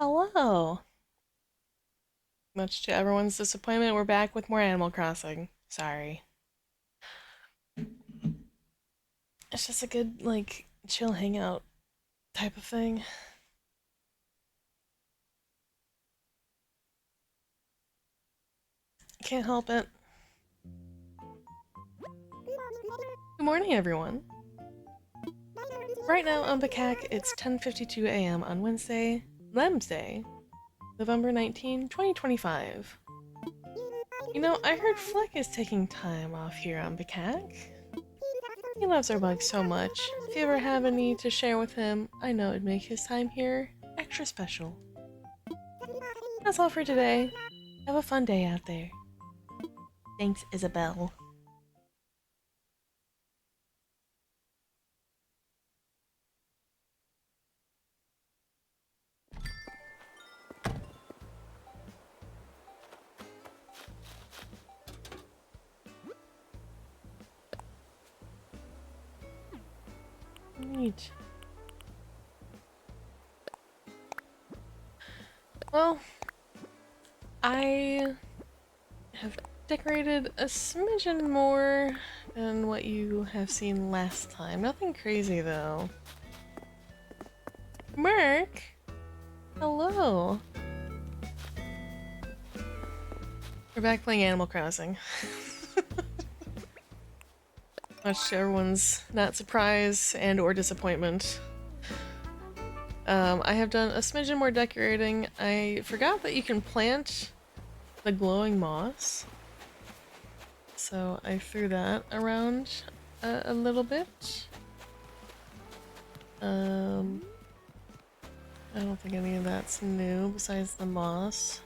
Hello. Much to everyone's disappointment, we're back with more Animal Crossing. Sorry. It's just a good, like, chill hangout type of thing. Can't help it. Good morning, everyone. Right now on BCAC, it's 10:52 a.m. on Wednesday, November 19, 2025. You know, I heard Fleck is taking time off here on BCAC. He loves our bug so much. If you ever have any to share with him, I know it'd make his time here extra special. That's all for today. Have a fun day out there. Thanks, Isabel. Neat. Well, I have decorated a smidgen more than what you have seen last time. Nothing crazy though. Merc? Hello. We're back playing Animal Crossing. Much to everyone's not surprise and or disappointment. I have done a smidgen more decorating. I forgot that you can plant the glowing moss. So I threw that around a little bit. I don't think any of that's new besides the moss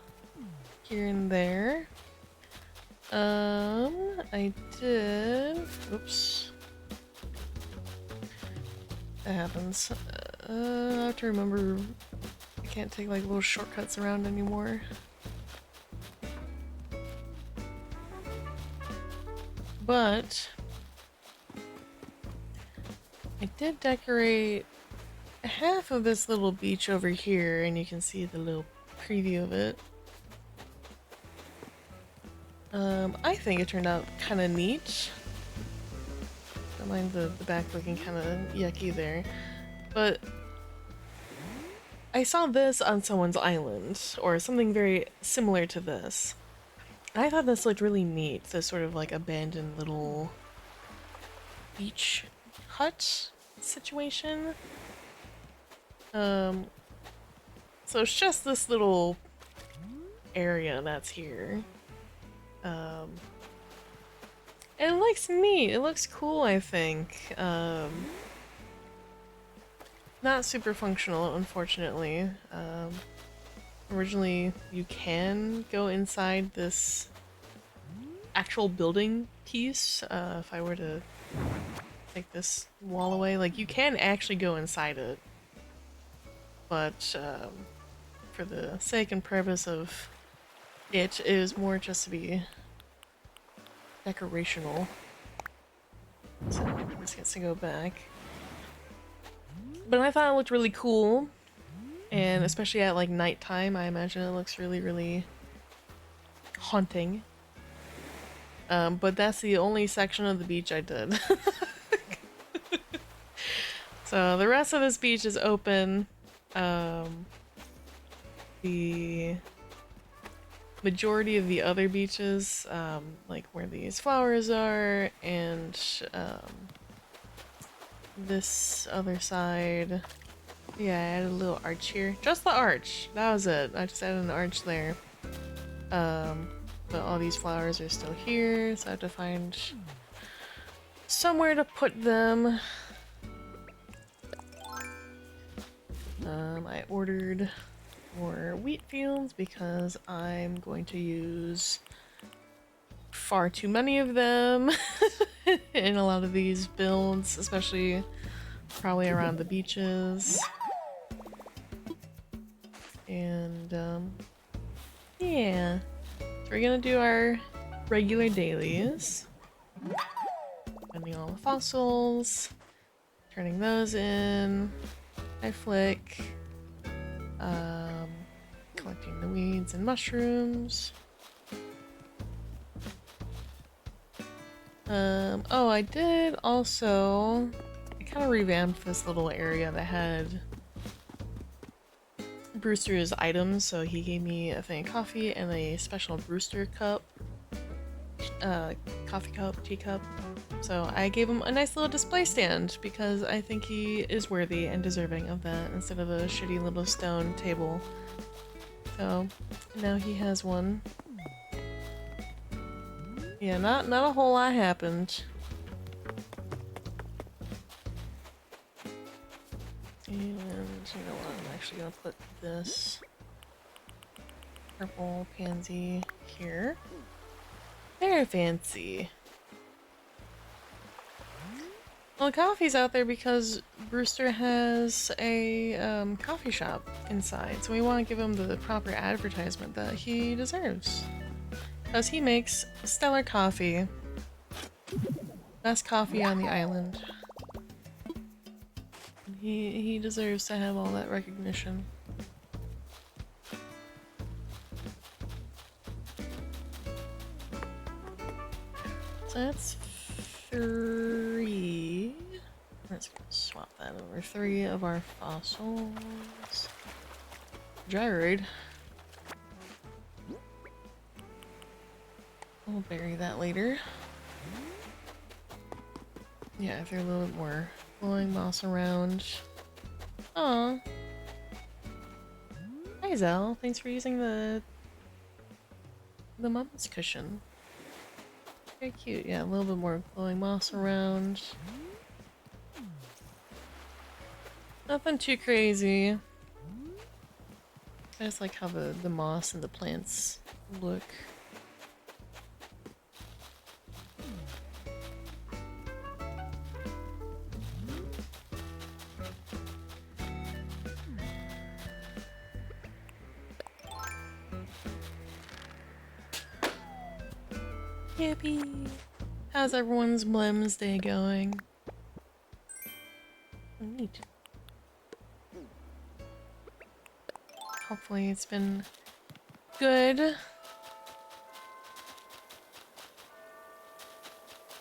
here and there. I did. Oops. That happens. I have to remember I can't take like little shortcuts around anymore. But I did decorate half of this little beach over here, and you can see the little preview of it. I think it turned out kind of neat. Don't mind the back looking kind of yucky there. But I saw this on someone's island, or something very similar to this. I thought this looked really neat, this sort of like abandoned little beach hut situation. So it's just this little area that's here. And it looks neat, it looks cool, I think. Not super functional, unfortunately. Originally, you can go inside this actual building piece. If I were to take this wall away, like, you can actually go inside it. But for the sake and purpose of it is more just to be decorational. So this gets to go back. But I thought it looked really cool, and especially at like nighttime, I imagine it looks really, really haunting. But that's the only section of the beach I did. So the rest of this beach is open. The majority of the other beaches, like where these flowers are, and this other side. Yeah, I added a little arch here. Just the arch. That was it. I just added an arch there. But all these flowers are still here, so I have to find somewhere to put them. I ordered more wheat fields because I'm going to use far too many of them in a lot of these builds, especially probably around the beaches. And yeah, so we're gonna do our regular dailies, finding all the fossils, turning those in. Hi Flick. collecting the weeds and mushrooms. Oh, I did also... I kind of revamped this little area that had Brewster's items, so he gave me a thing of coffee and a special Brewster cup. Coffee cup, tea cup. So I gave him a nice little display stand because I think he is worthy and deserving of that instead of a shitty little stone table. So now he has one. Yeah, not a whole lot happened. And you know what, I'm actually gonna put this purple pansy here. Very fancy. Well, the coffee's out there because Brewster has a coffee shop inside, so we want to give him the proper advertisement that he deserves. Because he makes stellar coffee. Best coffee on the island. He deserves to have all that recognition. So that's 3. Let's swap that over. 3 of our fossils. Gyroid. We'll bury that later. Yeah, if they're a little bit more blowing moss around. Aw. Hi Zell, thanks for using the mum's cushion. Very cute, yeah, a little bit more glowing moss around. Nothing too crazy. I just like how the moss and the plants look. Yippee! How's everyone's Blems day going? Neat. Hopefully it's been good.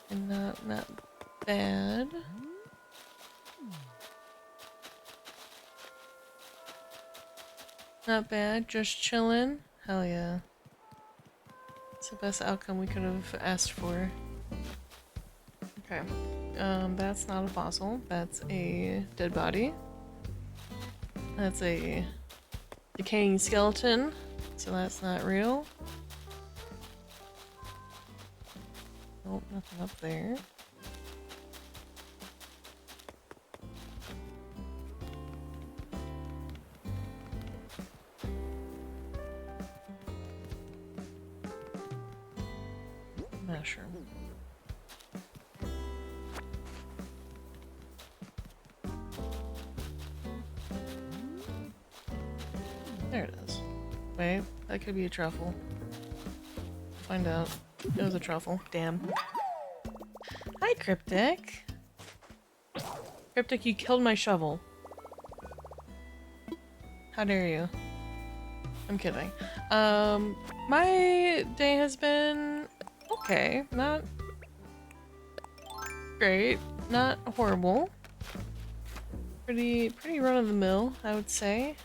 And not bad. Not bad, just chillin'. Hell yeah. It's the best outcome we could have asked for. Okay. That's not a fossil. That's a dead body. That's a decaying skeleton. So that's not real. Nope, nothing up there. Mushroom. There it is. Wait, that could be a truffle. Find out. It was a truffle. Damn. Hi, Cryptic. Cryptic, you killed my shovel. How dare you? I'm kidding. My day has been okay. Not great. Not horrible. Pretty run of the mill, I would say.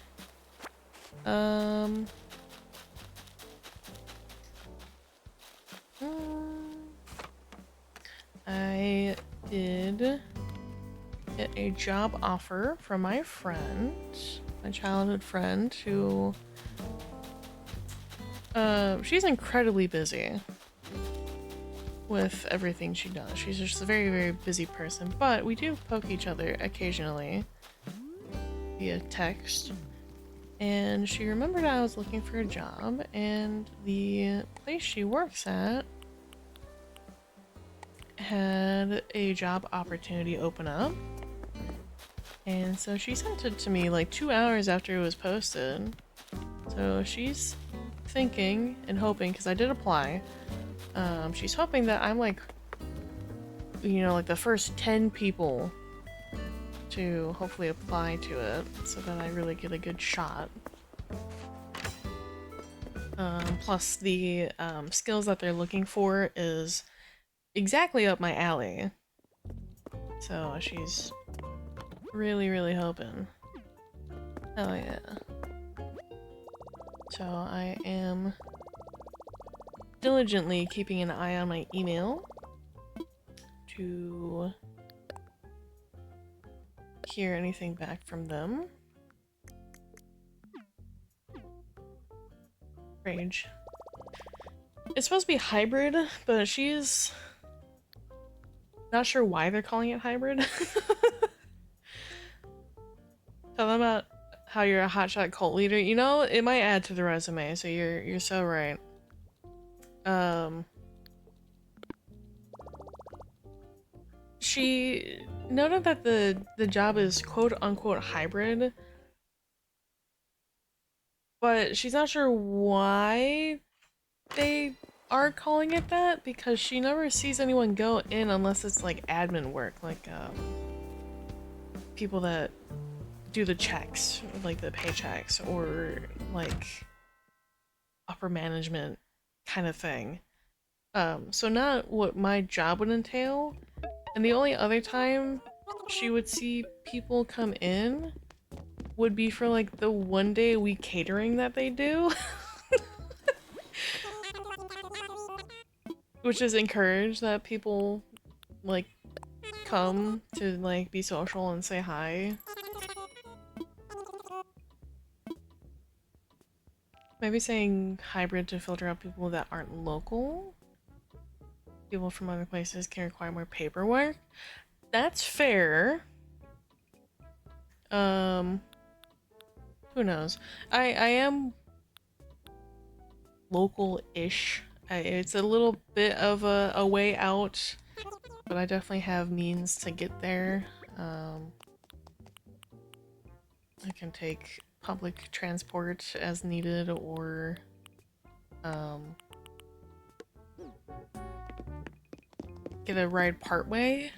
I did get a job offer from my friend, my childhood friend, who she's incredibly busy with everything she does. She's just a very busy person, but we do poke each other occasionally via text. And she remembered I was looking for a job, and the place she works at had a job opportunity open up. And so she sent it to me like 2 hours after it was posted. So she's thinking and hoping, because I did apply, she's hoping that I'm like, you know, like the first 10 people to hopefully apply to it so that I really get a good shot. Plus the skills that they're looking for is exactly up my alley. So she's really hoping. Oh yeah. So I am diligently keeping an eye on my email to hear anything back from them. Rage. It's supposed to be hybrid, but she's not sure why they're calling it hybrid. Tell them about how you're a hotshot cult leader. You know, it might add to the resume, so you're so right. She noted that the job is quote unquote hybrid, but she's not sure why they are calling it that because she never sees anyone go in unless it's like admin work, like people that do the checks, like the paychecks, or like upper management kind of thing. So not what my job would entail. And the only other time she would see people come in would be for like the 1 day a week catering that they do. Which is encouraged that people like come to like be social and say hi. Maybe saying hybrid to filter out people that aren't local. People from other places can require more paperwork. That's fair. Who knows? I am local-ish. It's a little bit of a way out, but I definitely have means to get there. I can take public transport as needed, or get a ride partway.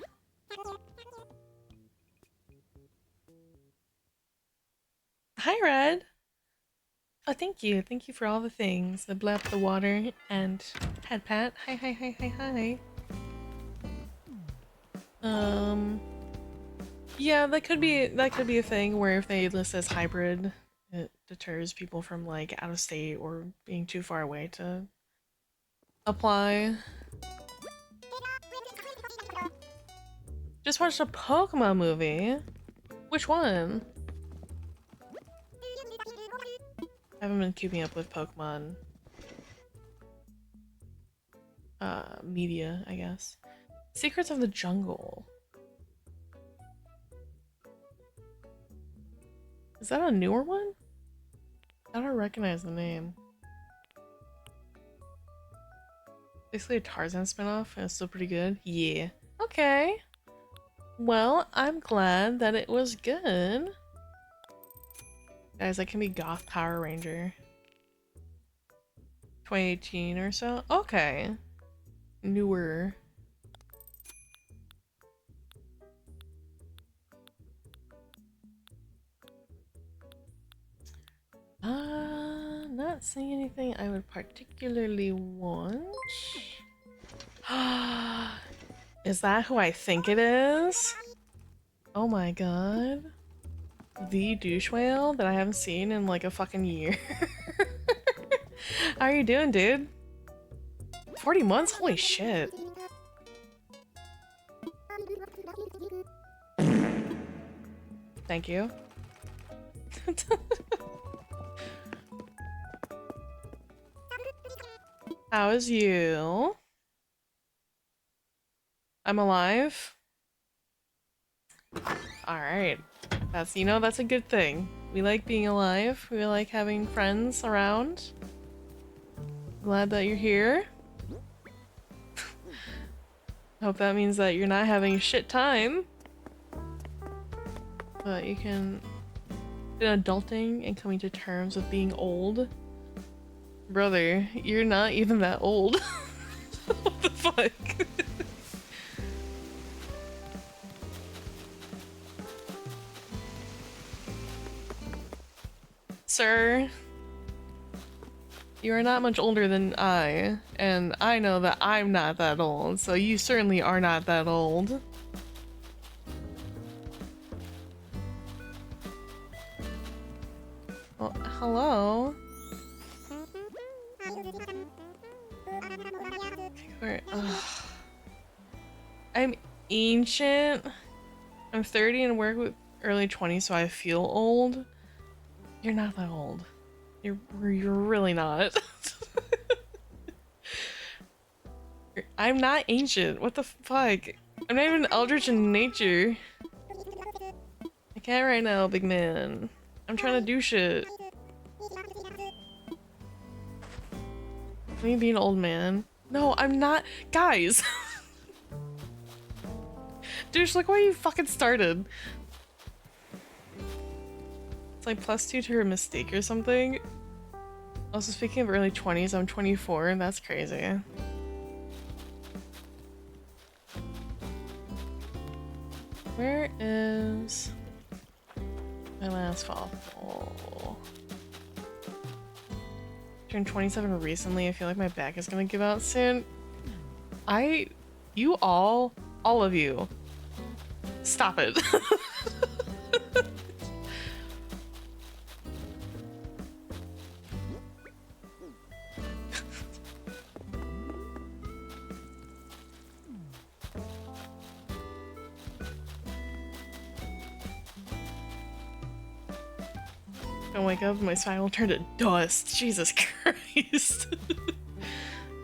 Hi, Red. Oh, thank you. Thank you for all the things. The blep, the water, and head pat. Hi. Yeah, that could be a thing where if they list as hybrid, it deters people from like out of state or being too far away to apply. Just watched a Pokemon movie. Which one? I haven't been keeping up with Pokemon media, I guess. Secrets of the Jungle. Is that a newer one? I don't recognize the name. Basically a Tarzan spinoff, and it's still pretty good. Yeah. Okay. Well, I'm glad that it was good. Guys, I can be Goth Power Ranger. 2018 or so? Okay. Newer. Not seeing anything I would particularly want. Is that who I think it is? Oh my god. The douche whale that I haven't seen in like a fucking year. How are you doing, dude? 40 months? Holy shit. Thank you. How is you? I'm alive? Alright. That's, you know, that's a good thing. We like being alive. We like having friends around. Glad that you're here. Hope that means that you're not having a shit time. But you can... in adulting and coming to terms with being old. Brother, you're not even that old. What the fuck? Sir? You are not much older than I, and I know that I'm not that old, so you certainly are not that old. Well, hello? I'm ancient. I'm 30 and work with early 20s, so I feel old. You're not that old. You're really not. I'm not ancient. What the fuck? I'm not even eldritch in nature. I can't right now, big man. I'm trying to do shit. Me being an old man. No, I'm not. Guys! Douche, look where you fucking started. It's like +2 to her mistake or something. Also, speaking of early 20s, I'm 24, and that's crazy. Where is my last fossil? Turned 27 recently. I feel like my back is gonna give out soon. You all of you, stop it. Gonna wake up and my spine will turn to dust. Jesus Christ.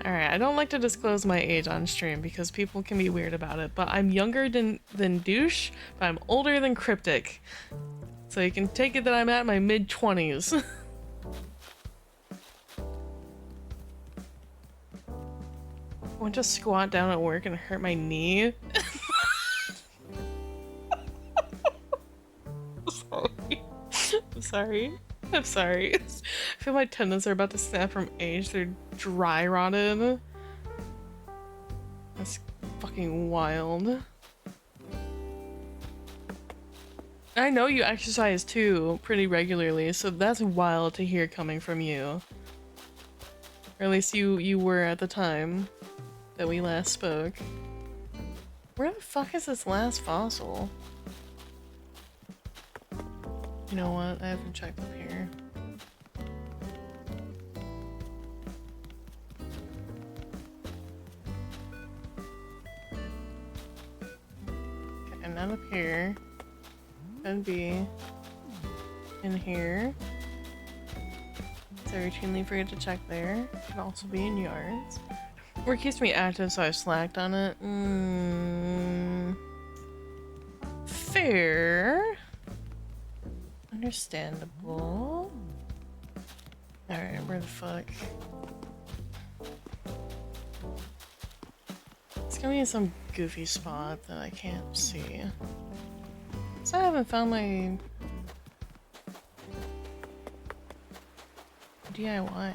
Alright, I don't like to disclose my age on stream because people can be weird about it, but I'm younger than Douche, but I'm older than Cryptic. So you can take it that I'm at my mid-20s. I went to squat down at work and hurt my knee. I'm sorry. I'm sorry. I feel my tendons are about to snap from age. They're dry rotted. That's fucking wild. I know you exercise too, pretty regularly, so that's wild to hear coming from you. Or at least you were at the time that we last spoke. Where the fuck is this last fossil? You know what? I haven't checked up here. Okay, and not up here. Could be in here. So I routinely forget to check there. Could also be in yards. Work keeps me active, so I've slacked on it. Fair. Understandable. Alright, where the fuck? It's gonna be in some goofy spot that I can't see. So I haven't found my DIY.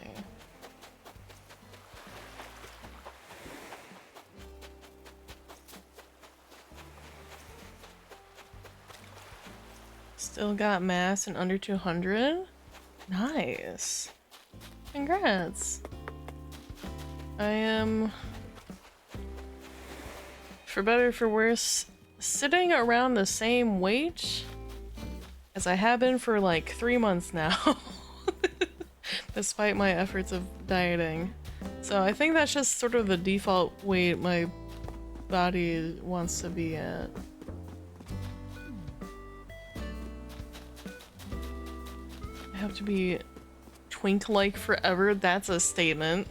Still got mass in under 200? Nice. Congrats. I am, for better or for worse, sitting around the same weight as I have been for like 3 months now. Despite my efforts of dieting. So I think that's just sort of the default weight my body wants to be at. I have to be twink-like forever? That's a statement.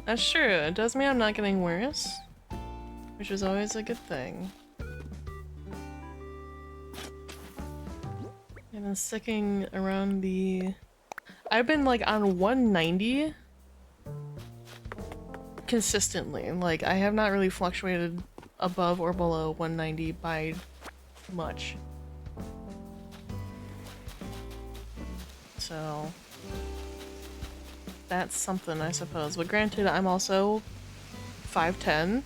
That's true. It does mean I'm not getting worse, which is always a good thing. I've been sticking around the... I've been like on 190 consistently. Like, I have not really fluctuated above or below 190 by much. So that's something, I suppose. But granted, I'm also 5'10".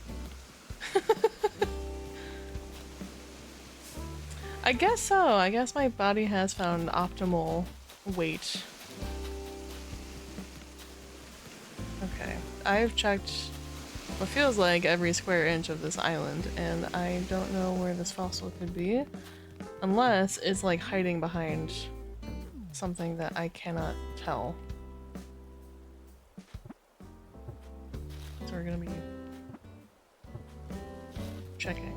I guess so. I guess my body has found optimal wait. Okay, I've checked what feels like every square inch of this island, and I don't know where this fossil could be, unless it's like hiding behind something that I cannot tell. So we're gonna be checking.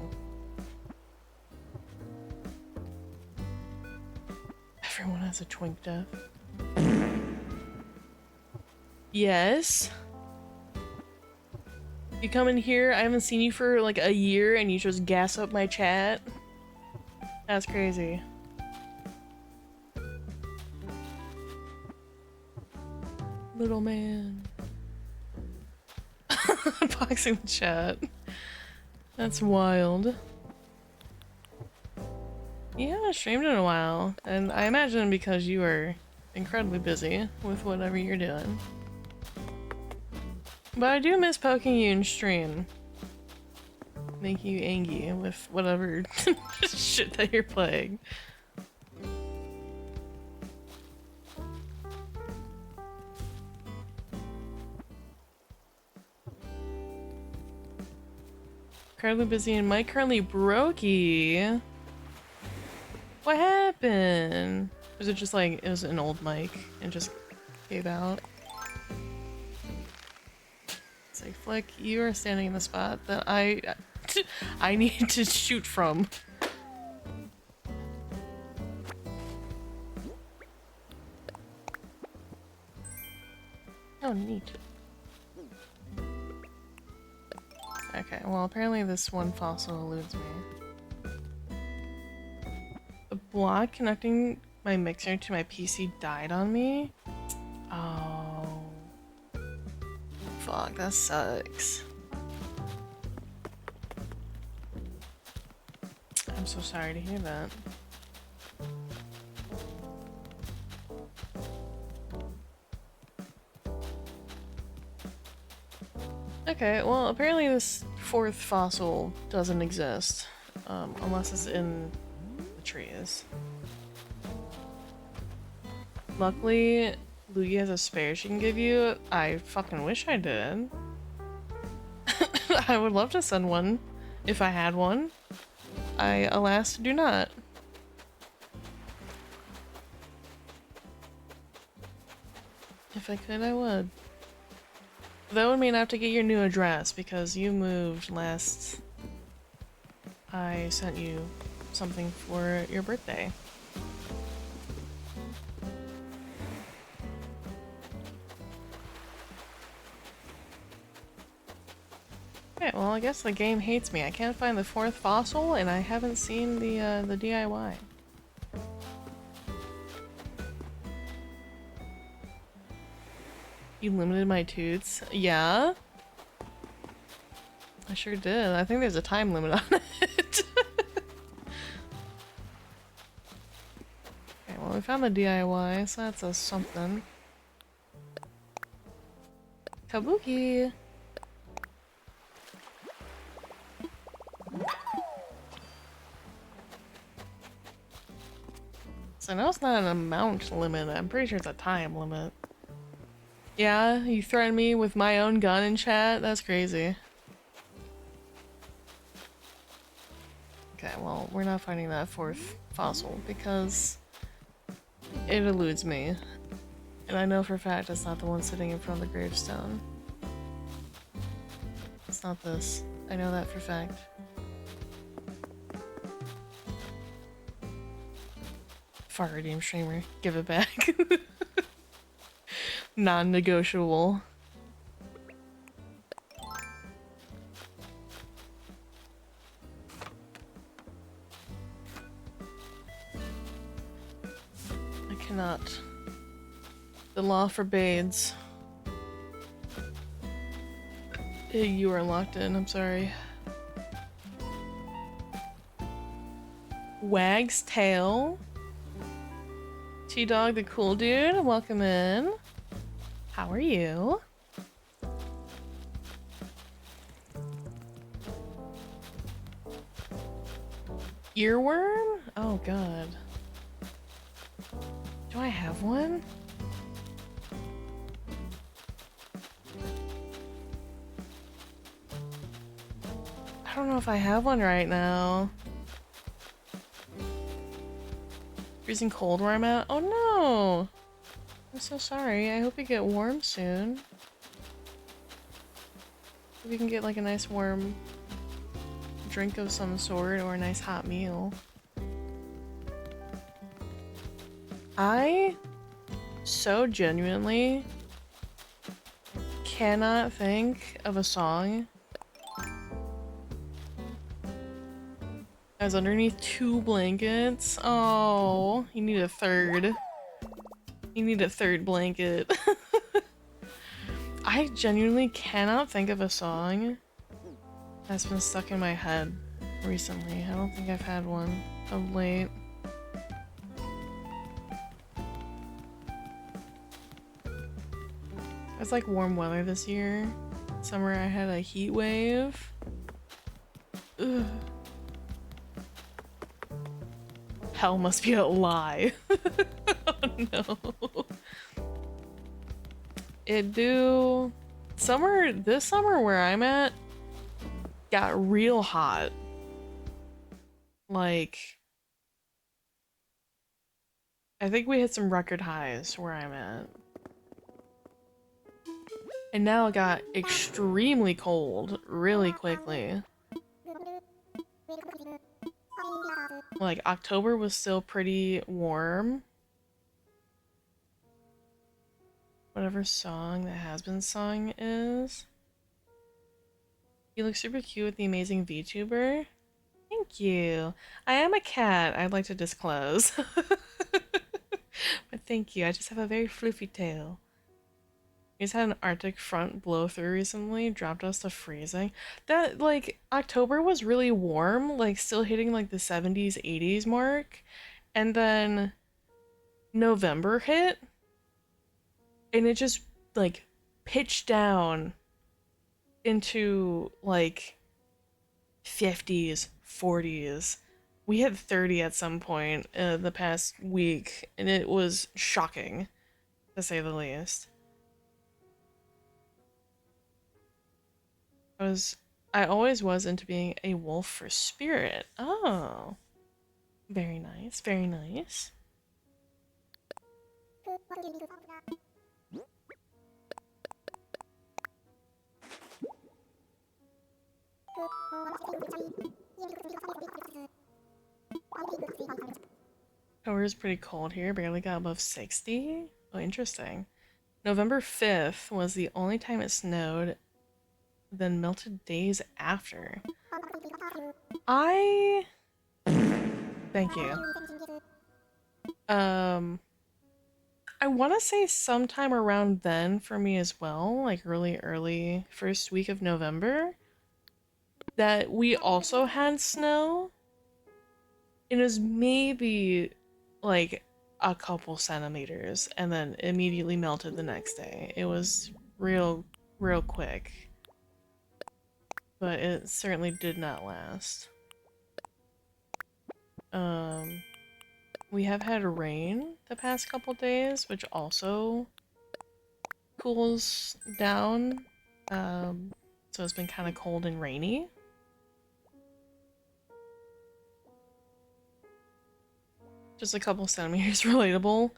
Everyone has a twink death. Yes. You come in here, I haven't seen you for like a year and you just gas up my chat? That's crazy. Little man. Boxing the chat. That's wild. You haven't streamed in a while, and I imagine because you are incredibly busy with whatever you're doing. But I do miss poking you in stream. Make you angry with whatever shit that you're playing. Incredibly busy and Mike currently brokey. What happened? Was it just like, it was an old mic and just gave out? It's like, Flick, you are standing in the spot that I need to shoot from. Oh, neat. Okay, well apparently this one fossil eludes me. The block connecting my mixer to my PC died on me? Oh. Fuck, that sucks. I'm so sorry to hear that. Okay, well apparently this fourth fossil doesn't exist, unless it's in the trees. Luckily, Luigi has a spare she can give you. I fucking wish I did. I would love to send one if I had one. I, alas, do not. If I could, I would. That would mean I have to get your new address because you moved last I sent you something for your birthday. Okay, well I guess the game hates me. I can't find the fourth fossil and I haven't seen the DIY. You limited my toots? Yeah? I sure did. I think there's a time limit on it. Okay, well we found the DIY, so that's a something. Kabuki! So I know it's not an amount limit, I'm pretty sure it's a time limit. Yeah, you threatened me with my own gun in chat? That's crazy. Okay, well, we're not finding that fourth fossil because it eludes me. And I know for a fact it's not the one sitting in front of the gravestone. It's not this. I know that for a fact. Far redeem streamer. Give it back. Non-negotiable. I cannot. The law forbids. You are locked in, I'm sorry. Wag's tail. T-Dog the cool dude, welcome in. How are you? Earworm? Oh god. Do I have one? I don't know if I have one right now. Freezing cold where I'm at? Oh no! I'm so sorry. I hope you get warm soon. Hope you can get like a nice warm drink of some sort or a nice hot meal. I so genuinely cannot think of a song as underneath 2 blankets. Oh, you need a third. You need a third blanket. I genuinely cannot think of a song that's been stuck in my head recently. I don't think I've had one of late. It's like warm weather this year. Summer I had a heat wave. Ugh. Hell must be a lie. Oh no. It do. This summer where I'm at got real hot. Like, I think we hit some record highs where I'm at. And now it got extremely cold really quickly. Like, October was still pretty warm. Whatever song that has been sung is. You look super cute with the amazing VTuber. Thank you. I am a cat, I'd like to disclose. But thank you, I just have a very floofy tail. We just had an Arctic front blow through recently, dropped us to freezing. That, like, October was really warm, like, still hitting, like, the 70s, 80s mark. And then November hit, and it just, like, pitched down into, like, 50s, 40s. We hit 30 at some point the past week, and it was shocking, to say the least. I always was into being a wolf for spirit. Oh, very nice, very nice. October is pretty cold here, barely got above 60. Oh, interesting. November 5th was the only time it snowed, then melted days after. I... Thank you. I want to say sometime around then for me as well, like early first week of November, that we also had snow. It was maybe like a couple centimeters and then immediately melted the next day. It was real quick. But it certainly did not last. We have had rain the past couple days, which also cools down. So it's been kind of cold and rainy. Just a couple centimeters relatable.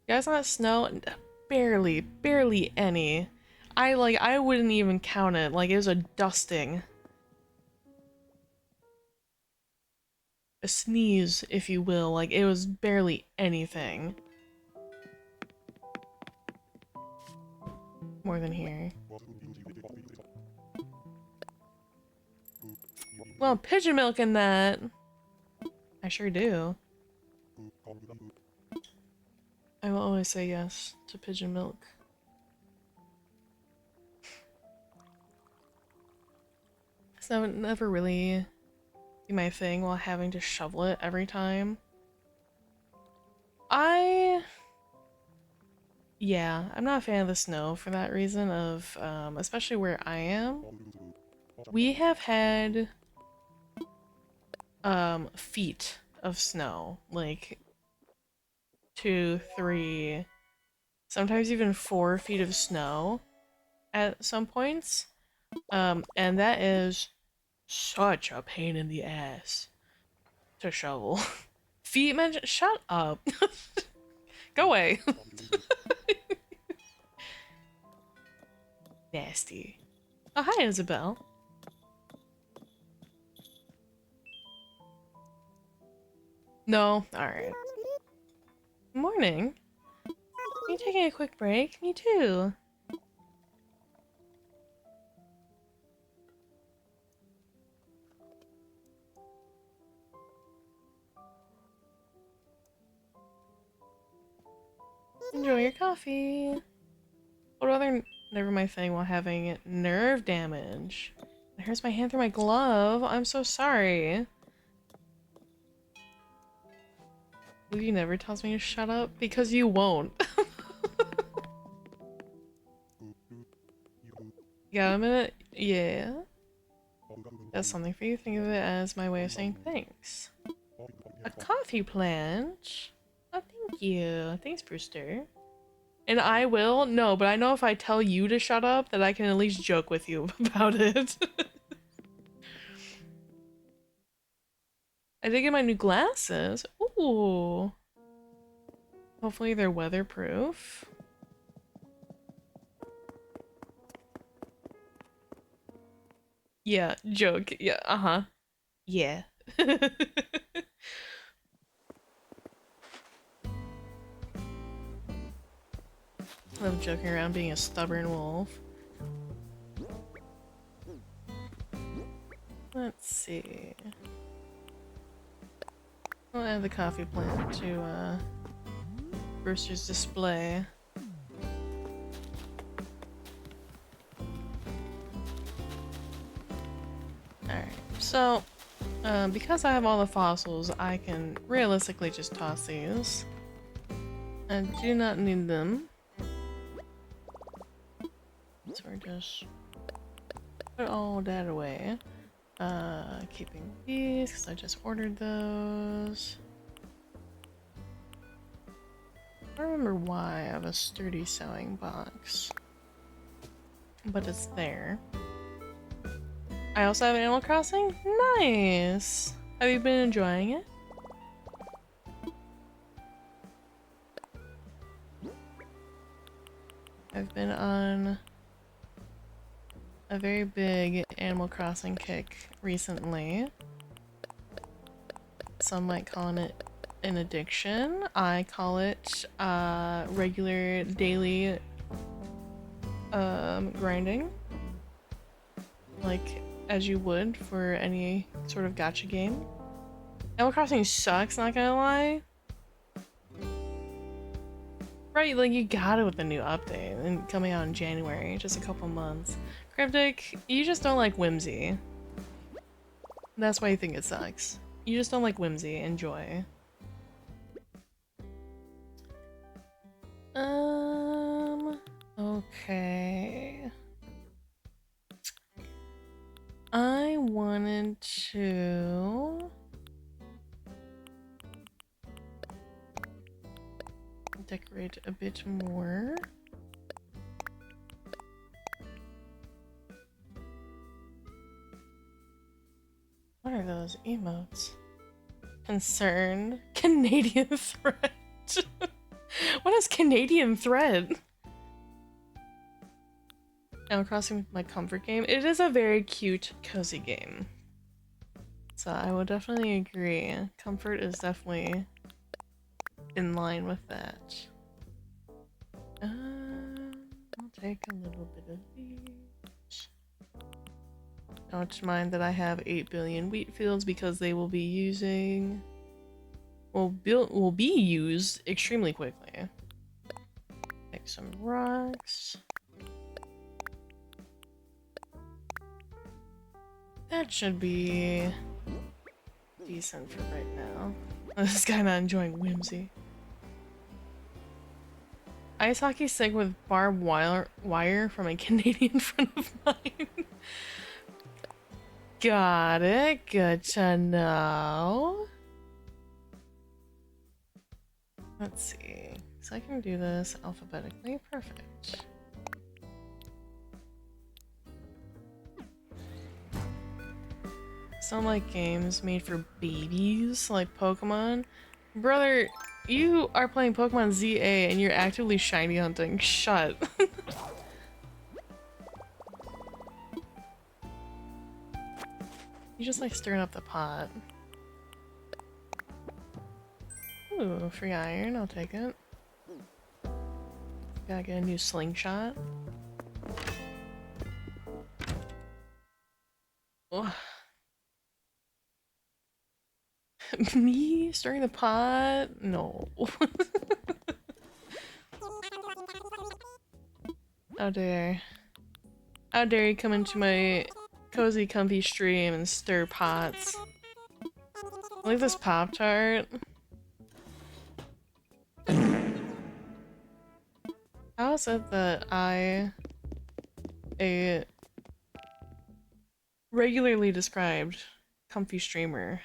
You guys not snow? Barely any. I wouldn't even count it. Like, it was a dusting. A sneeze, if you will. Like, it was barely anything. More than here. Well, pigeon milk in that. I sure do. I will always say yes to pigeon milk. So it never really be my thing while having to shovel it every time. Yeah, I'm not a fan of the snow for that reason of, especially where I am. We have had, feet of snow. Like, 2, 3, sometimes even 4 feet of snow at some points. And that is such a pain in the ass to shovel. Feet mentioned? Shut up. Go away. Nasty. Oh, hi, Isabel. No? Alright. Morning. Are you taking a quick break? Me too. Enjoy your coffee. What other never mind thing while having nerve damage? It hurts my hand through my glove. I'm so sorry. You never tells me to shut up because you won't. Got a minute? Yeah. That's something for you. Think of it as my way of saying thanks. A coffee plant? Oh, thank you. Thanks, Brewster. And I will? No, but I know if I tell you to shut up, that I can at least joke with you about it. I did get my new glasses. Ooh. Hopefully they're weatherproof. Yeah, joke. Yeah, uh-huh. Yeah. I'm joking around being a stubborn wolf. Let's see. I'll add the coffee plant to Brewster's display. Alright, so because I have all the fossils, I can realistically just toss these. I do not need them. So we're just put all that away. Keeping these because I just ordered those. I don't remember why I have a sturdy sewing box, but it's there. I also have Animal Crossing? Nice! Have you been enjoying it? I've been on a very big Animal Crossing kick recently. Some might call it an addiction. I call it regular daily grinding. Like as you would for any sort of gacha game. Animal Crossing sucks, not gonna lie. Right, like you got it with the new update and coming out in January, just a couple months. Cryptic, you just don't like whimsy. That's why you think it sucks. You just don't like whimsy. Enjoy. Okay. I wanted to decorate a bit more. What are those emotes? Concerned? Canadian threat? What is Canadian threat? Animal Crossing, my comfort game. It is a very cute, cozy game. So I would definitely agree. Comfort is definitely in line with that. I'll take a little bit of these. Don't mind that I have 8 billion wheat fields because they will be will be used extremely quickly. Take some rocks. That should be decent for right now. This guy not enjoying whimsy. Ice hockey stick with barbed wire from a Canadian friend of mine. Got it. Good to know. Let's see. So I can do this alphabetically. Perfect. Some like games made for babies, like Pokemon. Brother, you are playing Pokemon ZA and you're actively shiny hunting. Shut. You just like stirring up the pot. Ooh, free iron, I'll take it. Gotta get a new slingshot. Oh. Me stirring the pot? No. How dare. How dare you come into my cozy comfy stream and stir pots. Look at this Pop-Tart. How is it that I, a regularly described comfy streamer,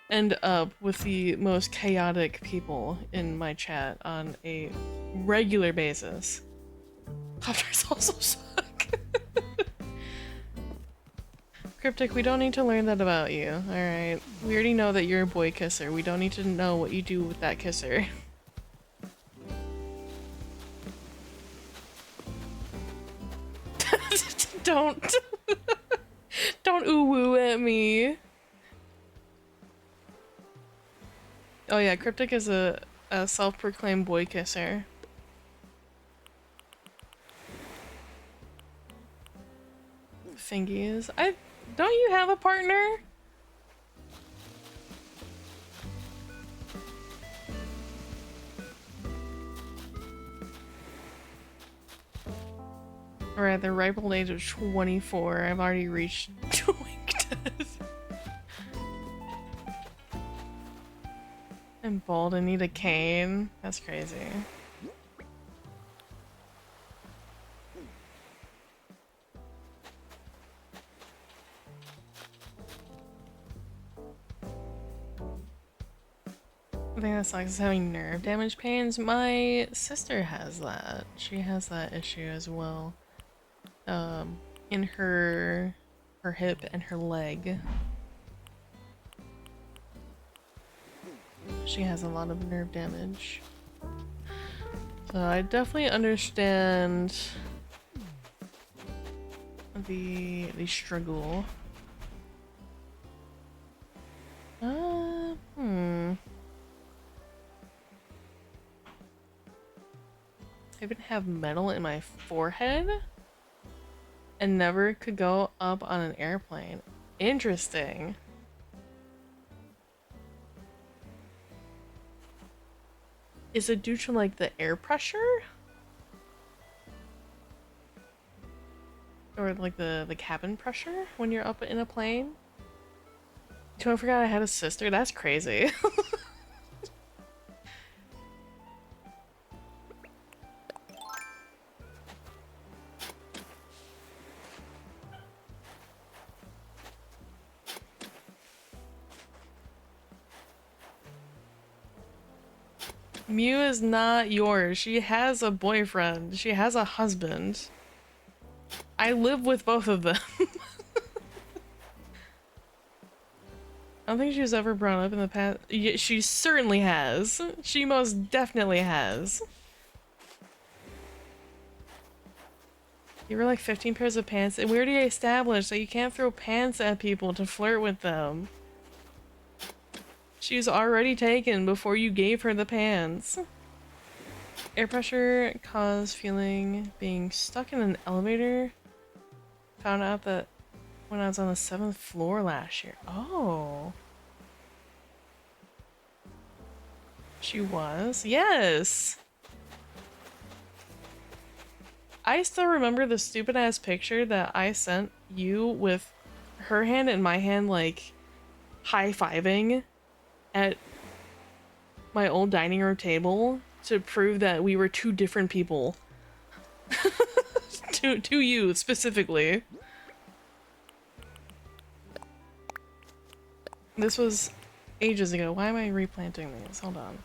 end up with the most chaotic people in my chat on a regular basis? Pop-Tarts also suck. Cryptic, we don't need to learn that about you, alright? We already know that you're a boy kisser. We don't need to know what you do with that kisser. Don't. Don't ooh-woo at me. Oh yeah, Cryptic is a self-proclaimed boy kisser. Fingies. Don't you have a partner? Or at the ripe old age of 24, I've already reached twink death. I'm bald and need a cane. That's crazy. I think that sucks is having nerve damage pains. My sister has that. She has that issue as well. In her hip and her leg. She has a lot of nerve damage. So I definitely understand the struggle. I even have metal in my forehead and never could go up on an airplane. Interesting. Is it due to like the air pressure? Or like the cabin pressure when you're up in a plane? I forgot I had a sister? That's crazy. Mew is not yours. She has a boyfriend. She has a husband. I live with both of them. I don't think she was ever brought up in the past. Yeah, she certainly has. She most definitely has. You were like 15 pairs of pants, and we already established that you can't throw pants at people to flirt with them. She was already taken before you gave her the pants. Air pressure caused feeling being stuck in an elevator. Found out that when I was on the 7th floor last year. Oh. She was? Yes! I still remember the stupid ass picture that I sent you with her hand and my hand like high-fiving at my old dining room table to prove that we were two different people. to you specifically. This was ages ago. Why am I replanting these? Hold on.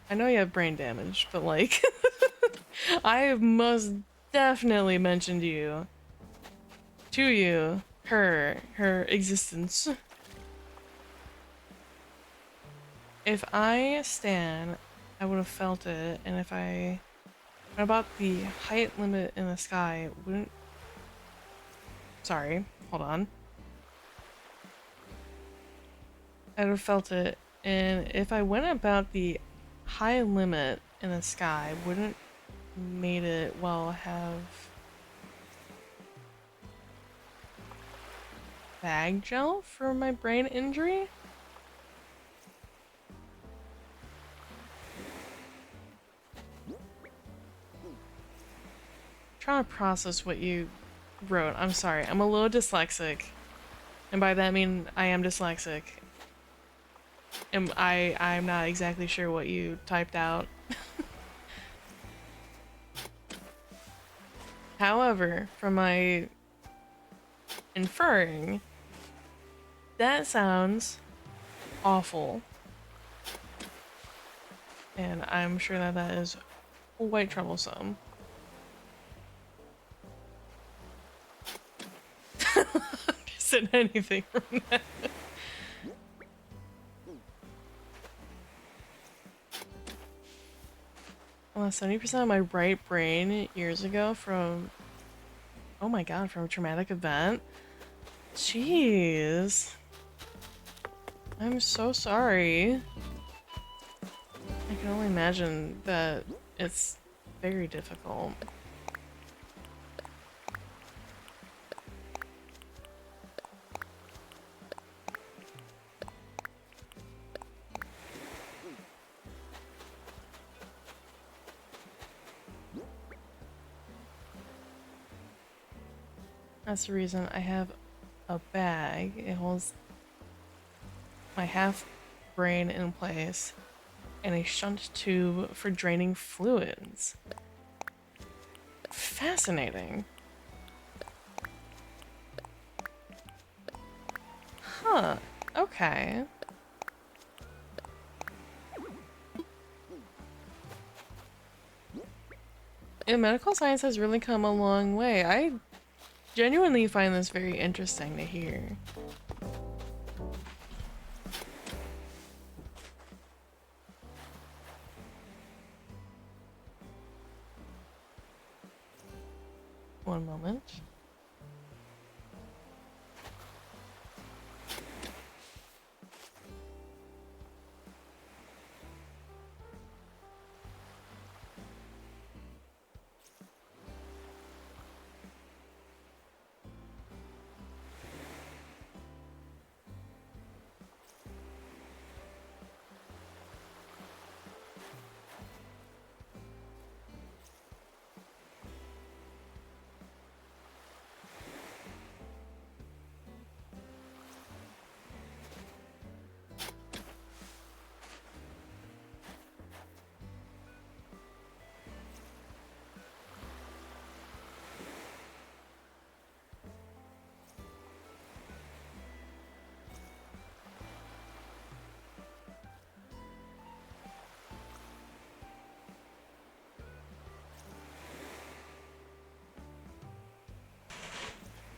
I know you have brain damage, but like, I have most definitely mentioned you to you, her existence. If I stand, I would have felt it, and if I... What about the height limit in the sky? Wouldn't... Sorry, hold on. I would have felt it, and if I went about the high limit in the sky, wouldn't made it, well, have bag gel for my brain injury? Trying to process what you wrote. I'm sorry. I'm a little dyslexic. And by that I mean I am dyslexic. And I'm not exactly sure what you typed out. However, from my inferring, that sounds awful. And I'm sure that that is quite troublesome. Said anything from that. I lost 70% of my right brain years ago from, oh my god, from a traumatic event. Jeez. I'm so sorry. I can only imagine that it's very difficult. That's the reason I have a bag. It holds my half brain in place and a shunt tube for draining fluids. Fascinating. Huh. Okay. And medical science has really come a long way. I genuinely find this very interesting to hear. One moment.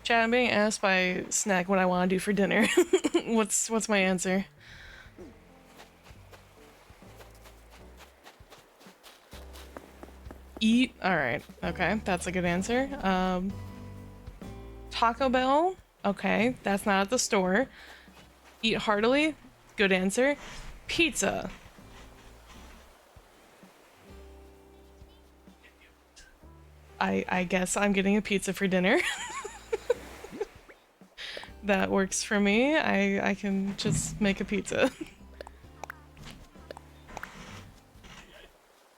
Chad, I'm being asked by Snack what I want to do for dinner. What's my answer? Eat. All right. Okay, that's a good answer. Taco Bell. Okay, that's not at the store. Eat heartily. Good answer. Pizza. I guess I'm getting a pizza for dinner. That works for me. I can just make a pizza.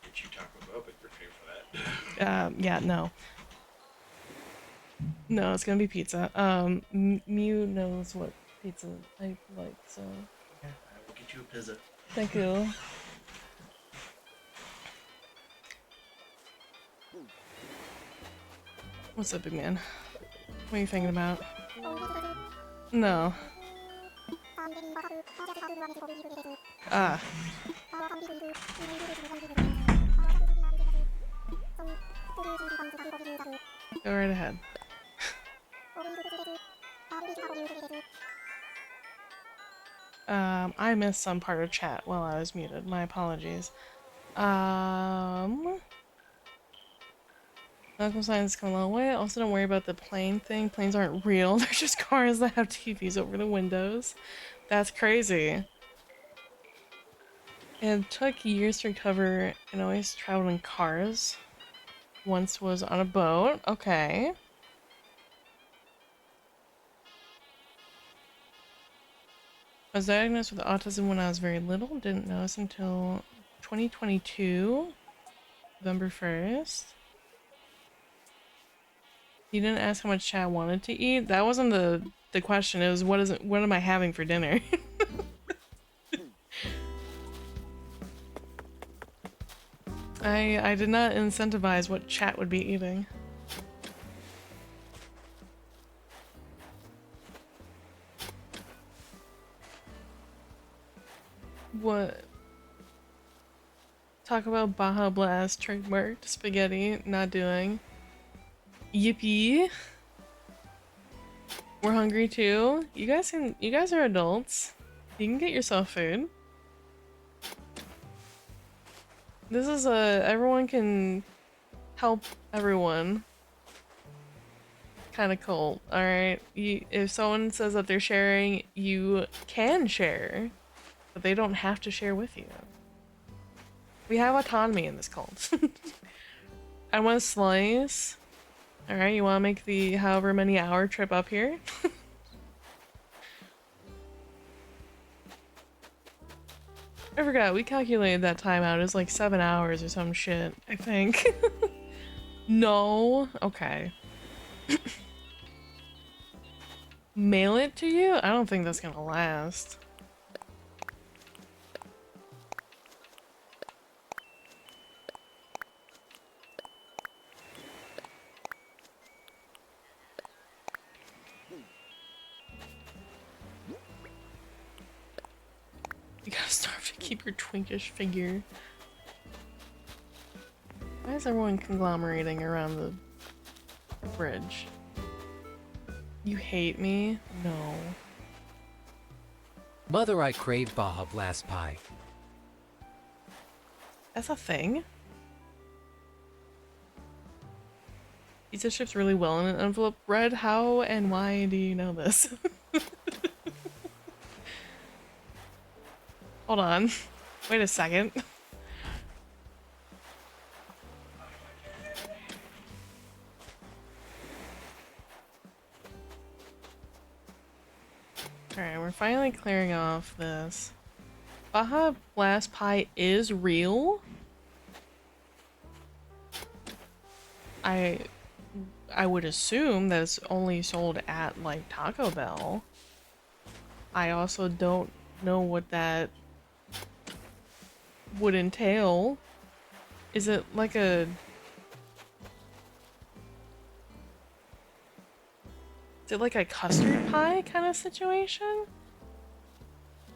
Get you Taco Bell, but you're paying for that. Yeah, no. No, it's gonna be pizza. Mew knows what pizza I like, so. Okay, I will get you a pizza. Thank you. What's up, big man? What are you thinking about? No. Ah. Go right ahead. I missed some part of chat while I was muted. My apologies. Medical science has come a long way. Also, don't worry about the plane thing. Planes aren't real. They're just cars that have TVs over the windows. That's crazy. It took years to recover and always traveled in cars. Once was on a boat. Okay. I was diagnosed with autism when I was very little. Didn't notice until 2022, November 1st. You didn't ask how much Chad wanted to eat. That wasn't the question. It was what am I having for dinner? I did not incentivize what chat would be eating. What? Talk about Baja Blast, trademarked spaghetti, not doing. Yippee. We're hungry too. You guys are adults. You can get yourself food. This is everyone can help everyone kind of cult, alright? If someone says that they're sharing, you can share, but they don't have to share with you. We have autonomy in this cult. I want a slice. Alright, you want to make the however many hour trip up here? I forgot, we calculated that time out as like 7 hours or some shit, I think. No? Okay. Mail it to you? I don't think that's gonna last. You gotta starve to keep your twinkish figure. Why is everyone conglomerating around the bridge? You hate me? No. Mother, I crave Baja Blast Pie. That's a thing? Pizza ships really well in an envelope. Red, how and why do you know this? Hold on. Wait a second. Alright, we're finally clearing off this. Baja Blast Pie is real? I would assume that it's only sold at, like, Taco Bell. I also don't know what that would entail. Is it like a... Is it like a custard pie kind of situation?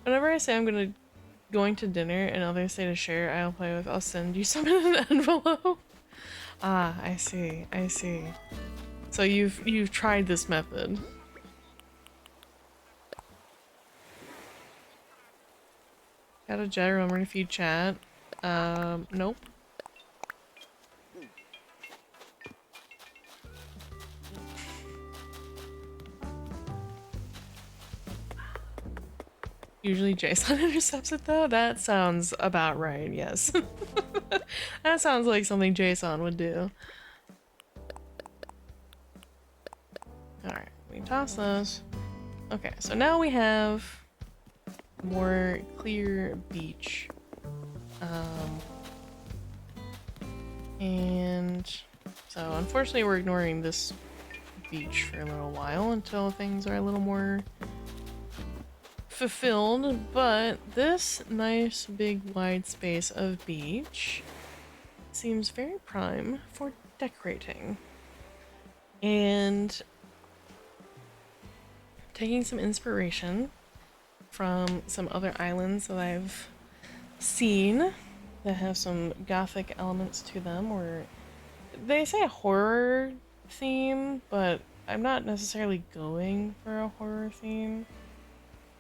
Whenever I say I'm going to dinner and others say to share, I'll send you some in an envelope. Ah, I see, I see. So you've tried this method. Got a jet, remember if you chat. Nope. Usually Jason intercepts it though? That sounds about right, yes. That sounds like something Jason would do. Alright, we toss those. Okay, so now we have more clear beach. And so unfortunately we're ignoring this beach for a little while until things are a little more fulfilled, but this nice big wide space of beach seems very prime for decorating. And taking some inspiration from some other islands that I've seen that have some gothic elements to them, or they say a horror theme, but I'm not necessarily going for a horror theme.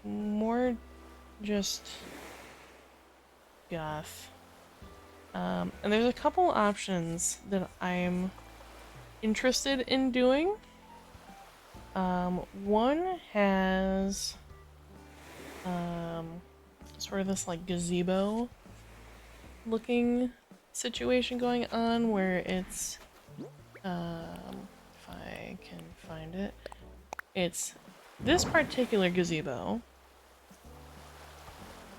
More just goth. And there's a couple options that I'm interested in doing. One has sort of this like gazebo looking situation going on where it's if I can find it, it's this particular gazebo,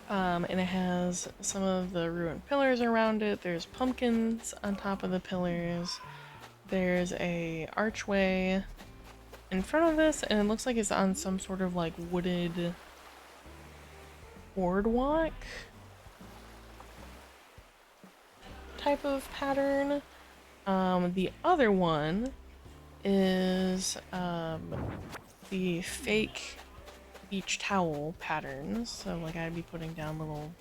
and it has some of the ruined pillars around it. There's pumpkins on top of the pillars. There's a archway in front of this, and it looks like it's on some sort of like wooded boardwalk type of pattern. The other one is the fake beach towel patterns. So like I'd be putting down little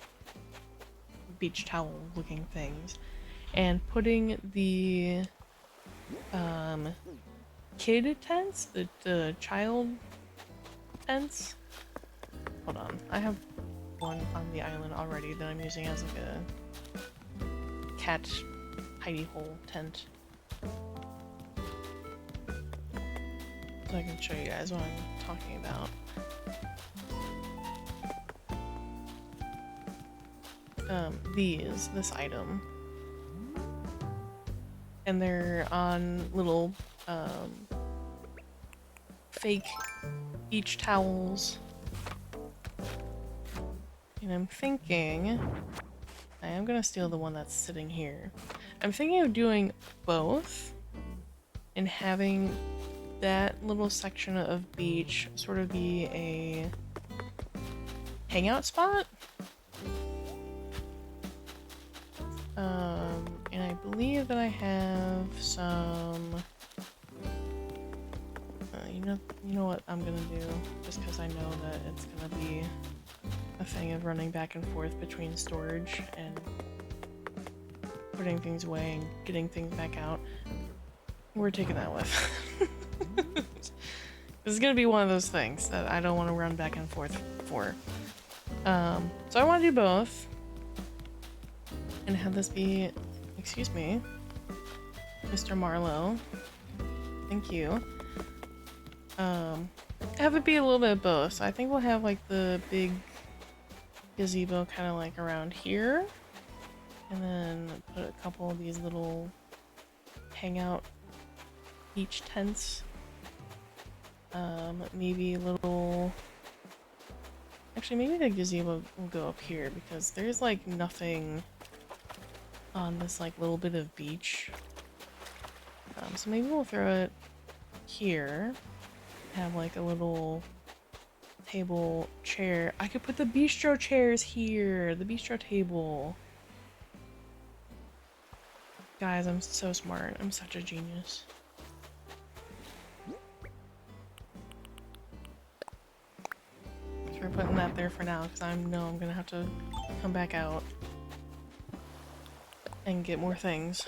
beach towel looking things and putting the kid tents, the child tents. Hold on, I have one on the island already that I'm using as like a cat hidey hole tent. So I can show you guys what I'm talking about. This item. And they're on little, fake beach towels. And I'm thinking, I am gonna steal the one that's sitting here. I'm thinking of doing both and having that little section of beach sort of be a hangout spot. And I believe that I have some, you know what I'm gonna do, just because I know that it's gonna be a thing of running back and forth between storage and putting things away and getting things back out. We're taking that with. This is gonna be one of those things that I don't want to run back and forth for. So I want to do both and have this be, excuse me, Mr. Marlowe. Thank you. Have it be a little bit of both. So I think we'll have like the big gazebo kind of like around here, and then put a couple of these little hangout beach tents. Maybe a little, actually maybe the gazebo will go up here because there's like nothing on this like little bit of beach. So maybe we'll throw it here, have like a little table chair. I could put the bistro chairs here, the bistro table. Guys, I'm so smart. I'm such a genius. So we're putting that there for now because I know I'm gonna have to come back out and get more things.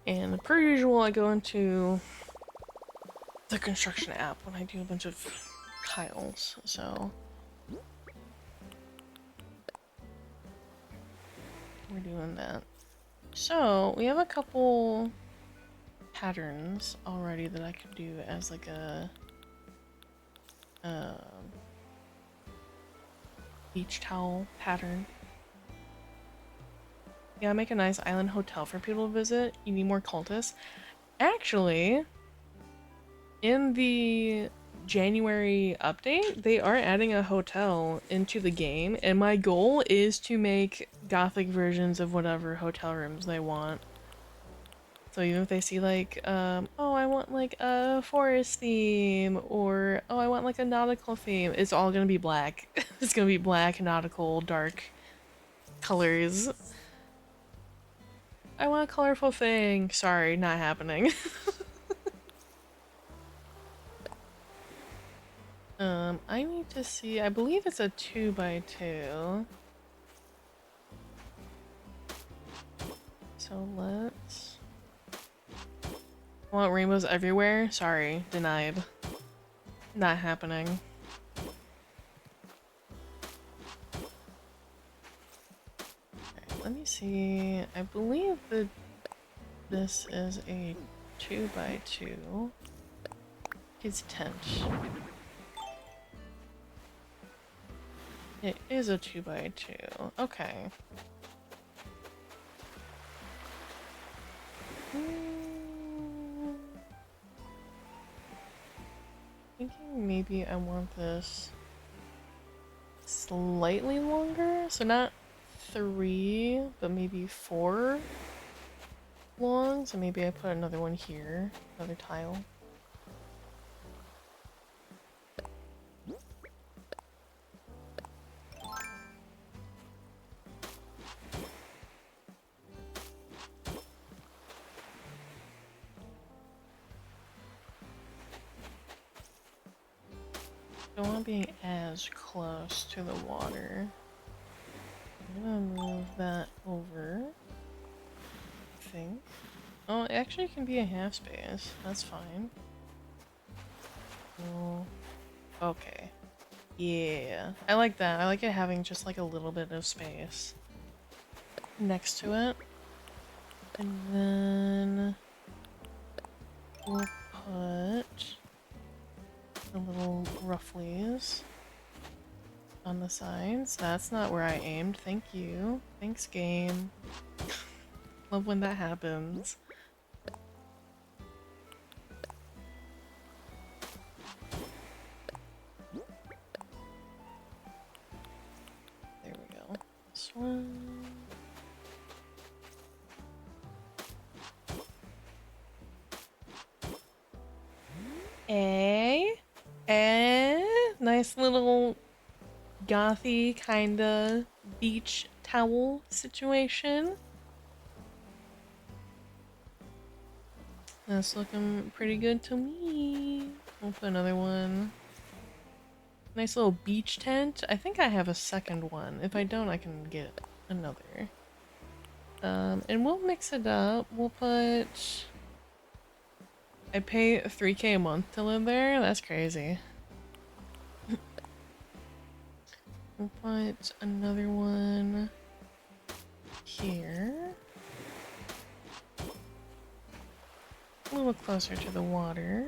And per usual, I go into the construction app when I do a bunch of tiles, so we're doing that. So we have a couple patterns already that I could do as like a beach towel pattern. Yeah, make a nice island hotel for people to visit. You need more cultists. Actually, in the January update, they are adding a hotel into the game, and my goal is to make gothic versions of whatever hotel rooms they want. So even if they see like, oh, I want like a forest theme, or oh, I want like a nautical theme, it's all gonna be black. It's gonna be black, nautical, dark colors. I want a colorful thing. Sorry, not happening. I need to see, I believe it's a 2x2. So let's... I want rainbows everywhere? Sorry, denied. Not happening. Alright, let me see. I believe that this is a 2x2. His tent. It is a 2x2. Okay. Thinking maybe I want this slightly longer, so not 3, but maybe 4 long. So maybe I put another one here, another tile. Don't want being as close to the water. I'm gonna move that over, I think. Oh, it actually can be a half space. That's fine. Oh, okay. Yeah, I like that. I like it having just like a little bit of space next to it. And then we'll put the little rufflies on the sides. That's not where I aimed. Thank you. Thanks, game. Love when that happens. There we go. This one. Nice little gothy kinda beach towel situation. That's looking pretty good to me. We'll put another one. Nice little beach tent. I think I have a second one. If I don't, I can get another. And we'll mix it up. We'll put... I pay 3K a month to live there? That's crazy. We'll put another one here. A little closer to the water.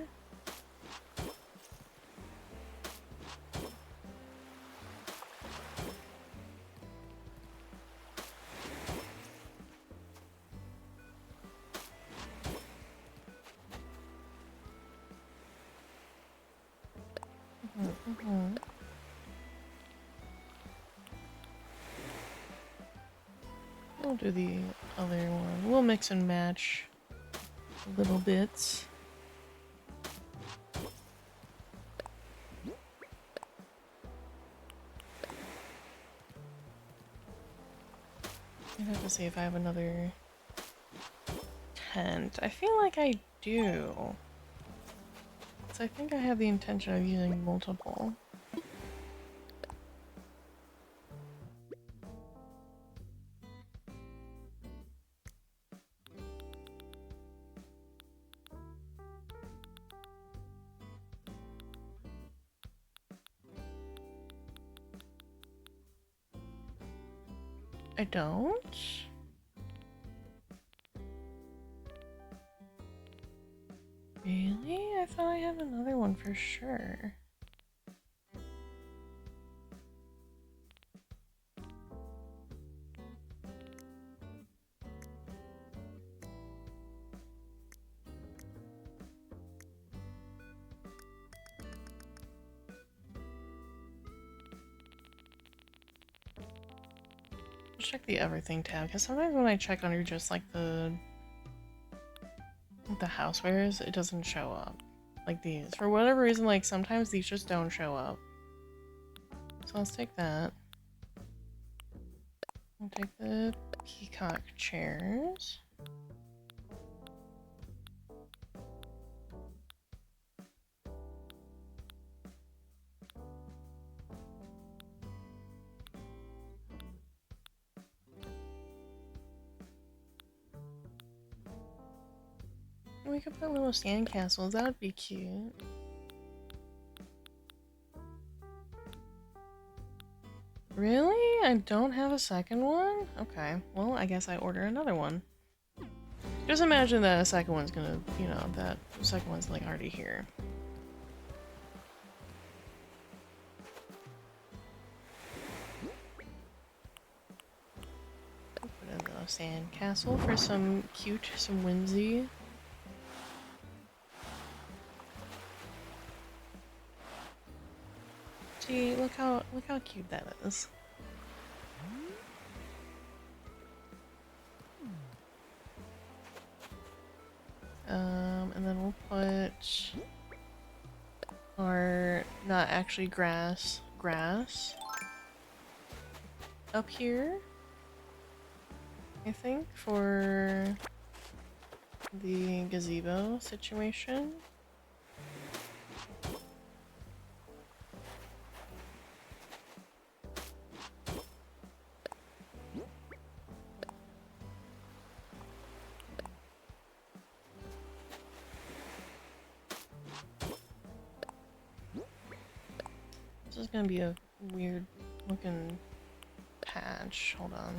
We'll do the other one. We'll mix and match little bits. I have to see if I have another tent. I feel like I do. So I think I have the intention of using multiple. I don't? Really? I thought I had another one for sure. Check the everything tab, because sometimes when I check under just like the housewares, it doesn't show up. Like these. For whatever reason, like sometimes these just don't show up. So let's take that. We'll take the peacock chairs. we could put little sandcastles. That would be cute. Really? I don't have a second one? Okay, well, I guess I order another one. Just imagine that a second one's gonna, you know, that second one's like already here. Put in the sandcastle for some cute, some whimsy. See, look how cute that is. And then we'll put our not actually grass up here, I think, for the gazebo situation. This is gonna be a weird looking patch. Hold on.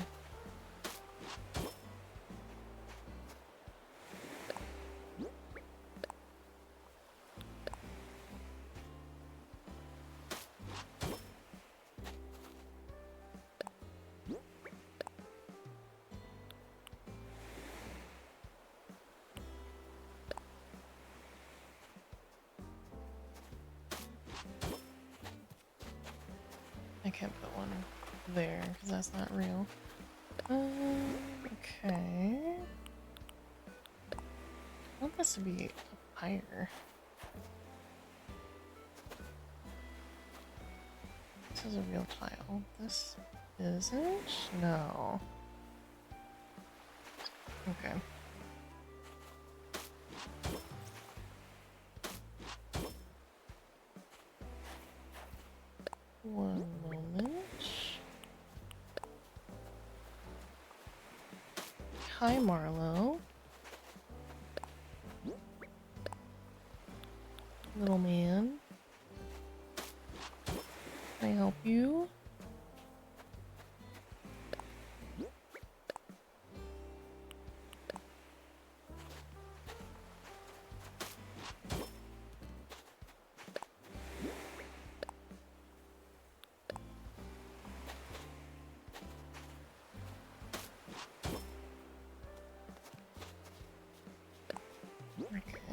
I can't put one there because that's not real. Okay. I want this to be up higher. This is a real tile. This isn't? No. Okay. One moment. Hi, Marlo. Little man. Can I help you?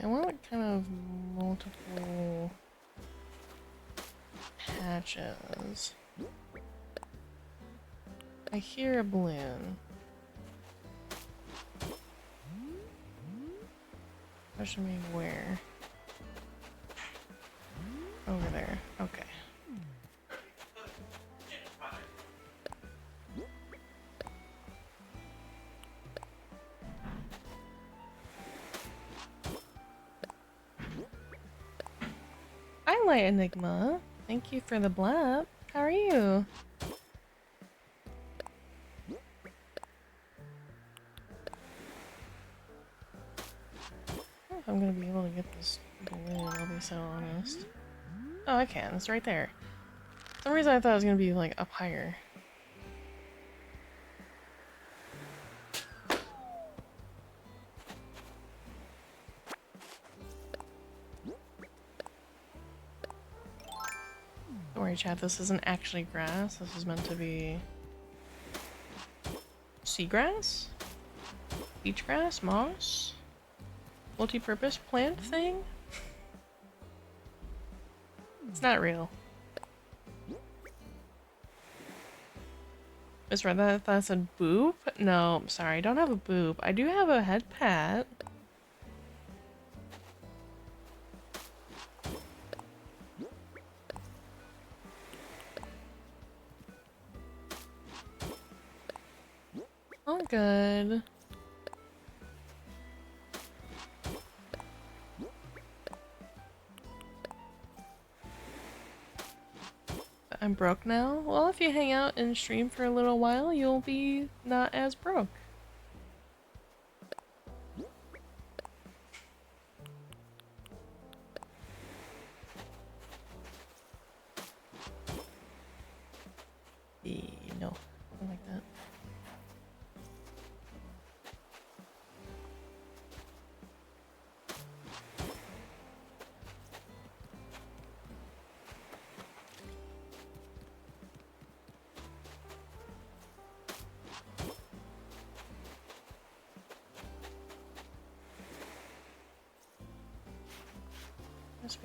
I want kind of multiple patches. I hear a balloon. Question me where? Over there. Okay. Hi, Light Enigma. Thank you for the blab. How are you? I don't know if I'm gonna be able to get this balloon, I'll be so honest. Oh, I can. It's right there. For some reason I thought it was gonna be, like, up higher. Don't worry, chat. This isn't actually grass. This is meant to be seagrass? Beach grass? Moss? Multi-purpose plant thing? It's not real. Miss Red, that's a boop? No, I'm sorry. I don't have a boop. I do have a head pat. All good. I'm broke now? Well, if you hang out and stream for a little while, you'll be not as broke.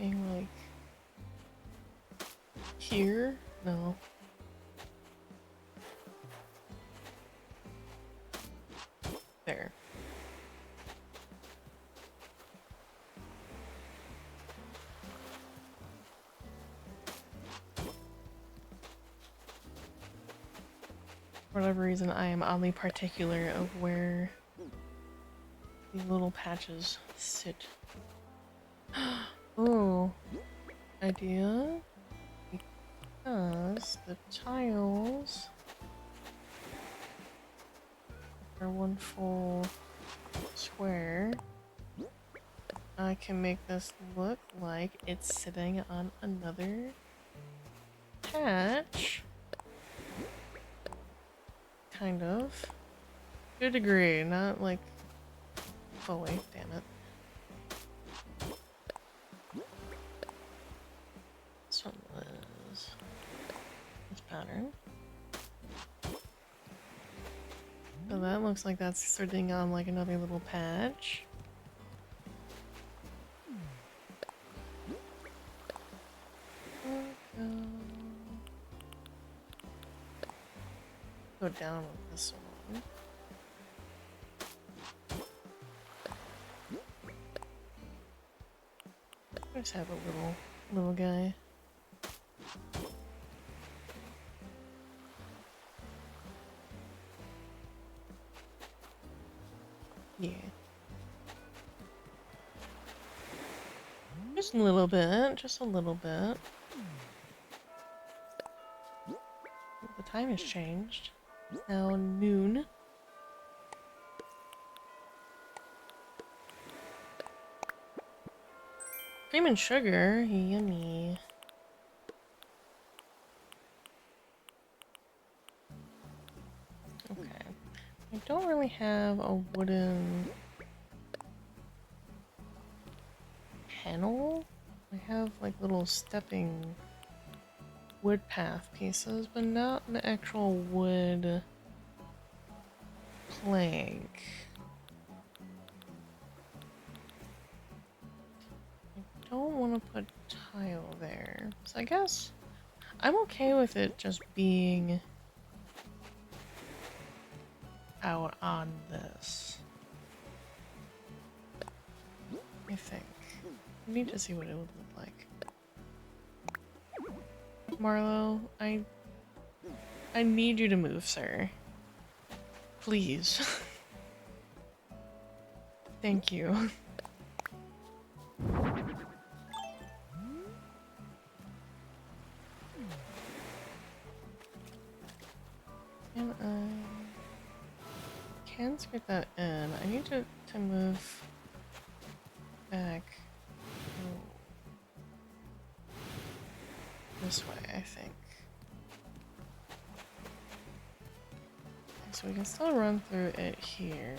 being like here? No. There. For whatever reason, I am oddly particular of where these little patches sit. Oh, idea? Because the tiles are one full square, I can make this look like it's sitting on another patch. Kind of. To a degree, not like fully, damn it. This one was this pattern. So that looks like that's sitting on like another little patch. Go down with this one. Just have a little guy. Yeah. Just a little bit, just a little bit. The time has changed. It's now noon. Cream and sugar, yummy. Okay. I don't really have a wooden panel. I have like little stepping wood path pieces, but not an actual wood plank. I don't want to put tile there. So I guess I'm okay with it just being out on this. I think. I need to see what it would look like. Marlo, I need you to move, sir. Please. Thank you. And I can get that in. I need to move back this way, I think. So we can still run through it here.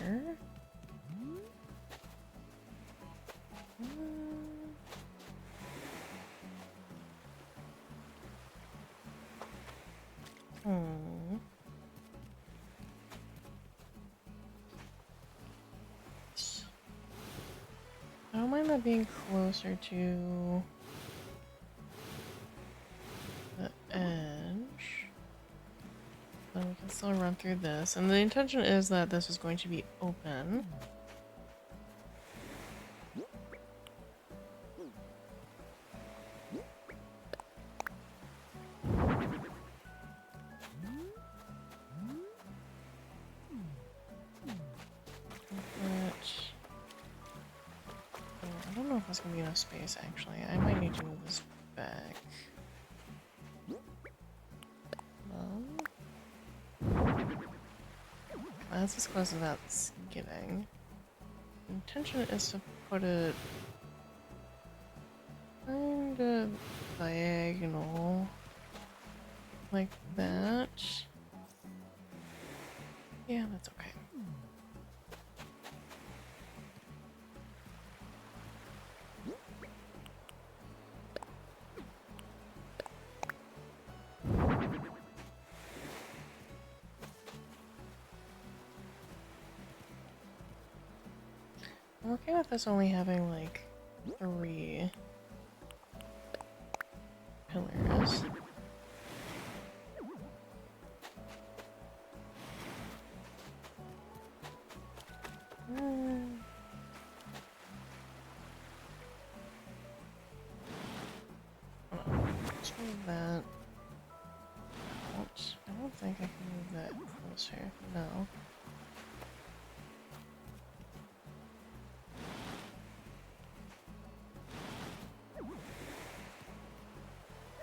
I don't mind that being closer to the edge. Then we can still run through this. And the intention is that this is going to be open. I don't know if that's gonna be enough space actually. I might need to move this back. That's as close as that's getting. Intention is to put it kind of diagonal like that. Yeah, that's okay. I'm okay with this only having like 3 pillar is. Let's move that out. I don't think I can move that closer. No.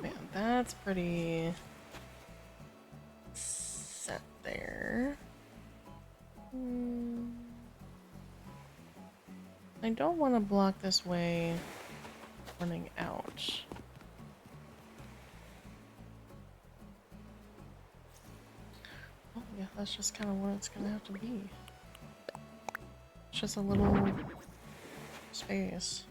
Man, that's pretty set there. I don't want to block this way running out. Oh yeah, that's just kind of what it's gonna have to be. It's just a little space.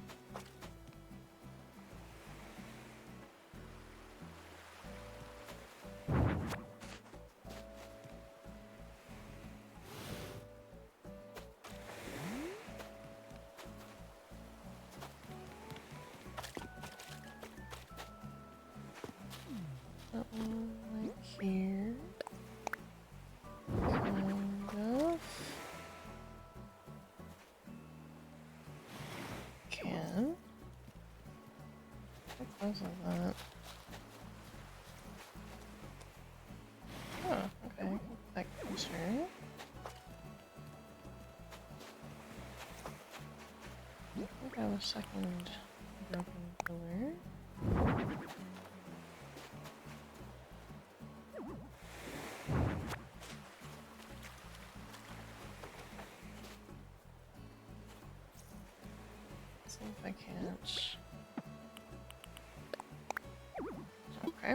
That one right here. Kind of. Can. How close is that? Oh, okay. That closer. I think I have a second broken pillar. See if I can't. Okay.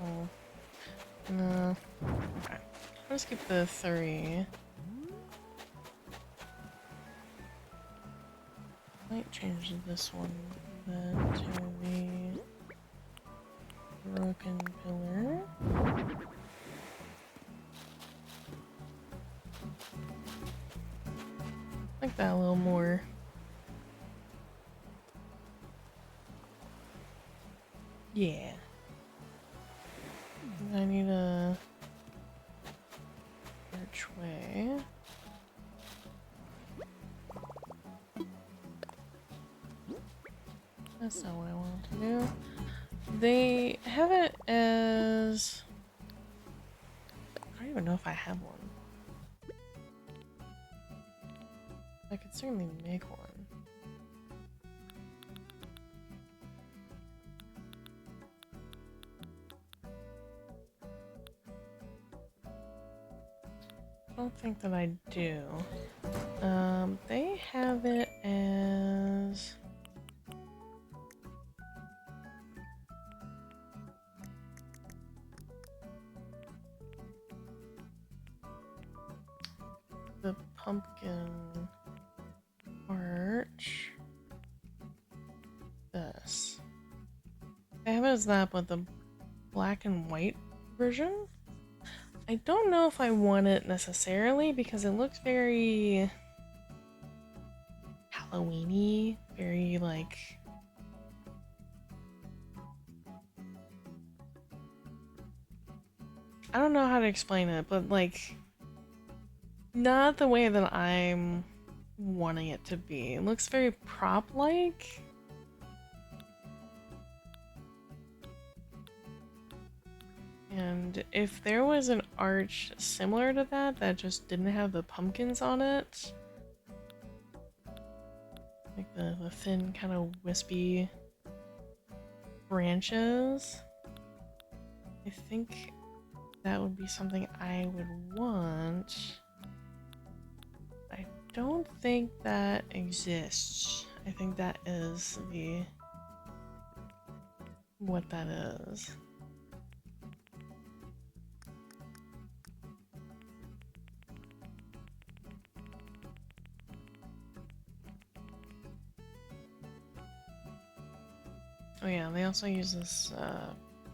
Oh. No. Okay. Let's keep the 3. Might change this one then to the broken pillar. Like that a little more. Yeah. I need a archway. That's not what I wanted to do. They have it as... I don't even know if I have one. I could certainly make one. I don't think that I do. They have it as... the pumpkin arch. This. I have it as that, but the black and white version? I don't know if I want it necessarily because it looks very Halloween-y, very like... I don't know how to explain it, but like not the way that I'm wanting it to be. It looks very prop-like. And if there was an arch similar to that that just didn't have the pumpkins on it, like the thin kind of wispy branches, I think that would be something I would want. I don't think that exists. I think that is what that is. Oh yeah, they also use this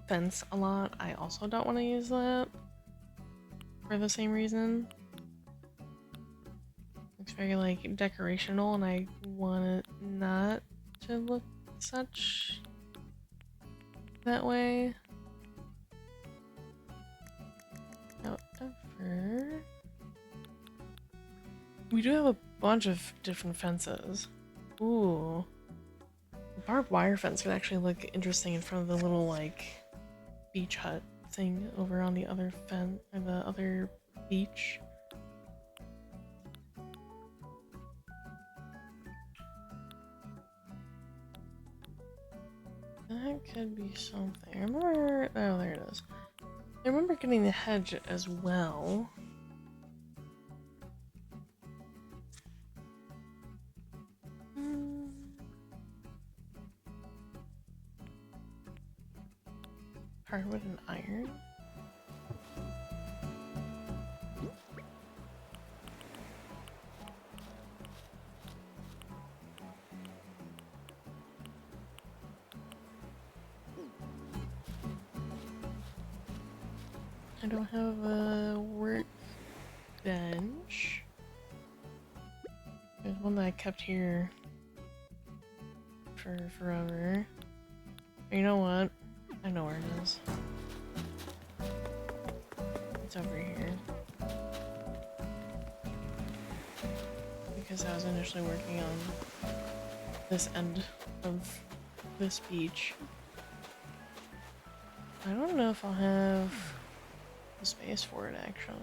fence a lot. I also don't want to use that. for the same reason. Looks very like decorational, and I want it not to look such that way. However, we do have a bunch of different fences. Ooh. The barbed wire fence could actually look interesting in front of the little like beach hut thing over on the other fence or the other beach. That could be something. I remember. Oh, there it is. I remember getting the hedge as well. Hardwood and iron. I don't have a workbench. There's one that I kept here for forever. You know what? I know where it is. It's over here. Because I was initially working on this end of this beach. I don't know if I'll have the space for it actually.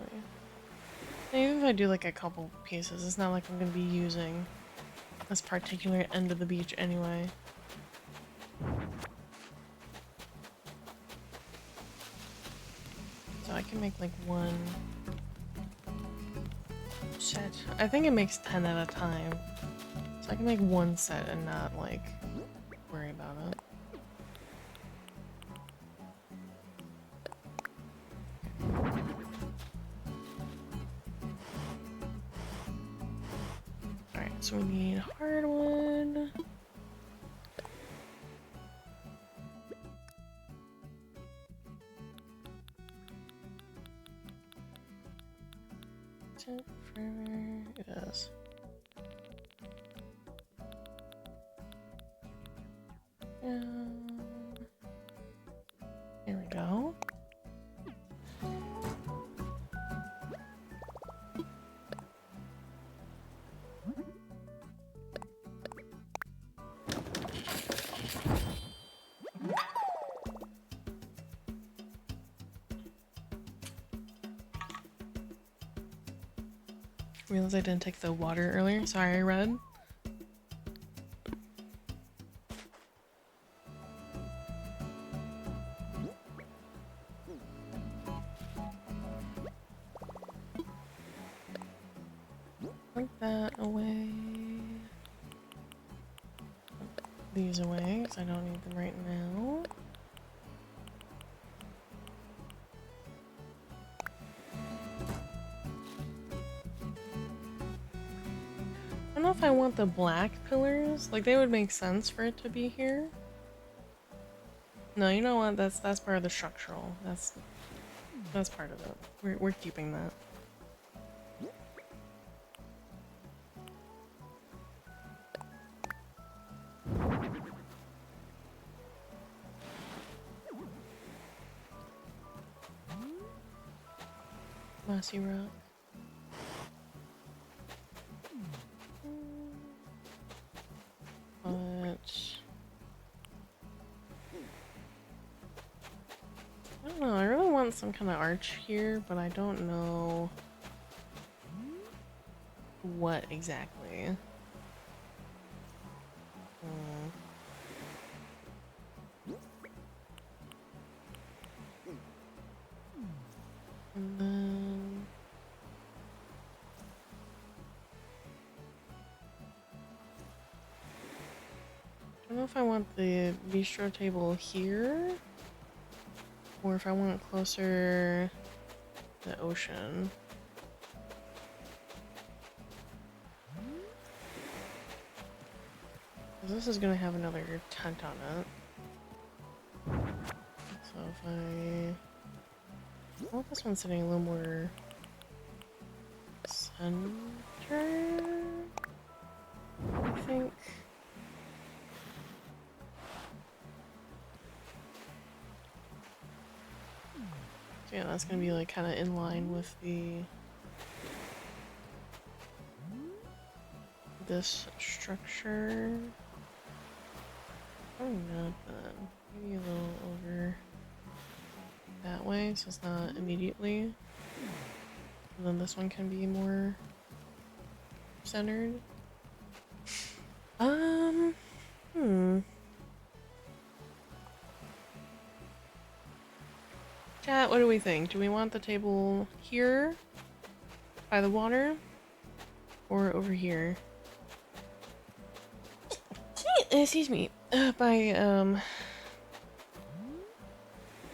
Even if I do like a couple pieces, it's not like I'm gonna be using this particular end of the beach anyway. So I can make like one set. I think it makes 10 at a time. So I can make one set and not like worry about it. Alright, so we need hardwood. Is it further? It is. Here we go. Realized I didn't take the water earlier. Sorry, Red. Put that away. Put these away because I don't need them right now. I don't know if I want the black pillars. Like, they would make sense for it to be here. No, you know what? That's part of the structural. That's part of it. We're keeping that. Mossy rock. I don't know, I really want some kind of arch here, but I don't know what exactly. And then I don't know if I want the bistro table here or if I want it closer to the ocean. This is gonna have another tent on it. So if I want this one sitting a little more center, I think. So yeah, that's gonna be like kind of in line with this structure. Oh no, but maybe a little over that way, so it's not immediately. And then this one can be more centered. Chat, what do we think? Do we want the table here by the water or over here? Excuse me. By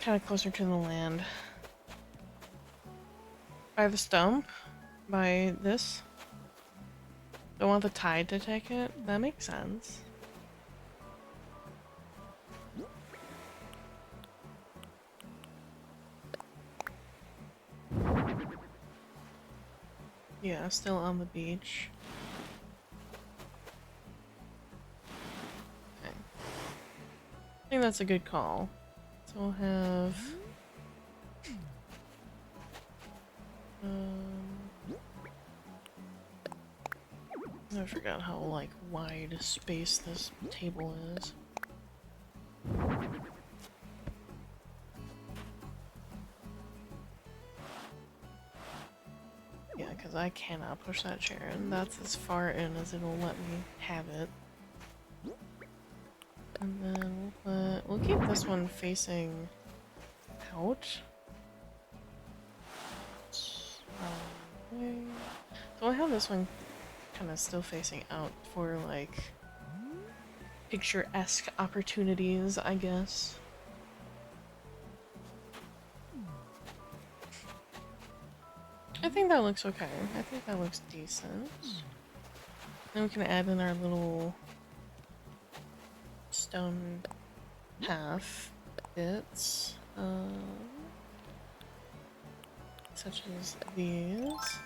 kind of closer to the land. By the stump? By this? Don't want the tide to take it? That makes sense. Yeah, still on the beach. Okay. I think that's a good call. So we'll have... I forgot how, like, wide space this table is. Yeah, because I cannot push that chair, and that's as far in as it'll let me have it. And then we'll keep this one facing out. So we'll have this one kind of still facing out for, like, picturesque opportunities, I guess. I think that looks okay. I think that looks decent. Then we can add in our little stone path bits, such as these.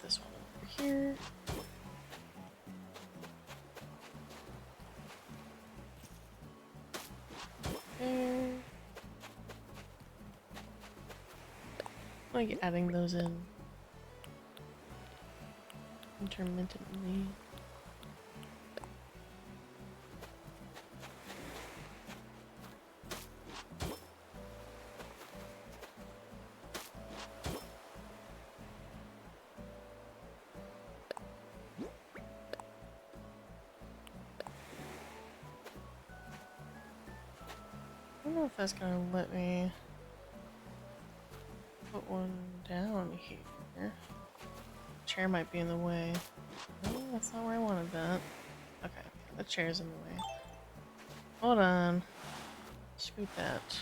This one over here. There. Like adding those in intermittently. I don't know if that's gonna let me put one down here. Chair might be in the way. No, that's not where I wanted that. Okay, the chair's in the way. Hold on. Scoot that.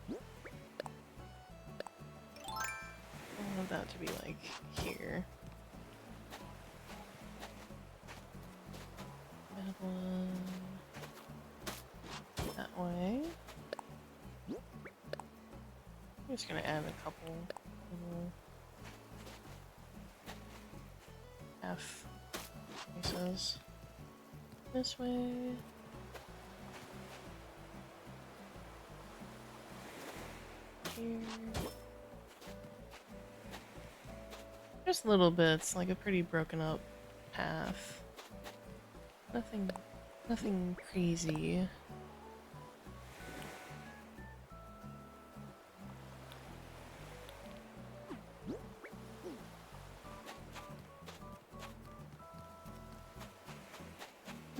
I want that to be like here. That one that way. I'm just gonna add a couple little half pieces this way. Here. Just little bits, like a pretty broken up path. Nothing crazy.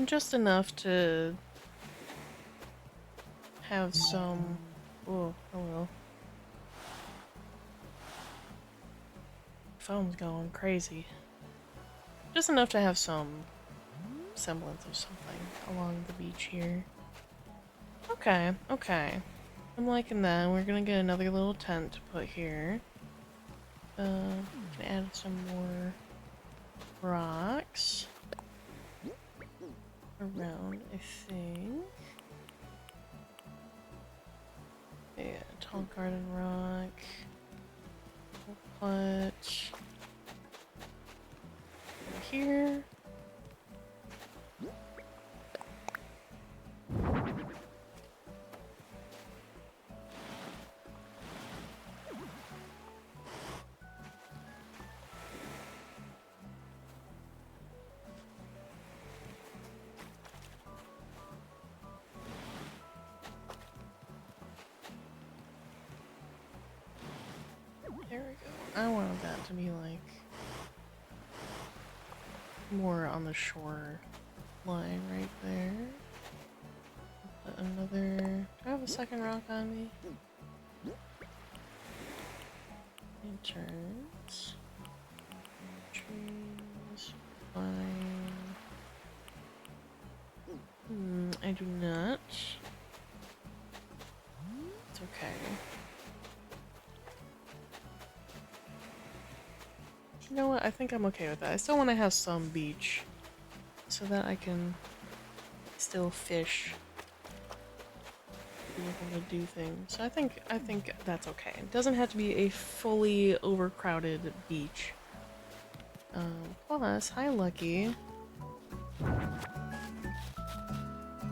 Just enough to have some... Oh, hello. Phone's going crazy. Just enough to have some semblance of something along the beach here. Okay, okay. I'm liking that. We're gonna get another little tent to put here. We can add some more rocks around, I think. Yeah, tall garden rock. We'll put over here. There we go. I wanted that to be like more on the shore line right there. Put another. Do I have a second rock on me? Lanterns. Trees. Fine. I do not. It's okay. You know what? I think I'm okay with that. I still want to have some beach so that I can still fish, be able to do things. So I think that's okay. It doesn't have to be a fully overcrowded beach. Plus, hi Lucky.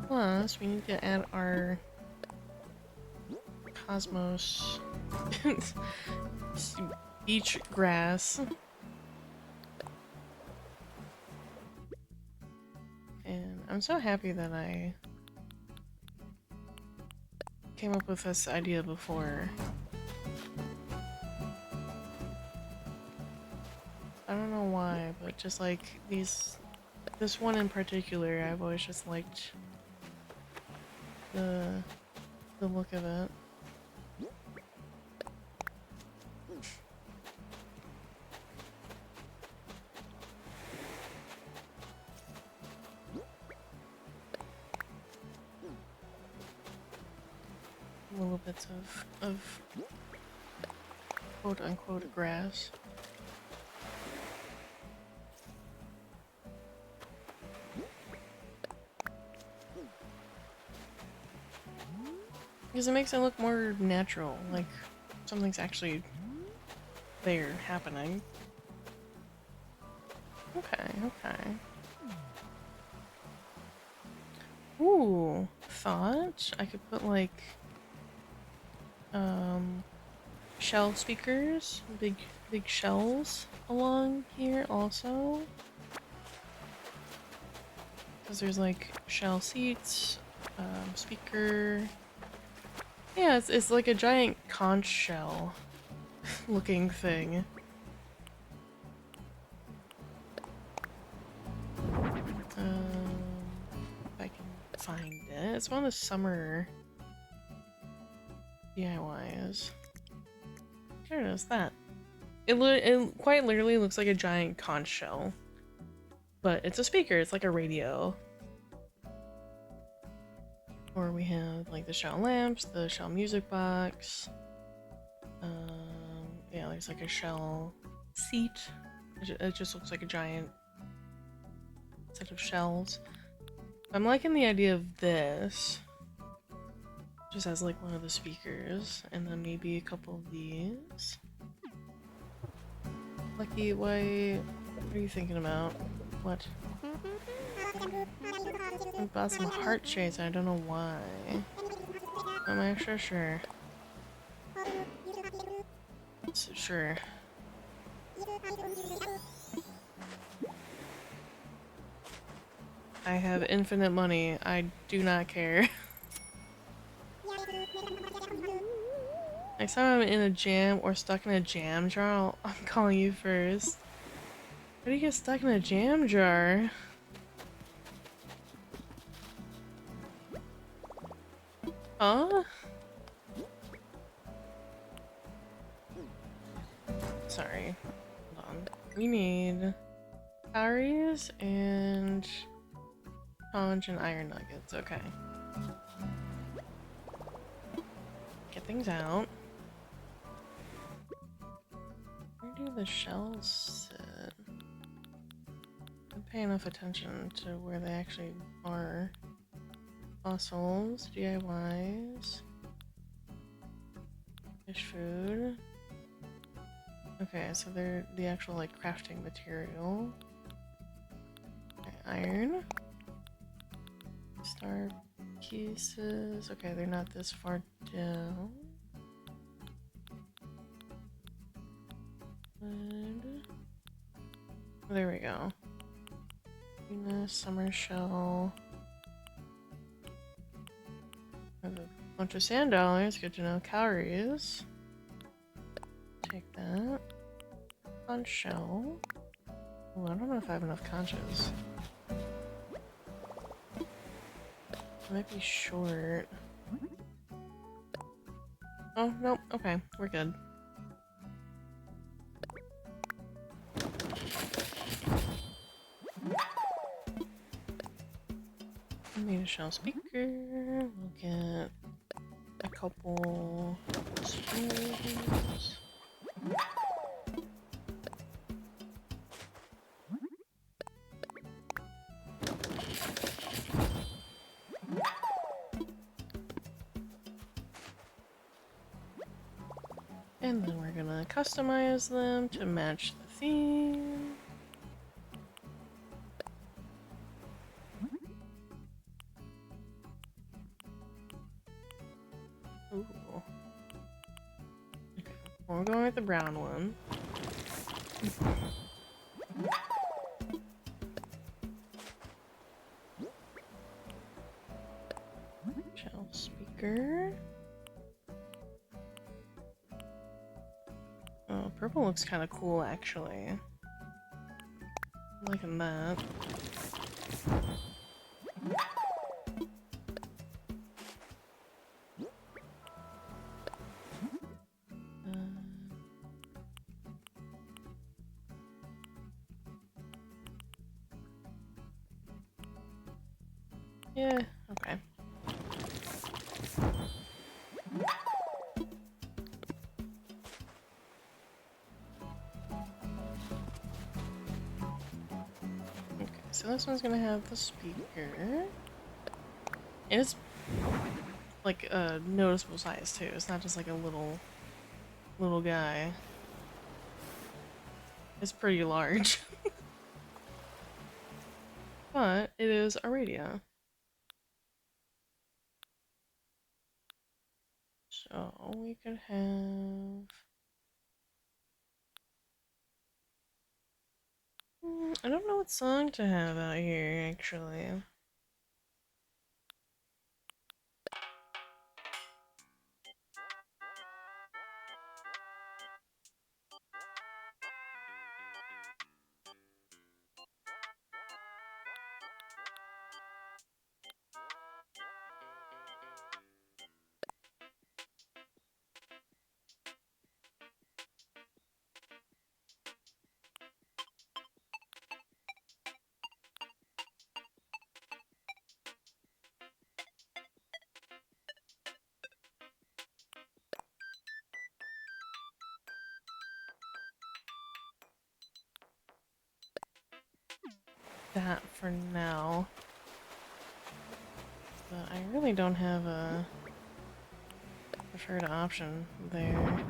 Plus, we need to add our Cosmos beach grass. And I'm so happy that I came up with this idea before. I don't know why, but just like this one in particular, I've always just liked the look of it. Little bits of quote unquote grass. Because it makes it look more natural, like something's actually there happening. Okay, okay. Ooh, thought I could put like shell speakers, big shells along here also. Because there's like shell seats, speaker. Yeah, it's like a giant conch shell looking thing. If I can find it. It's one of the summer DIYs. There it is, that. It quite literally looks like a giant conch shell. But it's a speaker, it's like a radio. Or we have like the shell lamps, the shell music box. Yeah, there's like a shell seat. It just looks like a giant set of shells. I'm liking the idea of this. Just as like one of the speakers, and then maybe a couple of these. Lucky, what are you thinking about? What? I bought some heart shades, I don't know why. I'm extra sure. Sure. I have infinite money. I do not care. Next time I'm in a jam or stuck in a jam jar, I'm calling you first. How do you get stuck in a jam jar? Huh? Sorry. Hold on. We need calories and sponge and iron nuggets. Okay. Get things out. Where do the shells sit? I don't pay enough attention to where they actually are. Fossils, DIYs. Fish food. Okay, so they're the actual like crafting material. Okay, iron. Star pieces. Okay, they're not this far down. Wood. Oh, there we go. Venus, summer shell. Have a bunch of sand dollars. Good to know. Calories. Take that. On shell. Oh, I don't know if I have enough conches. I might be short. Oh, nope. Okay, we're good. I need a shell speaker. We'll get a couple spoons. And then we're gonna customize them to match the theme. Ooh. Okay, well, we're going with the brown one. Shell speaker. Oh, purple looks kind of cool, actually. I'm liking that. Yeah, okay. Okay, so this one's gonna have the speaker. And it's like a noticeable size too. It's not just like a little guy. It's pretty large. But it is a radio. So we could have... I don't know what song to have out here, actually. That for now. But I really don't have a preferred option there.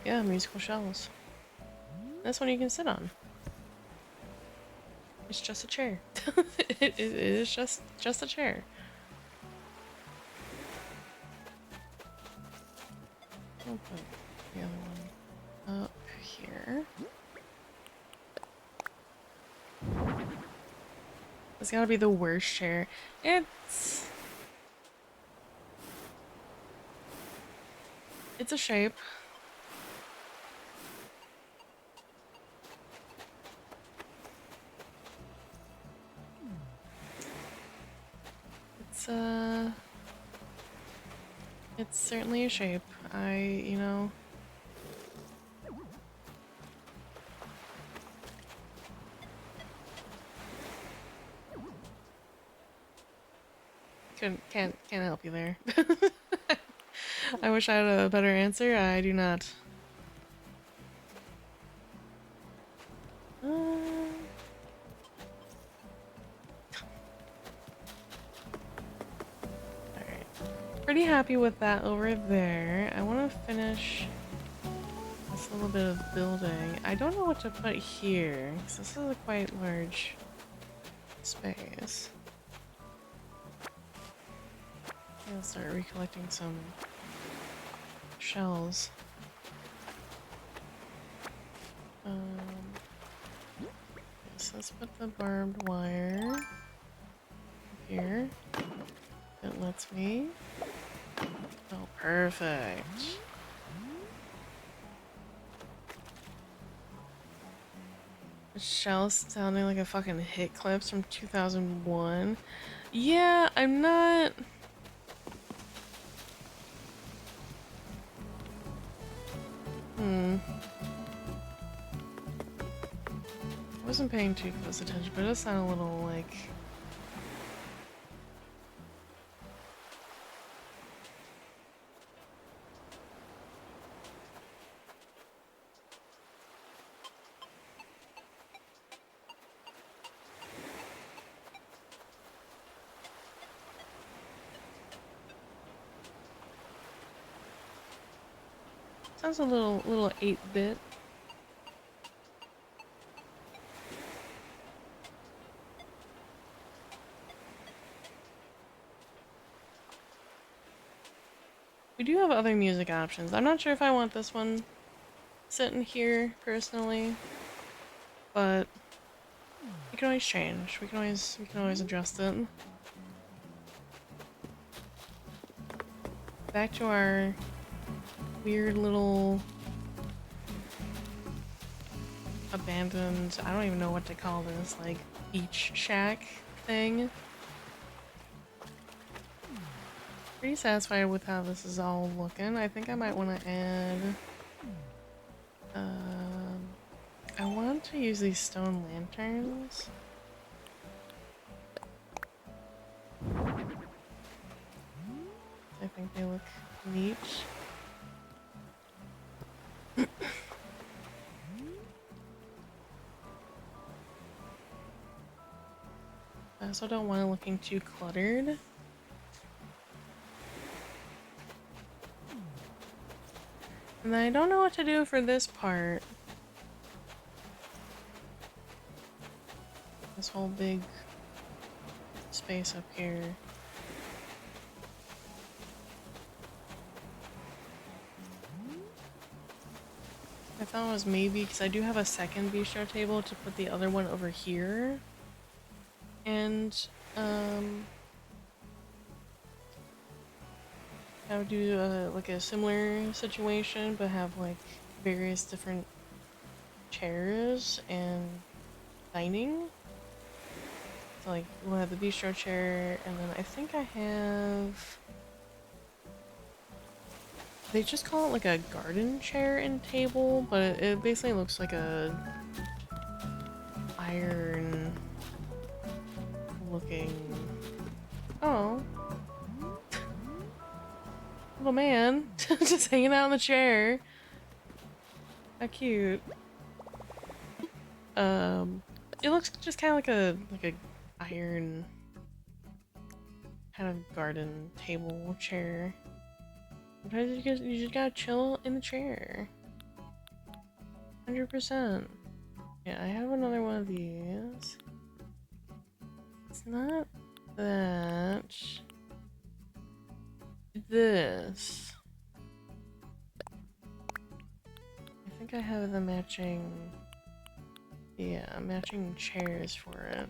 Yeah, musical shells. This one you can sit on. It's just a chair. it is just a chair. I'll put the other one up here. It's gotta be the worst chair. It's a shape. It's certainly a shape. You know, can't help you there. I wish I had a better answer. I do not. Alright. pretty happy with that over there. I want to finish this little bit of building. I don't know what to put here, because this is a quite large space. I'll start recollecting some shells. So let's put the barbed wire here. It lets me. Oh, perfect. Shells sounding like a fucking hit clips from 2001. Yeah, I'm not. I wasn't paying too close attention, but it does sound a little like. Sounds a little 8-bit. We do have other music options. I'm not sure if I want this one sitting here personally, but we can always change. We can always adjust it. Back to our weird little abandoned, I don't even know what to call this, like beach shack thing. Pretty satisfied with how this is all looking. I think I might want to add I want to use these stone lanterns. I think they look neat. I also don't want it looking too cluttered. And then I don't know what to do for this part. This whole big space up here. I thought it was maybe, because I do have a second bistro table, to put the other one over here. And, I would do like a similar situation, but have like various different chairs and dining. So like we'll have the bistro chair, and then I think I have. They just call it like a garden chair and table, but it basically looks like a iron looking. Oh. Little man, just hanging out in the chair. How cute. It looks just kind of like a iron kind of garden table chair. Sometimes you just gotta chill in the chair. 100%. Yeah, I have another one of these. It's not that. This. I think I have the matching. Yeah, matching chairs for it.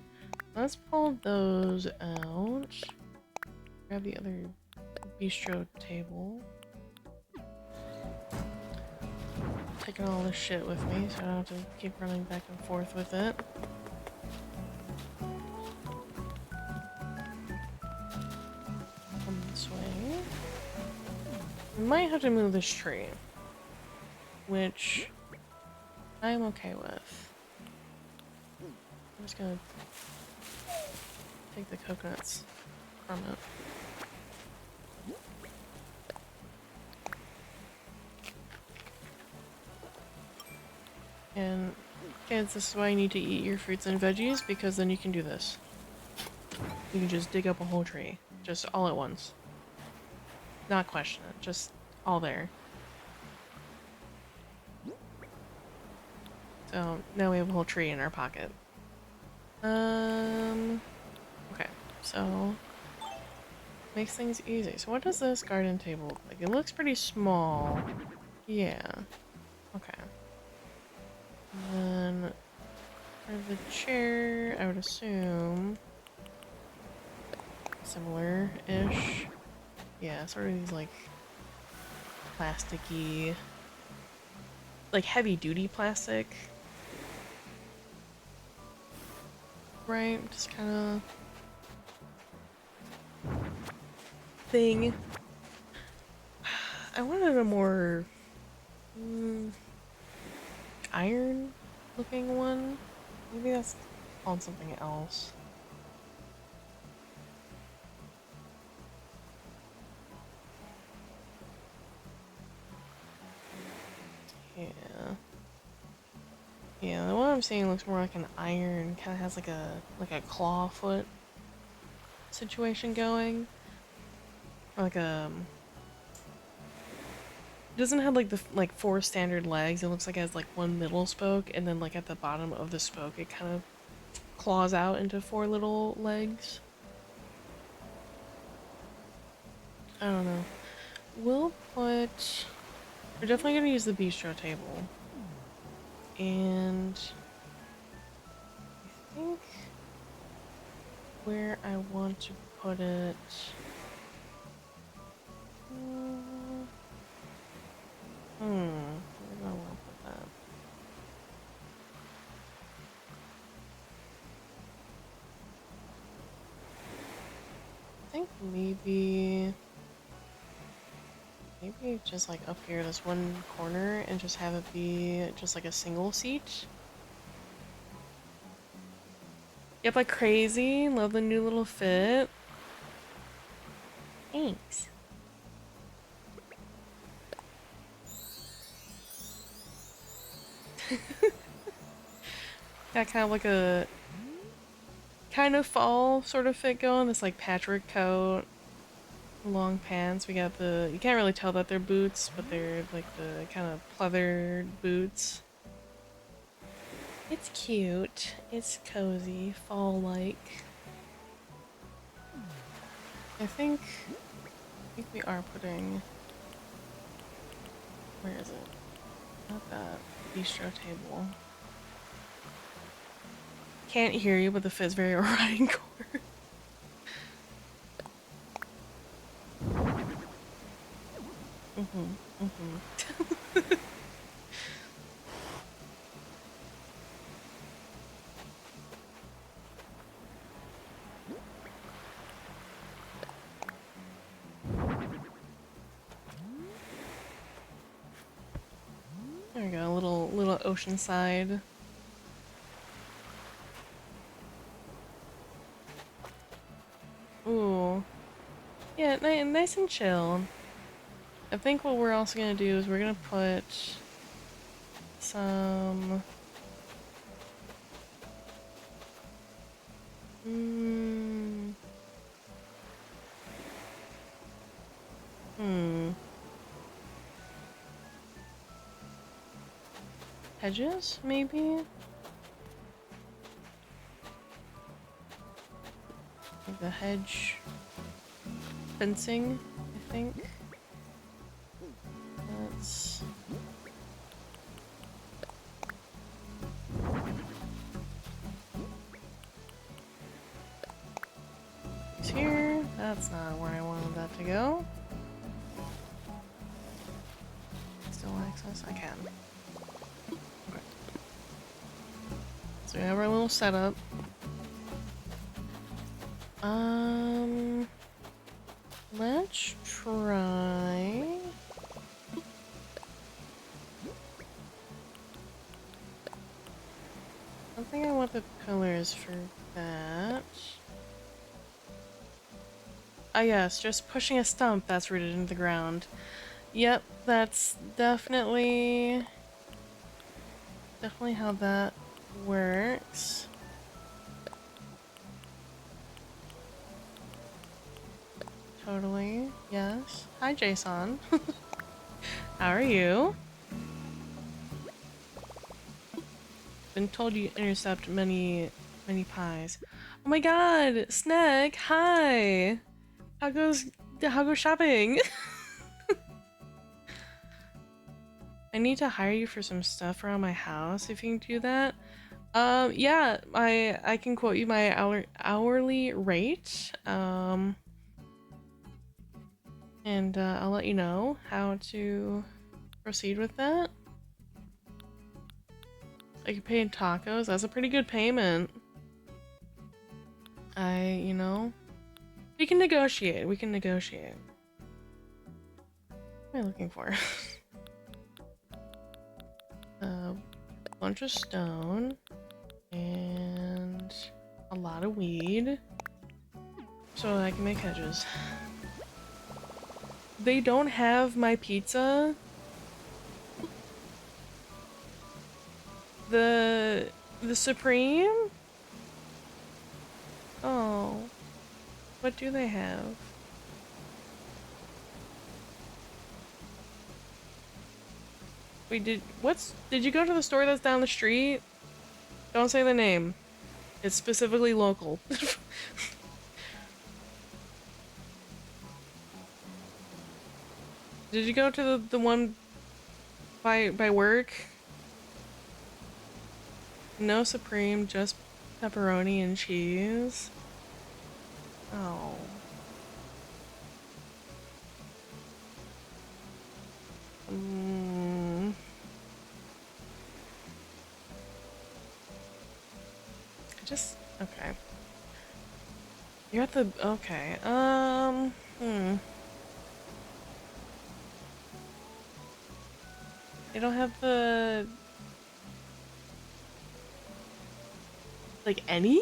Let's pull those out. Grab the other bistro table. Taking all this shit with me, so I don't have to keep running back and forth with it. Come this way. We might have to move this tree, which I'm okay with. I'm just gonna take the coconuts from it. And kids, this is why you need to eat your fruits and veggies, because then you can do this. You can just dig up a whole tree, just all at once. not question it, just all there. So now we have a whole tree in our pocket. Okay, so makes things easy. So what does this garden table look like? It looks pretty small. Yeah. Okay. And then for the chair, I would assume similar-ish. Yeah, sort of these like plasticky, like heavy-duty plastic. Right? Just kind of thing. I wanted a more iron looking one. Maybe that's called something else. Yeah. Yeah, the one I'm seeing looks more like an iron, kind of has like a claw foot situation going. Or like it doesn't have like the like 4 standard legs. It looks like it has like one middle spoke, and then like at the bottom of the spoke it kind of claws out into 4 little legs. I don't know. We'll put... We're definitely gonna use the bistro table. And I think where I want to put it... where do I want to put that? I think maybe just like up here, this one corner, and just have it be just like a single seat. Yep, like crazy. Love the new little fit. Thanks. Got kind of like a kind of fall sort of fit going. This like patchwork coat, long pants. We got the, you can't really tell that they're boots, but they're like the kind of pleathered boots. It's cute. It's cozy, fall-like. I think we are putting, where is it? Not that bistro table. Can't hear you, but the fit's very Orion core. There we go, a little oceanside. Ooh. Yeah, nice and chill. I think what we're also gonna do is we're gonna put some... Hedges, maybe? Like the hedge fencing, I think. That's... It's here. That's not where I wanted that to go. Still access? I can. Okay. So we have our little setup. Let's try... I think I want the pillars for that. Ah yes, just pushing a stump that's rooted into the ground. Yep, that's definitely how that works. totally. Yes. Hi, Jason. How are you? Been told you intercept many pies. Oh my god, Snag, hi! How goes shopping? I need to hire you for some stuff around my house if you can do that. Yeah, I can quote you my hourly rate. And I'll let you know how to proceed with that. I can pay in tacos. That's a pretty good payment. You know, we can negotiate. We can negotiate. What am I looking for? A bunch of stone and a lot of weed so I can make hedges. They don't have my pizza. The Supreme? Oh. What do they have? Wait, did you go to the store that's down the street? Don't say the name. It's specifically local. Did you go to the one by work? No Supreme, just pepperoni and cheese. Oh. Okay. You're at the okay. They don't have the like any?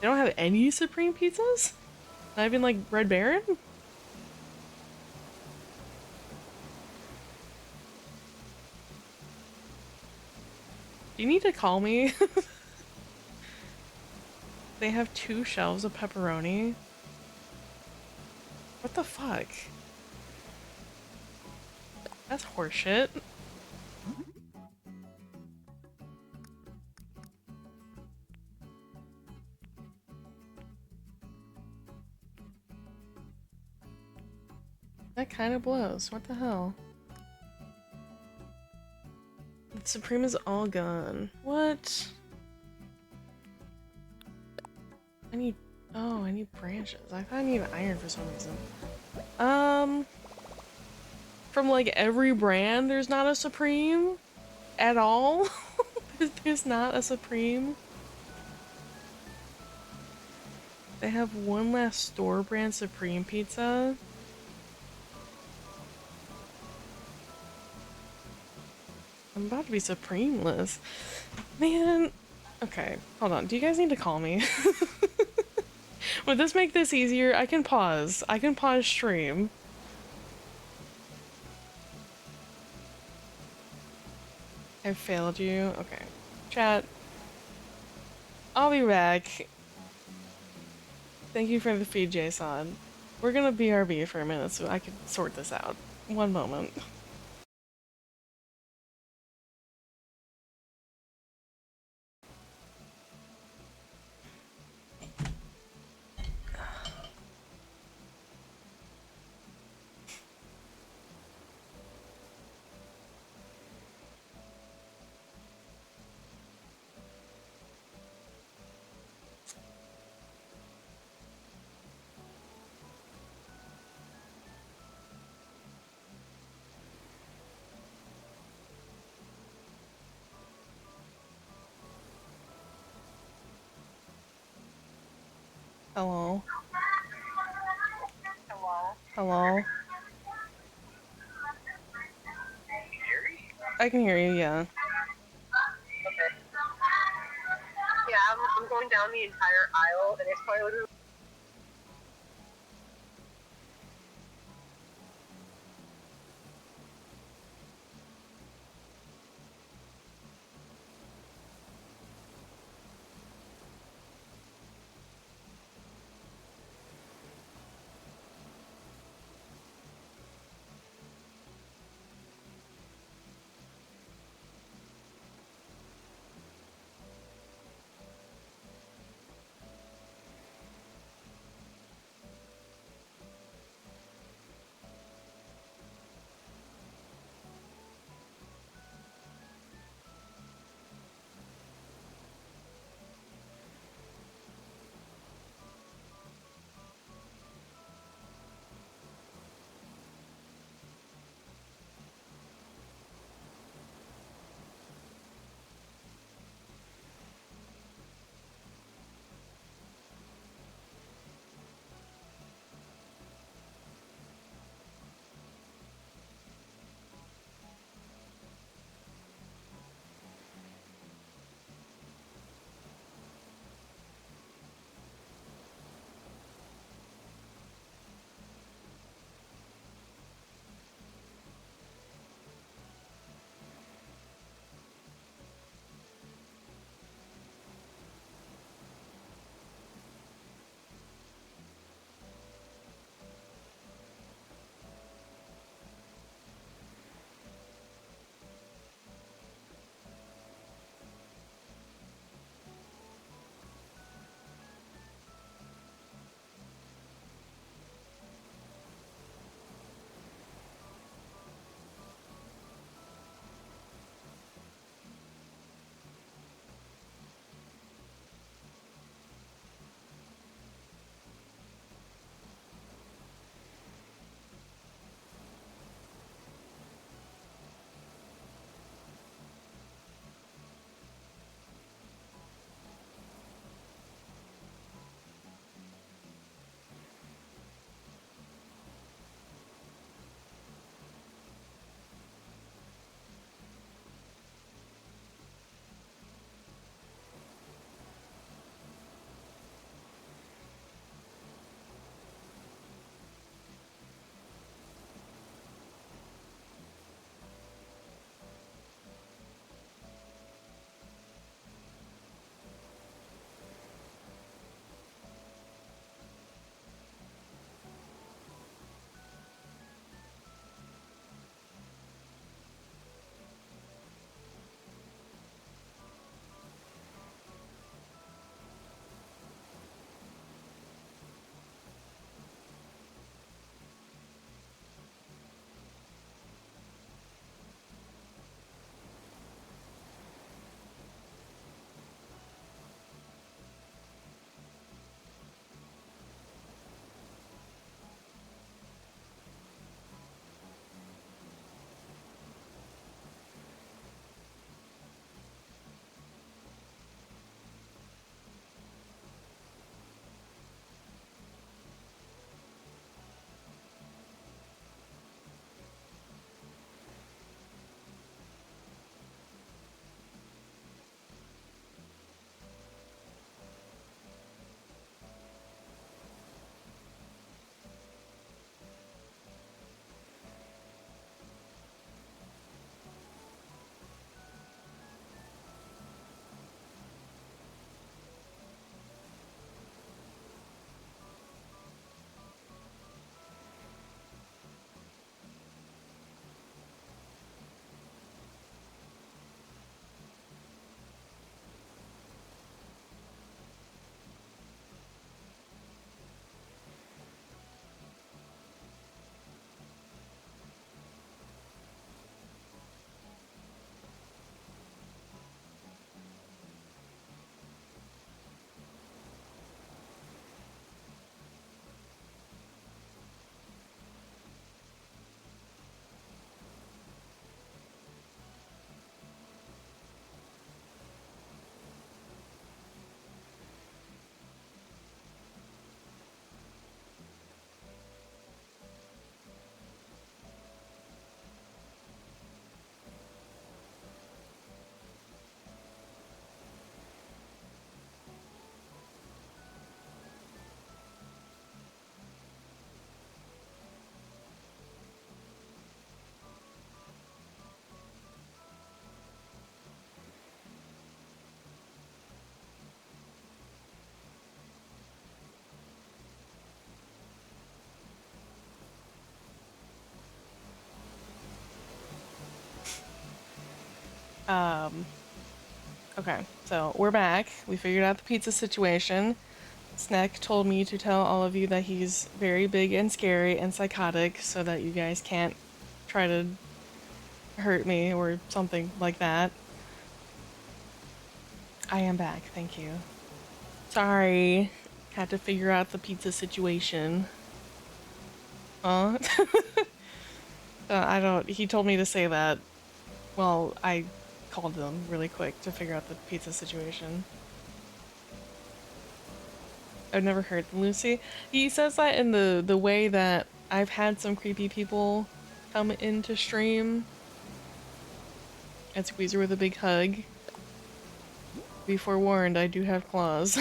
They don't have any Supreme pizzas? Not even like Red Baron? Do you need to call me? They have 2 shelves of pepperoni. What the fuck? That's horseshit. That kind of blows. What the hell? The Supreme is all gone. What? I need branches. I thought I needed iron for some reason. From like every brand, there's not a Supreme at all. There's not a Supreme. They have one last store brand Supreme pizza. I'm about to be Supremeless. Man. Okay, hold on. Do you guys need to call me? Would this make this easier? I can pause. I can pause stream. I failed you. Okay. Chat. I'll be back. Thank you for the feed, Jason. We're gonna BRB for a minute so I can sort this out. One moment. Hello. Hello. I can hear you, yeah. Okay. Yeah, I'm going down the entire aisle, and it's probably literally. Okay, so we're back. We figured out the pizza situation. Snack told me to tell all of you that he's very big and scary and psychotic so that you guys can't try to hurt me or something like that. I am back, thank you. Sorry, had to figure out the pizza situation. Huh? I don't, he told me to say that. Well, I called them really quick to figure out the pizza situation. I've never heard from Lucy. He says that in the way that I've had some creepy people come into stream and squeeze her with a big hug. Be forewarned, I do have claws.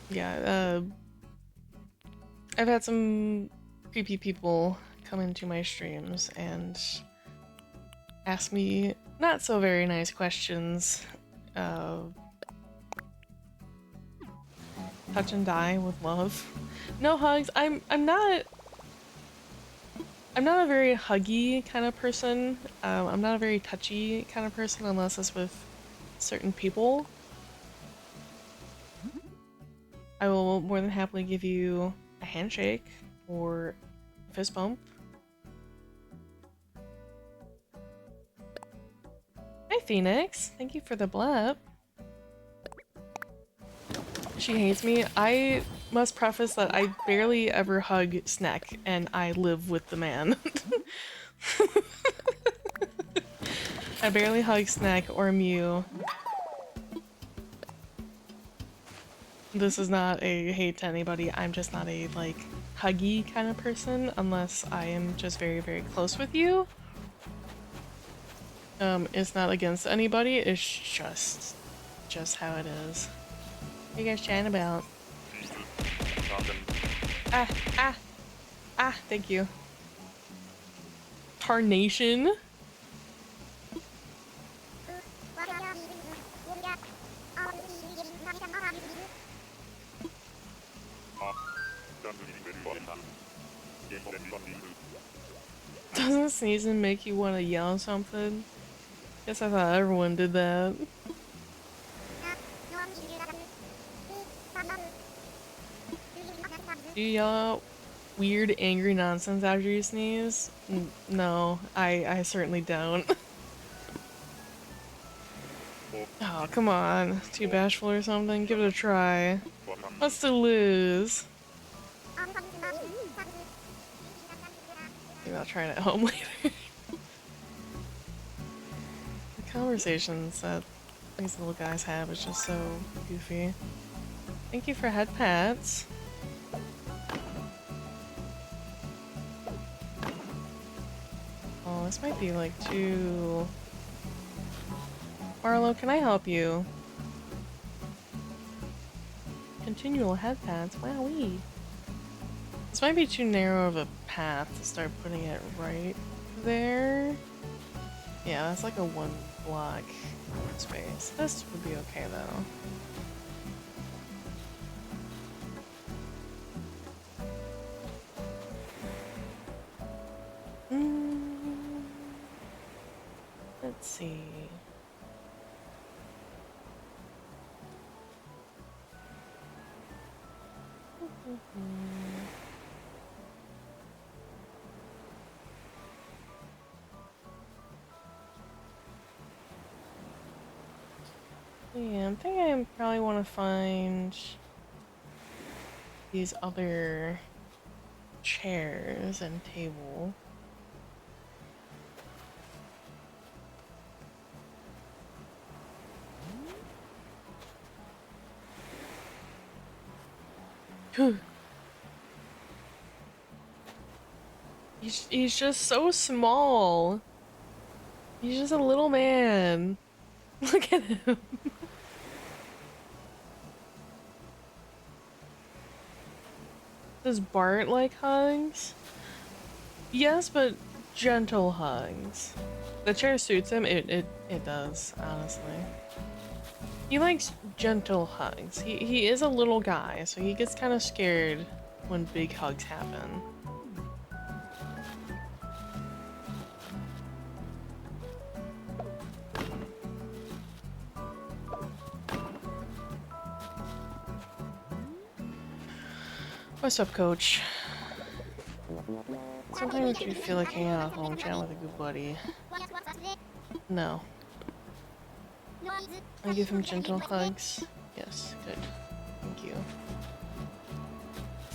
Yeah, I've had some creepy people come into my streams and ask me not so very nice questions. Touch and die with love. No hugs. I'm not a very huggy kind of person. I'm not a very touchy kind of person unless it's with certain people. I will more than happily give you a handshake or a fist bump. Hi, Phoenix. Thank you for the blep. She hates me. I must preface that I barely ever hug Snack, and I live with the man. I barely hug Snack or Mew. This is not a hate to anybody, I'm just not a, like, huggy kind of person unless I am just very, very close with you. It's not against anybody, it's just how it is. What are you guys chatting about? Thank you. Tarnation? Doesn't sneezing make you want to yell something? Guess I thought everyone did that. Do you yell weird angry nonsense after you sneeze? No, I certainly don't. Oh, come on. Too bashful or something? Give it a try. What's to lose? Maybe I'll try it at home later. The conversations that these little guys have is just so goofy. Thank you for head pats. Oh, this might be like too... Marlo, can I help you? Continual head pats, wowee. This might be too narrow of a path to start putting it right there. Yeah, that's like a one block space. This would be okay though. Let's see. Yeah, I think I probably want to find these other chairs and table. He's just so small. He's just a little man. Look at him. Does Bart like hugs? Yes, but gentle hugs. The chair suits him. It does, honestly. He likes gentle hugs. He is a little guy, so he gets kind of scared when big hugs happen. What's up, Coach? Sometimes you feel like hanging out at home, chatting with a good buddy. No. I give him gentle hugs. Yes, good. Thank you.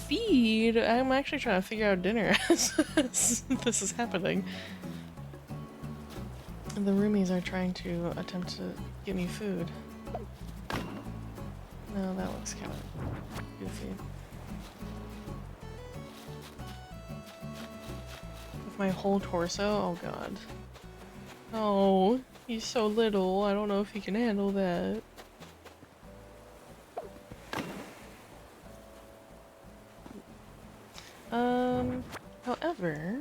Feed? I'm actually trying to figure out dinner as this is happening. And the roomies are trying to attempt to get me food. No, that looks kind of goofy. With my whole torso? Oh god. Oh, he's so little. I don't know if he can handle that. However,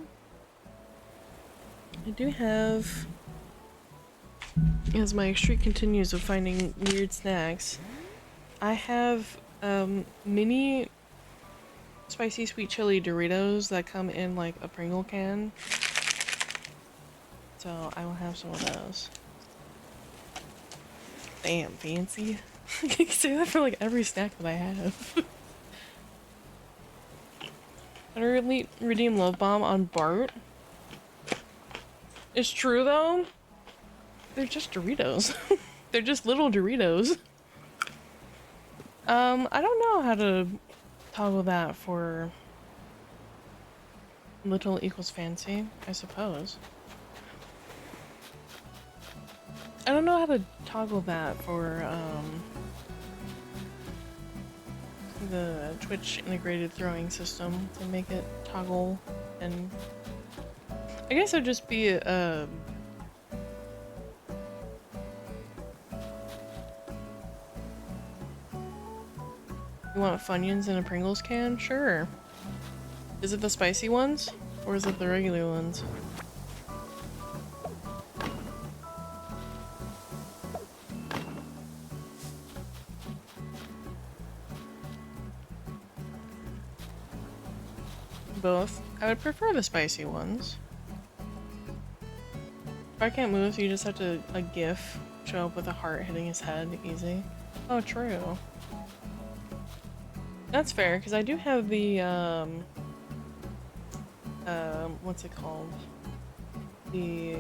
I do have, as my streak continues of finding weird snacks, I have mini spicy sweet chili Doritos that come in like a Pringle can. So I will have some of those. Damn, fancy. I can say that for like every snack that I have. I really redeem Love Bomb on Bart. It's true though. They're just Doritos. They're just little Doritos. I don't know how to toggle that for little equals fancy, I suppose. I don't know how to toggle that for the Twitch integrated throwing system to make it toggle, and I guess it'd just be a you want Funyuns in a Pringles can? Sure. Is it the spicy ones? Or is it the regular ones? Both. I would prefer the spicy ones. If I can't move, you just have to, a GIF, show up with a heart hitting his head. Easy. Oh, true. That's fair, because I do have the, what's it called? The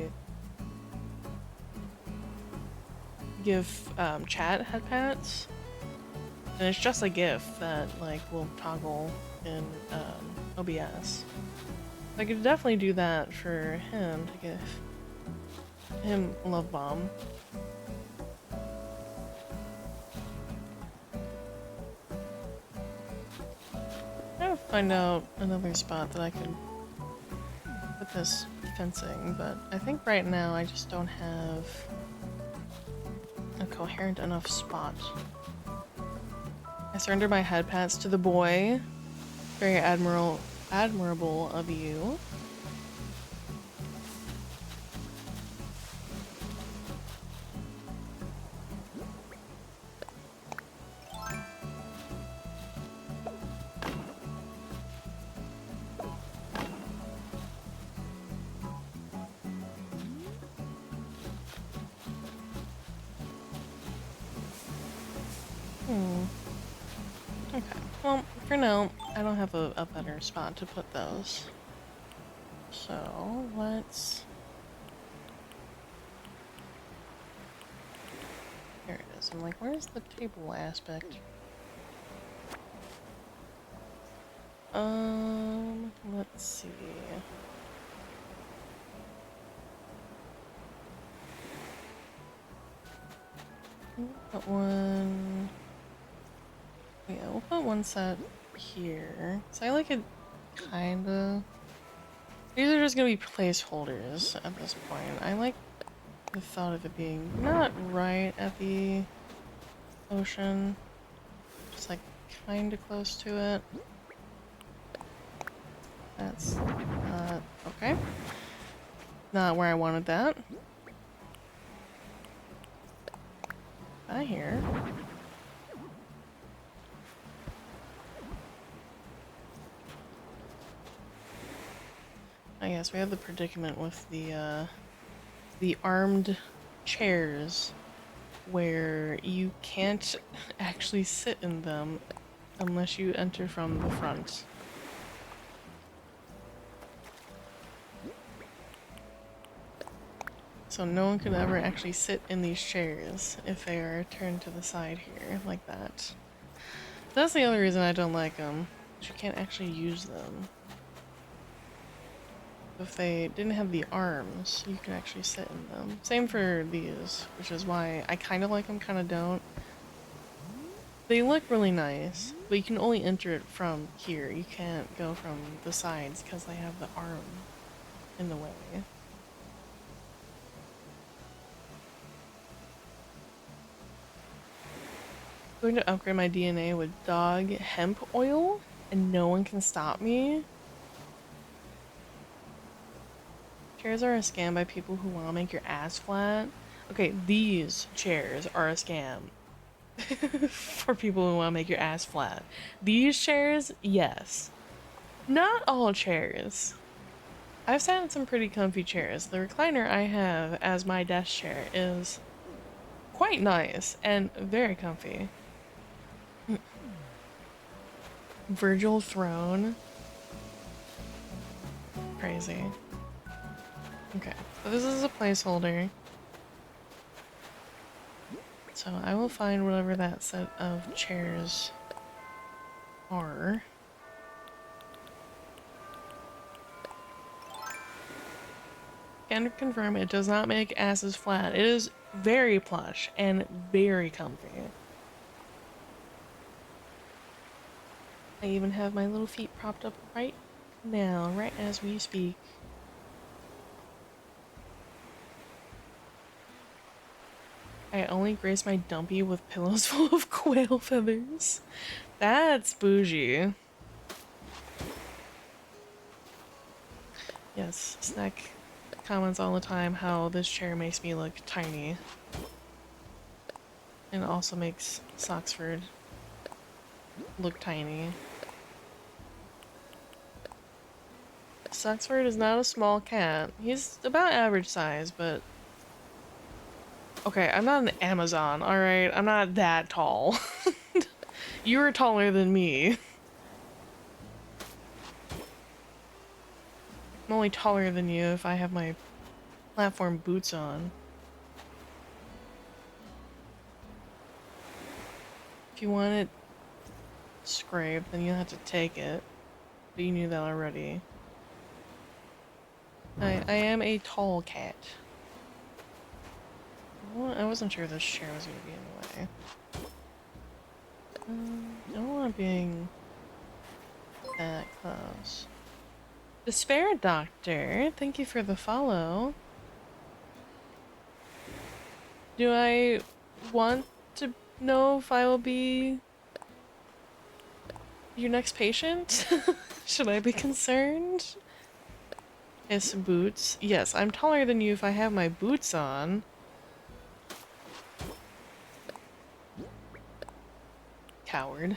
GIF, chat headpats. And it's just a GIF that, like, will toggle in, OBS. I could definitely do that for him to give him Love Bomb. I gotta find out another spot that I could put this fencing, but I think right now I just don't have a coherent enough spot. I surrender my head pats to the boy. Very admirable of you. Okay, well, for now, I don't have a better spot to put those. So, let's... Here it is. I'm like, where's the table aspect? Let's see. Put one... Yeah, we'll put one set here. So I like it kinda... These are just gonna be placeholders at this point. I like the thought of it being not right at the ocean. Just like kinda close to it. That's not... okay. Not where I wanted that. By here. yes, we have the predicament with the armed chairs where you can't actually sit in them unless you enter from the front. So no one can ever actually sit in these chairs if they are turned to the side here, like that. That's the only reason I don't like them. You can't actually use them. If they didn't have the arms, you can actually sit in them. Same for these, which is why I kind of like them, kind of don't. They look really nice, but you can only enter it from here. You can't go from the sides because they have the arm in the way. I'm going to upgrade my DNA with dog hemp oil, and no one can stop me. Chairs are a scam by people who want to make your ass flat. Okay, these chairs are a scam for people who want to make your ass flat. These chairs, yes. Not all chairs. I've sat in some pretty comfy chairs. The recliner I have as my desk chair is quite nice and very comfy. Virgil throne. Crazy. Okay, so this is a placeholder. So I will find whatever that set of chairs are. Can confirm it does not make asses flat. It is very plush and very comfy. I even have my little feet propped up right now, right as we speak. I only grace my dumpy with pillows full of quail feathers. That's bougie. Yes, Snack comments all the time how this chair makes me look tiny. And it also makes Soxford look tiny. Soxford is not a small cat. He's about average size, but... Okay, I'm not an Amazon, alright? I'm not that tall. You're taller than me. I'm only taller than you if I have my platform boots on. If you want it scraped, then you'll have to take it. But you knew that already. I am a tall cat. Well, I wasn't sure this chair was going to be in the way. I don't want being that close. Despair Doctor, thank you for the follow. Do I want to know if I will be your next patient? Should I be concerned? Yes, boots. Yes, I'm taller than you if I have my boots on. Coward.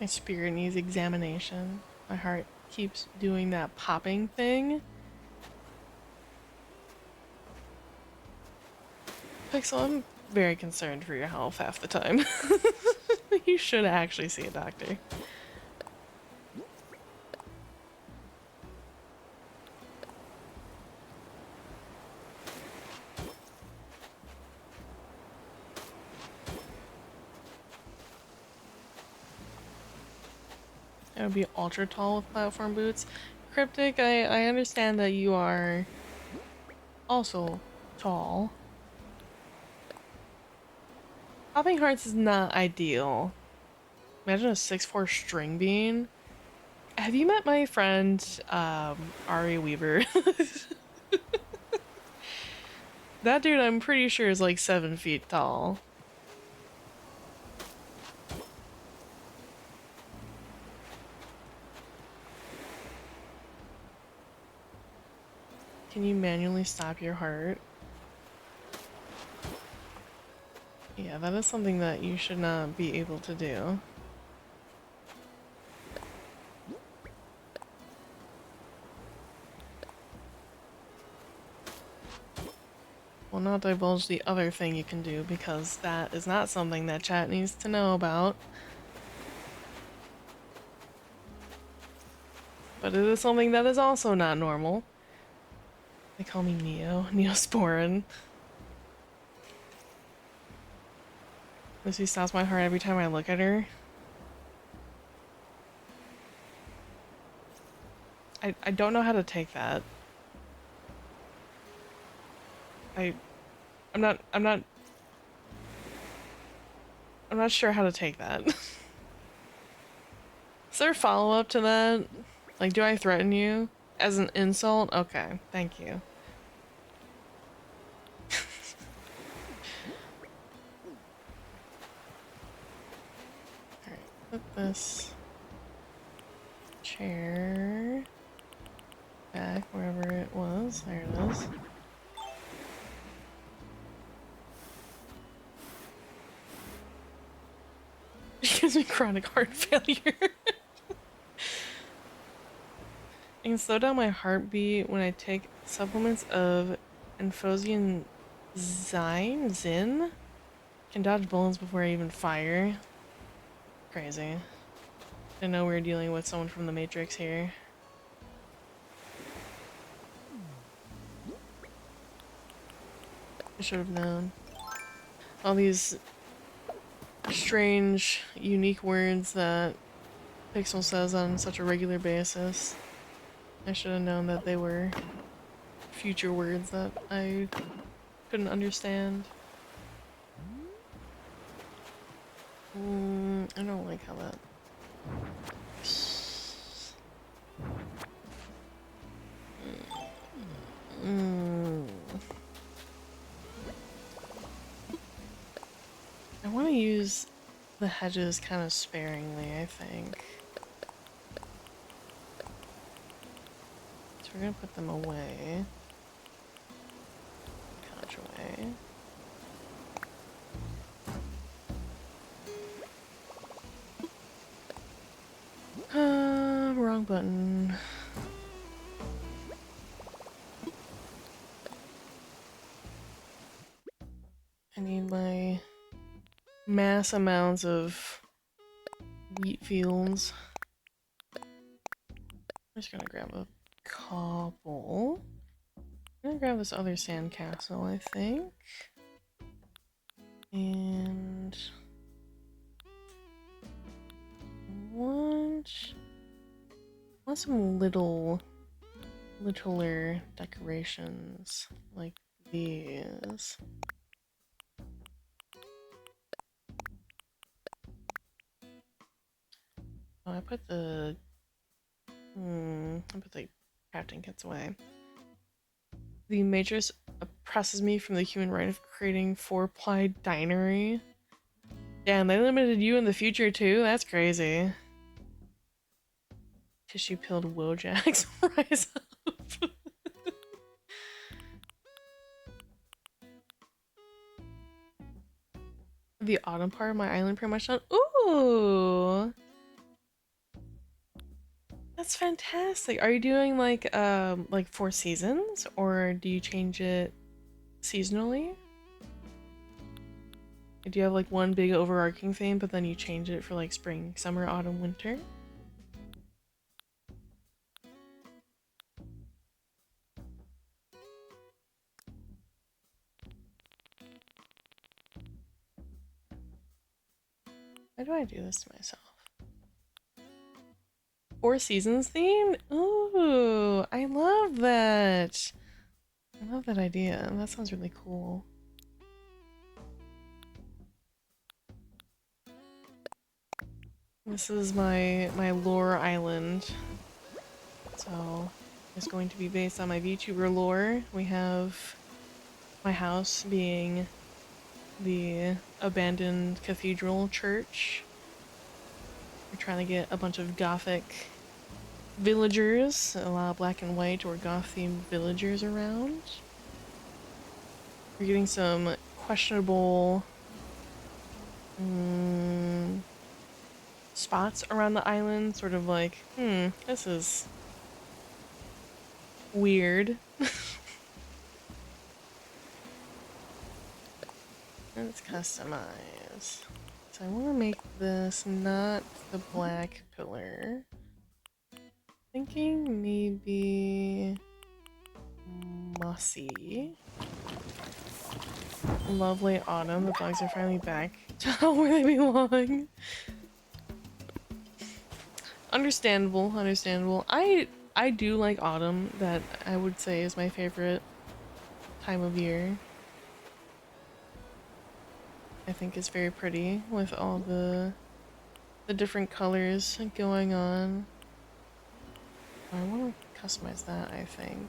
My spirit needs examination. My heart keeps doing that popping thing. Pixel, I'm very concerned for your health half the time. You should actually see a doctor. I would be ultra tall with platform boots. Cryptic, I understand that you are also tall. Popping hearts is not ideal. Imagine a 6'4" string bean. Have you met my friend, Ari Weaver? That dude I'm pretty sure is like 7 feet tall. Can you manually stop your heart? Yeah, that is something that you should not be able to do. Will not divulge the other thing you can do because that is not something that chat needs to know about. But it is something that is also not normal. They call me Neosporin. Lucy stops my heart every time I look at her. I don't know how to take that. I'm not sure how to take that. Is there a follow-up to that? Like, do I threaten you as an insult? Okay, thank you. Alright, put this chair back wherever it was. There it is. It gives me chronic heart failure. I can slow down my heartbeat when I take supplements of Infosian Zin. Can dodge bullets before I even fire. Crazy. Didn't know we were dealing with someone from the Matrix here. I should have known. All these strange, unique words that Pixel says on such a regular basis. I should have known that they were future words that I couldn't understand. I don't like how that... I want to use the hedges kind of sparingly, I think. So we're gonna put them away. Couch away. Wrong button. I need my mass amounts of wheat fields. I'm just gonna grab a couple. I'm gonna grab this other sandcastle, I think. And want some littler decorations like these. Oh, I put the crafting kits away. The Matrix oppresses me from the human right of creating 4-ply dinery. Damn, they limited you in the future too? That's crazy. Tissue pilled Wojaks rise up. The autumn part of my island pretty much done. Ooh! That's fantastic. Are you doing like 4 seasons, or do you change it seasonally? Do you have like one big overarching theme, but then you change it for like spring, summer, autumn, winter? Why do I do this to myself? 4 seasons theme? Ooh, I love that. I love that idea. That sounds really cool. This is my lore island. So it's going to be based on my VTuber lore. We have my house being the abandoned cathedral church. We're trying to get a bunch of gothic villagers, a lot of black and white or goth themed villagers around. We're getting some questionable spots around the island, sort of like, this is weird. Let's customize. So I want to make this not the black pillar. Thinking maybe mossy. Lovely autumn. The bugs are finally back to where they belong. Understandable, understandable. I do like autumn. That I would say is my favorite time of year. I think it's very pretty with all the different colors going on. I want to customize that, I think.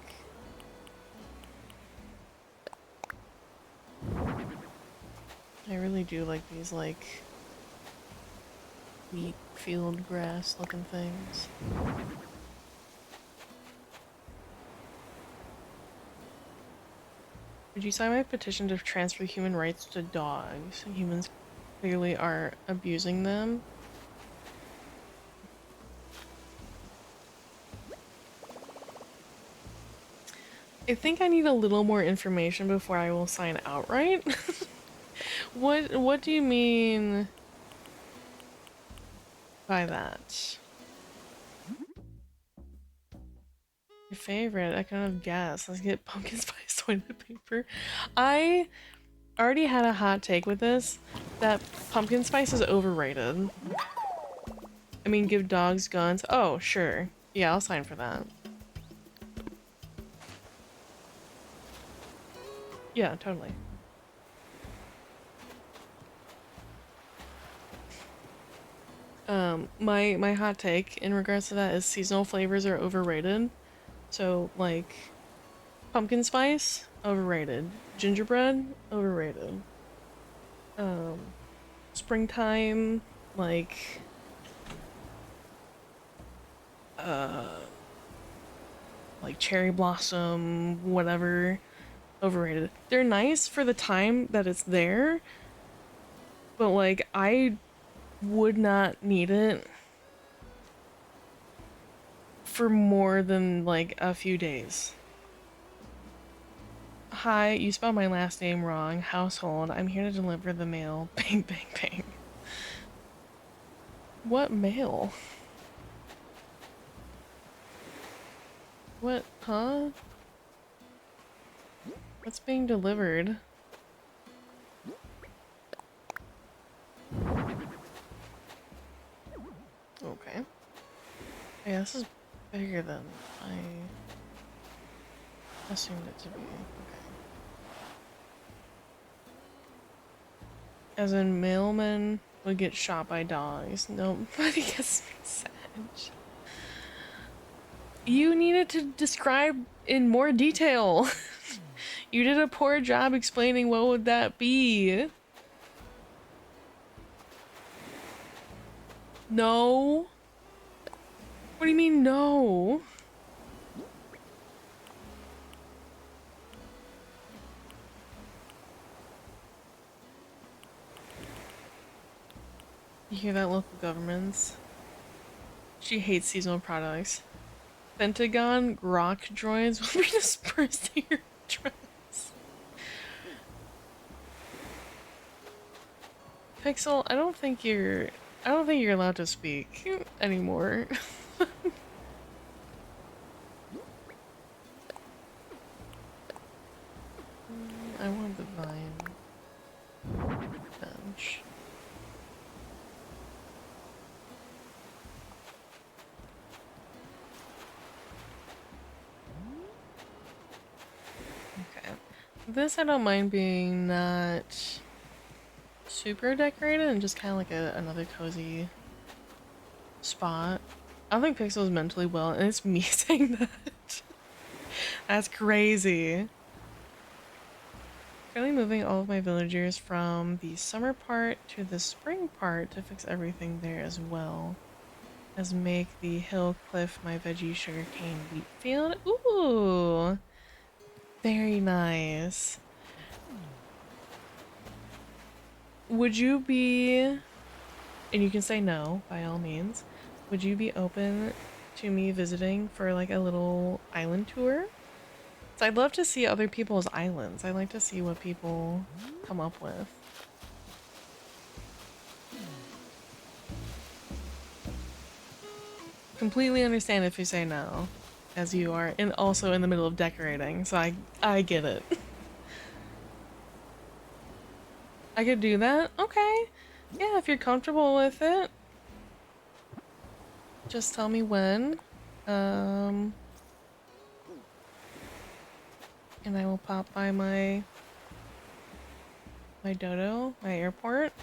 I really do like these, like, wheat field grass looking things. Would you sign my petition to transfer human rights to dogs? Humans clearly are abusing them. I think I need a little more information before I will sign outright. What do you mean by that? Your favorite? I kind of guess. Let's get pumpkin spice toilet paper. I already had a hot take with this, that pumpkin spice is overrated. I mean, give dogs guns. Oh, sure. Yeah, I'll sign for that. Yeah, totally. My hot take in regards to that is seasonal flavors are overrated. So, like, pumpkin spice, overrated. Gingerbread, overrated. Springtime, like, like cherry blossom, whatever, overrated. They're nice for the time that it's there, but like, I would not need it for more than like a few days. Hi, you spelled my last name wrong. Household, I'm here to deliver the mail. Bang, bang, bang. What mail? What, huh? What's being delivered? Okay. Yeah, this is bigger than I assumed it to be. Okay. As in, mailmen would get shot by dogs. Nobody gets savage. You needed to describe in more detail. You did a poor job explaining what would that be. No. What do you mean, no? You hear that, local governments? She hates seasonal products. Pentagon grok droids will be dispersed to your address. Pixel, I don't think you're allowed to speak anymore. I want the vine bench. Okay. This I don't mind being not super decorated and just kind of like another cozy spot. I don't think Pixel is mentally well, and it's me saying that. That's crazy. Currently moving all of my villagers from the summer part to the spring part to fix everything there as well. as make the hill cliff my veggie sugarcane wheat field. Ooh, very nice. Would you be, and you can say no by all means, would you be open to me visiting for like a little island tour? So I'd love to see other people's islands. I like to see what people come up with. Completely understand if you say no, as you are also in the middle of decorating, so I get it. I could do that? Okay. Yeah, if you're comfortable with it. Just tell me when. And I will pop by my dodo, my airport.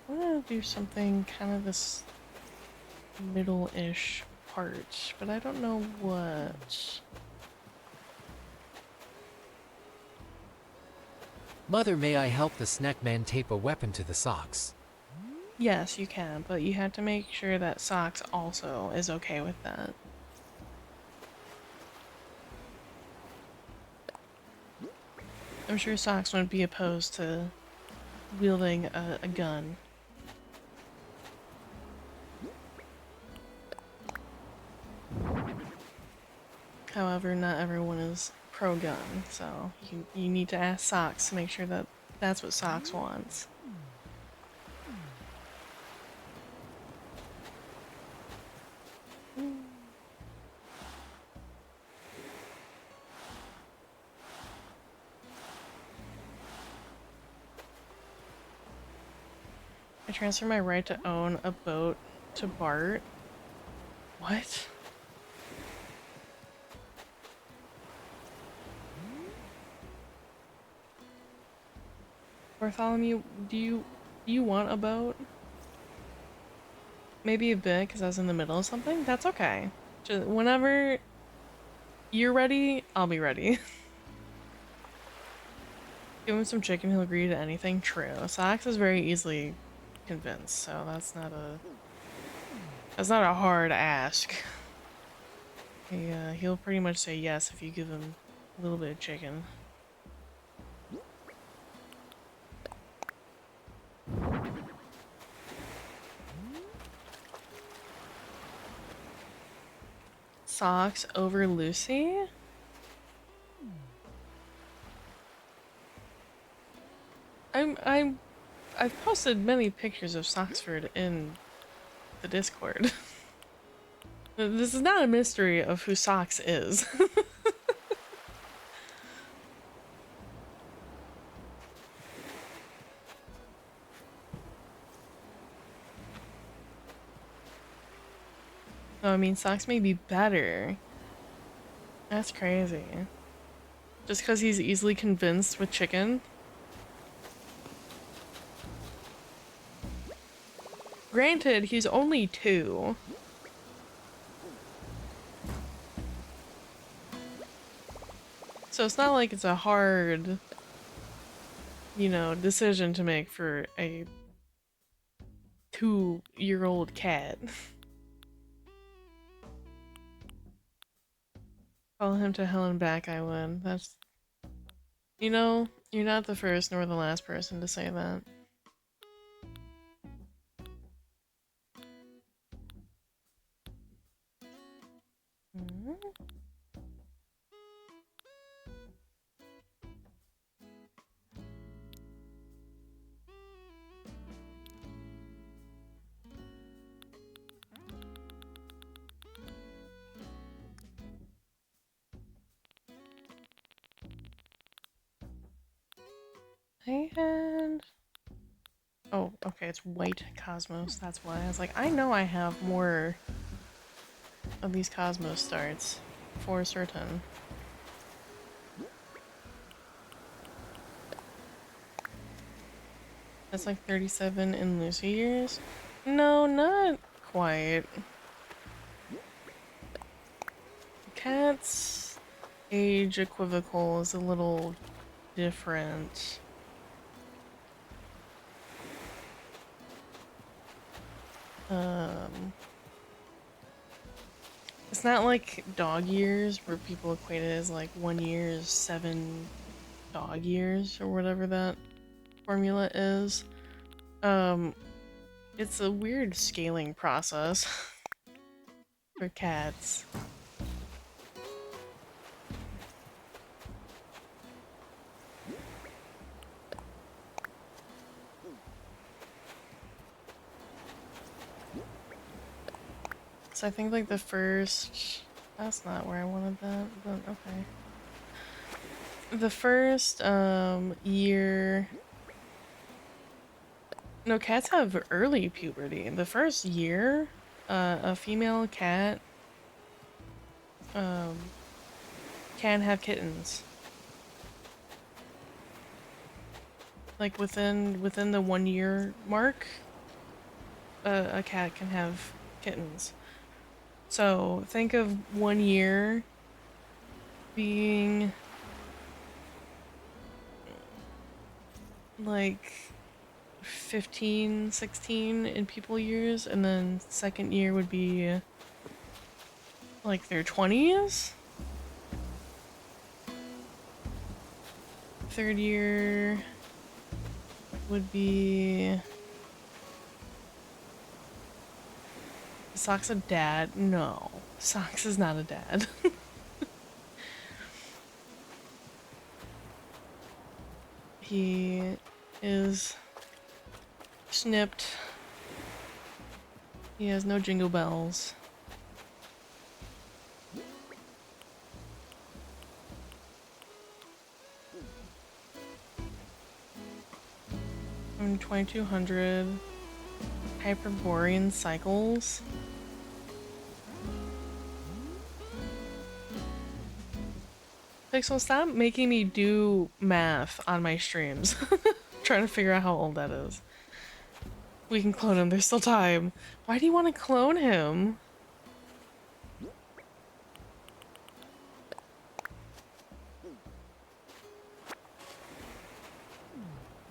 I'm gonna do something kind of this middle-ish part, but I don't know what. Mother, may I help the snack man tape a weapon to the socks? Yes, you can, but you have to make sure that Socks also is okay with that. I'm sure Socks wouldn't be opposed to wielding a gun. However, not everyone is pro-gun, so you need to ask Socks to make sure that that's what Socks wants. I transfer my right to own a boat to Bart. What? Bartholomew, do you want a boat? Maybe a bit, because I was in the middle of something? That's okay. Just whenever you're ready, I'll be ready. Give him some chicken, he'll agree to anything. True. Socks is very easily convinced, so that's not a hard ask. He'll pretty much say yes if you give him a little bit of chicken. Socks over Lucy? I've posted many pictures of Soxford in the Discord. This is not a mystery of who Socks is. No, I mean, Socks may be better. That's crazy. Just because he's easily convinced with chicken? Granted, he's only 2. So it's not like it's a hard, you know, decision to make for a 2-year-old cat. Follow him to hell and back, I would. That's... You know, you're not the first nor the last person to say that. Hmm? I had... Oh, okay, it's white Cosmos, that's why. I was like, I know I have more of these Cosmos starts, for certain. That's like 37 in Lucy years? No, not quite. Cat's age equivocal is a little different. It's not like dog years where people equate it as like 1 year is 7 dog years or whatever that formula is. It's a weird scaling process for cats. So I think like the first, that's not where I wanted that, but okay. The first year, no, cats have early puberty. The first year, a female cat can have kittens. Like within the 1 year mark, a cat can have kittens. So think of 1 year being like 15, 16 in people years, and then second year would be like their 20s. Third year would be... Sock's a dad? No. Socks is not a dad. He is snipped. He has no jingle bells. I'm 2200 Hyperborean cycles. Pixel, stop making me do math on my streams. Trying to figure out how old that is. We can clone him, there's still time. Why do you want to clone him?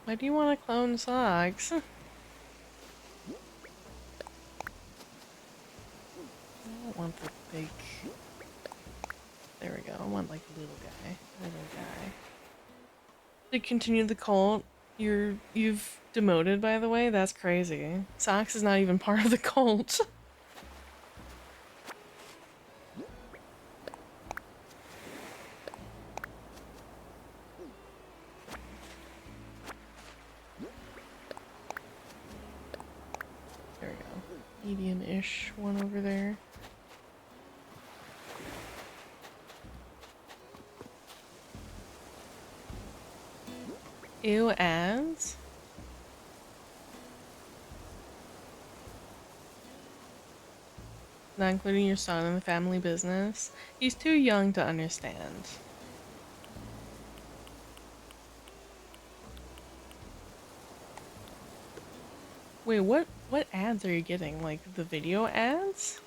Why do you want to clone Socks? I don't want the big... There we go, I want like a little guy. Little guy. To continue the cult, you've demoted, by the way? That's crazy. Socks is not even part of the cult. There we go. Medium-ish one over there. Ew, ads? Not including your son in the family business. He's too young to understand. Wait, what ads are you getting? Like the video ads?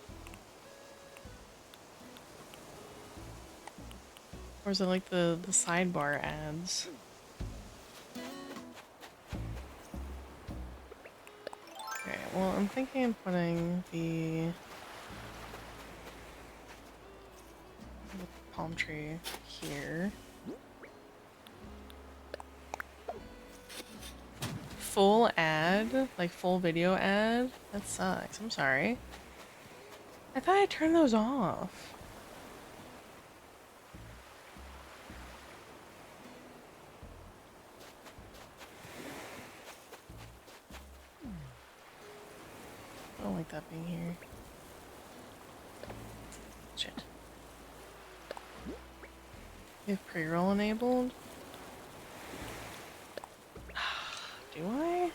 Or is it like the sidebar ads? Okay, well I'm thinking of putting the palm tree here. Full ad? Like full video ad? That sucks, I'm sorry. I thought I turned those off. I don't like that being here. Shit. You have pre-roll enabled? Do I?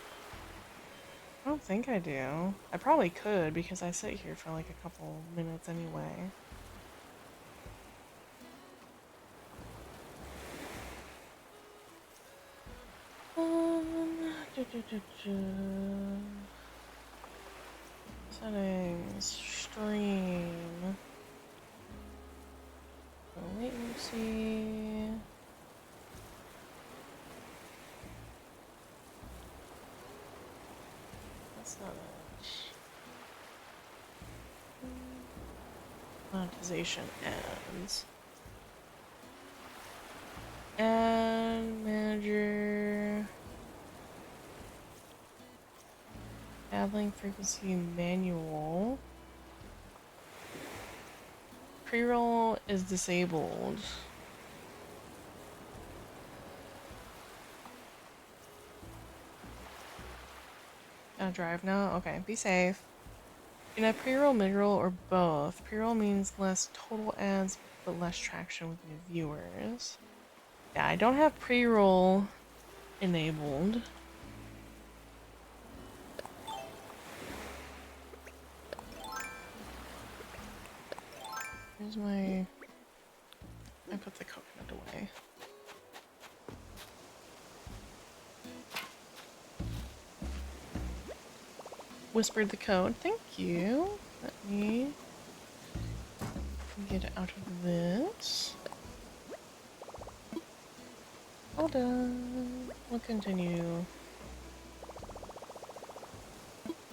I don't think I do. I probably could because I sit here for like a couple minutes anyway. Du- du- du- du. Settings, stream, latency. monetization ads. Ad manager. Ad link frequency manual. Pre-roll is disabled. Gonna drive now? Okay, be safe. You can have pre-roll, mid-roll, or both. Pre-roll means less total ads, but less traction with new viewers. Yeah, I don't have pre-roll enabled. Here's my... I put the coconut away. Whispered the code. Thank you. Let me get out of this. Hold on. We'll continue.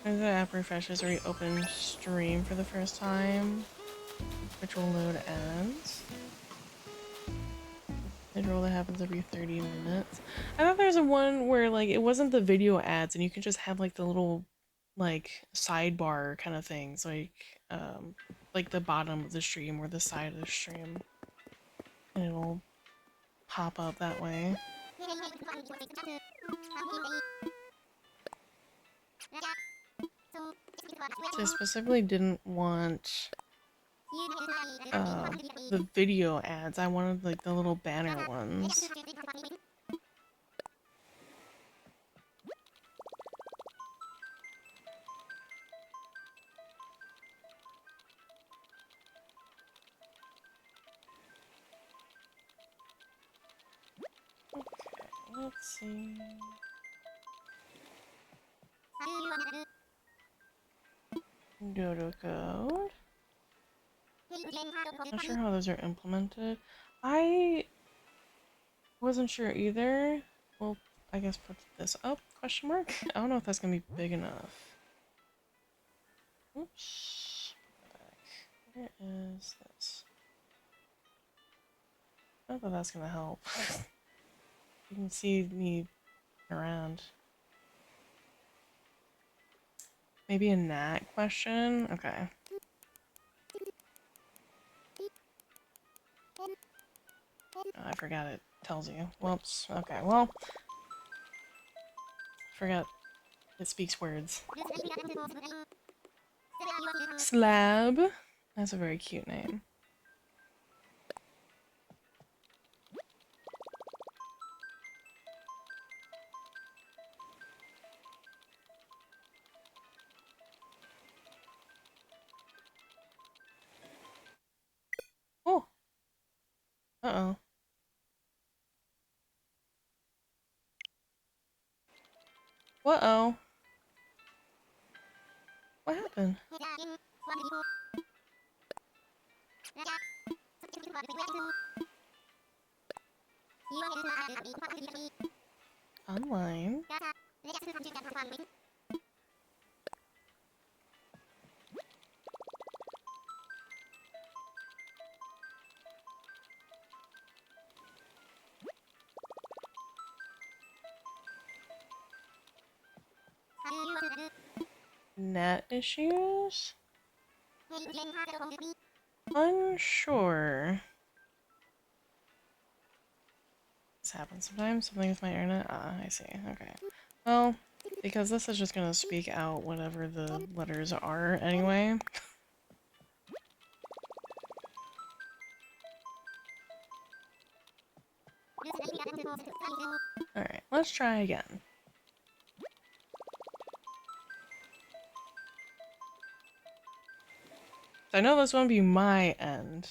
As the app refreshes, reopen stream for the first time, which will load ads. Mid-roll that happens every 30 minutes. I thought there was a one where like it wasn't the video ads and you could just have like the little like sidebar kind of things like the bottom of the stream or the side of the stream. And it'll pop up that way. So I specifically didn't want the video ads. I wanted like the little banner ones. Okay, let's see. Dodo code. Not sure how those are implemented. I wasn't sure either. Well, I guess put this up, question mark? I don't know if that's gonna be big enough. Oops. Where is this? I don't know if that's gonna help. You can see me around. Maybe a nat question? Okay. Oh, I forgot it tells you. Whoops. Okay, well. Forgot it speaks words. Slab. That's a very cute name. Oh. Uh-oh. Uh-oh. What happened? Online. Net issues? Unsure. This happens sometimes. Something with my internet. Ah, I see. Okay. Well, because this is just gonna speak out whatever the letters are anyway. Alright, let's try again. I know this won't be my end.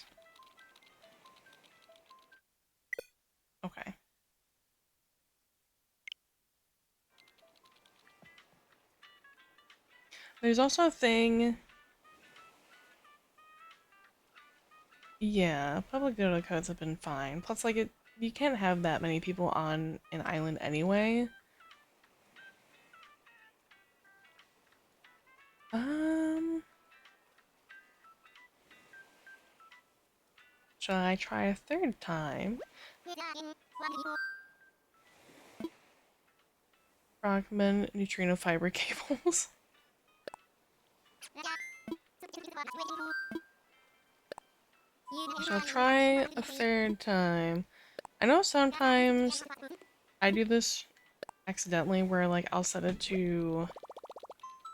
Okay. There's also a thing... Yeah, public data codes have been fine. Plus, like, you can't have that many people on an island anyway. Um... Shall I try a third time? Frogman neutrino fiber cables. Shall try a third time. I know sometimes I do this accidentally where like I'll set it to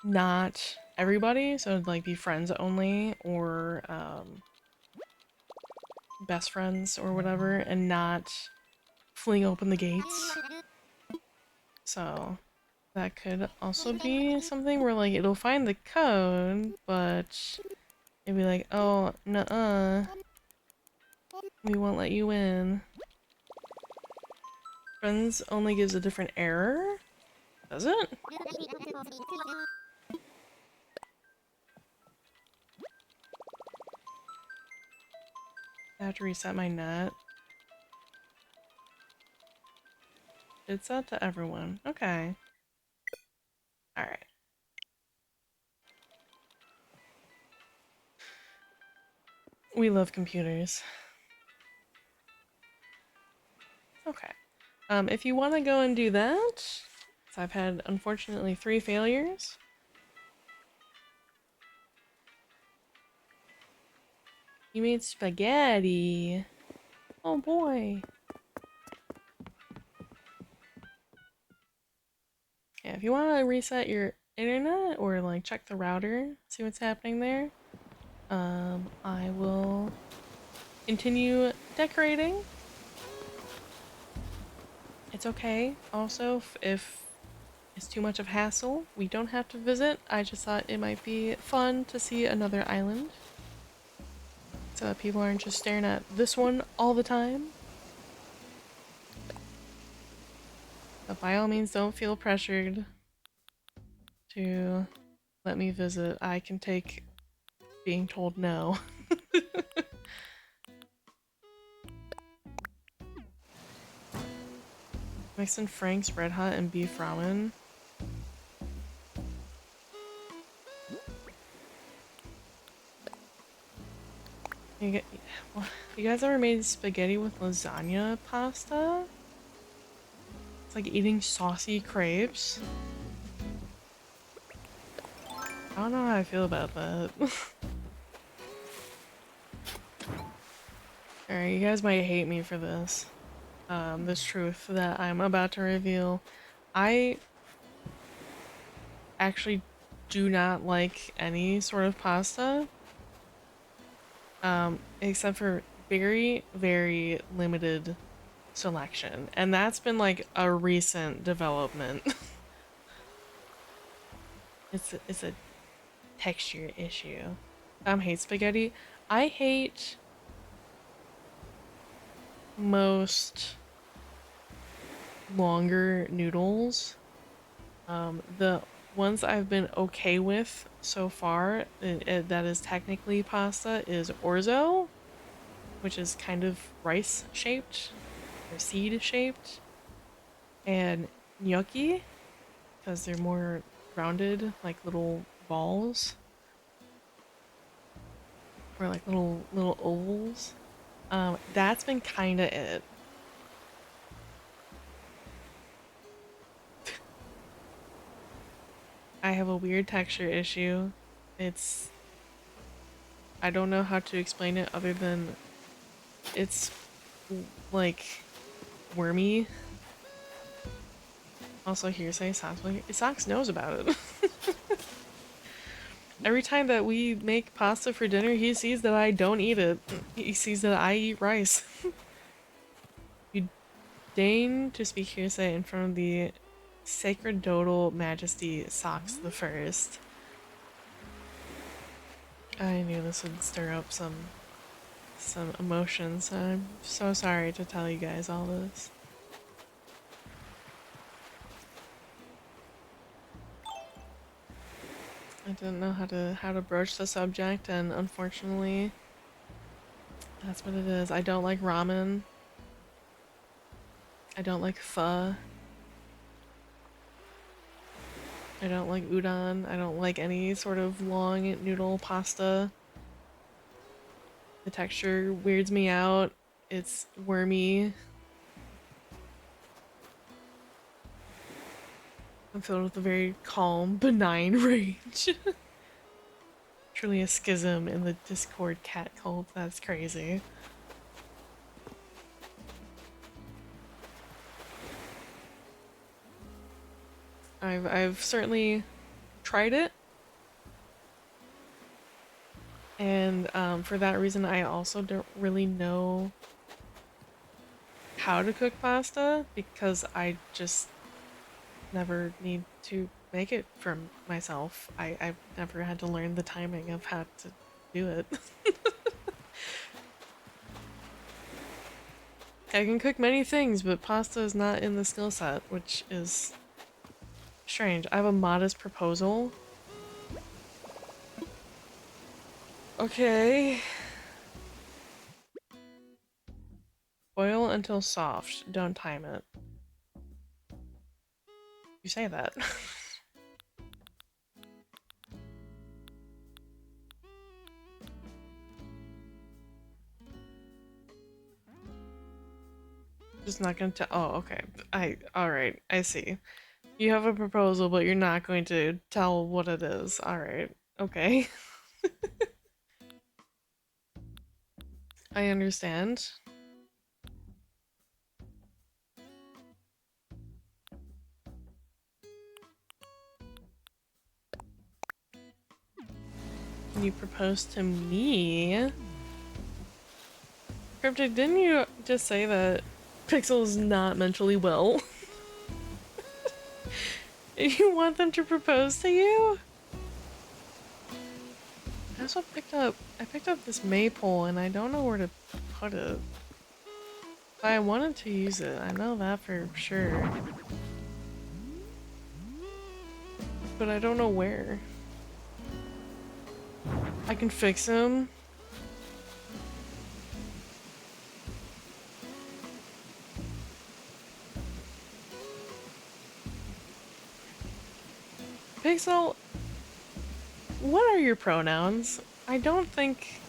not everybody, so it'd, like be friends only or best friends or whatever, and not fling open the gates. So that could also be something where like it'll find the code, but it'd be like, oh, nuh-uh, we won't let you in. Friends only gives a different error? Does it? I have to reset my net. It's out to everyone. Okay. Alright. We love computers. Okay. If you want to go and do that, so I've had, unfortunately, 3 failures. You made spaghetti. Oh boy. Yeah, if you want to reset your internet or like check the router, see what's happening there, I will continue decorating. It's okay. Also, if it's too much of hassle, we don't have to visit. I just thought it might be fun to see another island, so that people aren't just staring at this one all the time. But by all means, don't feel pressured to let me visit. I can take being told no. Mixing Frank's Red Hot and beef ramen. You, you guys ever made spaghetti with lasagna pasta? It's like eating saucy crepes. I don't know how I feel about that. Alright, you guys might hate me for this. This truth that I'm about to reveal. I actually do not like any sort of pasta. Except for very, very limited selection. And that's been like a recent development. It's a texture issue. Hate spaghetti. I hate most longer noodles. The ones I've been okay with so far, that is technically pasta, is orzo, which is kind of rice shaped or seed shaped, and gnocchi, because they're more rounded, like little balls, or like little ovals. That's been kind of it. I have a weird texture issue. It's, I don't know how to explain it other than it's like wormy. Also, hearsay. Socks knows about it. Every time that we make pasta for dinner, he sees that I don't eat it. He sees that I eat rice. You deign to speak hearsay in front of the sacerdotal majesty Socks the First. I knew this would stir up some emotions. I'm so sorry to tell you guys all this. I didn't know how to broach the subject, and unfortunately, that's what it is. I don't like ramen. I don't like pho. I don't like udon. I don't like any sort of long noodle pasta. The texture weirds me out. It's wormy. I'm filled with a very calm, benign rage. Truly a schism in the Discord cat cult. That's crazy. I've certainly tried it. And for that reason, I also don't really know how to cook pasta because I just never need to make it for myself. I've never had to learn the timing of how to do it. I can cook many things, but pasta is not in the skill set, which is strange. I have a modest proposal. Okay. Boil until soft. Don't time it. You say that. Just not gonna tell. Oh, okay. Alright, I see. You have a proposal, but you're not going to tell what it is. Alright. Okay. I understand. You proposed to me? Cryptic, didn't you just say that Pixel's not mentally well? You want them to propose to you? I also picked up this maypole and I don't know where to put it. But I wanted to use it, I know that for sure. But I don't know where. I can fix him. Pixel, what are your pronouns? I don't think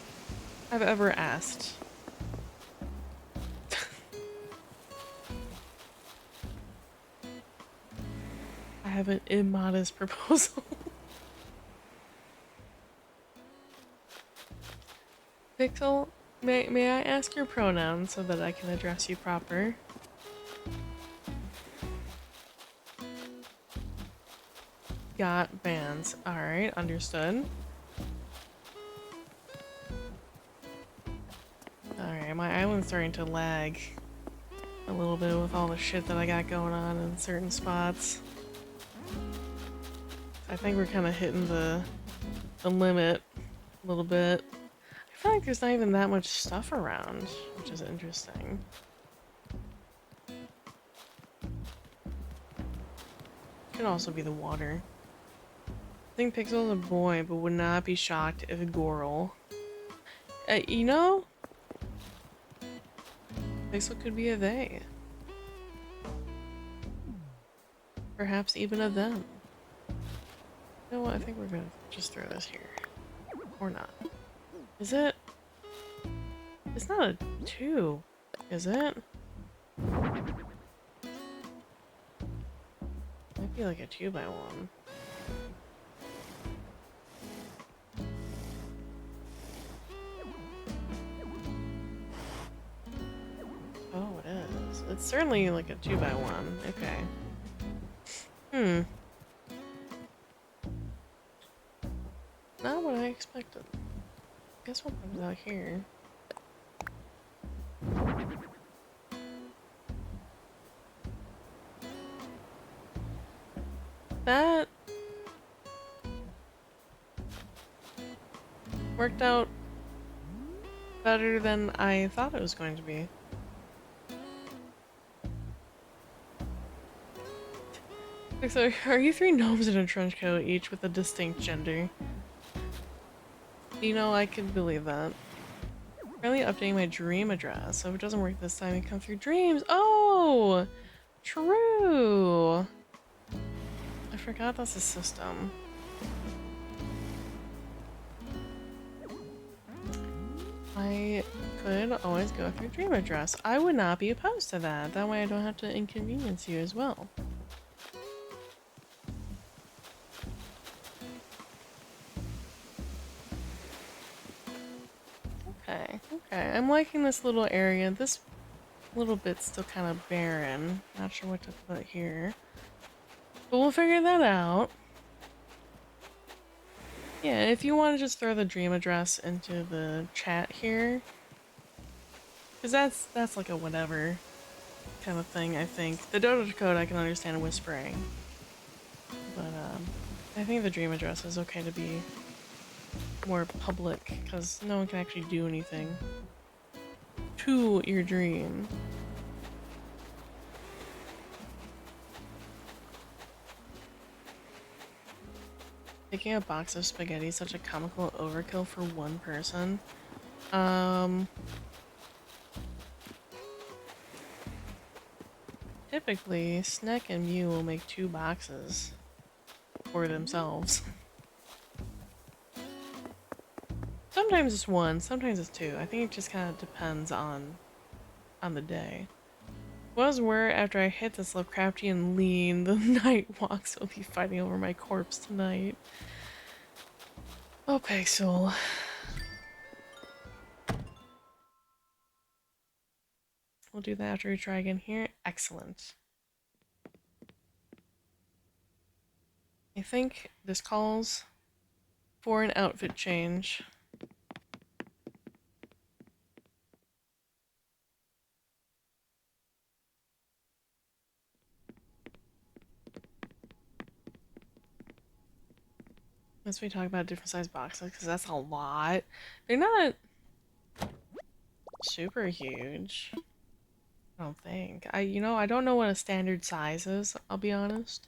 I've ever asked. I have an immodest proposal. Pixel, may I ask your pronouns so that I can address you proper? Got bands. Alright, understood. Alright, my island's starting to lag a little bit with all the shit that I got going on in certain spots. I think we're kind of hitting the limit a little bit. I feel like there's not even that much stuff around, which is interesting. Could also be the water. I think Pixel's a boy, but would not be shocked if Goral. You know? Pixel could be a they. Perhaps even a them. You know what? I think we're gonna just throw this here. Or not. Is it? It's not a 2, is it? Might be like a 2x1. Oh, it is. It's certainly like a 2x1. Okay. Not what I expected. Guess what comes out here? That worked out better than I thought it was going to be. So, are you 3 gnomes in a trench coat, each with a distinct gender? You know, I could believe that. Currently updating my dream address, so if it doesn't work this time, it comes through dreams. Oh! True! I forgot that's a system. I could always go through Dream Address. I would not be opposed to that. That way I don't have to inconvenience you as well. Okay, okay. I'm liking this little area. This little bit's still kind of barren. Not sure what to put here. But we'll figure that out. Yeah, if you want to just throw the Dream Address into the chat here. Because that's like a whatever kind of thing, I think. The Dodo code I can understand whispering. But I think the Dream Address is okay to be more public, because no one can actually do anything to your dream. Picking a box of spaghetti is such a comical overkill for one person. Typically, Sneck and Mew will make 2 boxes for themselves. Sometimes it's 1, sometimes it's 2. I think it just kind of depends on the day. Was where after I hit this Lovecraftian lean, the night walks will be fighting over my corpse tonight. Oh, Pixel. We'll do that after we try again here. Excellent. I think this calls for an outfit change. As we talk about different size boxes, because that's a lot. They're not super huge. I don't think. I don't know what a standard size is, I'll be honest.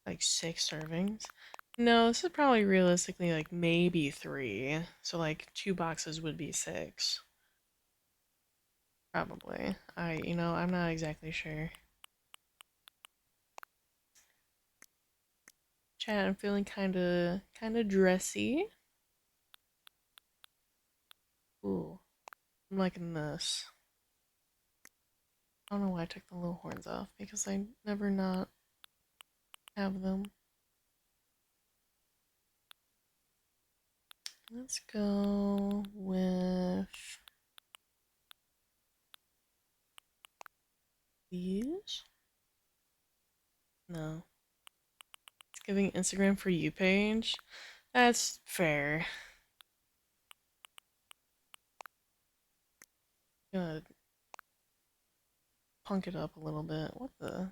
Like 6 servings? No, this is probably realistically like maybe 3. So like 2 boxes would be 6. Probably. I'm not exactly sure. Chat, I'm feeling kinda dressy. Ooh. I'm liking this. I don't know why I took the little horns off, because I never not have them. Let's go with these. No. It's giving Instagram for you page. That's fair. Gonna punk it up a little bit. What the?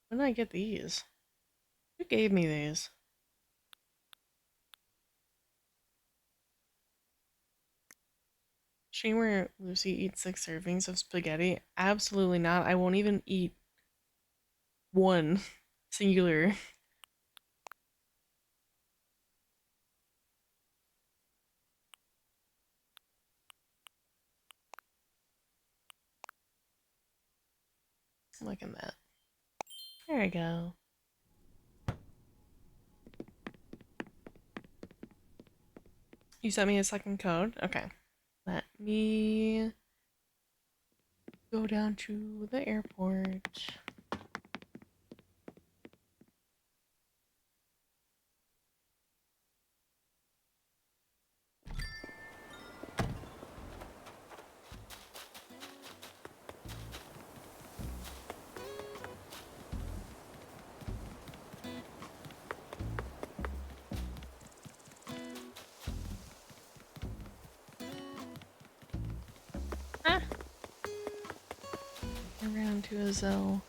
When did I get these? Who gave me these? Shane where Lucy eats 6 servings of spaghetti? Absolutely not. I won't even eat one singular. Look at that. There we go. You sent me a second code? Okay. Let me go down to the airport. Ah! I ran to a Zell.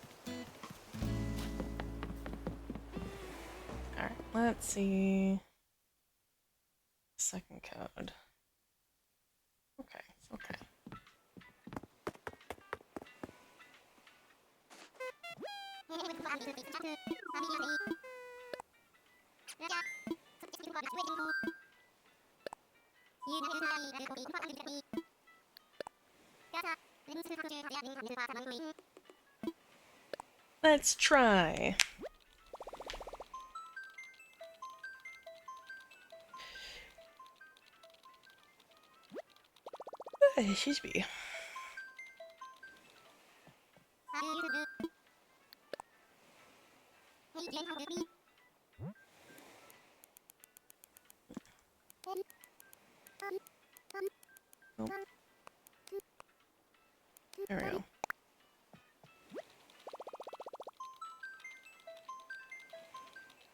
Alright, let's see. Second code. Okay, okay. Let's try. Excuse me. Oh, there we go.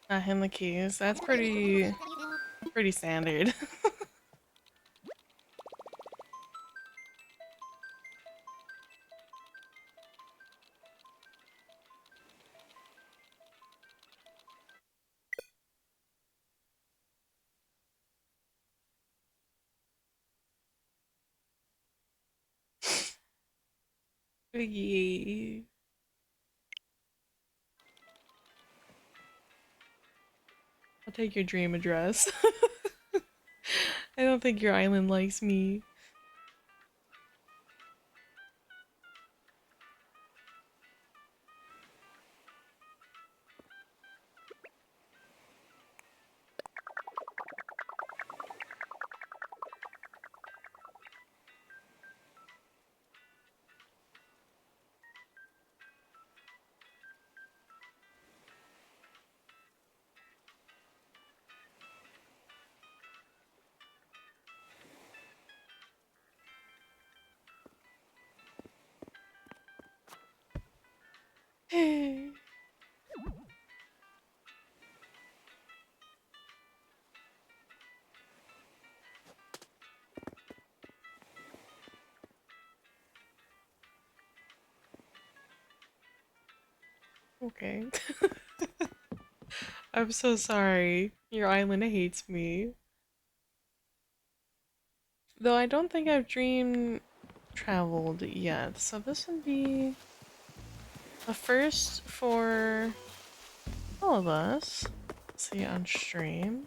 Hand the keys. That's pretty standard. Yay. I'll take your dream address. I don't think your island likes me. Okay. I'm so sorry. Your island hates me. Though I don't think I've dream traveled yet, so this would be a first for all of us. Let's see on stream.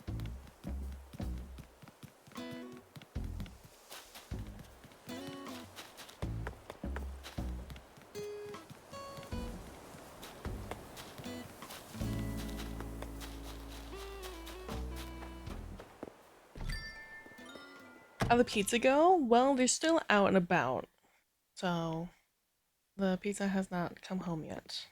How'd the pizza go? Well, they're still out and about, so the pizza has not come home yet.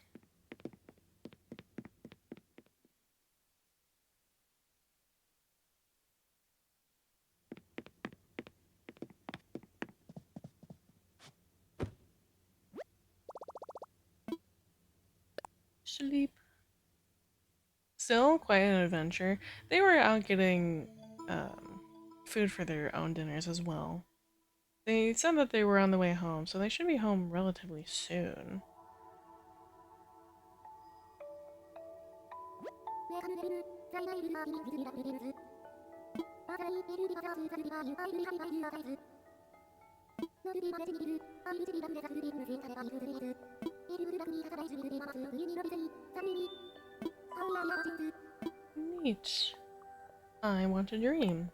Sleep. Still quite an adventure. They were out getting food for their own dinners as well. They said that they were on the way home, so they should be home relatively soon. Neat. I want a dream.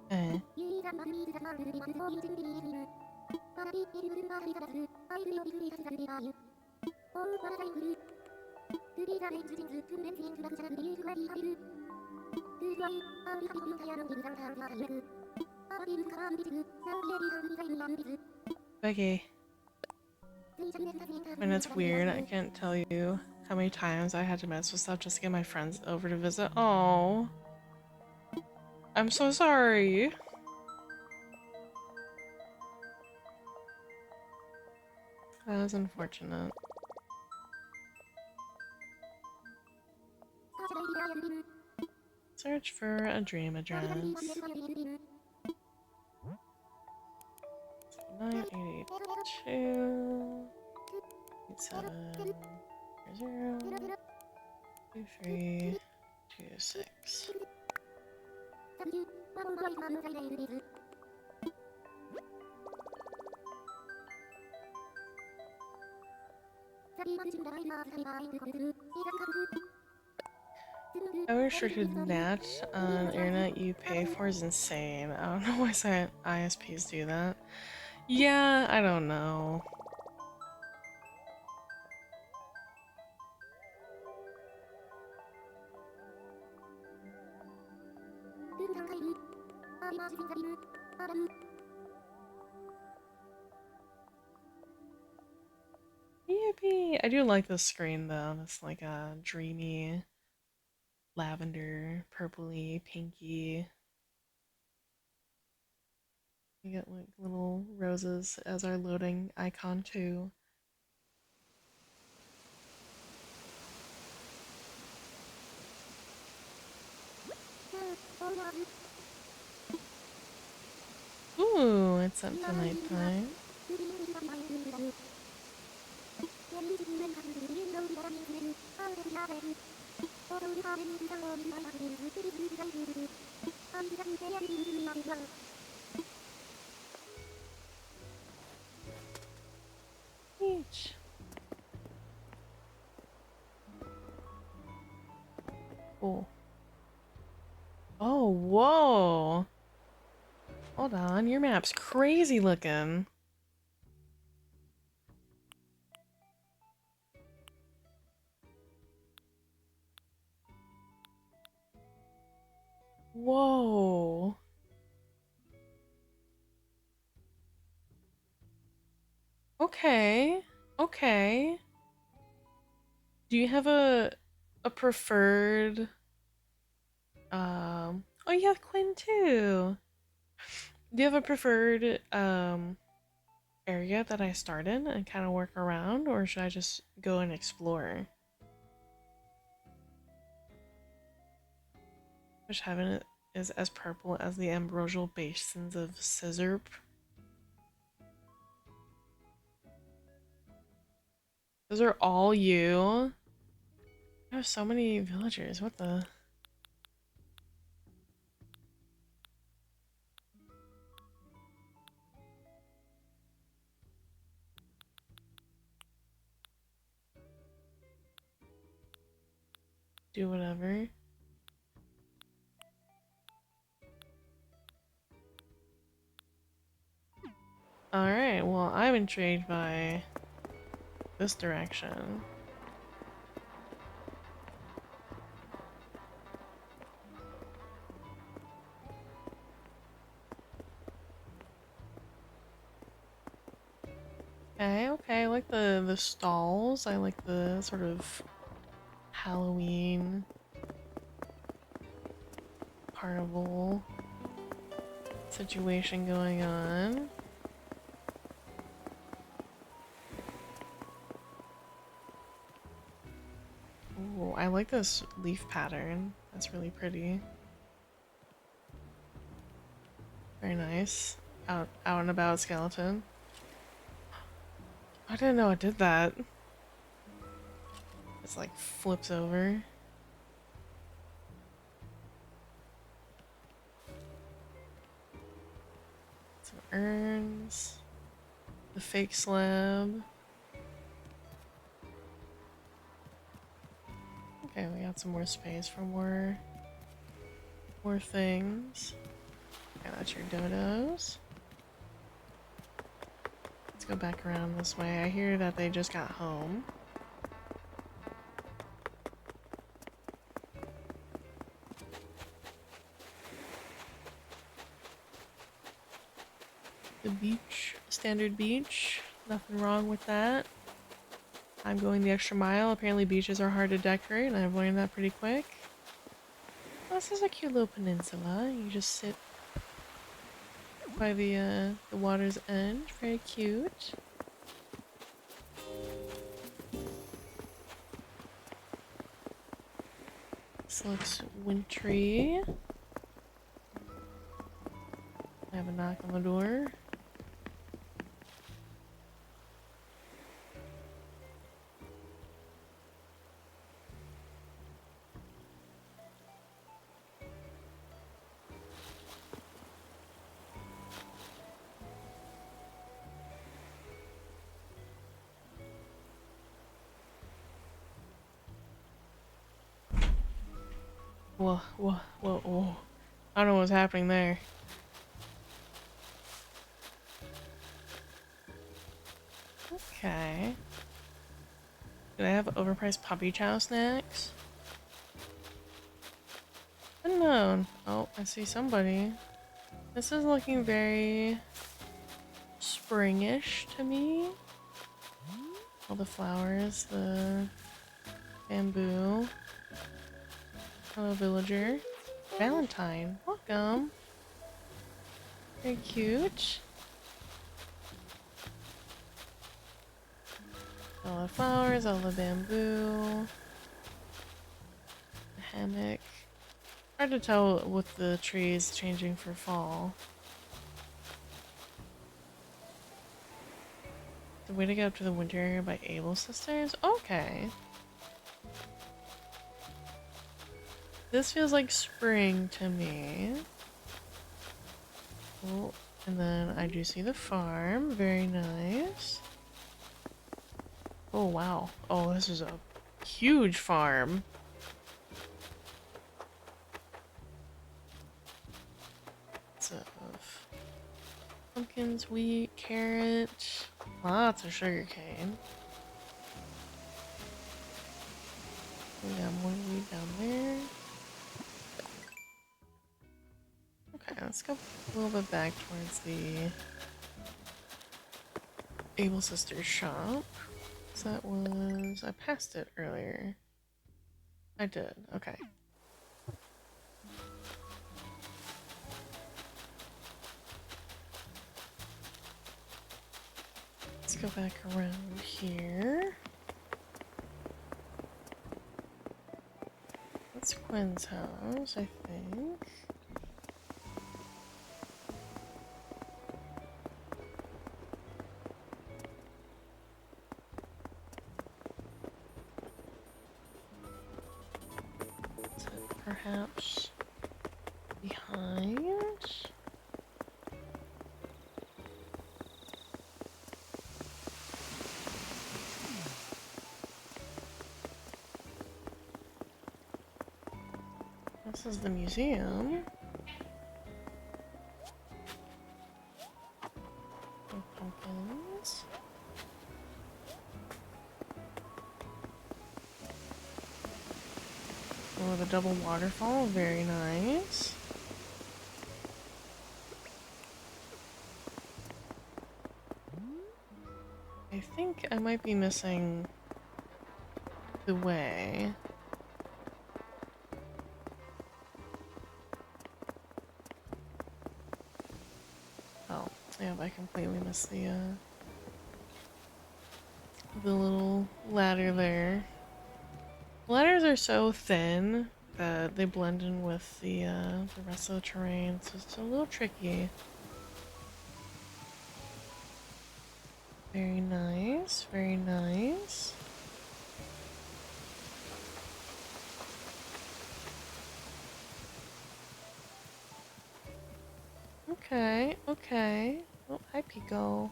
Eh. Okay. And it's weird, I can't tell you how many times I had to mess with stuff just to get my friends over to visit. Oh, I'm so sorry. That was unfortunate. Search for a dream address. 9882 2326. How restricted NAT on internet you pay for is insane. I don't know why ISPs do that. Yeah, I don't know. Yippee! I do like this screen though. It's like a dreamy lavender, purpley, pinky. You get like little roses as our loading icon too. Ooh, it's up to nighttime. Beach. Cool. Oh, whoa. Hold on, your map's crazy looking. Whoa. Okay. Okay. Do you have a preferred oh you have Quinn too. Do you have a preferred area that I start in and kind of work around, or should I just go and explore? Which heaven is as purple as the ambrosial basins of Scissorp. Those are all you? I have so many villagers, what the? Do whatever. Alright, well, I'm intrigued by this direction. Okay, okay, I like the stalls. I like the sort of Halloween carnival situation going on. Ooh, I like this leaf pattern. That's really pretty. Very nice. Out and about skeleton. I didn't know it did that. It's like flips over. Some urns. The fake slab. Okay, we got some more space for more things. Okay, that's your dodos. Let's go back around this way. I hear that they just got home. The beach, standard beach. Nothing wrong with that. I'm going the extra mile. Apparently beaches are hard to decorate, and I've learned that pretty quick. Oh, this is a cute little peninsula. You just sit by the water's edge. Very cute. This looks wintry. I have a knock on the door. Whoa, whoa, whoa, whoa. I don't know what's happening there. Okay. Do I have overpriced puppy chow snacks? Unknown. Oh, I see somebody. This is looking very springish to me. All the flowers, the bamboo. Hello, villager. Valentine, welcome. Very cute. All the flowers, all the bamboo. The hammock. Hard to tell with the trees changing for fall. The way to get up to the winter area by Able Sisters? Okay. This feels like spring to me. Oh, and then I do see the farm. Very nice. Oh, wow. Oh, this is a huge farm. Of pumpkins, wheat, carrot, lots of sugarcane. We got more wheat down there. Okay, let's go a little bit back towards the Able Sisters shop. So that was... I passed it earlier. I did, okay. Let's go back around here. That's Quinn's house, I think. Is it perhaps behind? This is the museum. No pumpkins. Oh, the double waterfall, very nice. I think I might be missing the way. Oh, yeah, I completely missed the little ladder there. Ladders are so thin that they blend in with the rest of the terrain, so it's a little tricky. Very nice, very nice. Okay, okay. Oh, hi, Pico.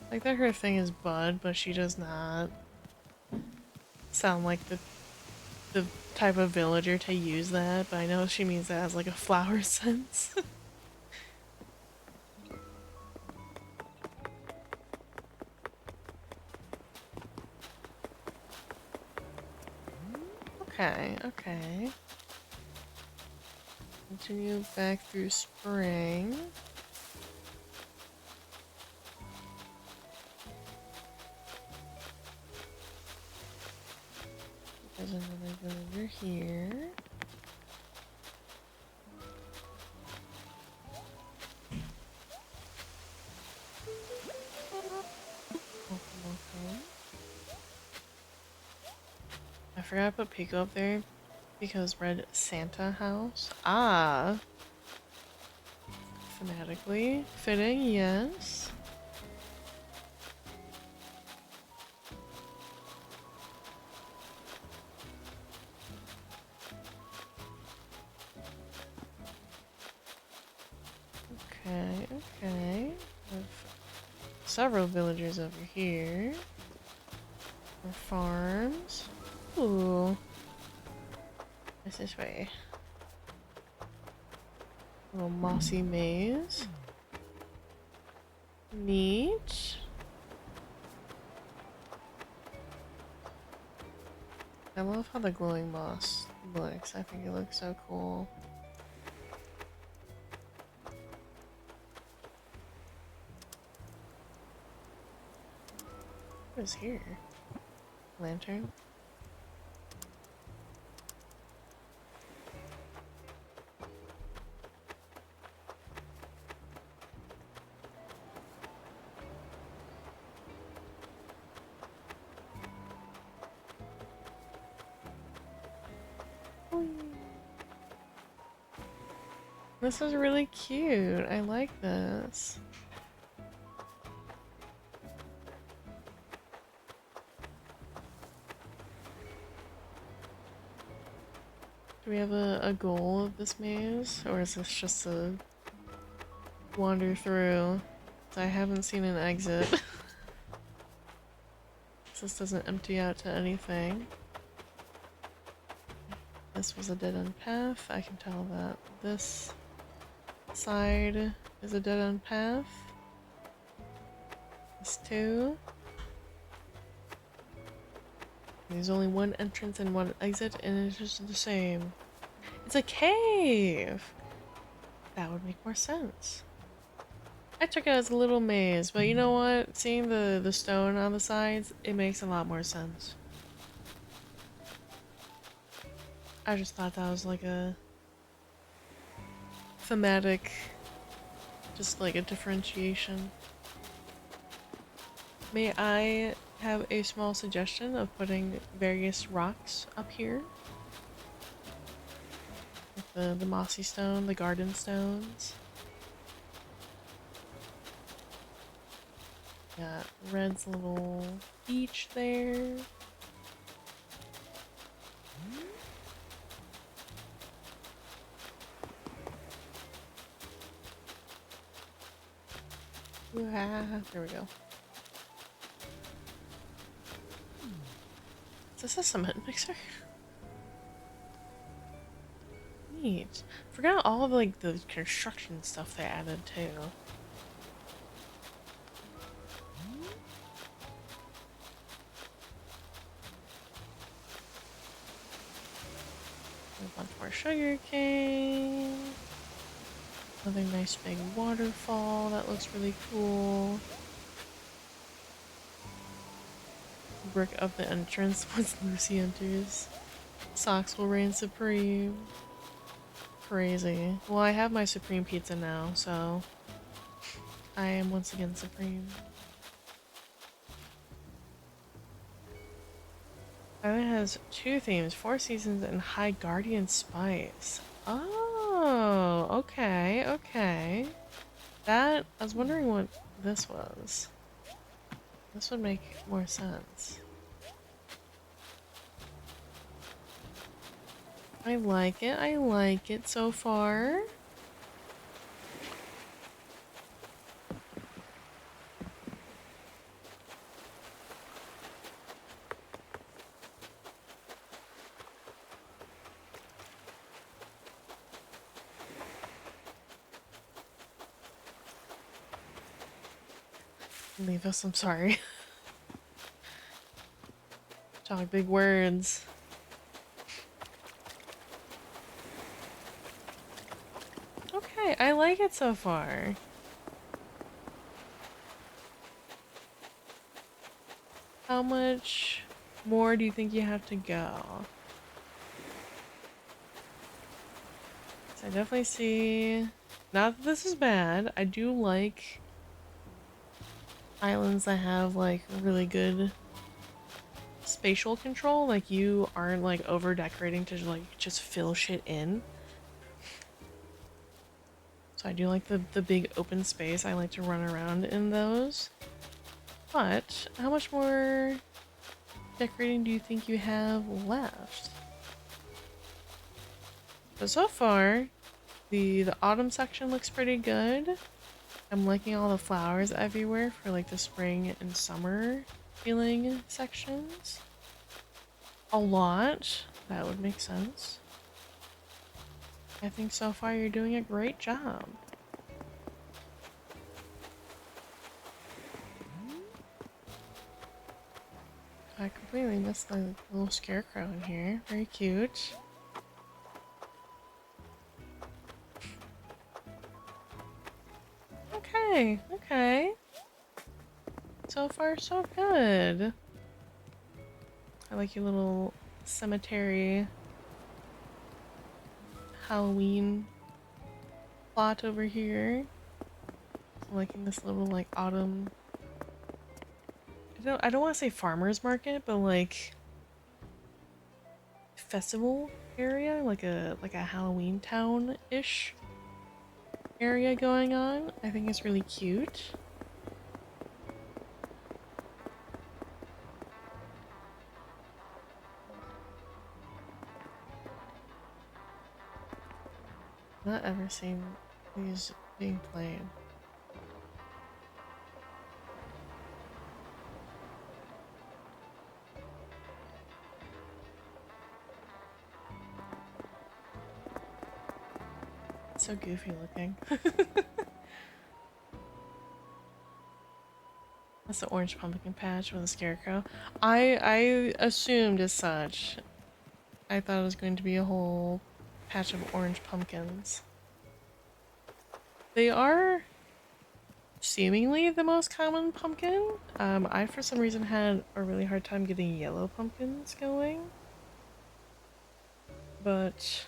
Like that her thing is bud, but she does not sound like the type of villager to use that, but I know she means that as like a flower sense. Okay, okay. Continue back through spring. There's another villager here. Welcome. I forgot to put Pico up there because read Santa house. Ah! Phonetically fitting, yes. Okay, okay. We have several villagers over here. More farms. Ooh. What's this way? A little mossy maze. Neat. I love how the glowing moss looks. I think it looks so cool. What is here? Lantern? This is really cute. I like this. Do we have a goal of this maze? Or is this just a wander through? I haven't seen an exit. This doesn't empty out to anything. This was a dead-end path. I can tell that this side is a dead-end path. This too. There's only one entrance and one exit, and it's just the same. It's a cave! That would make more sense. I took it as a little maze, but you know what? Seeing the stone on the sides, it makes a lot more sense. I just thought that was like a thematic, just like a differentiation. May I have a small suggestion of putting various rocks up here? Like the mossy stone, the garden stones. Got Red's little beach there. There we go. Is this a cement mixer? Neat. Forgot all of like the construction stuff they added too. A bunch more sugar cane. Another nice big waterfall that looks really cool. Brick up the entrance once Lucy enters. Socks will reign supreme. Crazy. Well, I have my supreme pizza now, so I am once again supreme. Island has two themes, Four Seasons and High Guardian Spice. Oh, okay, okay. That, I was wondering what this was. This would make more sense. I like it so far. Leave us, I'm sorry. Talk big words. Okay, I like it so far. How much more do you think you have to go? So I definitely see, not that this is bad, I do like islands that have like really good spatial control, like you aren't like over decorating to like just fill shit in. So I do like the big open space. I like to run around in those. But how much more decorating do you think you have left? So far, the autumn section looks pretty good. I'm liking all the flowers everywhere for like the spring and summer feeling sections. A lot. That would make sense. I think so far you're doing a great job. I completely missed the little scarecrow in here. Very cute. Okay, okay. So far, so good. I like your little cemetery Halloween plot over here. I'm liking this little like autumn. I don't want to say farmers market, but like festival area, like a Halloween town-ish area going on. I think it's really cute. Not ever seen these being played. So goofy looking. That's the orange pumpkin patch with a scarecrow. I assumed as such. I thought it was going to be a whole patch of orange pumpkins. They are seemingly the most common pumpkin. I for some reason had a really hard time getting yellow pumpkins going. But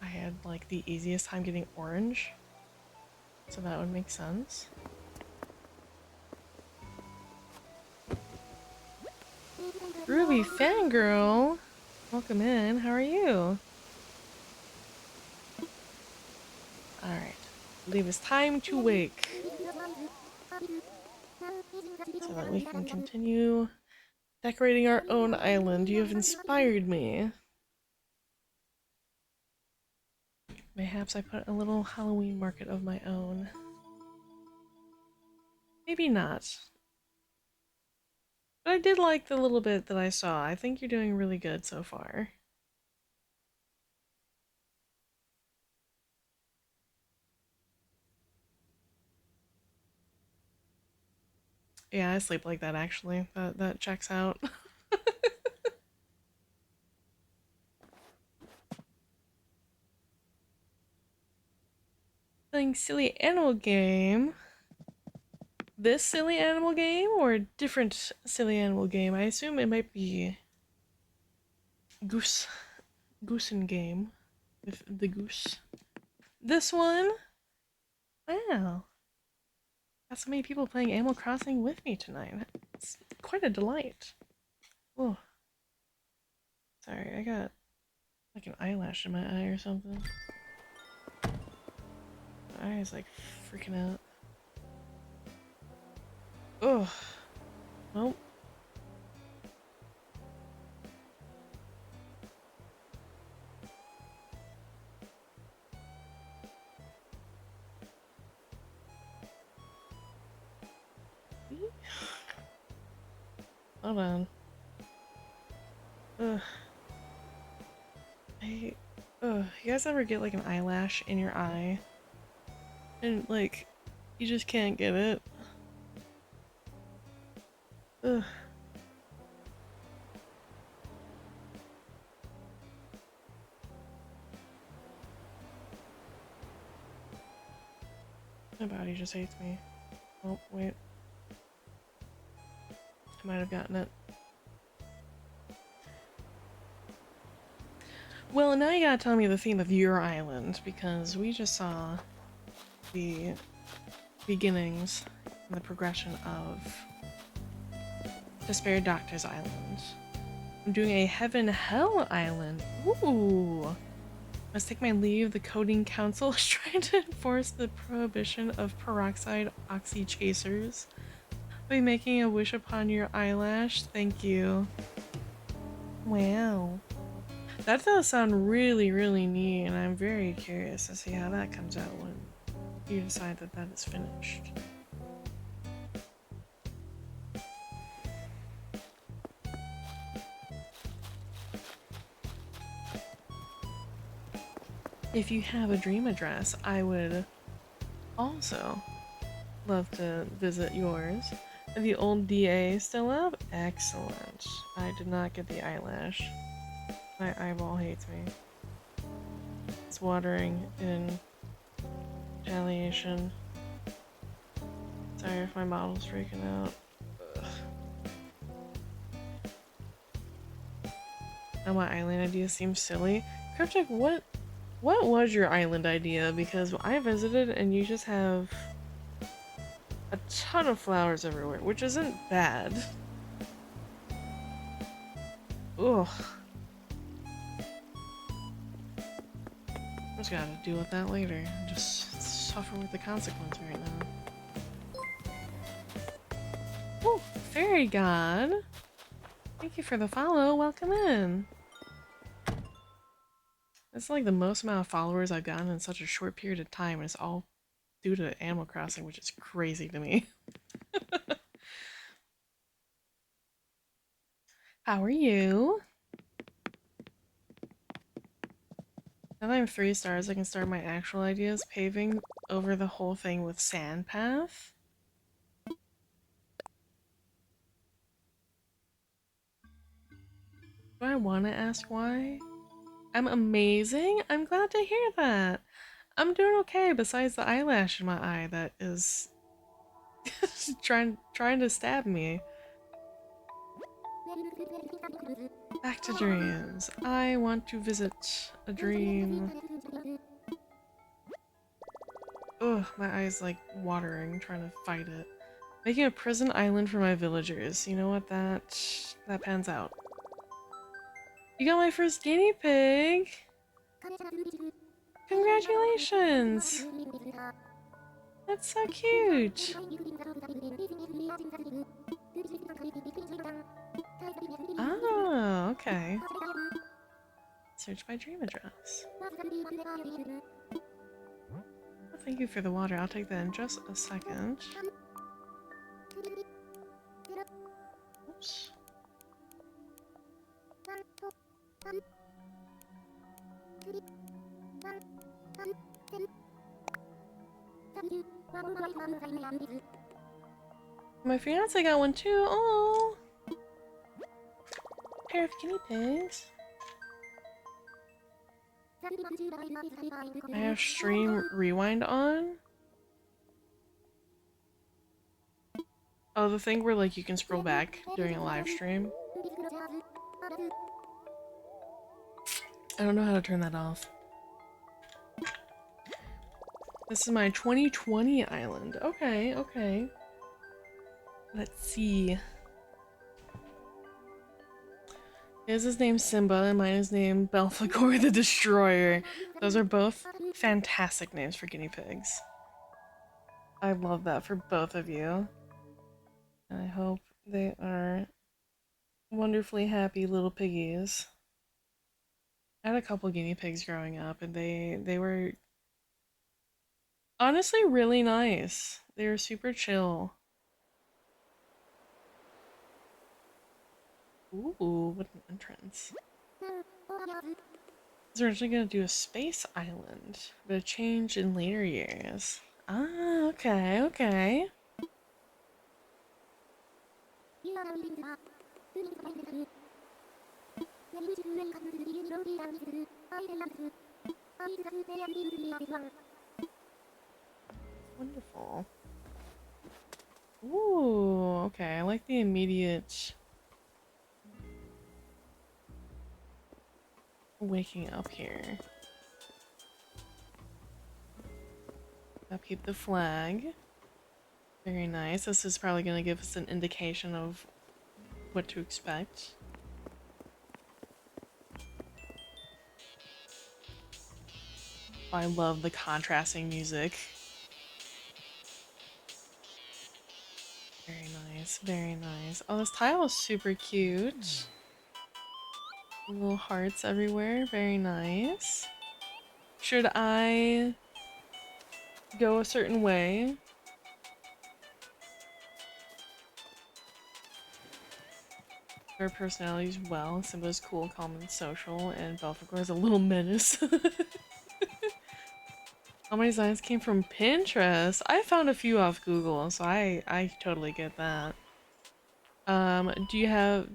I had like the easiest time getting orange. So that would make sense. Ruby Fangirl! Welcome in, how are you? Alright, I believe it's time to wake. So that we can continue decorating our own island. You have inspired me. Mayhaps I put a little Halloween market of my own. Maybe not. But I did like the little bit that I saw. I think you're doing really good so far. Yeah, I sleep like that actually. That checks out. Playing silly animal game. This silly animal game or a different silly animal game? I assume it might be Goosen game with the goose. This one? Wow. Got so many people playing Animal Crossing with me tonight. It's quite a delight. Oh, sorry, I got like an eyelash in my eye or something. My eye is like freaking out. Ugh. Nope. Hold on. Ugh. Ugh. You guys ever get like an eyelash in your eye? And like, you just can't get it? Ugh. My body just hates me. Oh, wait. I might have gotten it. Well, now you gotta tell me the theme of your island, because we just saw the beginnings and the progression of Despair Doctor's Island. I'm doing a Heaven Hell Island. Ooh! Must take my leave. The Coding Council is trying to enforce the prohibition of peroxide oxy chasers. I'll be making a wish upon your eyelash. Thank you. Wow. That does sound really, really neat, and I'm very curious to see how that comes out when you decide that that is finished. If you have a dream address, I would also love to visit yours. The old DA still up? Excellent. I did not get the eyelash. My eyeball hates me. It's watering in retaliation. Sorry if my model's freaking out. Ugh. Now my island idea seems silly. Cryptic, what was your island idea? Because I visited and you just have a ton of flowers everywhere, which isn't bad. Ugh. I just gotta deal with that later. Just suffer with the consequence right now. Oh, fairy god! Thank you for the follow. Welcome in. It's like the most amount of followers I've gotten in such a short period of time, and it's all due to Animal Crossing, which is crazy to me. How are you? Now that I'm 3 stars, I can start my actual ideas, paving over the whole thing with sand path. Do I want to ask why? I'm amazing? I'm glad to hear that. I'm doing okay besides the eyelash in my eye that is trying to stab me. Back to dreams. I want to visit a dream. Ugh, my eye's like watering, trying to fight it. Making a prison island for my villagers. You know what? That pans out. You got my first guinea pig! Congratulations! That's so cute! Oh, okay. Search by dream address. Well, thank you for the water. I'll take that in just a second. Oops. My fiance got one too. Oh, pair of guinea pigs. I have stream rewind on. Oh, the thing where like you can scroll back during a live stream. I don't know how to turn that off. This is my 2020 island. Okay, okay. Let's see. His named Simba and mine is named Belphegor the Destroyer. Those are both fantastic names for guinea pigs. I love that for both of you. And I hope they are wonderfully happy little piggies. I had a couple guinea pigs growing up and they were honestly really nice. They were super chill. Ooh, what an entrance. They're actually gonna do a space island, but a change in later years. Ah, okay, okay. Wonderful. Ooh, okay, I like the immediate waking up here. Upkeep the flag. Very nice. This is probably going to give us an indication of what to expect. I love the contrasting music. Very nice, very nice. Oh, this tile is super cute. Little hearts everywhere, very nice. Should I go a certain way? Their personalities well. Simba's cool, calm, and social, and Belphegor is a little menace. How many designs came from Pinterest? I found a few off Google, so I totally get that. Do you have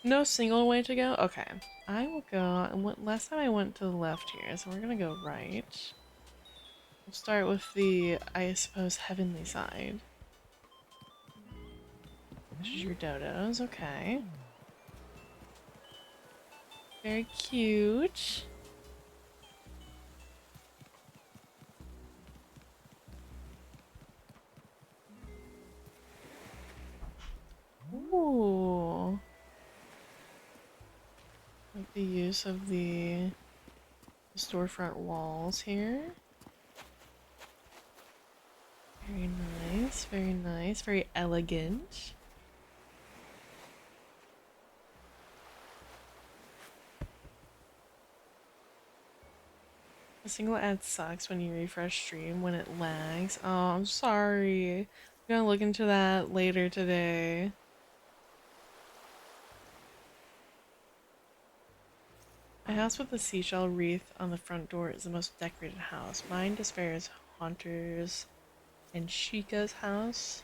no single way to go? Okay. I will go. Last time I went to the left here, so we're gonna go right. We'll start with the, I suppose, heavenly side. Which is your dodos, okay. Very cute. Ooh. Like the use of the storefront walls here. Very nice, very elegant. A single ad sucks when you refresh stream when it lags. Oh, I'm sorry. I'm gonna look into that later today. A house with a seashell wreath on the front door is the most decorated house. Mine Despair's Haunters and Chica's house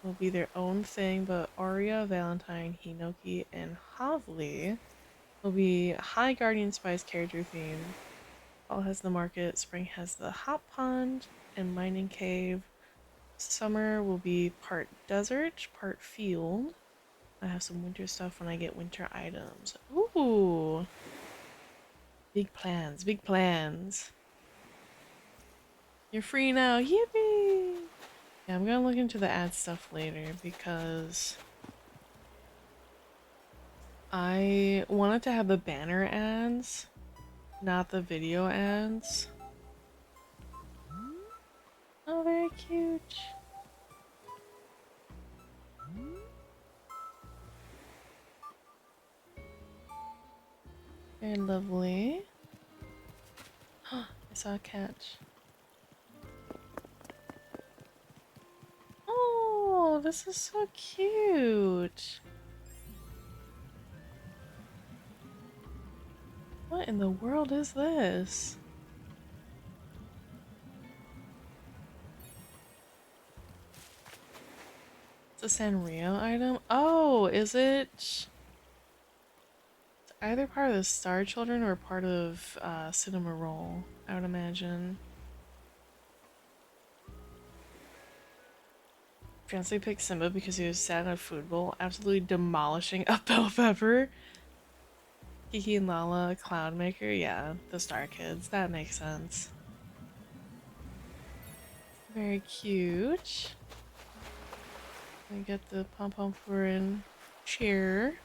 will be their own thing, but Aria, Valentine, Hinoki, and Havli will be High Guardian Spice character themed. Fall has the market, spring has the hot pond and mining cave. Summer will be part desert, part field. I have some winter stuff when I get winter items. Ooh! Big plans, big plans. You're free now, yippee! Yeah, I'm gonna look into the ad stuff later because I wanted to have the banner ads, not the video ads. Oh, very cute. Very lovely. I saw a cat. Oh, this is so cute. What in the world is this? It's a Sanrio item? Oh, is it? It's either part of the Star Children or part of Cinema Roll, I would imagine. Fiance picked Simba because he was sat in a food bowl, absolutely demolishing a bell pepper. Kiki and Lala, Cloudmaker, yeah, the Star Kids, that makes sense. Very cute. I get the pom-pom in chair.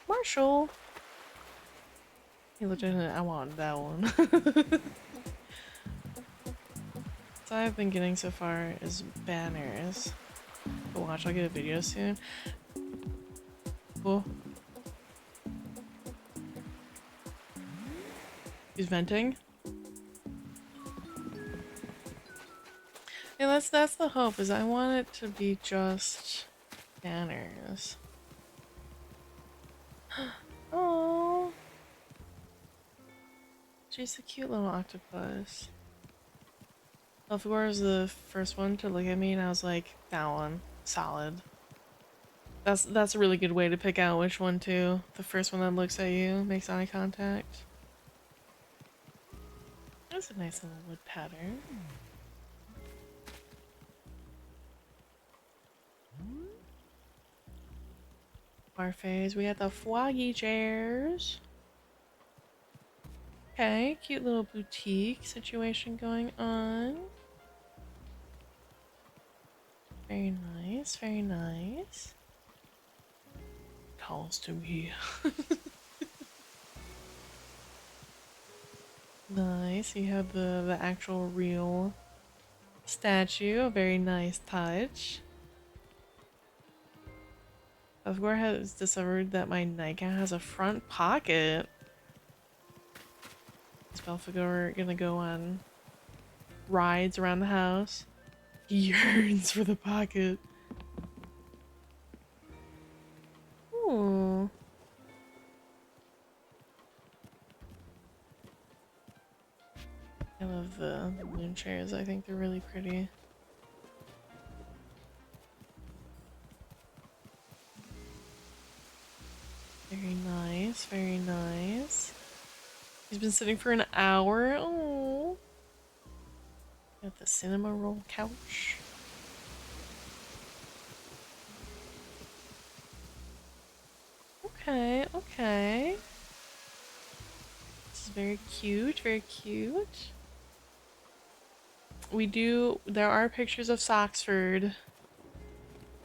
Marshall! He looked at it, I want that one. So I've been getting so far is banners. But watch, I'll get a video soon. Oh. He's venting. Yeah, that's the hope, is I want it to be just banners. Oh, she's a cute little octopus. Elfigor was the first one to look at me, and I was like, that one, solid. That's a really good way to pick out which one to. The first one that looks at you, makes eye contact. That's a nice little wood pattern. Parfaits, we got the Foggy chairs. Okay, cute little boutique situation going on. Very nice, very nice. Calls to me. Nice, you have the actual real statue, a very nice touch. Elfgor has discovered that my nightgown has a front pocket. Is Belphegor gonna go on rides around the house? He yearns for the pocket. Ooh. I love the moon chairs. I think they're really pretty. Very nice, very nice. He's been sitting for an hour. Oh. Got the cinema roll couch. Okay, okay. This is very cute, very cute. There are pictures of Soxford,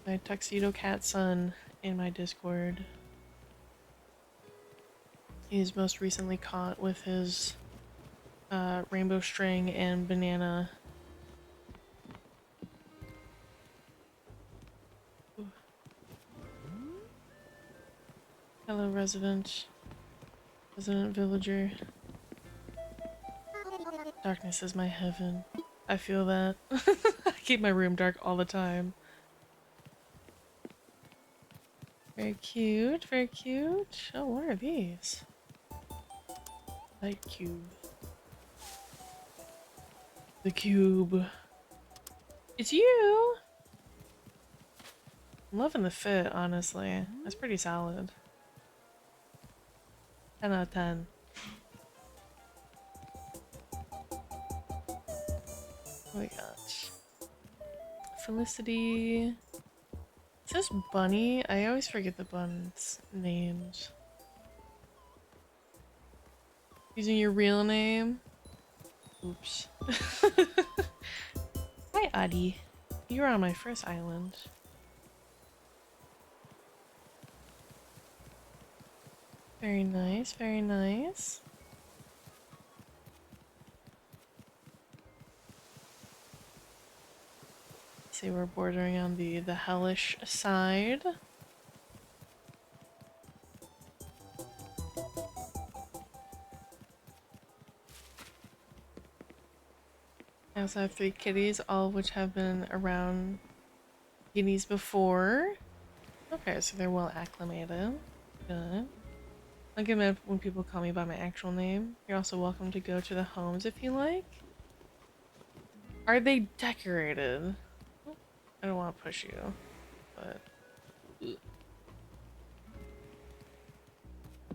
my tuxedo cat son, in my Discord. He's most recently caught with his rainbow string and banana. Ooh. Hello, resident villager. Darkness is my heaven. I feel that. I keep my room dark all the time. Very cute, very cute. Oh, what are these? Light cube. The cube. It's you! I'm loving the fit, honestly. That's pretty solid. 10 out of 10. What we got? Felicity. It says Bunny. I always forget the bun's names. Using your real name? Oops. Hi, Adi. You're on my first island. Very nice, very nice. See, we're bordering on the hellish side. I also have 3 kitties, all of which have been around guineas before. Okay, so they're well acclimated. Good. I'll give it when people call me by my actual name. You're also welcome to go to the homes if you like. Are they decorated? I don't want to push you, but...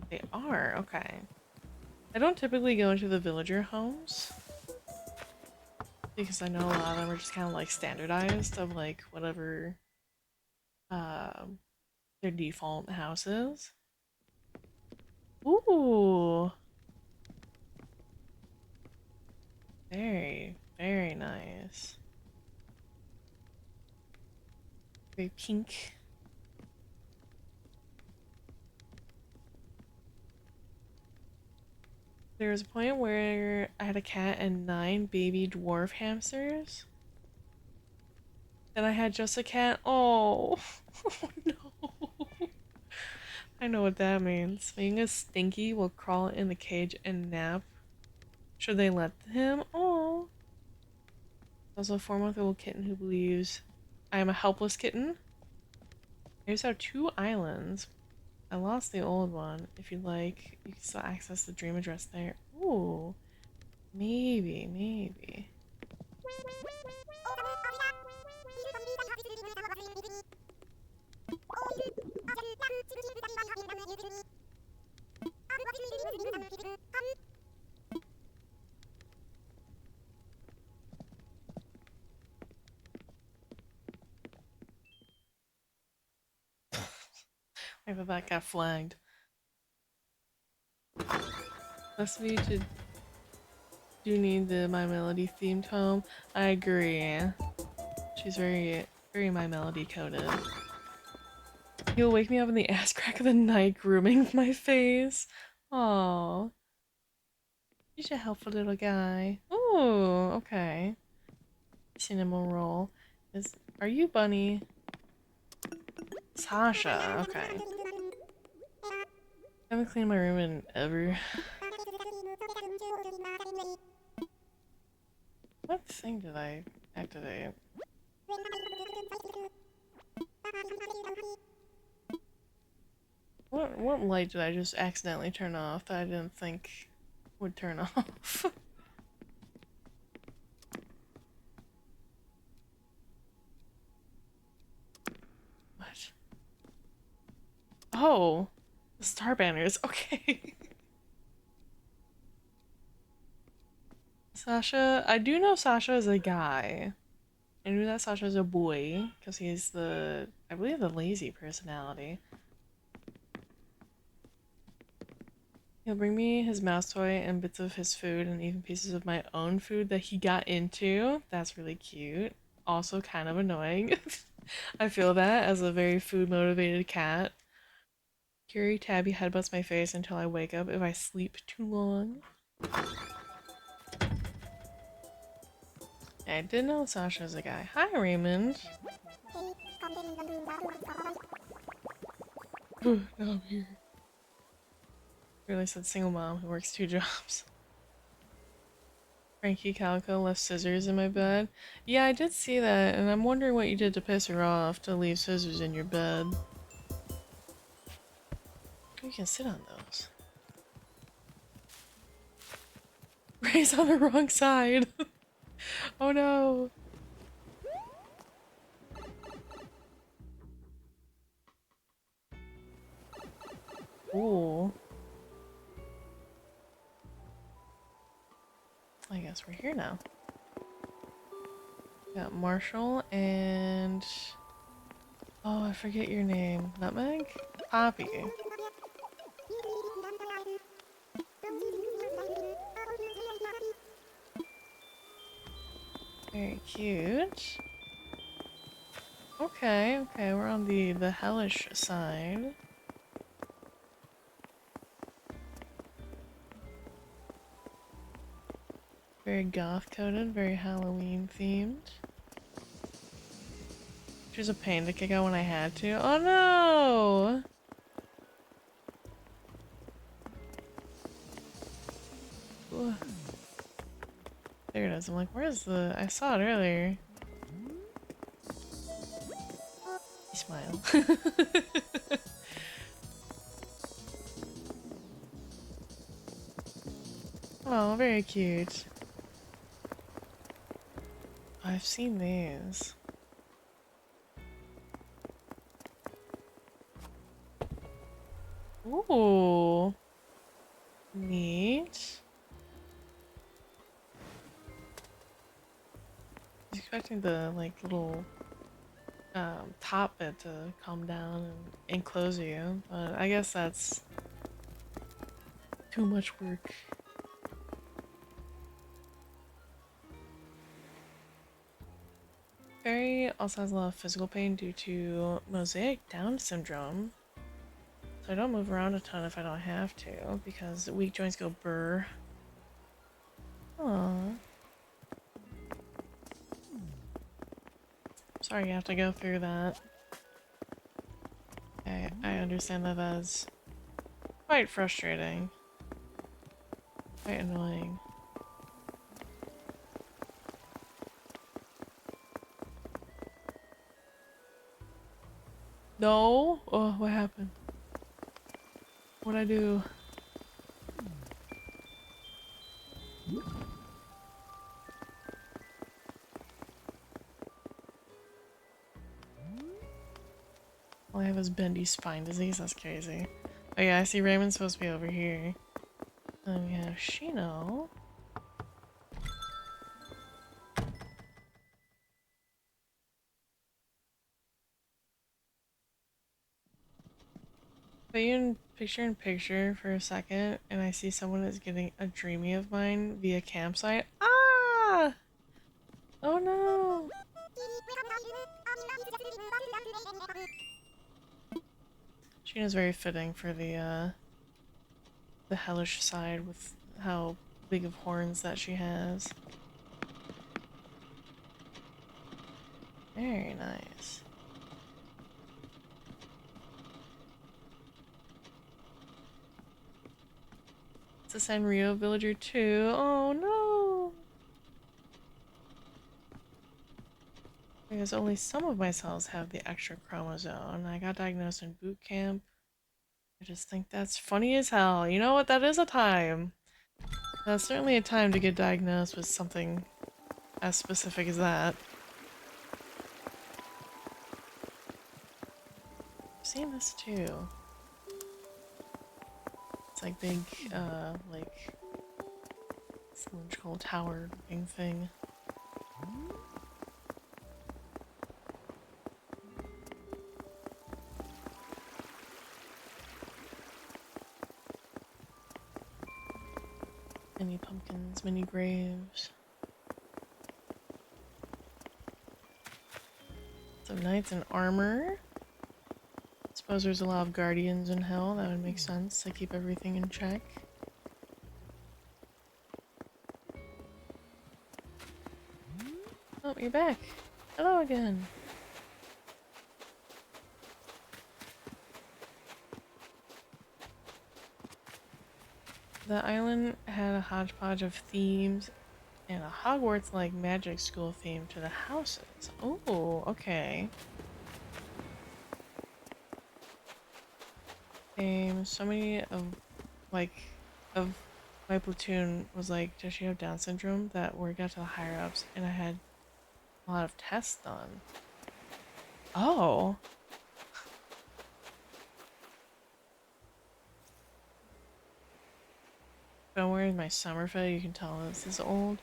They are, okay. I don't typically go into the villager homes, because I know a lot of them are just kind of like standardized of like whatever their default house is. Ooh. Very, very nice. Very pink. There was a point where I had a cat and 9 baby dwarf hamsters. Then I had just a cat. Oh, oh no. I know what that means. Being a stinky will crawl in the cage and nap. Should they let him? Oh. Also a 4-month-old kitten who believes I am a helpless kitten. Here's our 2 islands. I lost the old one. If you'd like, you can still access the dream address there. Ooh. Maybe, maybe. I thought that got flagged. Let's need to do need the My Melody themed home. I agree. She's very, very My Melody coded. He'll wake me up in the ass crack of the night grooming my face. Oh, he's a helpful little guy. Oh, okay. Cinnamon roll. Are you Bunny? Sasha, okay. I haven't cleaned my room in ever. What thing did I activate? What light did I just accidentally turn off that I didn't think would turn off? What? Oh! The star banners, okay. Sasha, I do know Sasha is a guy. I knew that Sasha is a boy, because he's the, I believe, the lazy personality. He'll bring me his mouse toy and bits of his food and even pieces of my own food that he got into. That's really cute. Also kind of annoying. I feel that as a very food motivated cat. Curie Tabby headbutts my face until I wake up if I sleep too long. I did know Sasha's a guy. Hi, Raymond. Now I'm here. Really said single mom who works 2 jobs. Frankie Calico left scissors in my bed. Yeah, I did see that, and I'm wondering what you did to piss her off to leave scissors in your bed. You can sit on those. Ray's on the wrong side. Oh no. Ooh. I guess we're here now. Got Marshall and... Oh, I forget your name. Nutmeg? Poppy. Very cute. Okay, we're on the hellish side. Very goth coded, very Halloween themed. She was a pain to kick out when I had to. Oh no! Ugh. There it is. I'm like, where's the... I saw it earlier. You smile. Oh, very cute. I've seen these. Ooh. Neat. I was expecting the, like, little top bit to come down and enclose you, but I guess that's too much work. Fairy also has a lot of physical pain due to mosaic Down syndrome. So I don't move around a ton if I don't have to, because weak joints go burr. Aww. Sorry you have to go through that. I understand that as quite frustrating. Quite annoying. No? Oh, what happened? What'd I do? All I have is bendy spine disease, that's crazy. Oh yeah, I see Raymond's supposed to be over here. Then we have Shino. Put you in picture for a second, and I see someone is getting a dreamy of mine via campsite. Ah! Oh no! Shino's very fitting for the hellish side with how big of horns that she has. Very nice. It's a Sanrio villager too. Oh no! Because only some of my cells have the extra chromosome. I got diagnosed in boot camp. I just think that's funny as hell. You know what? That is a time. That's certainly a time to get diagnosed with something as specific as that. I've seen this too. It's like big, like cylindrical tower looking thing. Many pumpkins, many graves. Some knights in armor. Suppose there's a lot of guardians in hell. That would make sense to keep everything in check. Oh, you're back. Hello again. The island had a hodgepodge of themes and a Hogwarts-like magic school theme to the houses. Oh, okay. So many of, like, of my platoon was like, does she have Down syndrome? That word got to the higher ups, and I had a lot of tests done. Oh. I'm wearing my summer fit, you can tell this is old.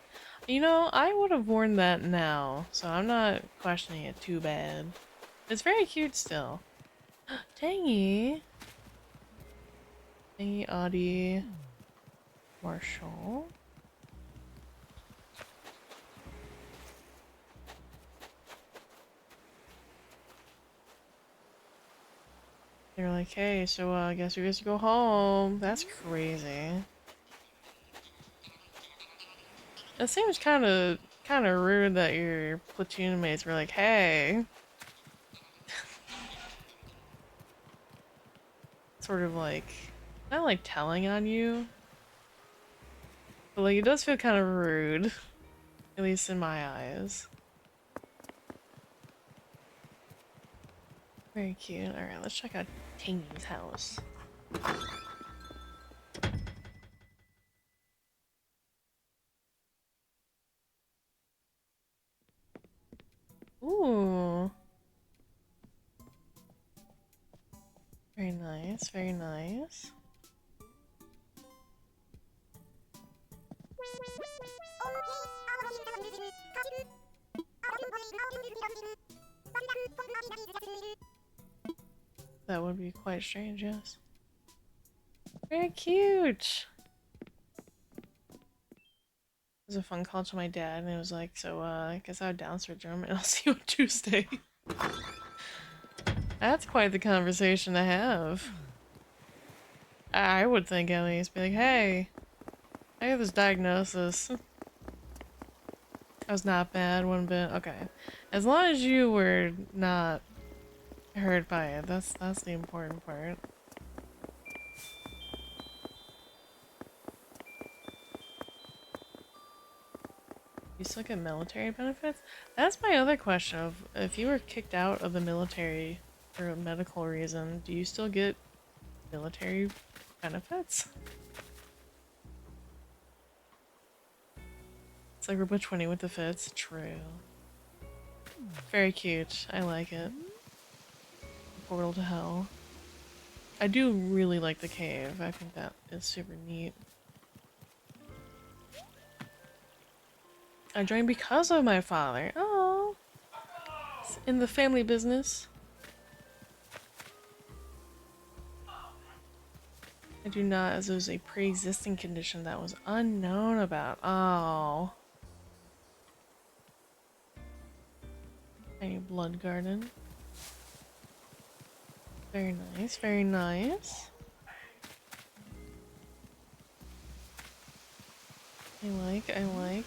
You know, I would have worn that now, so I'm not questioning it too bad. It's very cute still. Tangy. Tangy, Audie, Marshall. They're like, hey, so I guess we get to go home. That's crazy. It seems kind of rude that your platoon mates were like, hey. Sort of like, not like telling on you, but like it does feel kind of rude, at least in my eyes. Very cute. Alright, let's check out Tangy's house. Ooh. Very nice, very nice. That would be quite strange, yes. Very cute! It was a phone call to my dad, and it was like, so, I guess I have Down syndrome, and I'll see you on Tuesday. That's quite the conversation to have. I would think, at least. Be like, hey, I have this diagnosis. I was not bad one bit. Okay. As long as you were not hurt by it, that's the important part. You still get military benefits? That's my other question of if you were kicked out of the military for a medical reason, do you still get military benefits? It's like we're Butch 20 with the fits. True. Very cute. I like it. Portal to hell. I do really like the cave. I think that is super neat. I joined because of my father. Oh, it's in the family business. I do not, as it was a pre-existing condition that was unknown about. Oh. Tiny blood garden. Very nice, very nice. I like.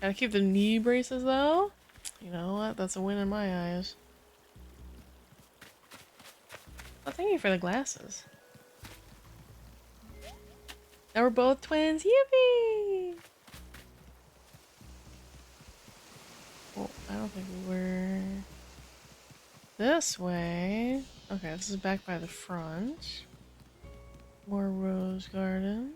Gotta keep the knee braces though. You know what? That's a win in my eyes. Oh, thank you for the glasses. Now we're both twins. Yippee! Well, I don't think we were this way. Okay, this is back by the front. More rose garden.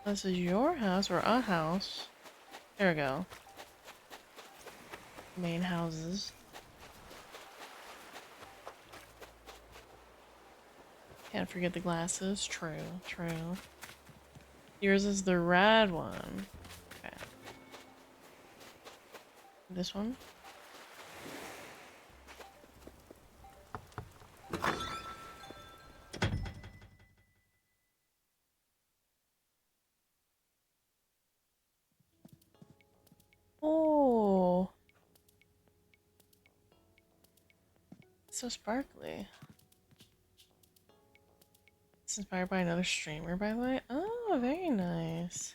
This is your house or a house. There we go. main houses. Can't forget the glasses. True, true. Yours is the red one. Okay. This one? Oh, so sparkly. It's inspired by another streamer, by the way. Oh, very nice.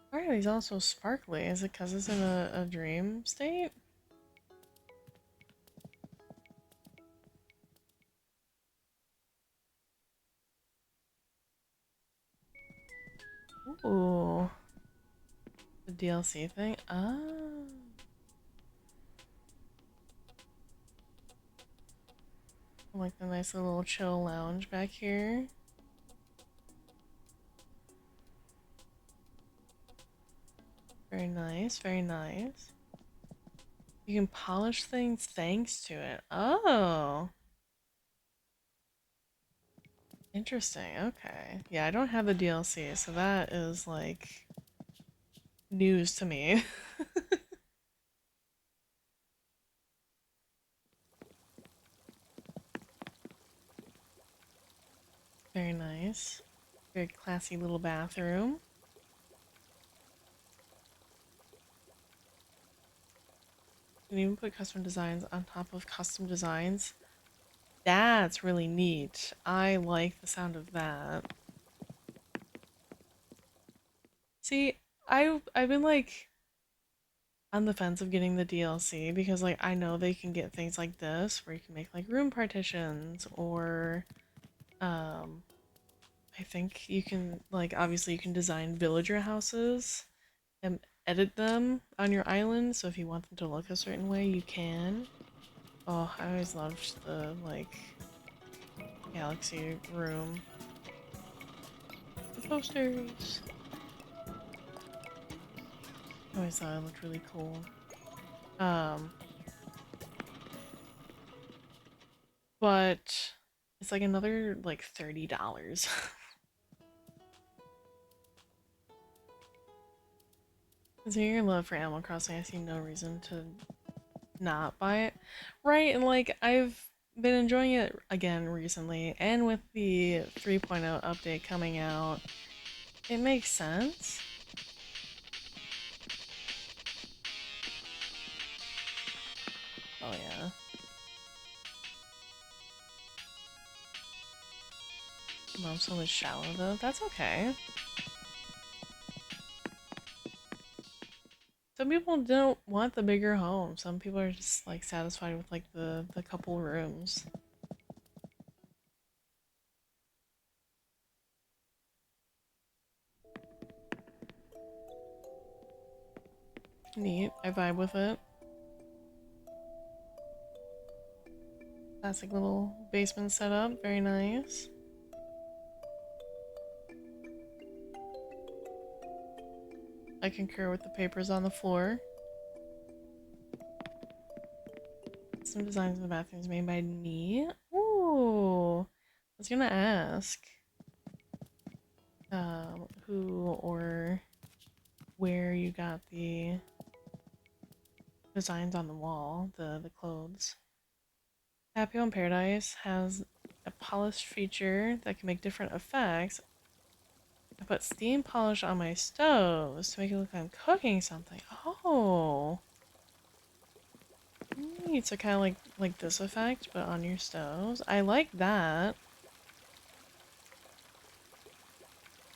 Why are these all so sparkly? Is it because it's in a dream state? Ooh. The DLC thing? Ah. I like the nice little chill lounge back here. Very nice, very nice. You can polish things thanks to it. Oh. Interesting, okay. Yeah, I don't have the DLC, so that is like news to me. Very nice. Very classy little bathroom. You can even put custom designs on top of custom designs. That's really neat. I like the sound of that. See, I've been like on the fence of getting the DLC because like I know they can get things like this where you can make like room partitions or um I think you can like obviously you can design villager houses and edit them on your island, so if you want them to look a certain way you can. Oh, I always loved the like galaxy room. The posters. I always thought it looked really cool. Um but it's like another like $30. Considering your love for Animal Crossing, I see no reason to not buy it. Right, and like I've been enjoying it again recently, and with the 3.0 update coming out, it makes sense. Oh yeah. Mom's so much shallow though. That's okay. Some people don't want the bigger home. Some people are just like satisfied with like the couple rooms. Neat. I vibe with it. Classic little basement setup. Very nice. I concur with the papers on the floor. Some designs in the bathrooms made by me. Ooh. I was gonna ask who or where you got the designs on the wall, the clothes. Happy Home Paradise has a polished feature that can make different effects. I put steam polish on my stoves to make it look like I'm cooking something. Oh. Neat. So kind of like this effect, but on your stoves. I like that.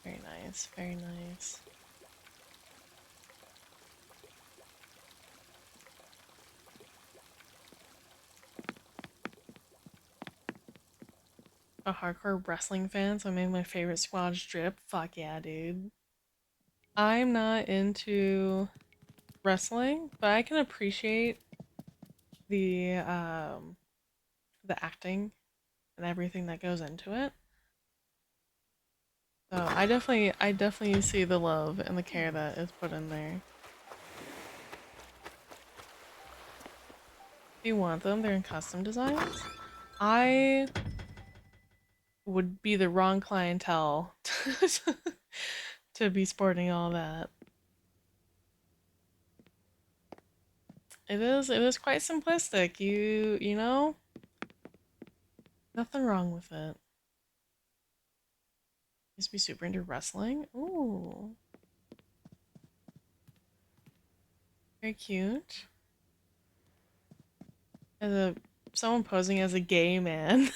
Very nice. Very nice. A hardcore wrestling fan, so I made my favorite squad drip. Fuck yeah, dude. I'm not into wrestling, but I can appreciate the the acting and everything that goes into it. So I definitely see the love and the care that is put in there. If you want them, they're in custom designs. I would be the wrong clientele to be sporting all that. It is quite simplistic. You know, nothing wrong with it. Used to be super into wrestling. Ooh, very cute. As a someone posing as a gay man.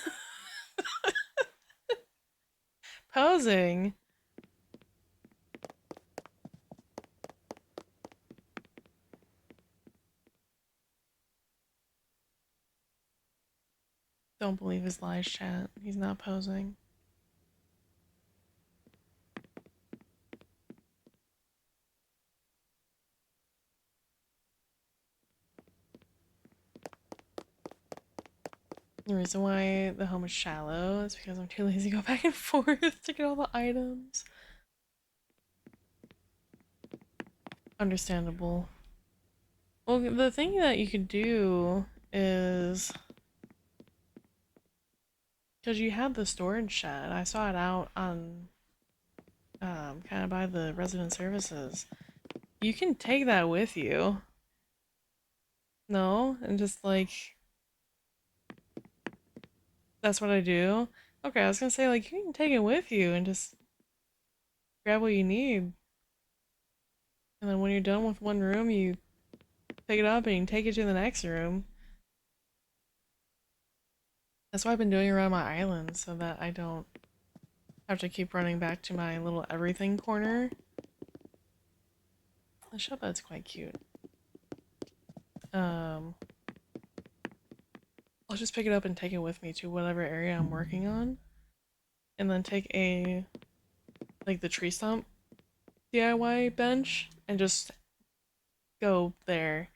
Posing. Don't believe his lies, chat. He's not posing. The reason why the home is shallow is because I'm too lazy to go back and forth to get all the items. Understandable. Well, the thing that you could do is because you had the storage shed. I saw it out on kind of by the resident services. You can take that with you. No, and just like that's what I do. Okay, I was gonna say like you can take it with you and just grab what you need. And then when you're done with one room, you pick it up and you can take it to the next room. That's why I've been doing around my island so that I don't have to keep running back to my little everything corner. The shell bed's quite cute. I'll just pick it up and take it with me to whatever area I'm working on. And then take like the tree stump DIY bench and just go there.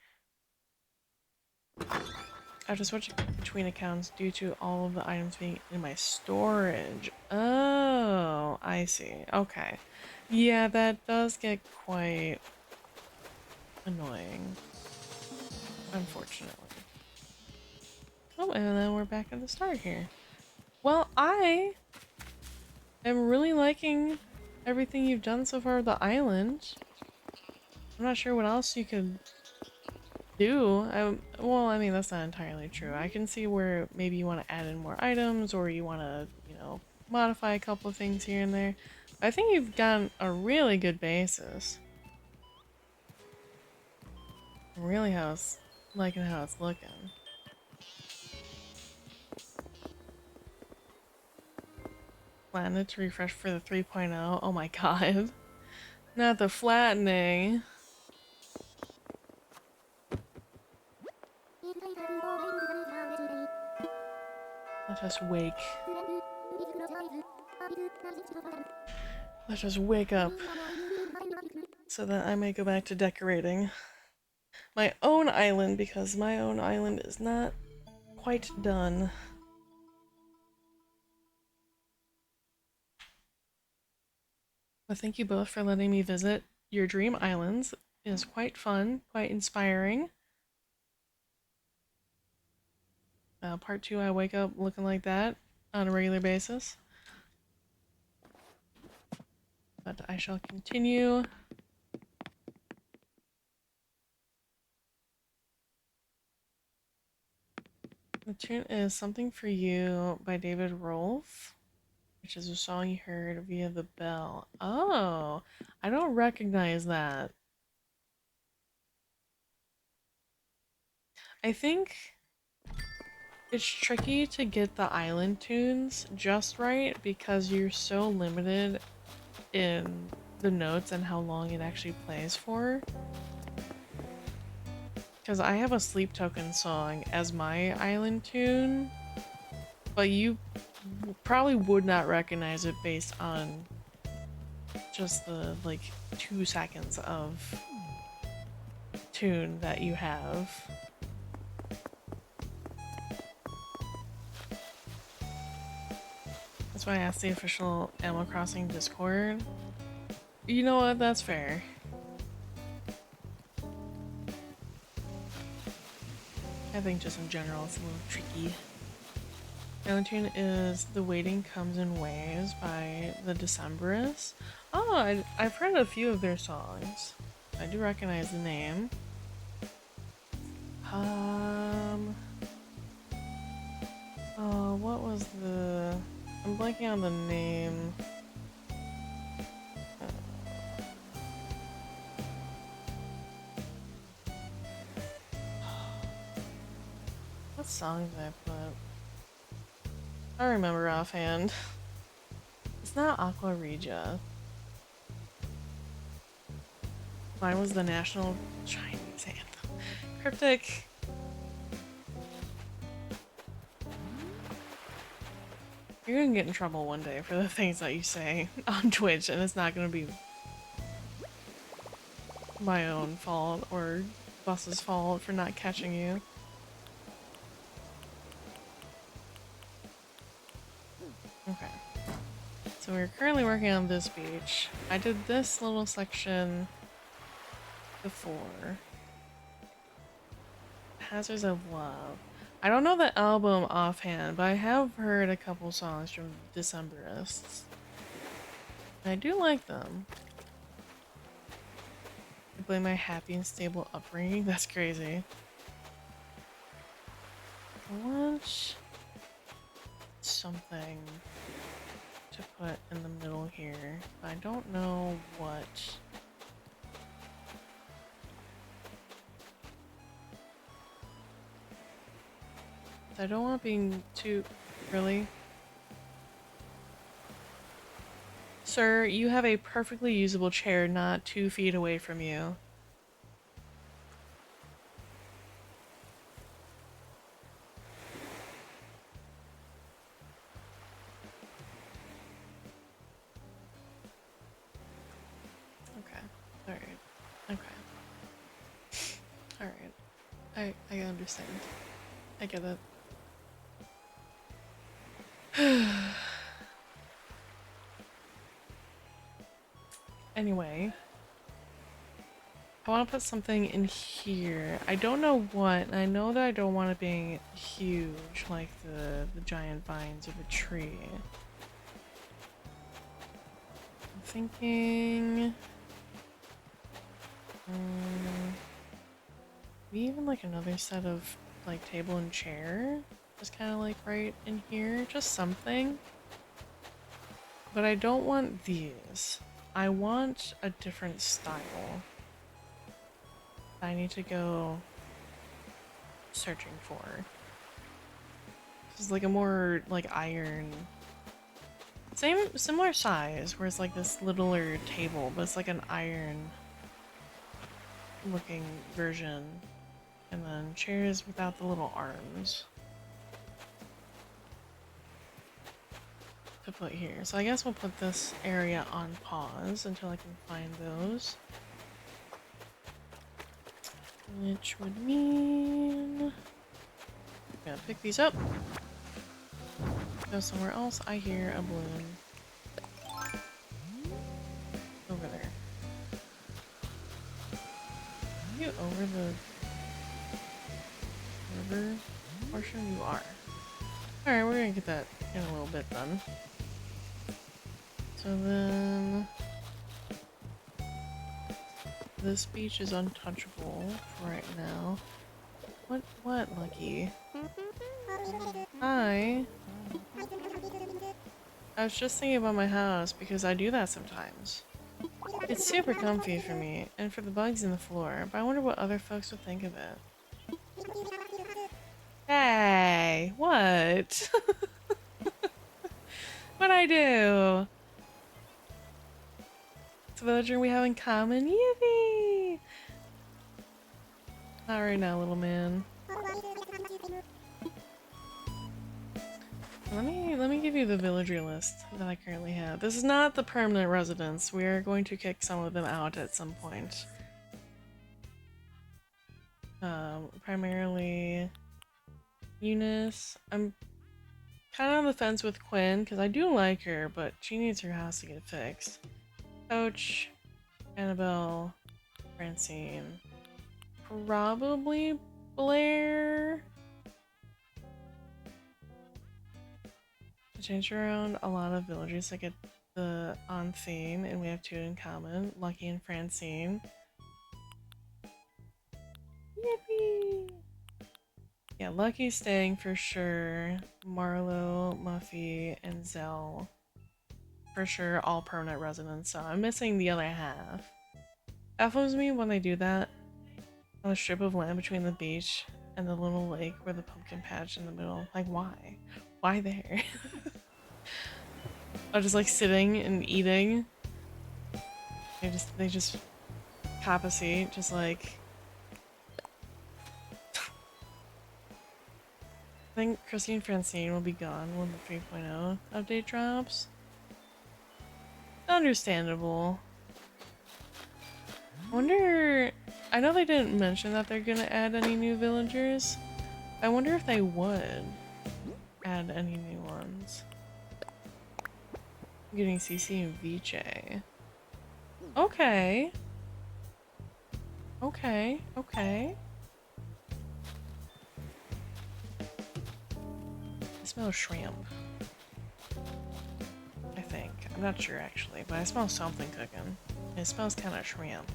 I have to switch between accounts due to all of the items being in my storage. Oh, I see. Okay. Yeah, that does get quite annoying. Unfortunately. Oh, and then we're back at the start here. Well, I am really liking everything you've done so far with the island. I'm not sure what else you could do. Well, I mean, that's not entirely true. I can see where maybe you want to add in more items or you want to, modify a couple of things here and there. I think you've gotten a really good basis. I'm really liking how it's looking. Flatten to refresh for the 3.0. Oh my god. Not the flattening. Let us wake. Let us wake up so that I may go back to decorating my own island because my own island is not quite done. But thank you both for letting me visit your dream islands. It is quite fun, quite inspiring. Part 2, I wake up looking like that on a regular basis. But I shall continue. The tune is Something for You by David Rolfe, which is a song you heard via the bell. Oh, I don't recognize that. I think it's tricky to get the island tunes just right because you're so limited in the notes and how long it actually plays for. Because I have a Sleep Token song as my island tune, but you probably would not recognize it based on just the like 2 seconds of tune that you have. That's why I asked the official Animal Crossing Discord. You know what? That's fair. I think just in general it's a little tricky. The other tune is The Waiting Comes in Waves by the Decemberists. Oh, I've heard a few of their songs. I do recognize the name. Oh, what was the... I'm blanking on the name. What song did I put? I don't remember offhand. It's not Aqua Regia. Mine was the National Chinese Anthem. Cryptic. You're gonna get in trouble one day for the things that you say on Twitch, and it's not gonna be my own fault or Bus's fault for not catching you. Okay. So we're currently working on this beach. I did this little section before. Hazards of Love. I don't know the album offhand, but I have heard a couple songs from Decemberists. And I do like them. I blame my happy and stable upbringing. That's crazy. I want something to put in the middle here, but I don't know what. I don't want being too... Really? Sir, you have a perfectly usable chair not 2 feet away from you. Okay. Alright. Okay. Alright. I understand. I get it. Anyway, I want to put something in here. I don't know what. I know that I don't want it being huge, like the giant vines of a tree. I'm thinking... maybe even like another set of like table and chair. Just kind of like right in here. Just something. But I don't want these. I want a different style. I need to go searching for. It's like a more like iron, similar size, where it's like this littler table, but it's like an iron looking version, and then chairs without the little arms to put here. So I guess we'll put this area on pause until I can find those. Which would mean... I'm gonna pick these up. Go somewhere else. I hear a balloon. Over there. Are you over the river portion? You are. Alright, we're gonna get that in a little bit then. So then... this beach is untouchable for right now. What, Lucky? Hi. I was just thinking about my house because I do that sometimes. It's super comfy for me and for the bugs in the floor, but I wonder what other folks would think of it. Hey, what? What'd I do? It's a villager we have in common. Yippee! Not right now, little man. Let me give you the villager list that I currently have. This is not the permanent residents. We are going to kick some of them out at some point. Primarily Eunice. I'm kind of on the fence with Quinn because I do like her, but she needs her house to get fixed. Coach, Annabelle, Francine, probably Blair. I changed around a lot of villagers to get the on theme, and we have two in common, Lucky and Francine. Yippee! Yeah, Lucky's staying for sure. Marlo, Muffy, and Zell. For sure, all permanent residents, so I'm missing the other half. Baffles me when they do that on a strip of land between the beach and the little lake where the pumpkin patch in the middle. Like, why? Why there? I'm just like sitting and eating. They just cop a seat, just like. I think Christine and Francine will be gone when the 3.0 update drops. Understandable. I wonder. I know they didn't mention that they're gonna add any new villagers. I wonder if they would add any new ones. I'm getting CC and VJ. Okay. Okay. Okay. I smell shrimp. I think. I'm not sure actually, but I smell something cooking. It smells kind of shrimp.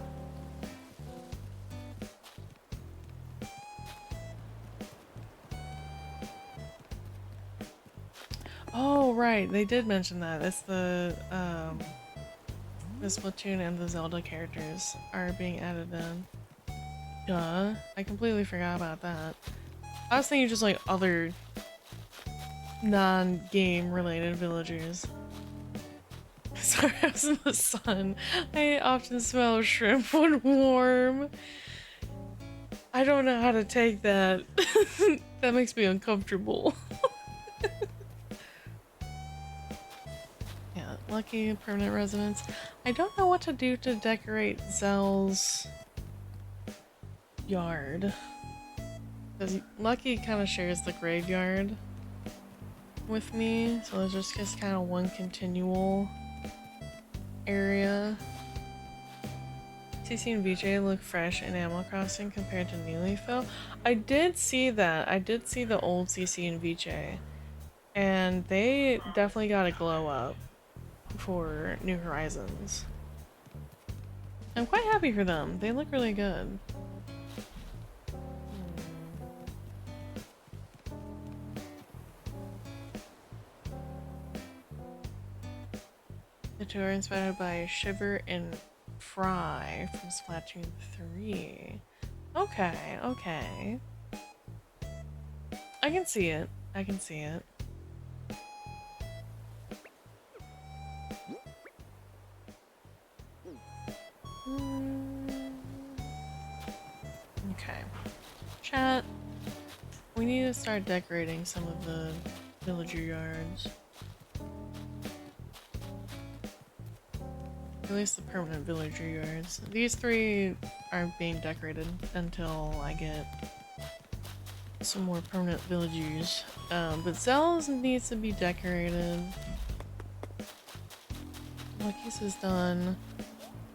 Oh, right. They did mention that. It's the Splatoon and the Zelda characters are being added in. Duh. I completely forgot about that. I was thinking just like other non-game related villagers. Sorry, I was in the sun. I often smell shrimp when warm. I don't know how to take that. That makes me uncomfortable. Yeah, lucky permanent residents. I don't know what to do to decorate Zell's yard. Because Lucky kind of shares the graveyard with me, so it's just kind of one continual area. CC and VJ look fresh in Animal Crossing compared to New Leaf though. I did see that. I did see the old CC and VJ. And they definitely got a glow up for New Horizons. I'm quite happy for them. They look really good. The two are inspired by Shiver and Fry from Splatoon 3. Okay, okay. I can see it. I can see it. Okay. Chat. We need to start decorating some of the villager yards. At least the permanent villager yards. These three aren't being decorated until I get some more permanent villagers. But Zell's needs to be decorated. Lucky's is done.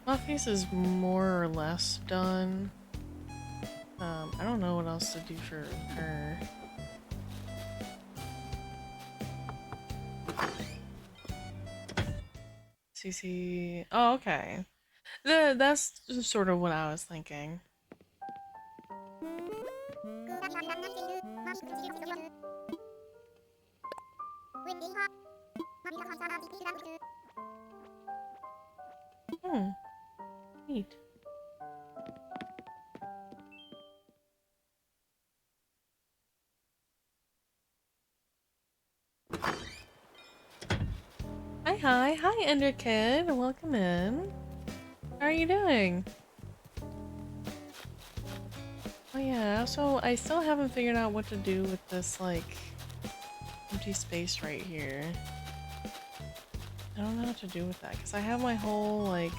Muffy's is more or less done. I don't know what else to do for her. CC. Oh, okay. That's sort of what I was thinking. Hmm. Neat. Hi, Ender Kid. Welcome in. How are you doing? Oh yeah, so I still haven't figured out what to do with this, like, empty space right here. I don't know what to do with that, because I have my whole, like,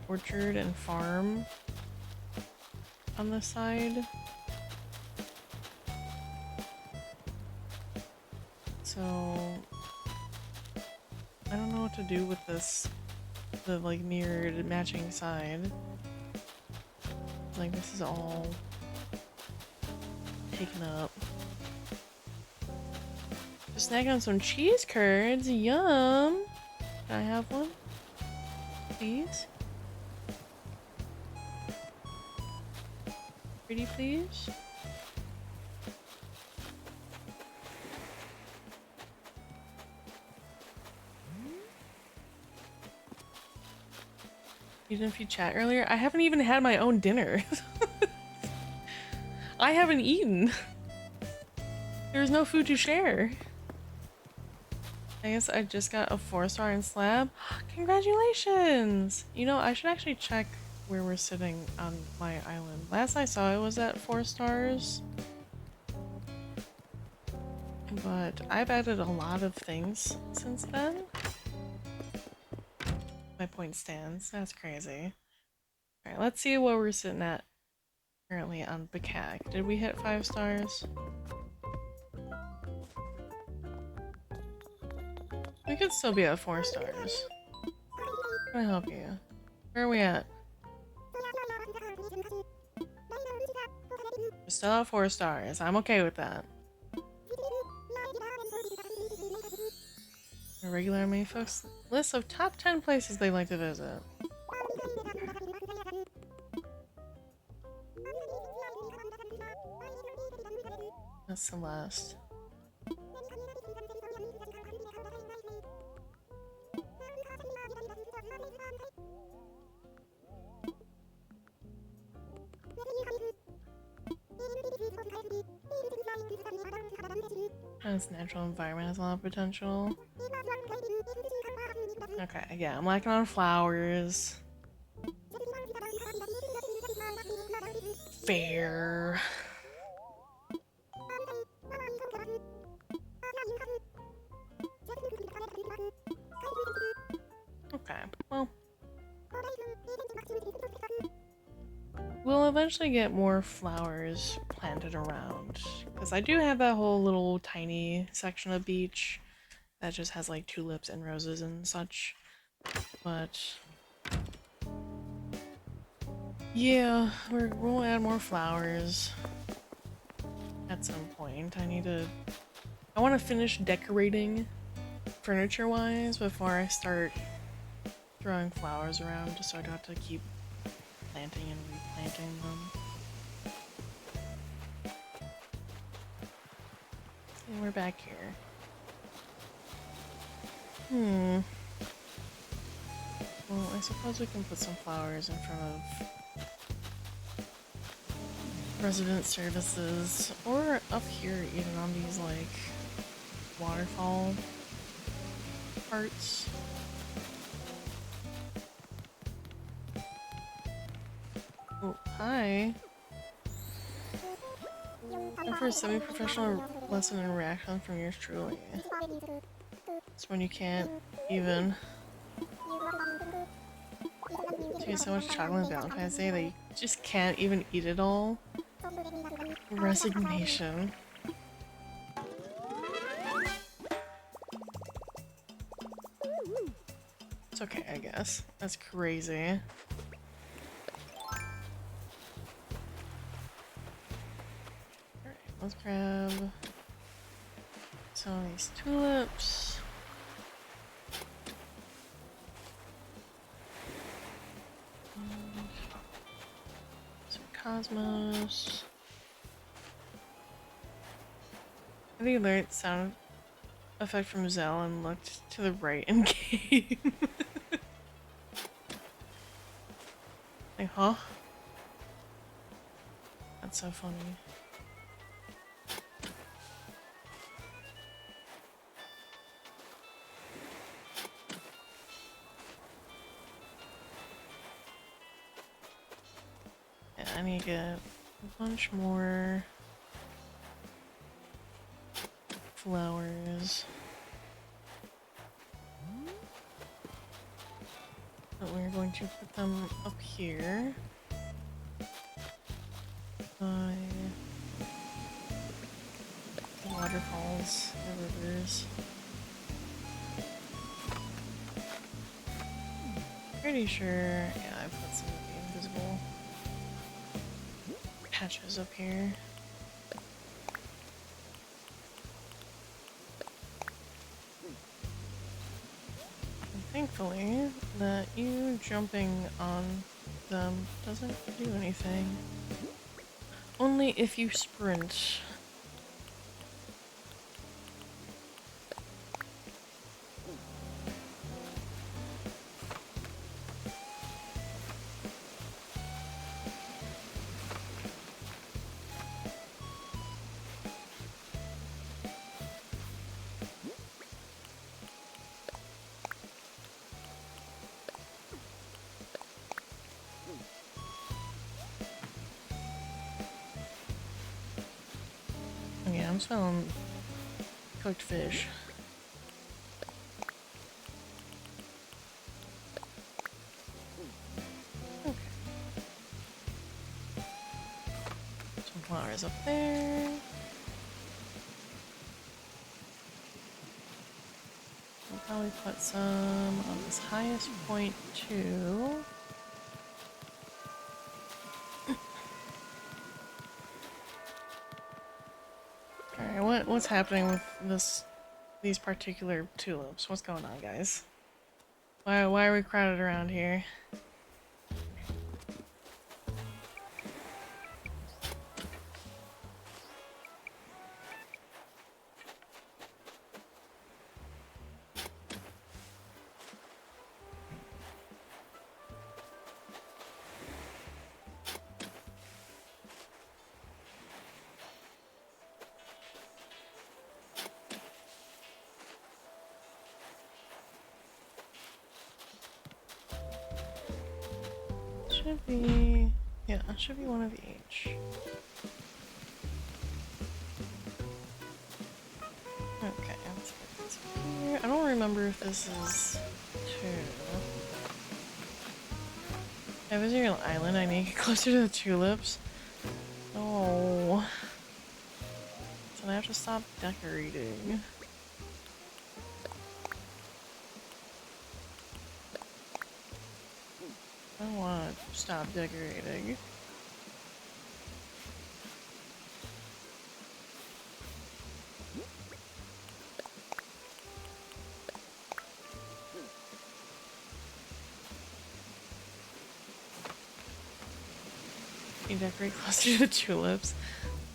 orchard and farm on the side. So I don't know what to do with this, the like mirrored matching side. Like this is all taken up. Just snag on some cheese curds, yum! Can I have one? Please? Pretty please? Even if you chat earlier, I haven't even had my own dinner. I haven't eaten. There's no food to share. I guess I just got a 4-star in slab. Congratulations! You know, I should actually check where we're sitting on my island. Last I saw it was at 4 stars. But I've added a lot of things since then. My point stands. That's crazy. Alright, let's see where we're sitting at currently on BCAC. Did we hit 5 stars? We could still be at 4 stars. Can I help you? Where are we at? We're still at 4 stars. I'm okay with that. A regular many folks list of top 10 places they like to visit. That's Celeste. This natural environment has a lot of potential. Okay, yeah, I'm lacking on flowers. Fair. Okay, well. We'll eventually get more flowers planted around. Because I do have that whole little tiny section of beach that just has like tulips and roses and such. But yeah, we'll add more flowers at some point. I want to finish decorating furniture-wise before I start throwing flowers around, just so I don't have to keep planting and replanting them. And we're back here. Well, I suppose we can put some flowers in front of resident services, or up here even on these like waterfall parts. Oh, hi. And for a semi-professional lesson in reaction from yours truly. It's when you can't even take so much chocolate on Valentine's Day that you just can't even eat it all. Resignation. It's okay, I guess. That's crazy. Alright, let's grab some of these tulips. Some cosmos. I think I learned sound effect from Zell and looked to the right in game. Like, huh? That's so funny. Yeah, I need to get a bunch more flowers. But we're going to put them up here. By the waterfalls or rivers. Pretty sure, yeah, I put some of the invisible patches up here. And thankfully, that you jumping on them doesn't do anything. Only if you sprint. Yeah, I'm smelling cooked fish. Okay. Some flowers up there. I'll probably put some on this highest point too. Alright, what's happening with these particular tulips? What's going on, guys? Why are we crowded around here? Should be... yeah, it should be one of each. Okay, let's put this here. I don't remember if this is two. If I visit an island, I need to get closer to the tulips. Oh. So I have to stop decorating. I don't want to stop decorating. You decorate closer to the tulips.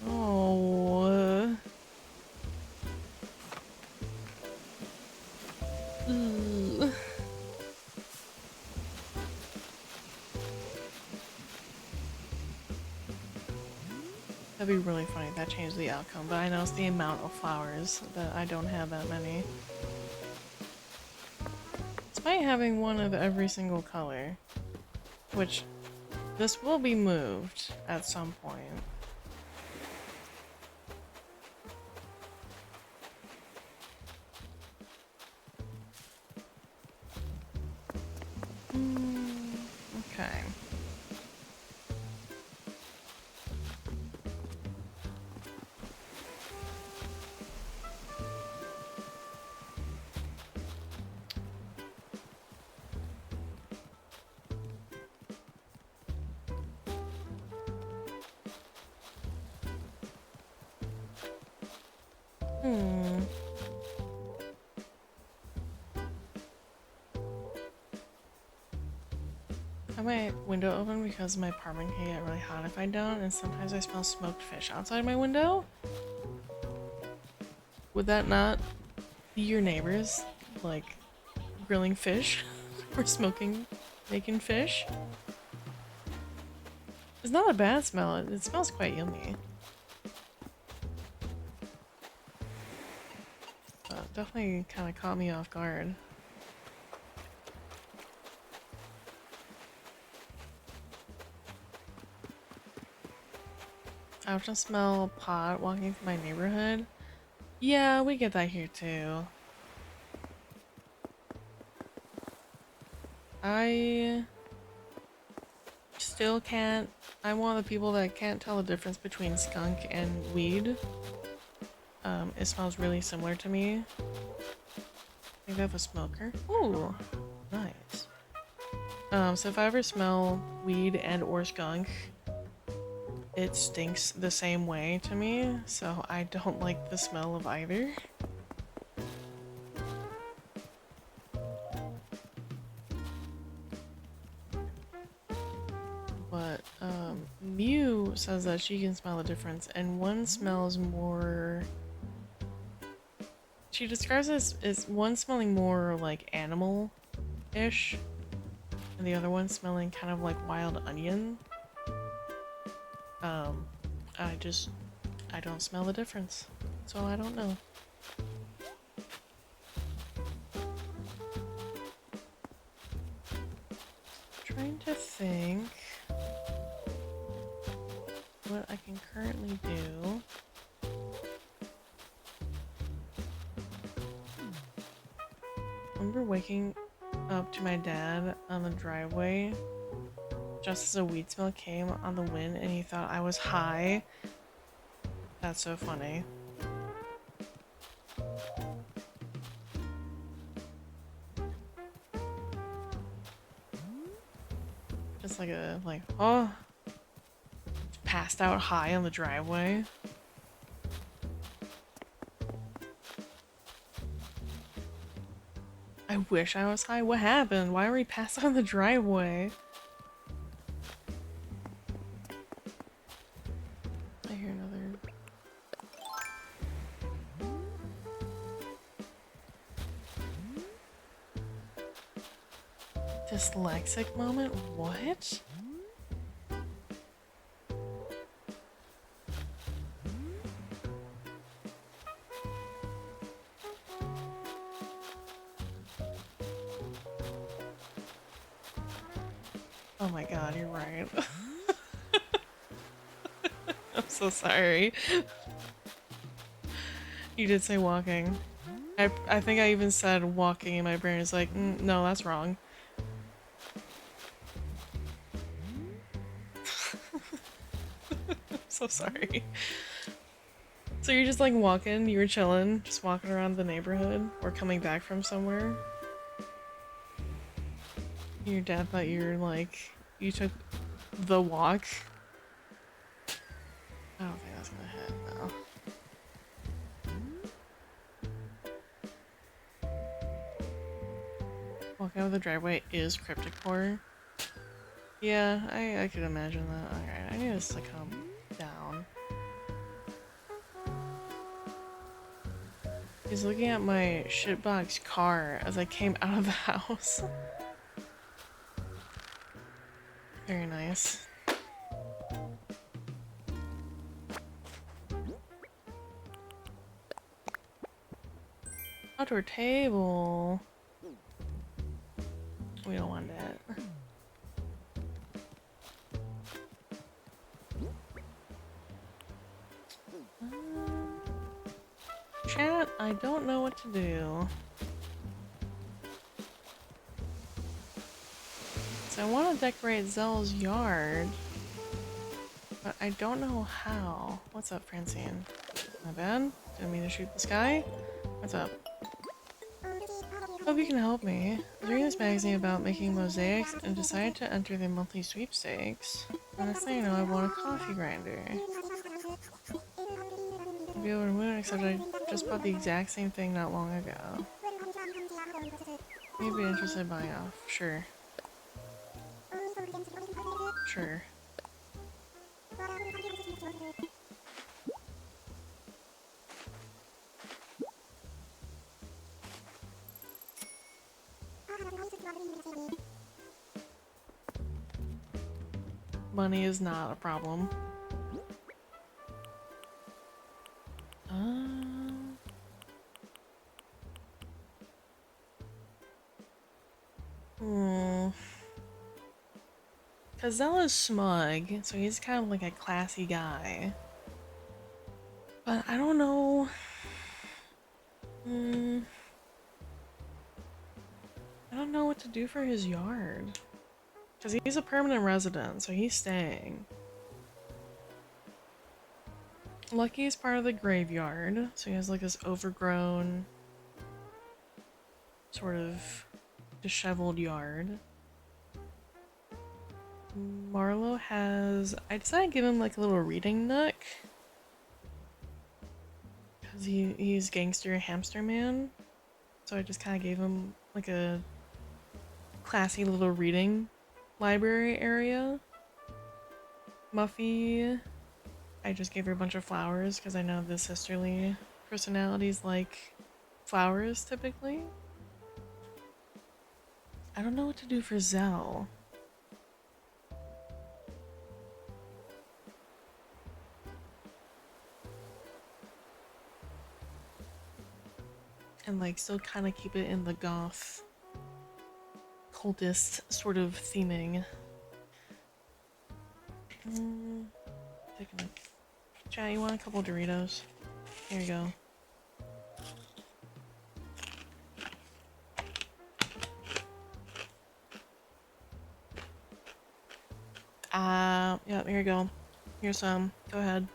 Oh. Ugh. That'd be really funny if that changed the outcome, but I know it's the amount of flowers that I don't have that many. Despite having one of every single color, which this will be moved at some point. Okay. I have my window open because my apartment can get really hot if I don't, and sometimes I smell smoked fish outside my window. Would that not be your neighbors, like, grilling fish or smoking, making fish? It's not a bad smell, it smells quite yummy. Definitely kind of caught me off guard. I often smell pot walking through my neighborhood. Yeah, we get that here too. I still can't. I'm one of the people that can't tell the difference between skunk and weed. it smells really similar to me. I think I have a smoker. Ooh, nice. So if I ever smell weed and or skunk, it stinks the same way to me, so I don't like the smell of either. But, Mew says that she can smell the difference, and one smells more... She describes it as one smelling more like animal-ish, and the other one smelling kind of like wild onion. I don't smell the difference, so I don't know. Trying to think what I can currently do. I remember waking up to my dad on the driveway just as a weed smell came on the wind and he thought I was high. That's so funny. Just like, oh, passed out high on the driveway. I wish I was high. What happened? Why were we passed out on the driveway? I hear another. Dyslexic moment? What? Oh my god, you're right. I'm so sorry. You did say walking. I think I even said walking and my brain is like, no, that's wrong. I'm so sorry. So you're just like walking, you were chilling, just walking around the neighborhood or coming back from somewhere. Your dad thought you were like, you took the walk. I don't think that's gonna hit, no. Walking out of the driveway is cryptic horror. Yeah, I could imagine that. Alright, I need to calm down. He's looking at my shitbox car as I came out of the house. Very nice. Outdoor table. We don't want that. Chat, I don't know what to do. So I want to decorate Zelle's yard, but I don't know how. What's up, Francine? My bad? Didn't mean to shoot the sky. What's up? Hope you can help me. I was reading this magazine about making mosaics and decided to enter the monthly sweepstakes. And next thing you know, I won a coffee grinder. I'll be able to win, except I just bought the exact same thing not long ago. You'd be interested in buying off. Sure. Sure. Money is not a problem. Cause Zella's smug, so he's kind of like a classy guy. But I don't know. I don't know what to do for his yard. Cause he's a permanent resident, so he's staying. Lucky is part of the graveyard, so he has like this overgrown, sort of disheveled yard. Marlowe has... I decided to give him like a little reading nook. Because he's gangster hamster man. So I just kind of gave him like a classy little reading library area. Muffy, I just gave her a bunch of flowers because I know the sisterly personalities like flowers typically. I don't know what to do for Zell. And like still kind of keep it in the goth cultist sort of theming. Taking a... Chat, you want a couple Doritos? Here you go. Yeah, here you go. Here's some. Go ahead.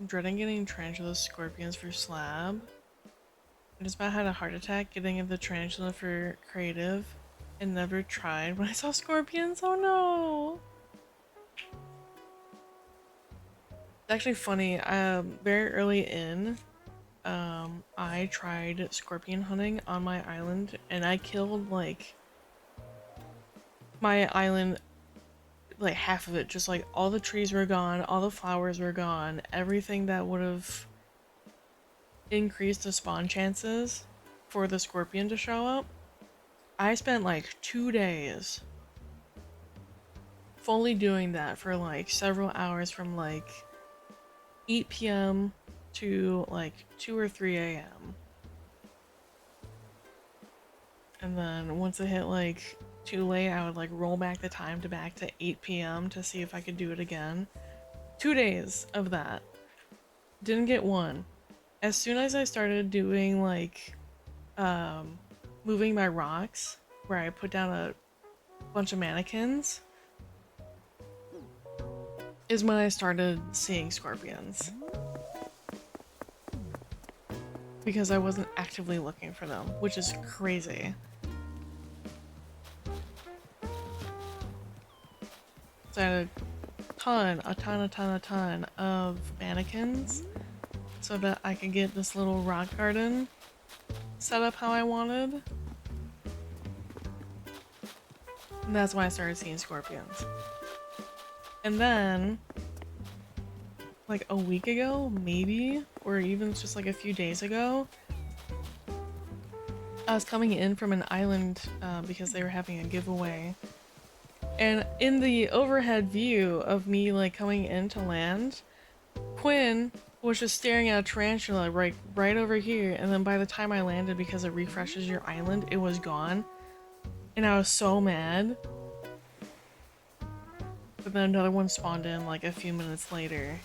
I'm dreading getting tarantula scorpions for slab. I just about had a heart attack getting the tarantula for creative and never tried when I saw scorpions. Oh no! It's actually funny. Very early in, I tried scorpion hunting on my island and I killed like my island, like half of it. Just like all the trees were gone, all the flowers were gone, everything that would have increased the spawn chances for the scorpion to show up. I spent like 2 days fully doing that for like several hours from like 8 p.m. to like 2 or 3 a.m. And then once it hit like too late, I would like roll back the time to back to 8 p.m. to see if I could do it again. 2 days of that. Didn't get one. As soon as I started doing like moving my rocks, where I put down a bunch of mannequins, is when I started seeing scorpions. Because I wasn't actively looking for them, which is crazy. So I had a ton of mannequins so that I could get this little rock garden set up how I wanted. And that's when I started seeing scorpions. And then, like a week ago, maybe, or even just like a few days ago, I was coming in from an island because they were having a giveaway. And in the overhead view of me like coming into land, Quinn was just staring at a tarantula right over here, and then by the time I landed, because it refreshes your island, it was gone. And I was so mad. But then another one spawned in like a few minutes later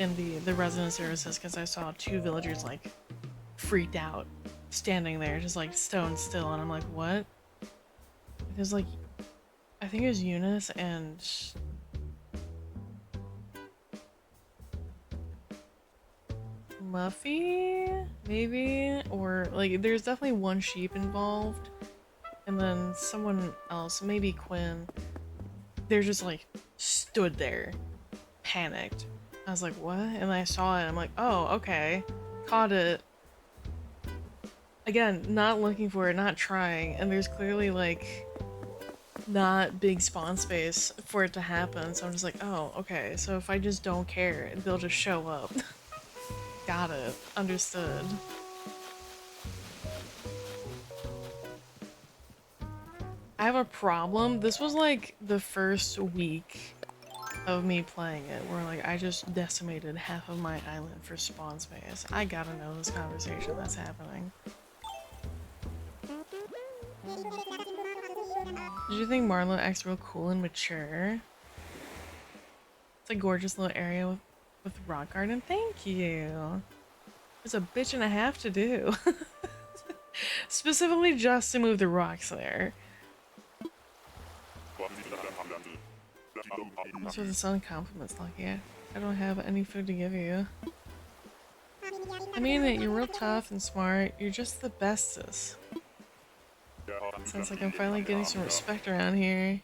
in the resident services because I saw 2 villagers like freaked out standing there just like stone still, and I'm like, what? Because like I think it was Eunice and Muffy, maybe? Or like there's definitely one sheep involved and then someone else, maybe Quinn. They're just like stood there panicked. I was like, what? And I saw it, I'm like, oh, okay. Caught it. Again, not looking for it, not trying, and there's clearly like not big spawn space for it to happen, so I'm just like, oh, okay, so if I just don't care, they'll just show up. Got it. Understood. I have a problem. This was like the first week of me playing it where like I just decimated half of my island for spawn space. I gotta know this conversation that's happening. Did you think Marlowe acts real cool and mature? It's a gorgeous little area with rock garden. Thank you. There's a bitch and a half to do. Specifically just to move the rocks there. That's what the sun compliments, Lucky. I don't have any food to give you. I mean it, you're real tough and smart. You're just the bestest. Sounds like I'm finally getting some respect around here.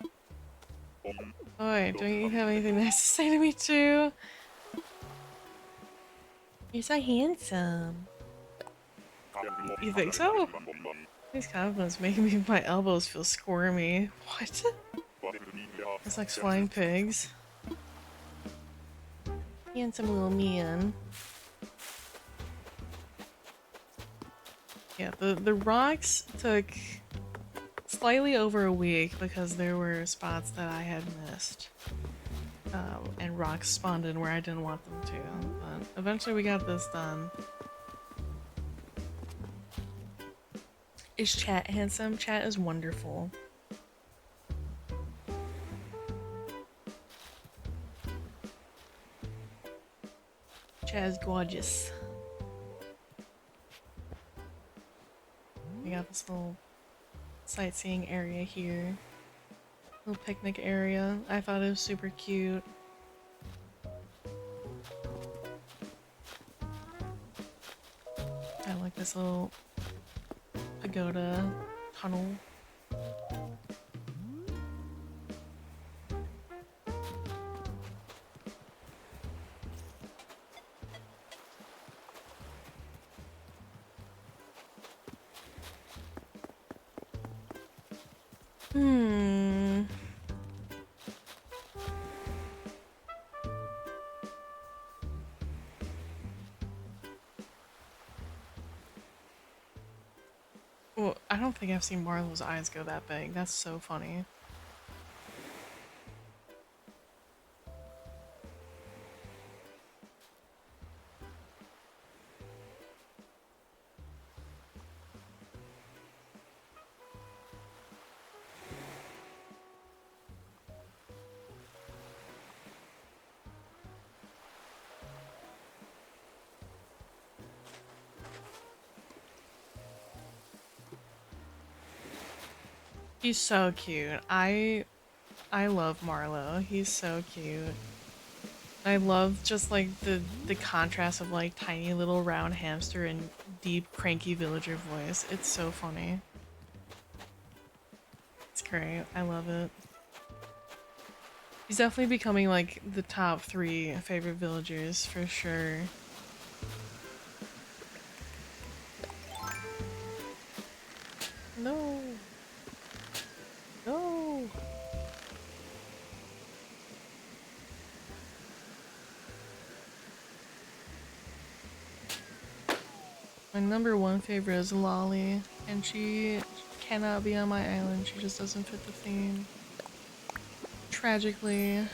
Boy, don't you have anything nice to say to me too? You're so handsome. You think so? These compliments make my elbows feel squirmy. What? It's like flying pigs. Handsome little man. Yeah, the rocks took slightly over a week because there were spots that I had missed. And rocks spawned in where I didn't want them to. But eventually we got this done. Is chat handsome? Chat is wonderful. Chat is gorgeous. We got this little sightseeing area here. Little picnic area. I thought it was super cute. I like this little pagoda tunnel. Well, I don't think I've seen Marlowe's eyes go that big. That's so funny. He's so cute. I love Marlowe. He's so cute. I love just like the contrast of like tiny little round hamster and deep cranky villager voice. It's so funny. It's great. I love it. He's definitely becoming like the top 3 favorite villagers for sure. No. No. My number 1 favorite is Lolly, and she cannot be on my island. She just doesn't fit the theme. Tragically.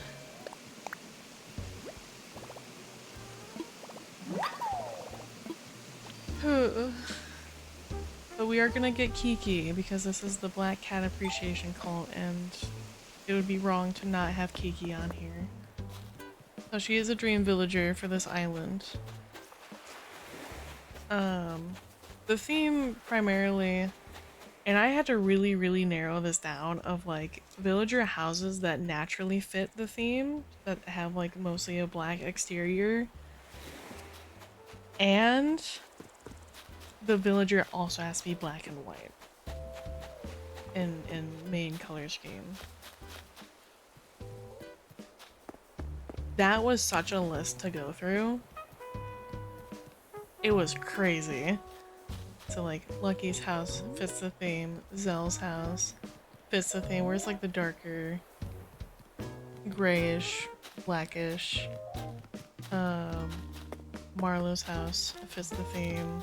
But we are gonna get Kiki because this is the Black Cat Appreciation Cult, and it would be wrong to not have Kiki on here. So she is a dream villager for this island. The theme primarily, and I had to really narrow this down of like villager houses that naturally fit the theme, that have like mostly a black exterior, and the villager also has to be black and white in main color scheme. That was such a list to go through. It was crazy. So like Lucky's house fits the theme, Zell's house fits the theme, where it's like the darker grayish, blackish. Marlowe's house fits the theme.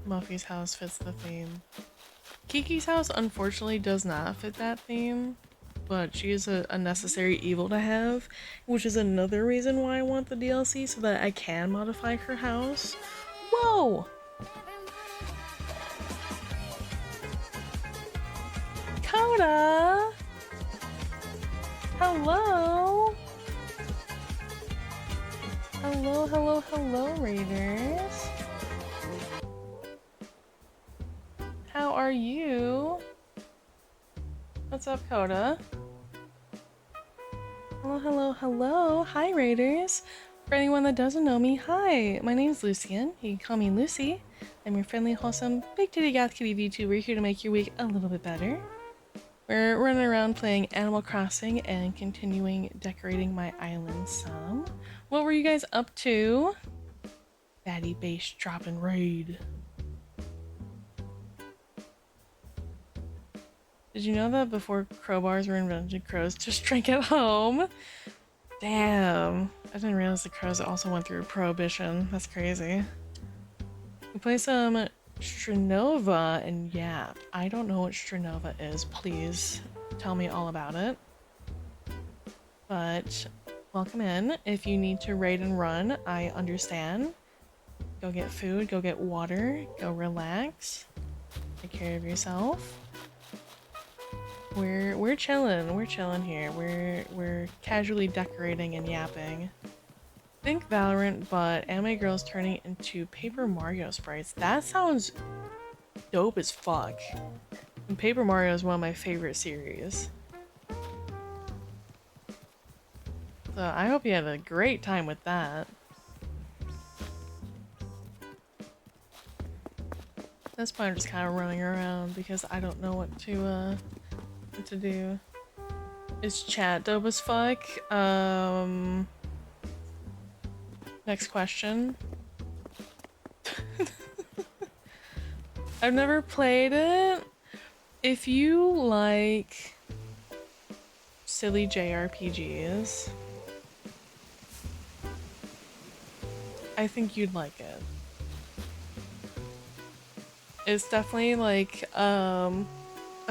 Muffy's house fits the theme. Kiki's house unfortunately does not fit that theme, but she is a necessary evil to have, which is another reason why I want the DLC, so that I can modify her house. Whoa! Coda! Hello! Hello, hello, hello, Raiders. How are you? What's up, Coda? Hello, hello, hello. Hi, Raiders. For anyone that doesn't know me, hi. My name is Lucian. You can call me Lucy. I'm your friendly, wholesome, big titty goth kitty VTuber here to make your week a little bit better. We're running around playing Animal Crossing and continuing decorating my island some. What were you guys up to? Fatty bass dropping raid. Did you know that before crowbars were invented, crows just drank at home? Damn. I didn't realize the crows also went through prohibition. That's crazy. We play some Strenova and Yap. I don't know what Strenova is. Please tell me all about it. But welcome in. If you need to raid and run, I understand. Go get food, go get water, go relax. Take care of yourself. We're chilling here. We're casually decorating and yapping. Think Valorant, but anime girls turning into Paper Mario sprites. That sounds dope as fuck. And Paper Mario is one of my favorite series. So I hope you had a great time with that. At this point I'm just kind of running around because I don't know what to do. Is chat dope as fuck? Next question. I've never played it. If you like silly JRPGs, I think you'd like it. It's definitely like a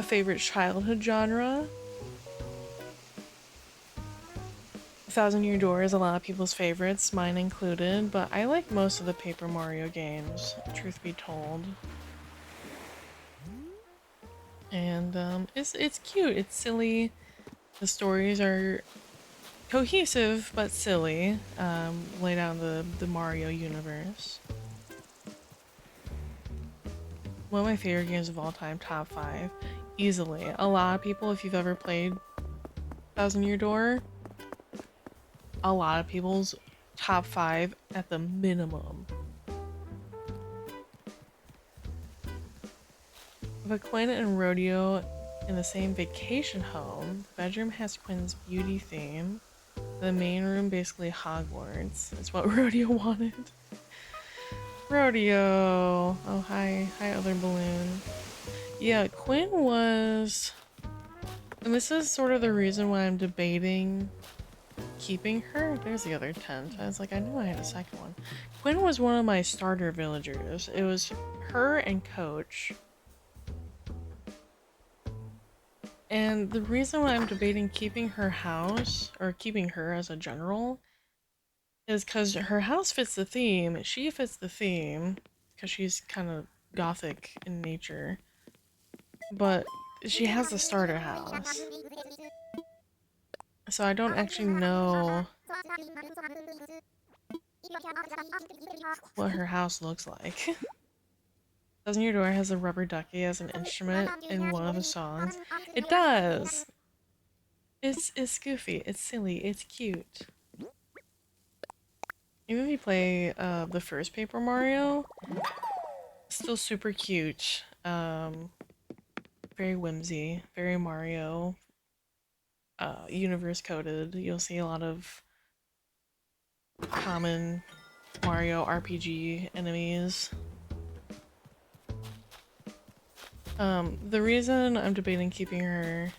favorite childhood genre. Thousand Year Door is a lot of people's favorites, mine included, but I like most of the Paper Mario games, truth be told. And it's cute, it's silly. The stories are cohesive but silly, laid out in the Mario universe. One of my favorite games of all time, top 5, easily. A lot of people, if you've ever played Thousand Year Door, a lot of people's top 5 at the minimum. With Quinn and Rodeo in the same vacation home, the bedroom has Quinn's beauty theme. The main room basically Hogwarts. It's what Rodeo wanted. Rodeo! Oh, hi. Hi, other balloon. Yeah, Quinn was... And this is sort of the reason why I'm debating keeping her. There's the other tent. I was like, I knew I had a second one. Quinn was one of my starter villagers. It was her and Coach. And the reason why I'm debating keeping her house, or keeping her as a general, is because her house fits the theme. She fits the theme, because she's kind of gothic in nature. But she has a starter house. So I don't actually know what her house looks like. Doesn't Your Door has a rubber ducky as an instrument in one of the songs? It does! It's goofy, it's silly, it's cute. Even if you play the first Paper Mario, still super cute. Very whimsy, very Mario universe coded. You'll see a lot of common Mario RPG enemies. The reason I'm debating keeping her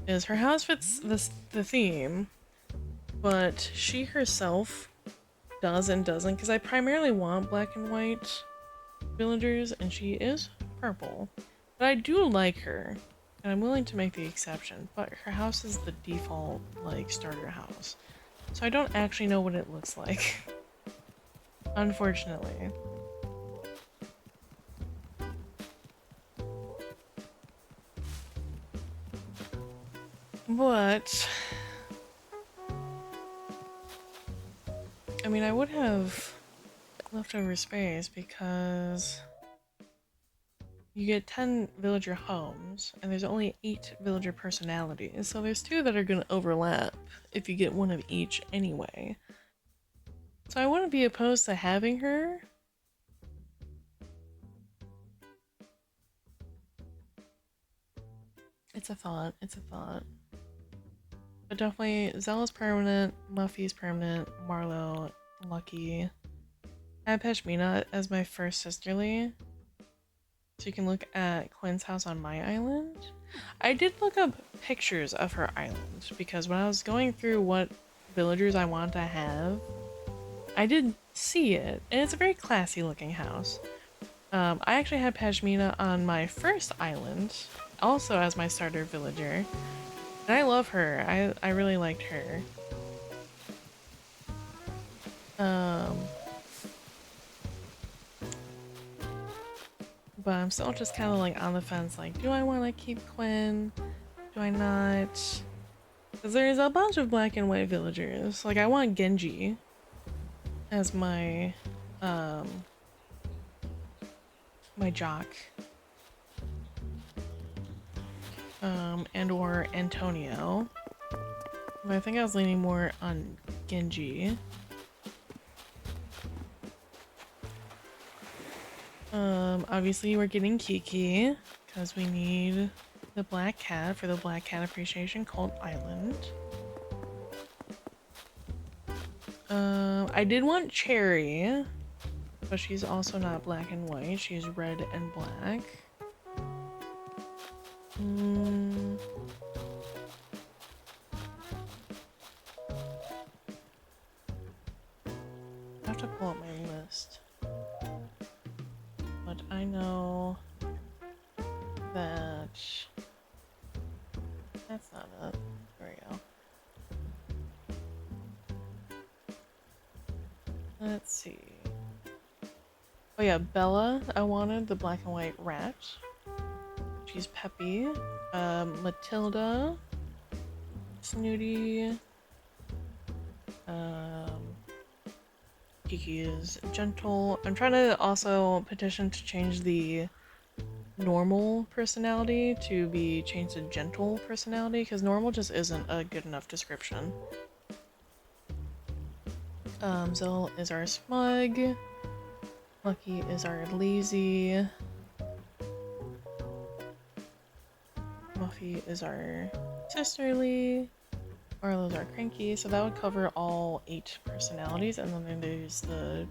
is her house fits the theme, but she herself does and doesn't, because I primarily want black and white villagers, and she is purple. But I do like her, and I'm willing to make the exception, but her house is the default, like, starter house. So I don't actually know what it looks like. Unfortunately. But I mean, I would have leftover space because you get 10 villager homes and there's only 8 villager personalities, so there's 2 that are going to overlap if you get one of each anyway. So I wouldn't be opposed to having her. It's a thought, it's a thought. But definitely Zella's permanent, Muffy's permanent, Marlo, Lucky. I have Pashmina as my first sisterly. So you can look at Quinn's house on my island. I did look up pictures of her island because when I was going through what villagers I want to have, I did see it, and it's a very classy looking house. I actually had Pashmina on my first island, also as my starter villager, and I love her. I really liked her. But I'm still just kind of like on the fence, like, do I want to keep Quinn? Do I not? Because there's a bunch of black and white villagers. Like, I want Genji as my, my jock. And or Antonio. But I think I was leaning more on Genji. Obviously we're getting Kiki, because we need the Black Cat for the Black Cat Appreciation Cult Island. I did want Cherry, but she's also not black and white, she's red and black. I have to pull up my list. But I know that that's not it. There we go. Let's see. Oh yeah, Bella, I wanted the black and white rat. She's peppy. Matilda, snooty. Kiki is gentle. I'm trying to also petition to change the normal personality to be changed to gentle personality, because normal just isn't a good enough description. Zell is our smug. Lucky is our lazy. Muffy is our sisterly. Arlo's our cranky, so that would cover all 8 personalities, and then there's the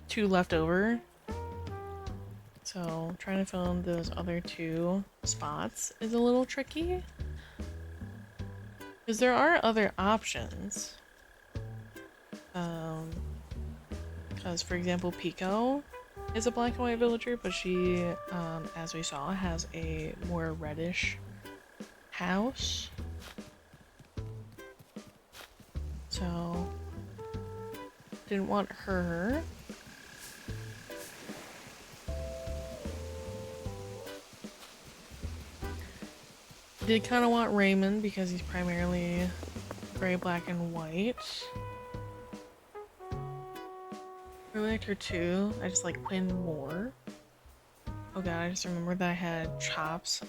2 left over. So trying to fill in those other 2 spots is a little tricky. Because there are other options. Because for example, Pico is a black and white villager, but she, as we saw, has a more reddish house. So, didn't want her. Did kind of want Raymond because he's primarily gray, black, and white. Really liked her too. I just like Quinn more. Oh god, I just remembered that I had Chops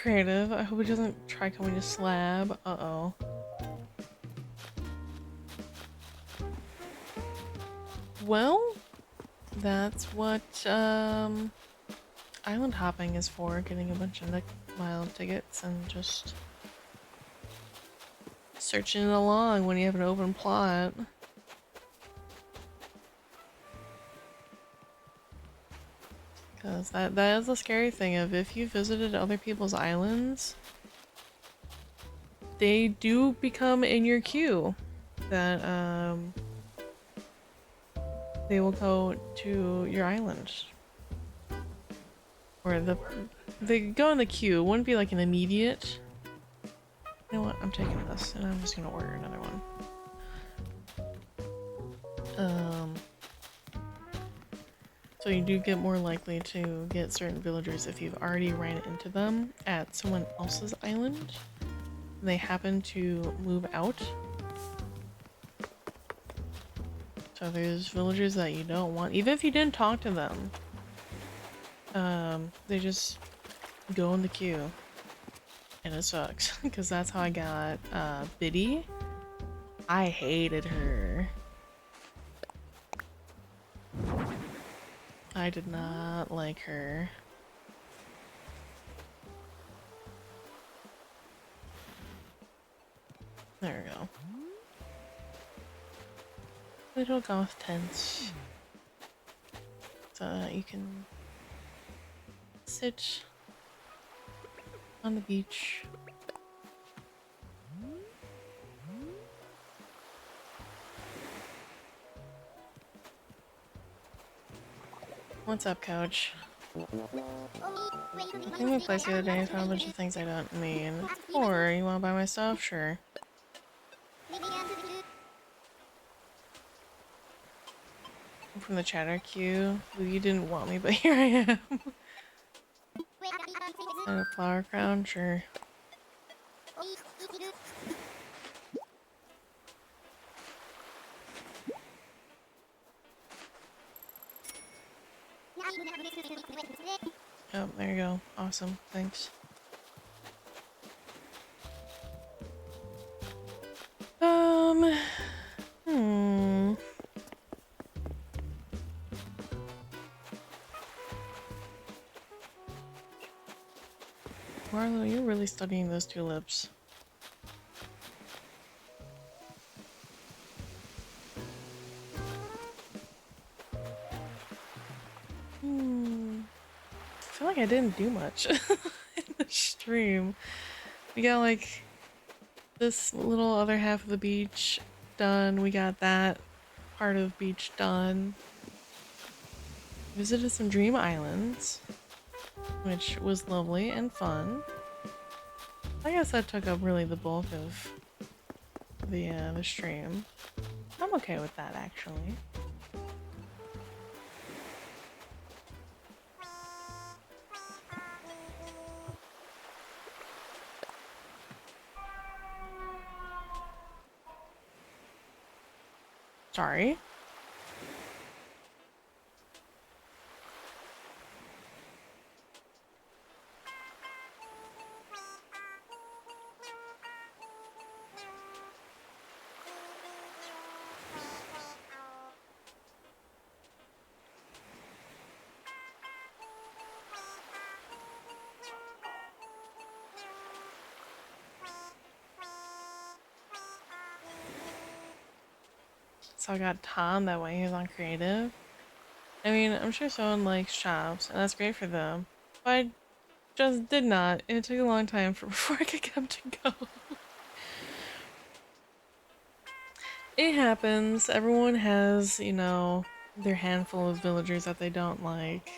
creative. I hope it doesn't try coming to slab. Uh-oh. Well, that's what island hopping is for, getting a bunch of Nick Mile tickets and just searching it along when you have an open plot. Because that is the scary thing of if you visited other people's islands, they do become in your queue. That they will go to your island. Or they go in the queue. It wouldn't be like an immediate. You know what? I'm taking this and I'm just gonna order another one. So you do get more likely to get certain villagers if you've already ran into them at someone else's island. and they happen to move out. So there's villagers that you don't want, even if you didn't talk to them. They just go in the queue. And it sucks, because that's how I got, Biddy. I hated her. I did not like her. There we go. Little goth tents. So that you can sit on the beach. What's up, Couch? I came to a place the other day and found a bunch of things I don't need. Or you wanna buy my stuff? Sure. I'm from the chatter queue. You didn't want me, but here I am. And a flower crown? Sure. Oh, there you go. Awesome. Thanks. Hmm. Marlo, you're really studying those tulips. I feel like I didn't do much in the stream. We got like this little other half of the beach done. We got that part of beach done. Visited some dream islands, which was lovely and fun. I guess that took up really the bulk of the stream. I'm okay with that, actually. Sorry. So I got Tom that way, he was on creative. I mean, I'm sure someone likes shops, and that's great for them. But I just did not, and it took a long time before I could get him to go. It happens. Everyone has, you know, their handful of villagers that they don't like.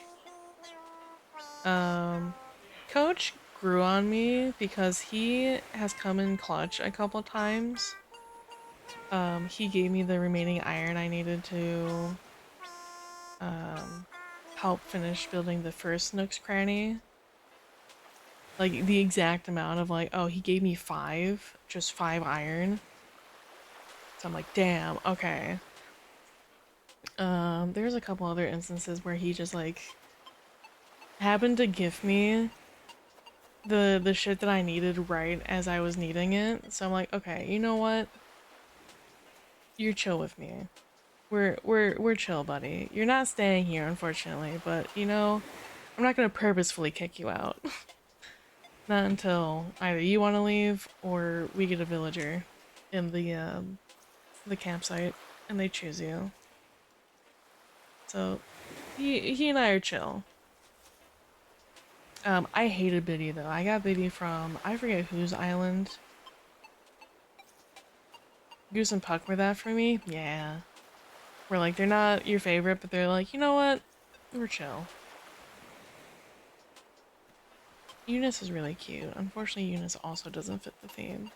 Coach grew on me because he has come in clutch a couple times. He gave me the remaining iron I needed to help finish building the first Nook's Cranny. Like, the exact amount of, like, oh, he gave me 5, just 5 iron. So I'm like, damn, okay. There's a couple other instances where he just, like, happened to give me the shit that I needed right as I was needing it. So I'm like, okay, you know what? You're chill with me. We're chill, buddy. You're not staying here, unfortunately, but you know, I'm not gonna purposefully kick you out. Not until either you want to leave or we get a villager in the campsite and they choose you. So he and I are chill. I hated Biddy though. I got Biddy from I forget whose island. Goose and Puck were that for me? Yeah. We're like, they're not your favorite, but they're like, you know what? We're chill. Eunice is really cute. Unfortunately, Eunice also doesn't fit the theme.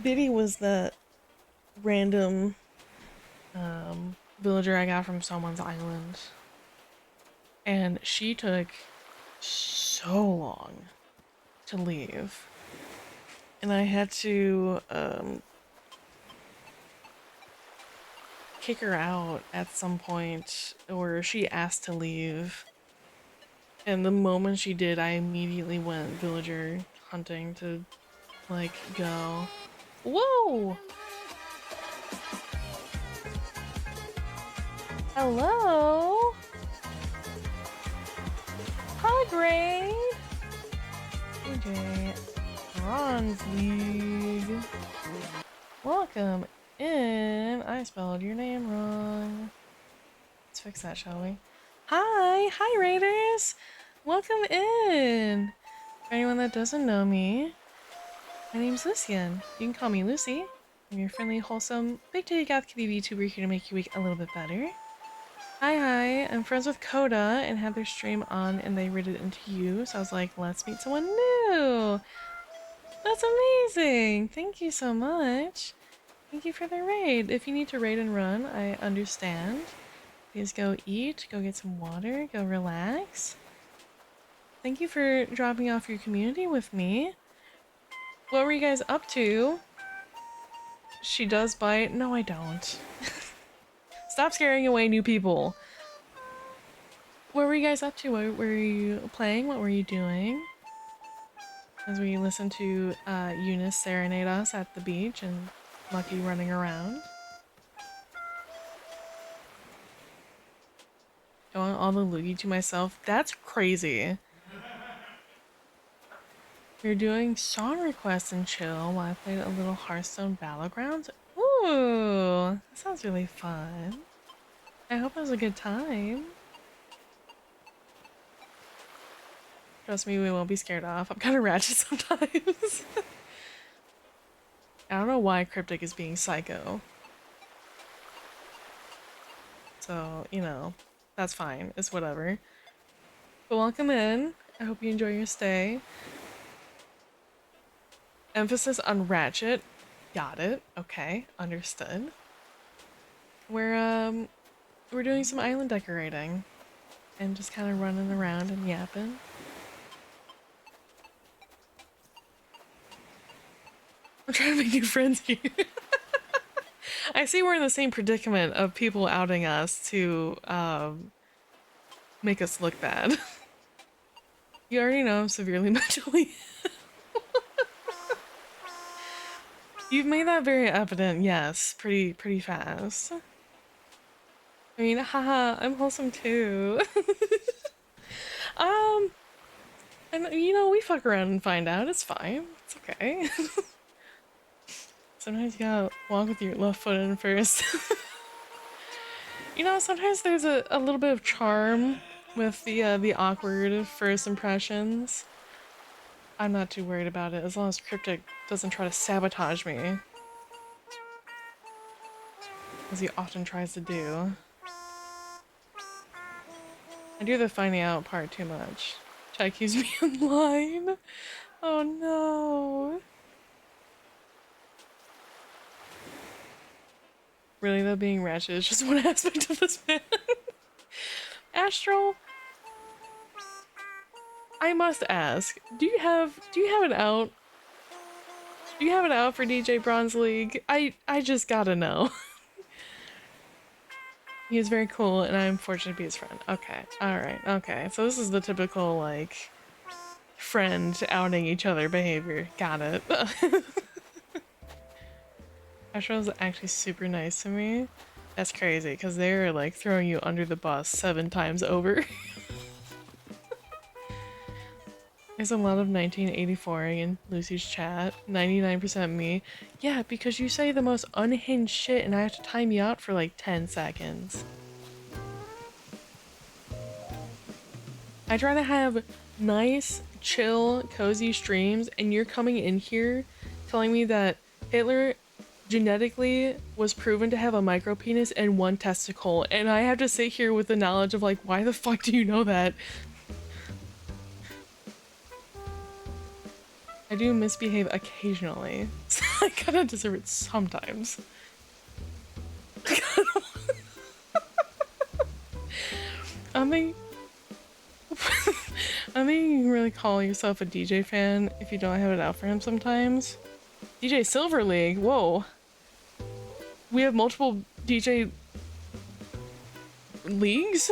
Biddy was the random villager I got from someone's island. And she took so so long to leave. And I had to kick her out at some point, or she asked to leave. And the moment she did, I immediately went villager hunting to, like, go. Whoa! Hello? Hi, Gray! AJ, Bronze League. Welcome in. I spelled your name wrong. Let's fix that, shall we? Hi Raiders! Welcome in! For anyone that doesn't know me, my name's Lucian. You can call me Lucy. I'm your friendly, wholesome, big titty goth kitty VTuber here to make your week a little bit better. Hi, I'm friends with Coda and had their stream on and they rated into you, so I was like, let's meet someone new! That's amazing! Thank you so much! Thank you for the raid. If you need to raid and run, I understand. Please go eat, go get some water, go relax. Thank you for dropping off your community with me. What were you guys up to? She does bite? No, I don't. Stop scaring away new people. What were you guys up to? What were you playing? What were you doing? As we listen to Eunice serenade us at the beach and Lucky running around. Going all the loogie to myself. That's crazy. You're doing song requests and chill while I played a little Hearthstone Battlegrounds? Ooh, that sounds really fun. I hope it was a good time. Trust me, we won't be scared off. I'm kind of ratchet sometimes. I don't know why Cryptic is being psycho. So, you know, that's fine. It's whatever. But welcome in. I hope you enjoy your stay. Emphasis on ratchet. Got it. Okay, understood. We're doing some island decorating and just kind of running around and yapping. I'm trying to make new friends here. I see we're in the same predicament of people outing us to make us look bad. You already know I'm severely mentally. You've made that very evident, yes, pretty fast. I mean, haha, I'm wholesome too. And you know, we fuck around and find out, it's fine, it's okay. Sometimes you gotta walk with your left foot in first. You know, sometimes there's a little bit of charm with the awkward first impressions. I'm not too worried about it as long as Cryptic doesn't try to sabotage me. As he often tries to do. I do the finding out part too much. Chai keeps me in line. Oh no. Really though, being ratchet is just one aspect of this man. Astral, I must ask, do you have an out? Do you have an out for DJ Bronze League? I just gotta know. He is very cool and I'm fortunate to be his friend. Okay, alright, okay. So this is the typical, like, friend outing each other behavior. Got it. Astral's actually super nice to me. That's crazy, because they're like throwing you under the bus 7 times over. There's a lot of 1984 in Lucy's chat. 99% me. Yeah, because you say the most unhinged shit and I have to time you out for like 10 seconds. I try to have nice, chill, cozy streams and you're coming in here telling me that Hitler genetically was proven to have a micro penis and 1 testicle, and I have to sit here with the knowledge of like, why the fuck do you know that? I do misbehave occasionally, so I kinda deserve it sometimes. I mean, I think you can really call yourself a DJ fan if you don't have it out for him sometimes. DJ Silver League, whoa. We have multiple DJ leagues?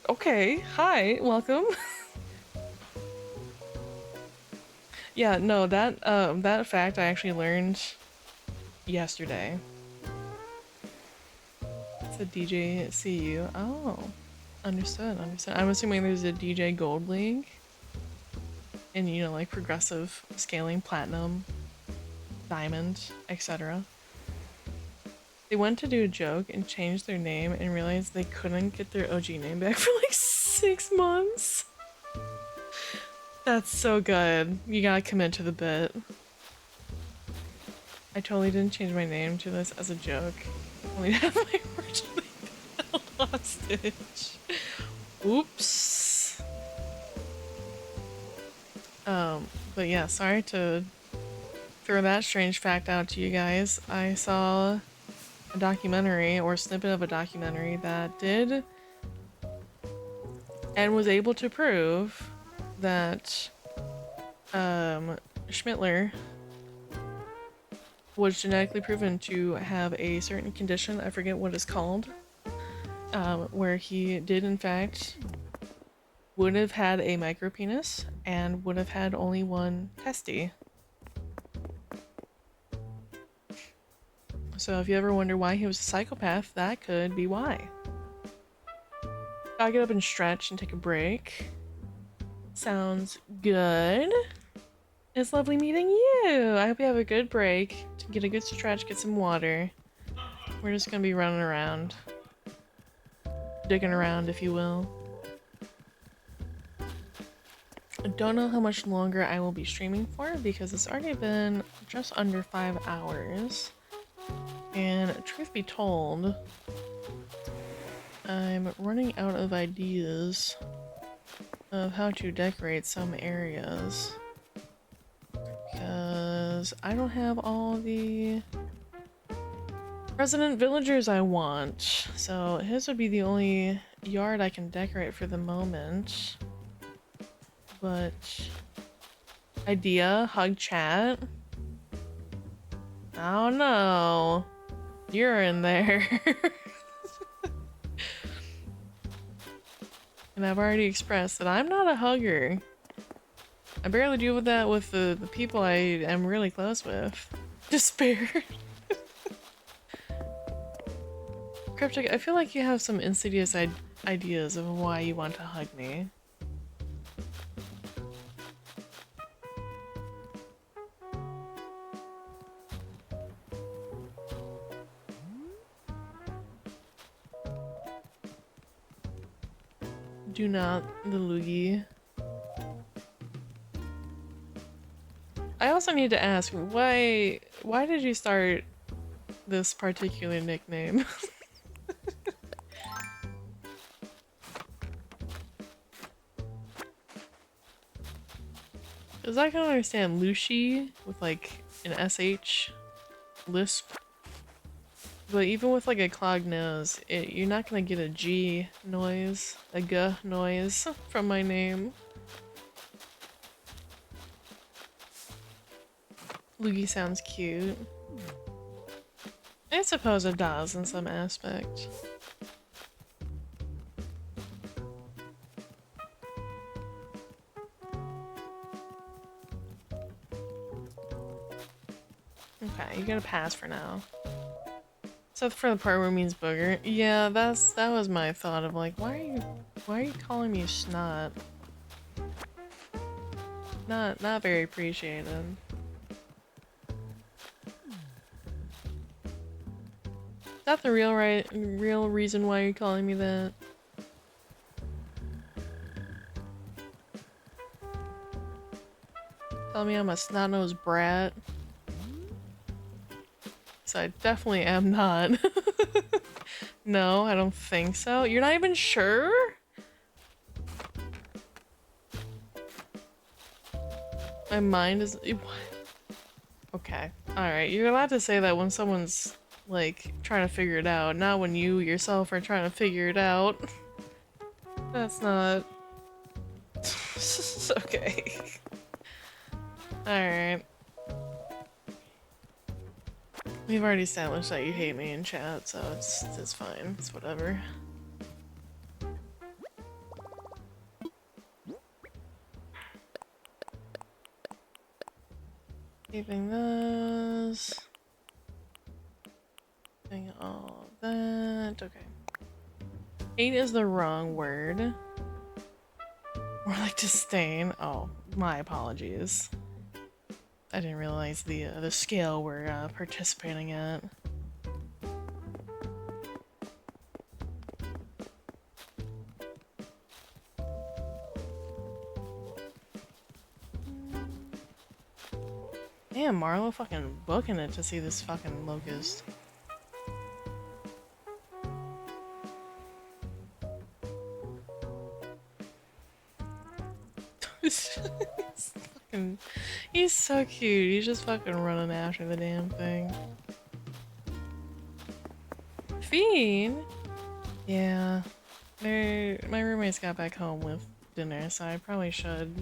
Okay, hi, welcome. Yeah, no, that fact I actually learned yesterday. It's a DJ CU. Oh, understood, understood. I'm assuming there's a DJ Gold League. And, you know, like progressive scaling, platinum, diamond, etc. They went to do a joke and changed their name and realized they couldn't get their OG name back for like 6 months. That's so good. You gotta commit to the bit. I totally didn't change my name to this as a joke. Only to have my original name held hostage. Oops. But yeah, sorry to throw that strange fact out to you guys. I saw a documentary, or a snippet of a documentary, that did and was able to prove that Schmittler was genetically proven to have a certain condition, I forget what it's called, where he did in fact would have had a micropenis and would have had only one testy. So if you ever wonder why he was a psychopath, that could be why. Gotta get up and stretch and take a break. Sounds good. It's lovely meeting you. I hope you have a good break. To get a good stretch, get some water. We're just gonna be running around. Digging around, if you will. I don't know how much longer I will be streaming for because it's already been just under 5 hours. And truth be told, I'm running out of ideas of how to decorate some areas because I don't have all the resident villagers I want. So his would be the only yard I can decorate for the moment. But idea, hug chat. I don't know. You're in there. And I've already expressed that I'm not a hugger. I barely deal with that with the people I am really close with. Despair. Cryptic, I feel like you have some insidious ideas of why you want to hug me. Do not, the loogie. I also need to ask, why did you start this particular nickname? Because I can understand Lucy with like an SH lisp. But even with like a clogged nose, you're not gonna get a G noise, a G noise from my name. Loogie sounds cute. I suppose it does in some aspect. Okay, you gotta pass for now. Except for the part where it means booger. Yeah, that was my thought of like, why are you calling me snot? Not very appreciated. Is that the real reason why you're calling me that? Tell me I'm a snot-nosed brat. So I definitely am not. No, I don't think so. You're not even sure? My mind is... Okay. Alright, you're allowed to say that when someone's, like, trying to figure it out, not when you yourself are trying to figure it out. That's not... Okay. Alright. We've already established that you hate me in chat, so it's fine. It's whatever. Keeping those. Doing all that. Okay. 8 is the wrong word. More like disdain. Oh, my apologies. I didn't realize the scale we're participating at. Damn, Marlo fucking booking it to see this fucking locust. He's so cute. He's just fucking running after the damn thing. Feed? Yeah. My roommates got back home with dinner, so I probably should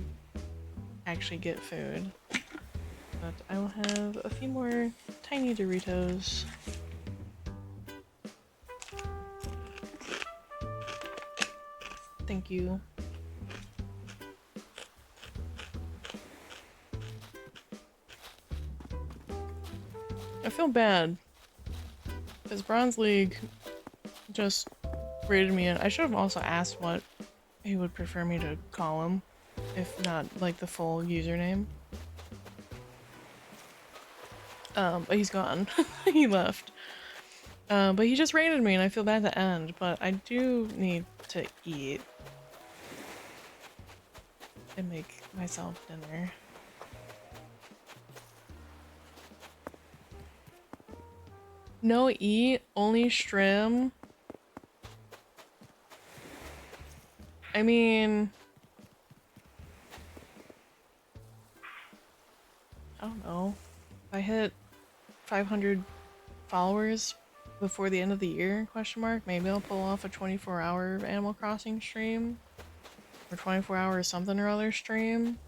actually get food. But I will have a few more tiny Doritos. Thank you. I feel bad because Bronze League just rated me in. I should have also asked what he would prefer me to call him, if not like the full username. But he's gone. He left. But he just rated me and I feel bad to end, but I do need to eat and make myself dinner. No eat, only stream. I mean, I don't know. If I hit 500 followers before the end of the year, question mark, maybe I'll pull off a 24-hour Animal Crossing stream. Or 24-hour something or other stream.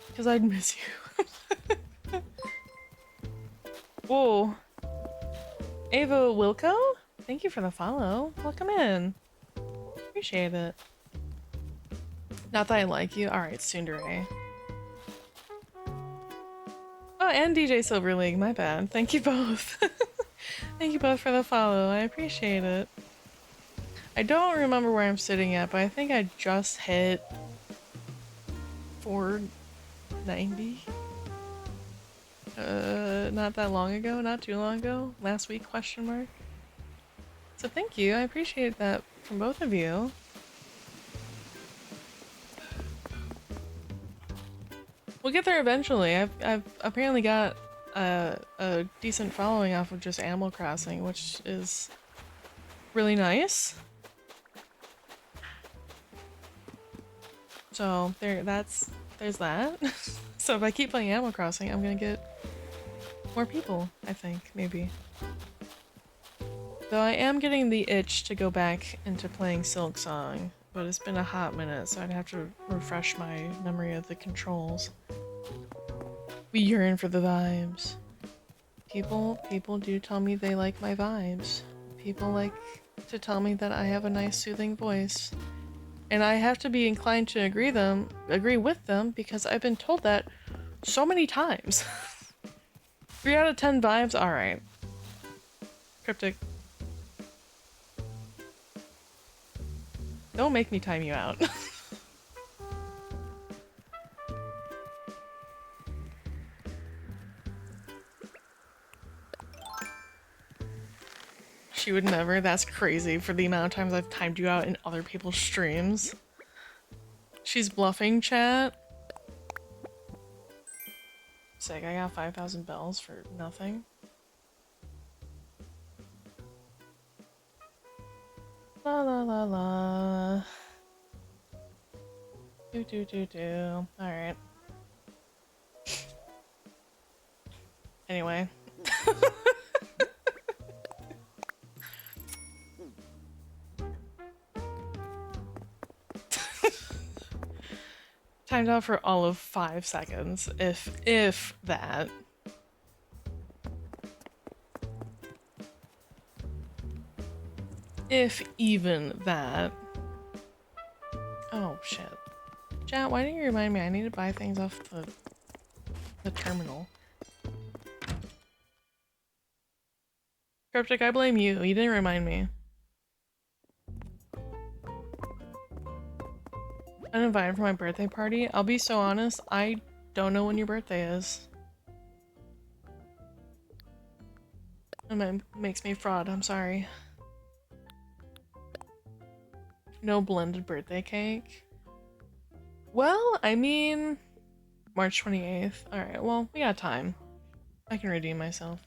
Because I'd miss you. Whoa. Ava Wilco? Thank you for the follow. Welcome in. Appreciate it. Not that I like you. Alright, Tsundere. Oh, and DJ Silver League. My bad. Thank you both. Thank you both for the follow. I appreciate it. I don't remember where I'm sitting at, but I think I just hit 490. Not that long ago, not too long ago. Last week, question mark. So thank you, I appreciate that from both of you. We'll get there eventually. I've apparently got a decent following off of just Animal Crossing, which is really nice. So there's that. So if I keep playing Animal Crossing, I'm gonna get more people, I think, maybe. Though I am getting the itch to go back into playing Silk Song, but it's been a hot minute, so I'd have to refresh my memory of the controls. We yearn for the vibes. People do tell me they like my vibes. People like to tell me that I have a nice soothing voice. And I have to be inclined to agree with them because I've been told that so many times. 3 out of 10 vibes? Alright. Cryptic. Don't make me time you out. She would never. That's crazy for the amount of times I've timed you out in other people's streams. She's bluffing, chat. Sick, I got 5,000 bells for nothing. La la la la. Do. Alright. Anyway. Timed out for all of 5 seconds, if that. If even that. Oh shit. Chat, why didn't you remind me? I need to buy things off the terminal. Cryptic, I blame you. You didn't remind me. Uninvited for my birthday party? I'll be so honest, I don't know when your birthday is. And that makes me fraud, I'm sorry. No blended birthday cake? Well, I mean... March 28th. Alright, well, we got time. I can redeem myself.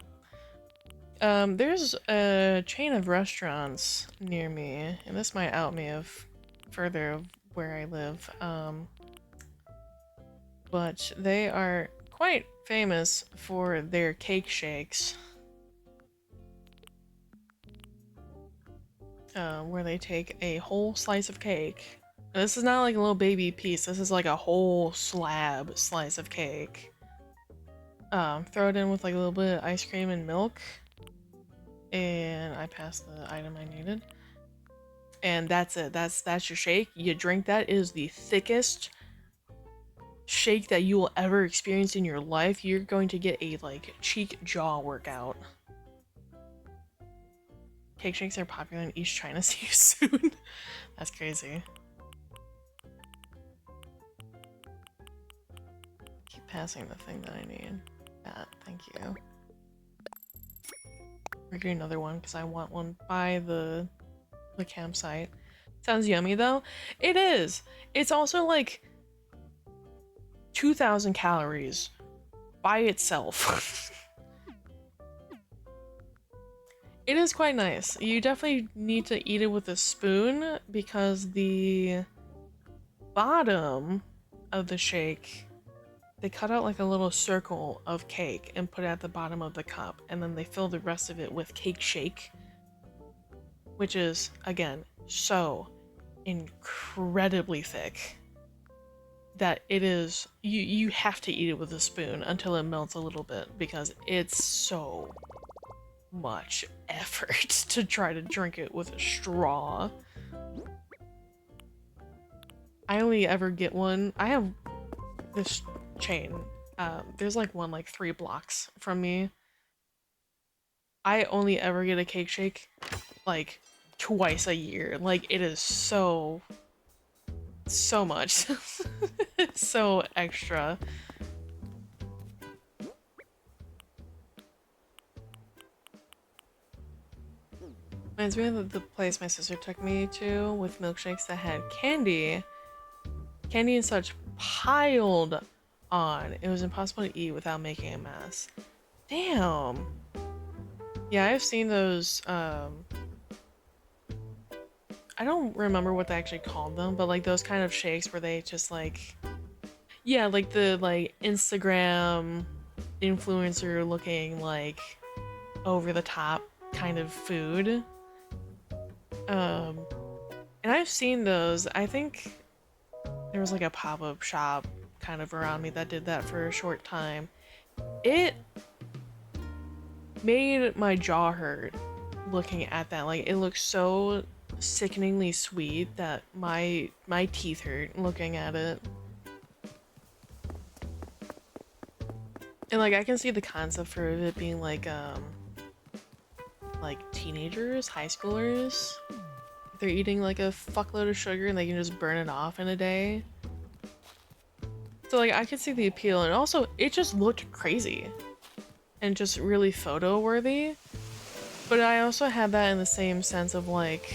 There's a chain of restaurants near me, and this might out me of further of where I live. But they are quite famous for their cake shakes. Where they take a whole slice of cake. And this is not like a little baby piece, this is like a whole slab slice of cake. Throw it in with like a little bit of ice cream and milk. And I passed the item I needed. And that's it. That's your shake. You drink that. It is the thickest shake that you will ever experience in your life. You're going to get a like cheek jaw workout. Cake shakes are popular in East China. See you soon. That's crazy. Keep passing the thing that I need. Thank you. We're getting another one because I want one by the campsite. Sounds yummy though. It is. It's also like 2,000 calories by itself. It is quite nice. You definitely need to eat it with a spoon because the bottom of the shake, they cut out like a little circle of cake and put it at the bottom of the cup, and then they fill the rest of it with cake shake, which is, again, so incredibly thick that it is, you have to eat it with a spoon until it melts a little bit because it's so much effort to try to drink it with a straw. I only ever get one. I have this chain. There's like one like 3 blocks from me. I only ever get a cake shake like twice a year. Like it is so much. It's so extra. Reminds me of the place my sister took me to with milkshakes that had candy and such piled on. It was impossible to eat without making a mess. Damn. Yeah, I've seen those, I don't remember what they actually called them, but like those kind of shakes where they just like, yeah, like the like Instagram influencer looking like over the top kind of food. And I've seen those. I think there was like a pop-up shop kind of around me that did that for a short time. It made my jaw hurt looking at that. Like it looked so sickeningly sweet that my teeth hurt looking at it. And like I can see the concept for it being like teenagers, high schoolers. They're eating like a fuckload of sugar and they can just burn it off in a day. So like I could see the appeal, and also it just looked crazy and just really photo worthy. But I also had that in the same sense of like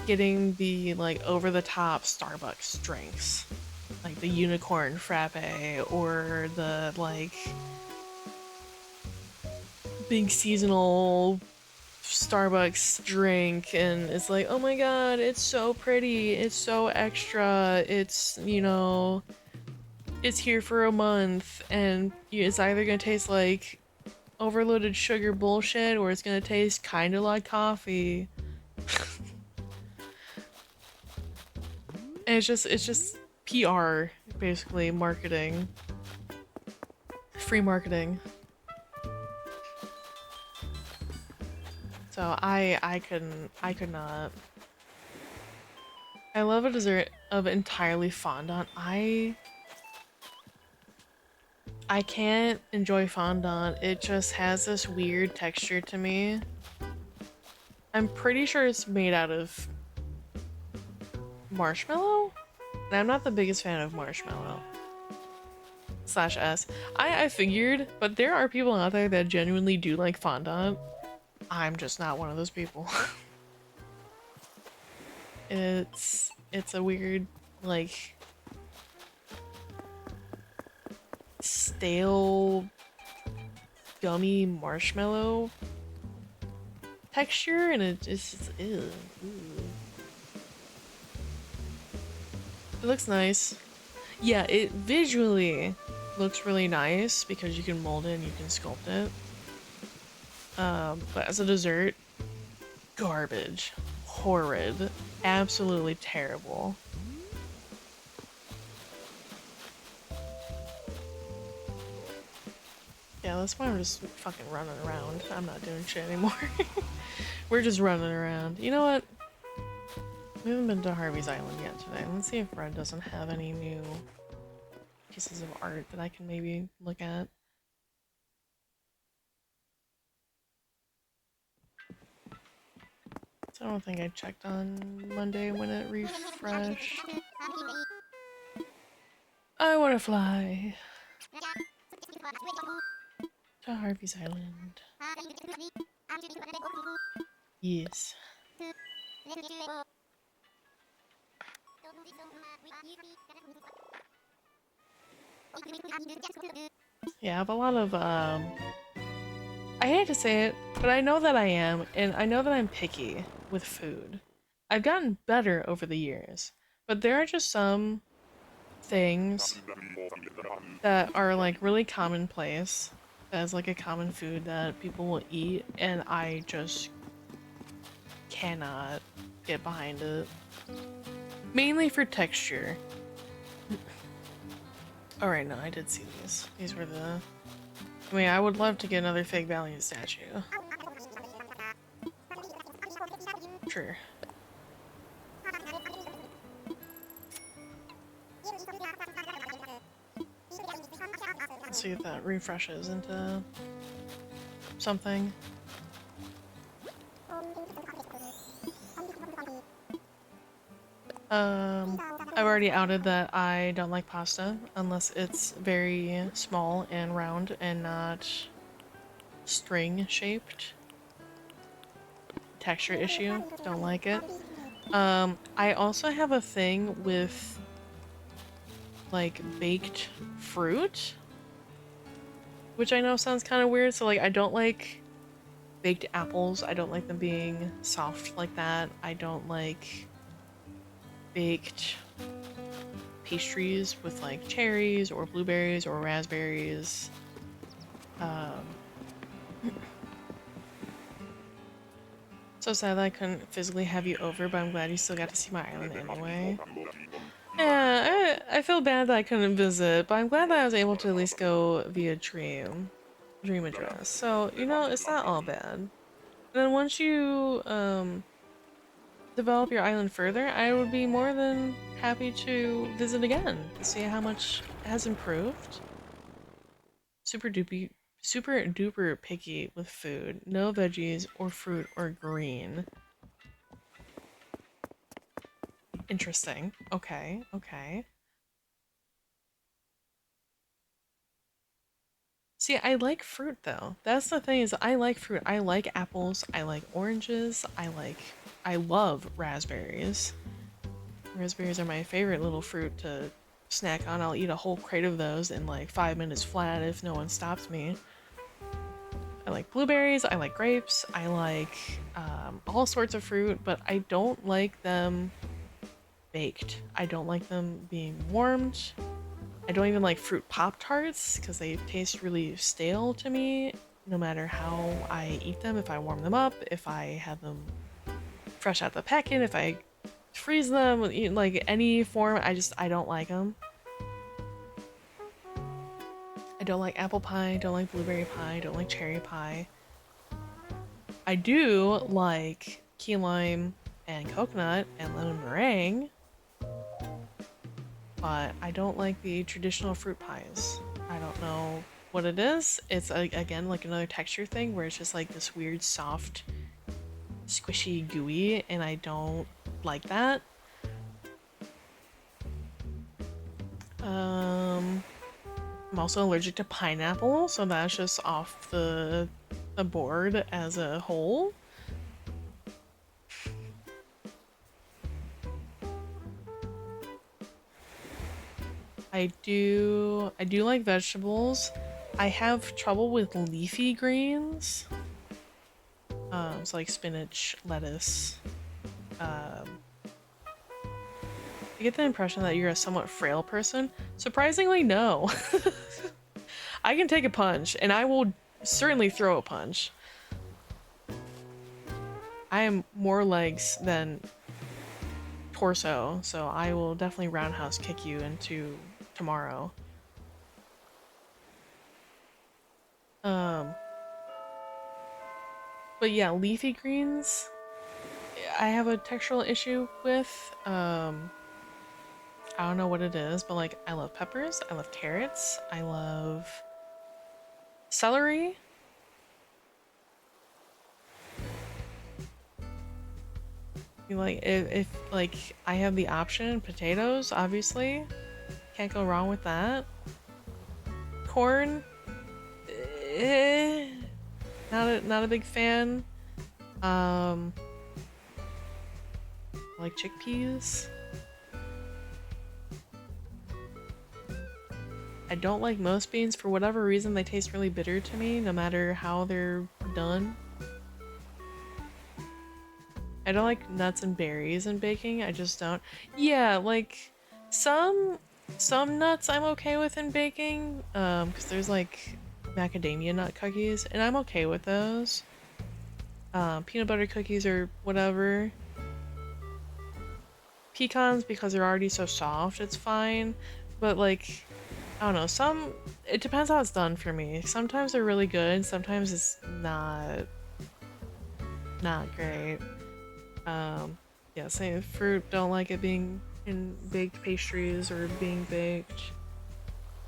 getting the like over the top Starbucks drinks, like the unicorn frappe or the like big seasonal Starbucks drink, and it's like, oh my god, it's so pretty, it's so extra, it's, you know, it's here for a month, and it's either gonna taste like overloaded sugar bullshit or it's gonna taste kind of like coffee. And it's just PR, basically marketing, free marketing. So I could not. I love a dessert of entirely fondant. I can't enjoy fondant. It just has this weird texture to me. I'm pretty sure it's made out of marshmallow? And I'm not the biggest fan of marshmallow. Slash S. I figured, but there are people out there that genuinely do like fondant. I'm just not one of those people. It's a weird, like, stale, gummy marshmallow texture, and it just, ew. It looks nice. Yeah, it visually looks really nice because you can mold it and you can sculpt it. But as a dessert, garbage. Horrid. Absolutely terrible. Yeah, that's why we're just fucking running around. I'm not doing shit anymore. We're just running around. You know what? We haven't been to Harvey's Island yet today. Let's see if Red doesn't have any new pieces of art that I can maybe look at. So I don't think I checked on Monday when it refreshed. I wanna fly to Harvey's Island. Yes. Yeah, I have a lot of, I hate to say it, but I know that I am, and I know that I'm picky with food. I've gotten better over the years, but there are just some things that are like really commonplace, as like a common food that people will eat, and I just cannot get behind it. Mainly for texture. Alright, no, I did see these. These were the... I mean, I would love to get another fake Valiant statue. Sure. Let's see if that refreshes into something. I've already outed that I don't like pasta unless it's very small and round and not string shaped. Texture issue, don't like it. I also have a thing with like baked fruit, which I know sounds kind of weird. So like I don't like baked apples. I don't like them being soft like that. I don't like baked pastries with like cherries or blueberries or raspberries. So sad that I couldn't physically have you over, but I'm glad you still got to see my island anyway. Yeah, I feel bad that I couldn't visit, but I'm glad that I was able to at least go via dream address. So, you know, it's not all bad. And then once you, develop your island further, I would be more than happy to visit again to see how much it has improved. Super duper picky with food. No veggies or fruit or green. Interesting. Okay, okay. See, I like fruit though. That's the thing is I like fruit. I like apples, I like oranges, I love raspberries. Raspberries are my favorite little fruit to snack on. I'll eat a whole crate of those in like 5 minutes flat if no one stops me. I like blueberries, I like grapes, I like all sorts of fruit, but I don't like them baked. I don't like them being warmed. I don't even like fruit Pop-Tarts because they taste really stale to me no matter how I eat them. If I warm them up, if I have them fresh out the packet, if I freeze them, like any form. I don't like them. I don't like apple pie, don't like blueberry pie, don't like cherry pie. I do like key lime and coconut and lemon meringue, but I don't like the traditional fruit pies. I don't know what it is. It's again like another texture thing where it's just like this weird soft, squishy, gooey, and I don't like that. I'm also allergic to pineapple, so that's just off the board as a whole. I do like vegetables. I have trouble with leafy greens. So like spinach, lettuce. I get the impression that you're a somewhat frail person. Surprisingly, no. I can take a punch, and I will certainly throw a punch. I am more legs than torso, so I will definitely roundhouse kick you into tomorrow. But yeah, leafy greens, I have a textural issue with. I don't know what it is, but like I love peppers, I love carrots, I love celery. Like if like I have the option, potatoes, obviously. Can't go wrong with that. Corn, not a big fan. I like chickpeas. I don't like most beans for whatever reason. They taste really bitter to me, no matter how they're done. I don't like nuts and berries in baking. I just don't. Yeah, like some nuts I'm okay with in baking. Because there's like macadamia nut cookies, and I'm okay with those. Peanut butter cookies or whatever. Pecans, because they're already so soft, it's fine. But like, I don't know, it depends how it's done for me. Sometimes they're really good, sometimes it's not great. Yeah, same fruit, don't like it being in baked pastries or being baked.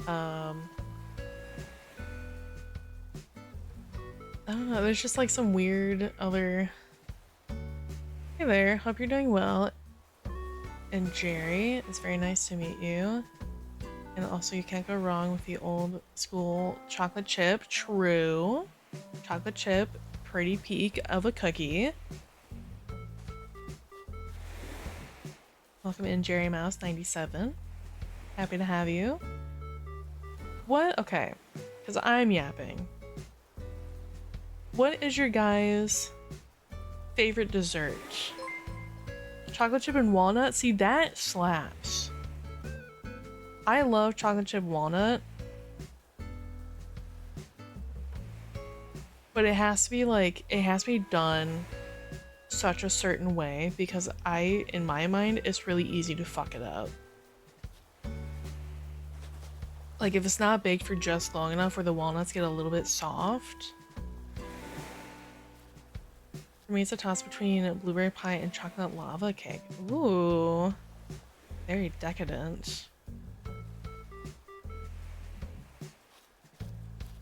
I don't know, there's just like some weird other... Hey there, hope you're doing well. And Jerry, it's very nice to meet you. And also you can't go wrong with the old school chocolate chip. True. Chocolate chip, pretty peak of a cookie. Welcome in, Jerry Mouse 97. Happy to have you. What? Okay, because I'm yapping. What is your guys' favorite dessert? Chocolate chip and walnut? See, that slaps. I love chocolate chip walnut. But it has to be like, it has to be done such a certain way because in my mind, it's really easy to fuck it up. Like if it's not baked for just long enough where the walnuts get a little bit soft. For me, it's a toss between blueberry pie and chocolate lava cake. Ooh, very decadent.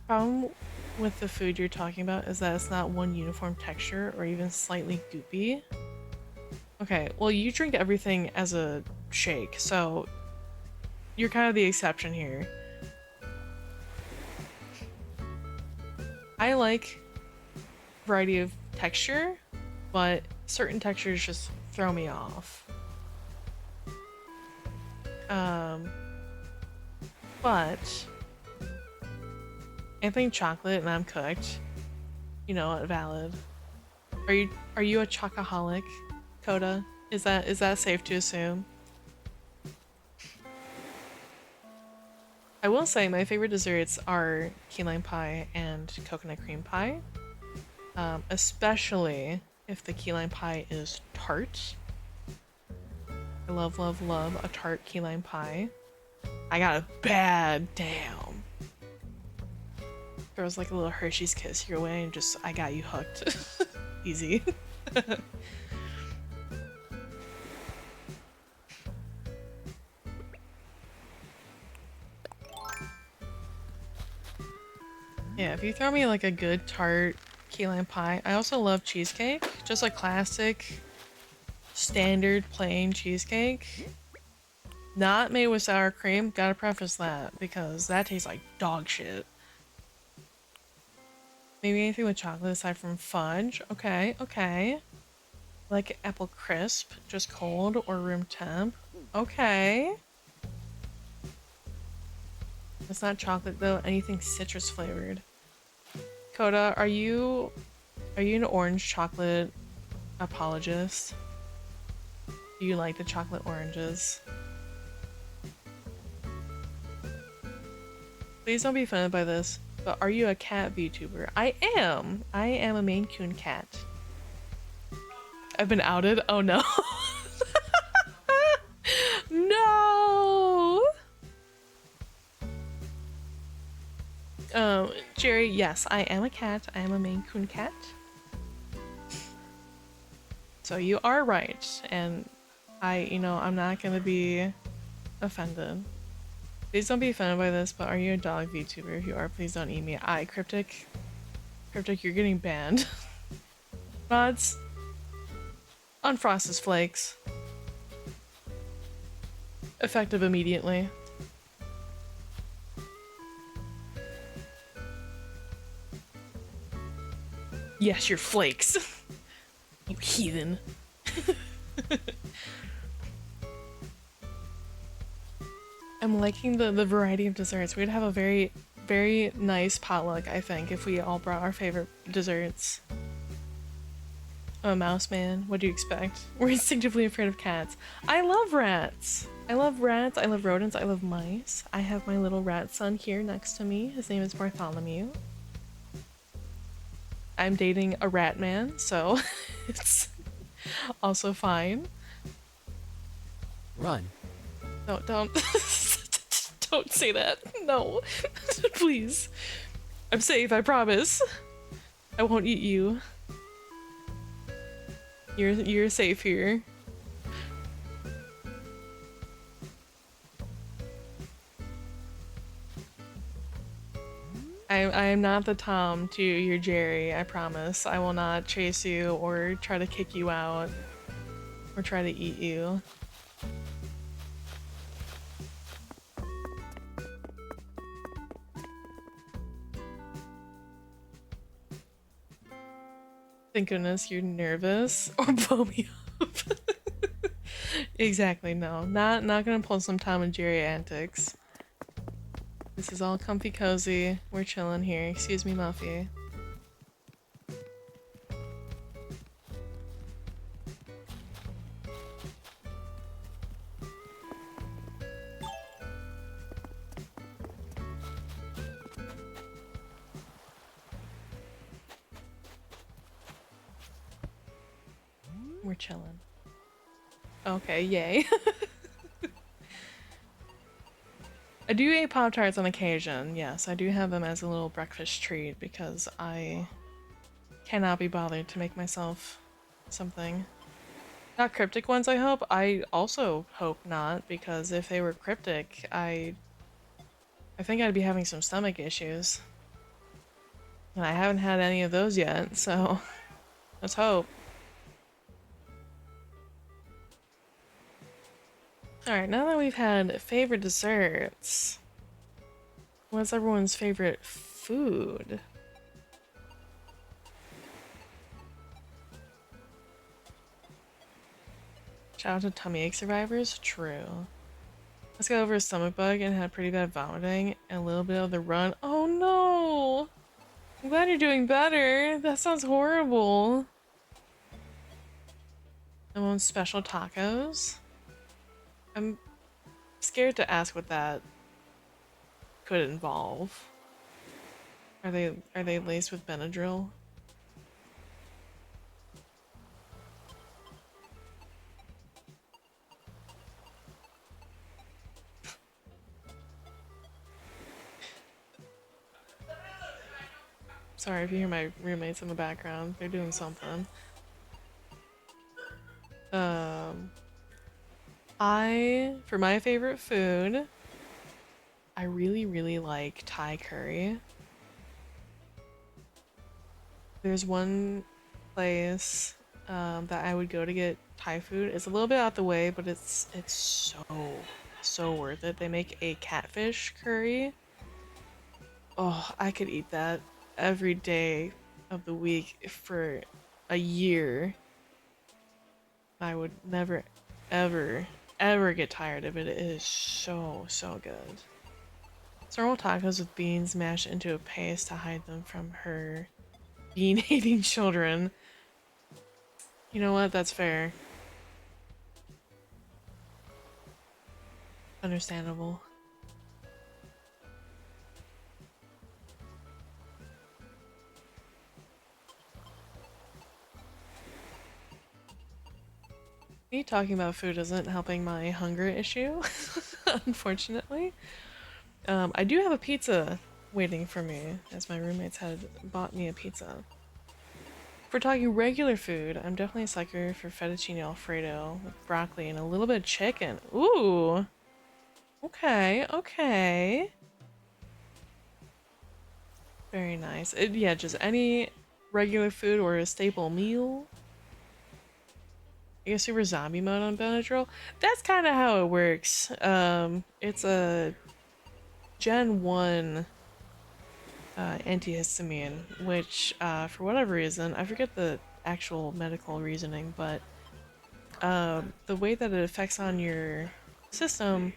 Problem with the food you're talking about is that it's not one uniform texture or even slightly goopy. Okay, well you drink everything as a shake, so you're kind of the exception here. I like variety of texture, but certain textures just throw me off. But I think chocolate and I'm cooked. You know, valid. Are you a chocoholic, Coda? Is that safe to assume? I will say my favorite desserts are key lime pie and coconut cream pie. Especially if the key lime pie is tart. I love, love, love a tart key lime pie. I got a bad damn. Throws like a little Hershey's kiss your way and just, I got you hooked. Easy. Yeah, if you throw me like a good tart key lime pie. I also love cheesecake. Just a classic, standard plain cheesecake. Not made with sour cream. Gotta preface that because that tastes like dog shit. Maybe anything with chocolate aside from fudge. Okay, okay. Like apple crisp, just cold or room temp. Okay. It's not chocolate though. Anything citrus flavored. Coda, are you an orange chocolate apologist? Do you like the chocolate oranges? Please don't be offended by this, but are you a cat VTuber? I am. I am a Maine Coon cat. I've been outed. Oh no. No. Jerry, yes, I am a cat. I am a Maine Coon cat. So you are right, and I'm not gonna be offended. Please don't be offended by this, but are you a dog VTuber? If you are, please don't eat me. Cryptic, you're getting banned. Mods, unfrost his flakes. Effective immediately. Yes, your flakes. You heathen. I'm liking the variety of desserts. We'd have a very, very nice potluck, I think, if we all brought our favorite desserts. Oh, mouse man, what do you expect? We're instinctively afraid of cats. I love rats. I love rats, I love rodents, I love mice. I have my little rat son here next to me. His name is Bartholomew. I'm dating a rat man, so it's also fine. Run. No, don't. Don't say that. No. Please. I'm safe, I promise. I won't eat you. You're safe here. I am not the Tom to your Jerry, I promise. I will not chase you or try to kick you out or try to eat you. Thank goodness you're nervous or blow me up. Exactly, no. Not gonna pull some Tom and Jerry antics. This is all comfy cozy. We're chilling here. Excuse me, Muffy. We're chilling. Okay, yay. I do eat Pop-Tarts on occasion, yes. I do have them as a little breakfast treat because I cannot be bothered to make myself something. Not cryptic ones, I hope. I also hope not, because if they were cryptic, I think I'd be having some stomach issues. And I haven't had any of those yet, so let's hope. Alright, now that we've had favorite desserts, what's everyone's favorite food? Shout out to tummy ache survivors? True. Let's go over a stomach bug and had pretty bad vomiting and a little bit of the run. Oh no! I'm glad you're doing better. That sounds horrible. Someone's special tacos? I'm scared to ask what that could involve. Are they laced with Benadryl? Sorry if you hear my roommates in the background. They're doing something. For my favorite food, I really like Thai curry. There's one place that I would go to get Thai food. It's a little bit out the way, but it's so worth it. They make a catfish curry. Oh, I could eat that every day of the week for a year. I would never, ever get tired of it. It is so good. It's normal tacos with beans mashed into a paste to hide them from her bean-hating children. You know what? That's fair. Understandable. Me talking about food isn't helping my hunger issue, unfortunately. I do have a pizza waiting for me, as my roommates had bought me a pizza. If we're talking regular food, I'm definitely a sucker for fettuccine alfredo with broccoli and a little bit of chicken. Ooh! Okay, okay. Very nice. Yeah, just any regular food or a staple meal. I guess super zombie mode on Benadryl. That's kind of how it works. It's a Gen 1 antihistamine, which for whatever reason, I forget the actual medical reasoning, but the way that it affects on your system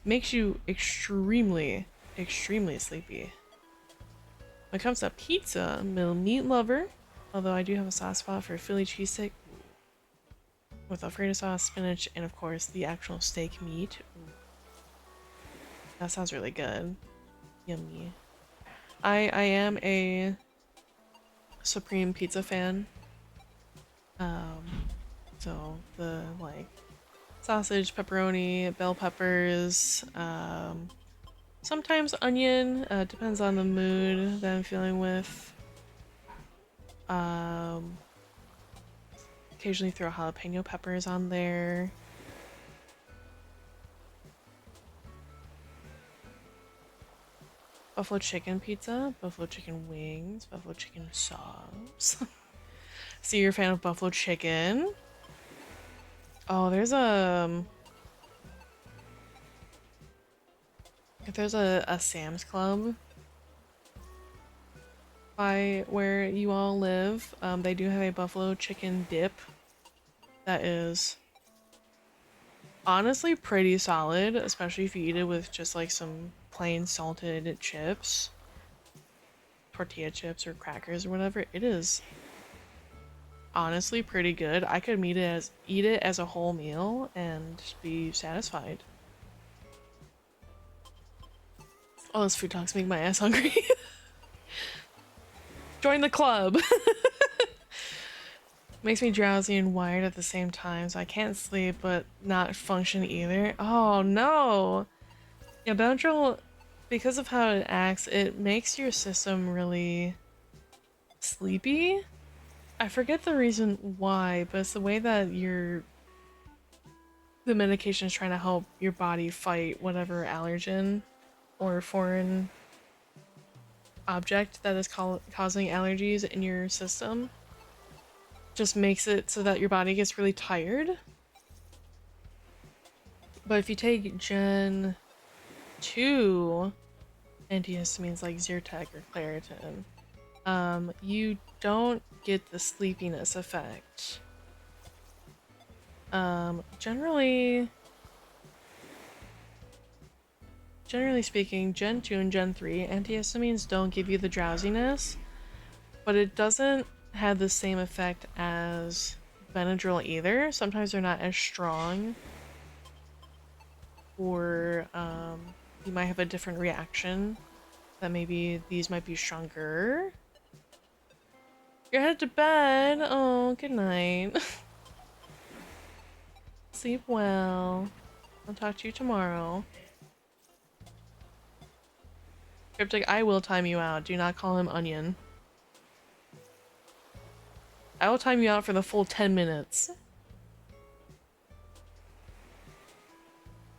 makes you extremely sleepy. When it comes to pizza, I'm a meat lover, although I do have a soft spot for Philly cheesesteak with Alfredo sauce, spinach, and of course the actual steak meat. Ooh. That sounds really good. Yummy. I am a Supreme Pizza fan. So the like sausage, pepperoni, bell peppers, sometimes onion, depends on the mood that I'm feeling with. Occasionally throw jalapeno peppers on there. Buffalo chicken pizza, buffalo chicken wings, buffalo chicken sauce. So you're a fan of buffalo chicken? Oh, if there's a Sam's Club by where you all live, they do have a buffalo chicken dip that is honestly pretty solid, especially if you eat it with just like some plain salted chips, tortilla chips or crackers or whatever. It is honestly pretty good. I could eat it as a whole meal and be satisfied. Oh, those food talks make my ass hungry. Join the club. Makes me drowsy and wired at the same time, so I can't sleep but not function either. Oh no! Yeah, Benadryl, because of how it acts, it makes your system really sleepy. I forget the reason why, but it's the way that the medication is trying to help your body fight whatever allergen or foreign object that is causing allergies in your system. Just makes it so that your body gets really tired. But if you take Gen 2 antihistamines like Zyrtec or Claritin, you don't get the sleepiness effect. Generally speaking, Gen 2 and Gen 3 antihistamines don't give you the drowsiness, but it doesn't have the same effect as Benadryl either. Sometimes they're not as strong, or you might have a different reaction, that maybe these might be stronger. You're headed to bed. Oh, good night. Sleep well. I'll talk to you tomorrow. Cryptic, I will time you out. Do not call him Onion. I will time you out for the full 10 minutes.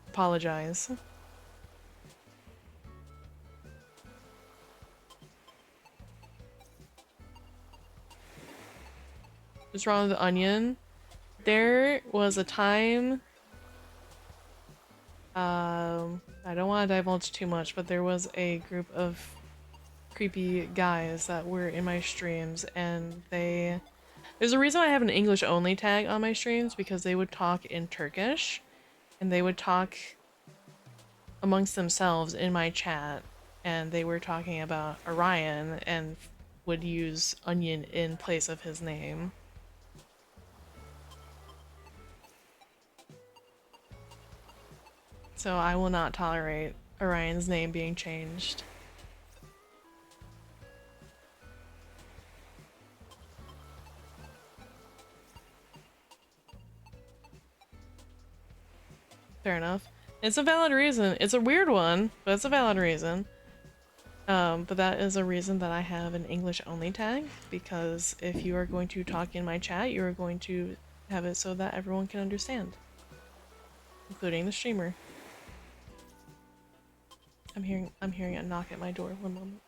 Apologize. What's wrong with the onion? There was a time, I don't want to divulge too much, but there was a group of creepy guys that were in my streams, and there's a reason I have an English only tag on my streams, because they would talk in Turkish, and they would talk amongst themselves in my chat, and they were talking about Orion and would use onion in place of his name. So I will not tolerate Orion's name being changed. Fair enough. It's a valid reason. It's a weird one, but it's a valid reason. But that is a reason that I have an English only tag, because if you are going to talk in my chat, you are going to have it so that everyone can understand, including the streamer. I'm hearing a knock at my door. One moment.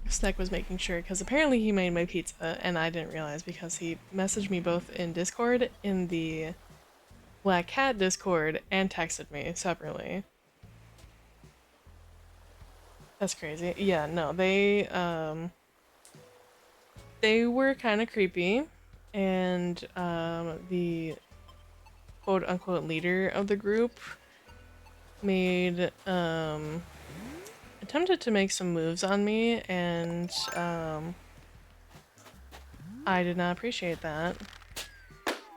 Sneck was making sure, because apparently he made my pizza, and I didn't realize because he messaged me both in Discord, in the Black Cat Discord, and texted me separately. That's crazy. Yeah, no, they were kind of creepy, and the quote-unquote leader of the group made attempted to make some moves on me, and I did not appreciate that.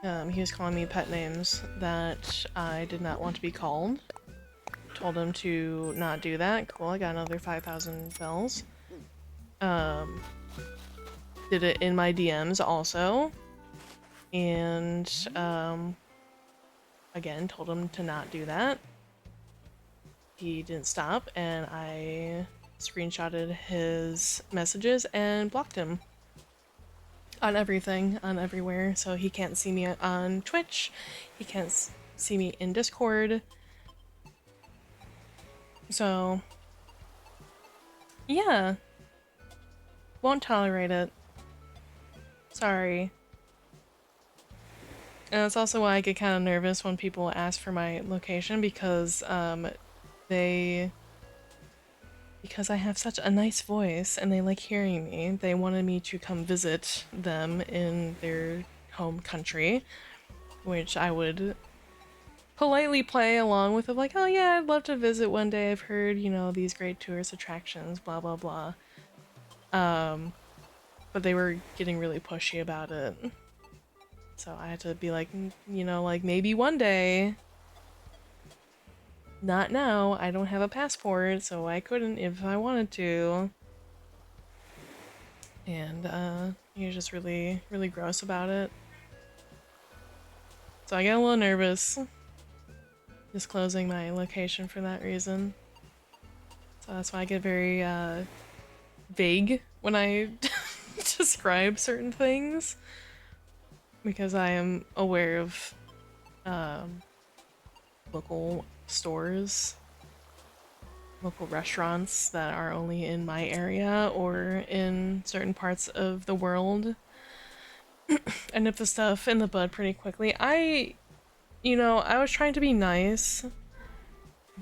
He was calling me pet names that I did not want to be called. Told him to not do that. Cool, I got another 5,000 bells. Did it in my DMs also. And, again, told him to not do that. He didn't stop, and I screenshotted his messages and blocked him. On everything, on everywhere, so he can't see me on Twitch, he can't see me in Discord. So, yeah. Won't tolerate it. Sorry. And that's also why I get kind of nervous when people ask for my location, because because I have such a nice voice and they like hearing me, they wanted me to come visit them in their home country, which I would politely play along with, of like, oh yeah, I'd love to visit one day, I've heard, you know, these great tourist attractions, blah blah blah. But they were getting really pushy about it. So I had to be like, you know, like maybe one day. Not now, I don't have a passport, so I couldn't if I wanted to. And he was just really, really gross about it. So I get a little nervous disclosing my location for that reason. So that's why I get very vague when I describe certain things, because I am aware of local stores, local restaurants that are only in my area or in certain parts of the world. I nip the stuff in the bud pretty quickly. I was trying to be nice,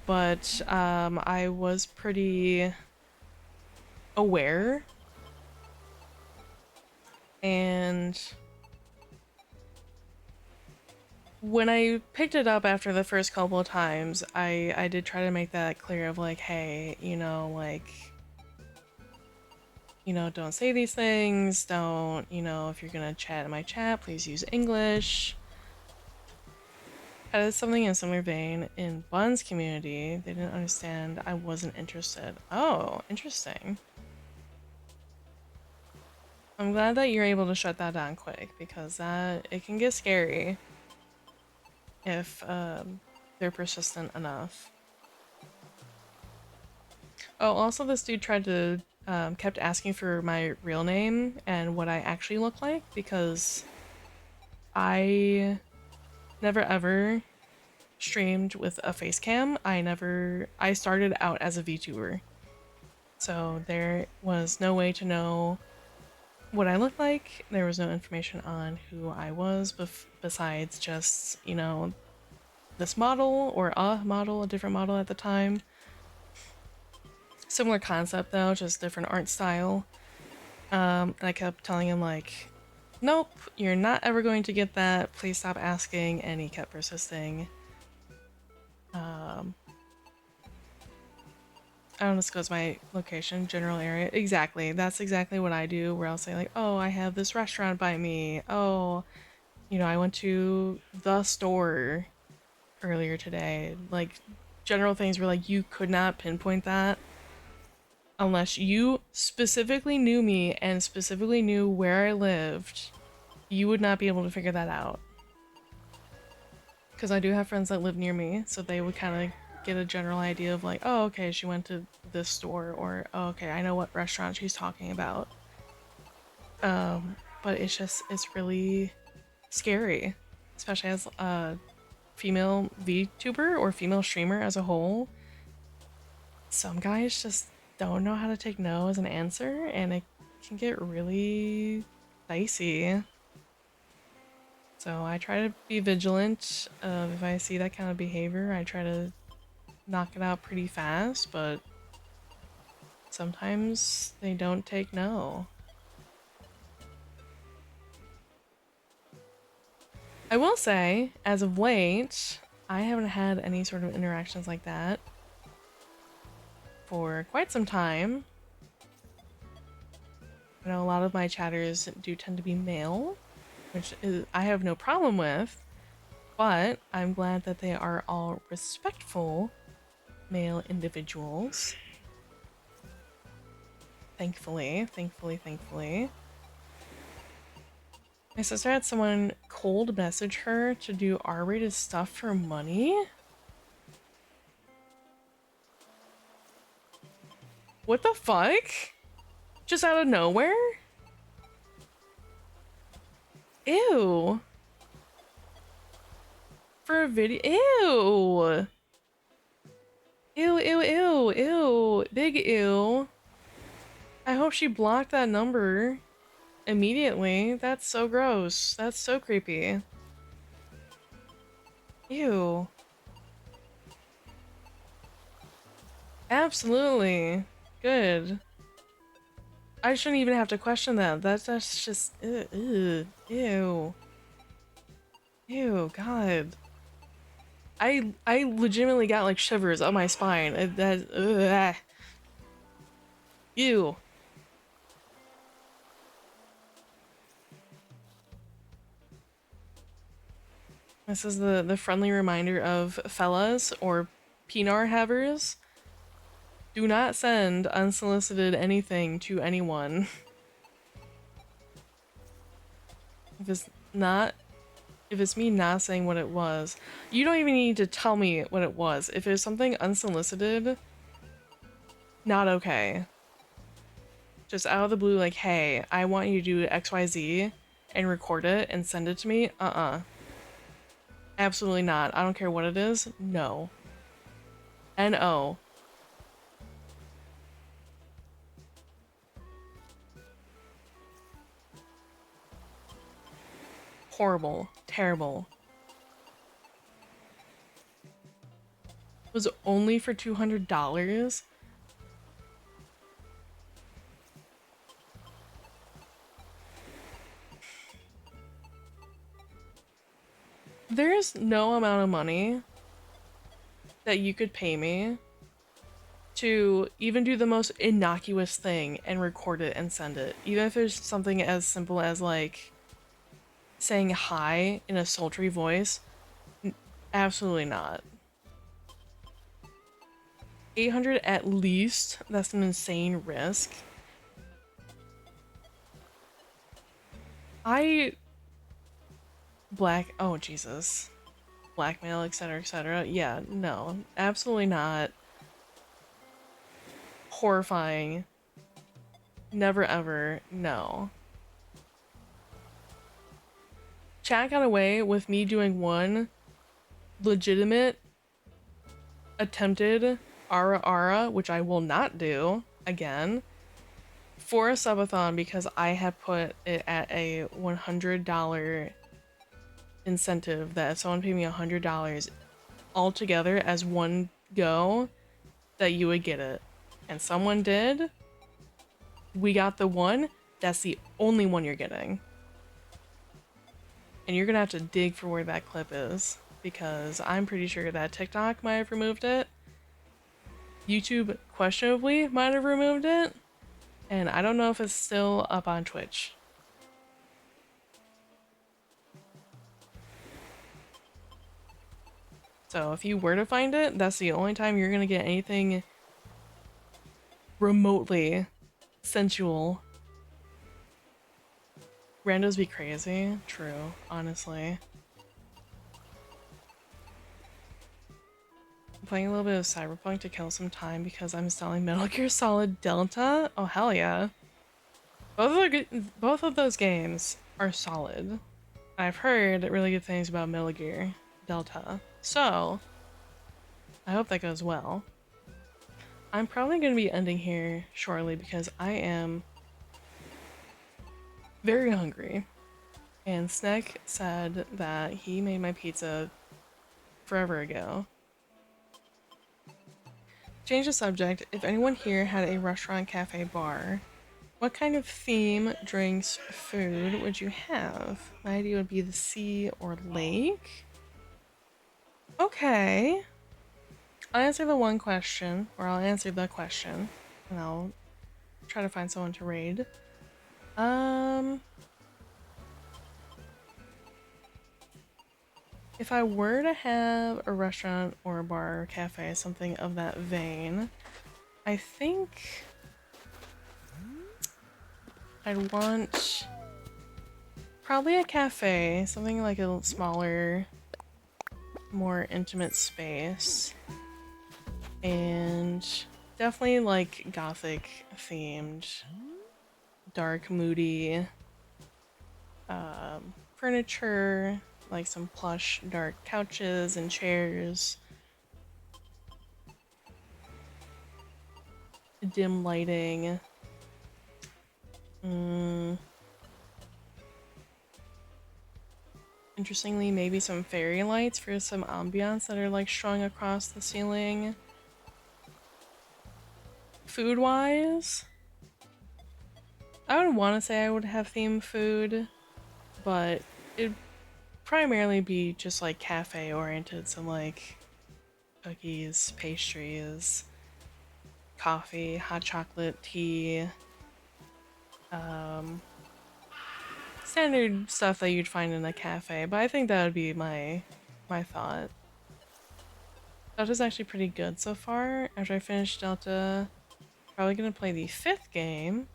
but I was pretty aware And when I picked it up after the first couple of times, I did try to make that clear of like, hey, you know, like, you know, don't say these things, don't, you know, if you're gonna chat in my chat, please use English. That is something in similar vein in Bun's community. They didn't understand I wasn't interested. Oh, interesting. I'm glad that you're able to shut that down quick, because that it can get scary if they're persistent enough. Oh, also this dude tried to kept asking for my real name and what I actually look like, because I never ever streamed with a face cam. I started out as a VTuber. So there was no way to know what I looked like. There was no information on who I was besides just, you know, this model or a different model at the time. Similar concept though, just different art style. And I kept telling him like, nope, you're not ever going to get that. Please stop asking. And he kept persisting. I don't disclose my location, general area. Exactly. That's exactly what I do, where I'll say like, oh, I have this restaurant by me. Oh, you know, I went to the store earlier today. Like, general things where like you could not pinpoint that unless you specifically knew me and specifically knew where I lived. You would not be able to figure that out. Because I do have friends that live near me, so they would kind of get a general idea of like, oh, okay, she went to this store, or oh, okay, I know what restaurant she's talking about. But it's really scary, especially as a female VTuber or female streamer as a whole. Some guys just don't know how to take no as an answer, and it can get really dicey. So I try to be vigilant. If I see that kind of behavior, I try to knock it out pretty fast, but sometimes they don't take no. I will say, as of late, I haven't had any sort of interactions like that for quite some time. I know a lot of my chatters do tend to be male, which I have no problem with, but I'm glad that they are all respectful male individuals. Thankfully, thankfully, thankfully. My sister had someone cold message her to do R-rated stuff for money? What the fuck? Just out of nowhere? Ew. For a video? Ew. Ew, ew, ew, ew. Big ew. I hope she blocked that number immediately. That's so gross. That's so creepy. Ew. Absolutely. Good. I shouldn't even have to question that. That's just ew. Ew, God. I legitimately got like shivers on my spine. Ew. This is the friendly reminder of fellas or Pinar havers. Do not send unsolicited anything to anyone. If it's not, if it's me not saying what it was, you don't even need to tell me what it was. If it's something unsolicited, not okay. Just out of the blue, like, hey, I want you to do XYZ and record it and send it to me. Absolutely not. I don't care what it is. No. N-O. Horrible. Terrible. It was only for $200? There is no amount of money that you could pay me to even do the most innocuous thing and record it and send it. Even if there's something as simple as like saying hi in a sultry voice. Absolutely not. 800 at least. That's an insane risk. Oh Jesus. Blackmail, etc., etc. Yeah, no. Absolutely not. Horrifying. Never ever. No. Chat got away with me doing one legitimate attempted ara, which I will not do again, for a subathon because I had put it at a $100 incentive that if someone paid me $100 altogether as one go, that you would get it. And someone did. We got the one. That's the only one you're getting. And you're gonna have to dig for where that clip is, because I'm pretty sure that TikTok might have removed it. YouTube questionably might have removed it. And I don't know if it's still up on Twitch. So if you were to find it, that's the only time you're gonna get anything remotely sensual. Randos be crazy. True, honestly. I'm playing a little bit of Cyberpunk to kill some time because I'm installing Metal Gear Solid Delta. Oh hell yeah. Both of those games are solid. I've heard really good things about Metal Gear Delta. So, I hope that goes well. I'm probably going to be ending here shortly because I am very hungry. And Sneck said that he made my pizza forever ago. Change the subject. If anyone here had a restaurant, cafe, bar, what kind of theme, drinks, food would you have? My idea would be the sea or lake. Okay. I'll answer the one question, or I'll answer the question, and I'll try to find someone to raid. If I were to have a restaurant or a bar or cafe, something of that vein, I think I'd want probably a cafe, something like a smaller, more intimate space, and definitely like gothic themed, dark, moody furniture, like some plush dark couches and chairs, dim lighting. Interestingly, maybe some fairy lights for some ambiance that are like strung across the ceiling. Food wise, I would want to say I would have themed food, but it'd primarily be just like cafe oriented, so like cookies, pastries, coffee, hot chocolate, tea, standard stuff that you'd find in a cafe, but I think that would be my thought. Delta's actually pretty good so far. After I finish Delta, probably gonna play the 5th game,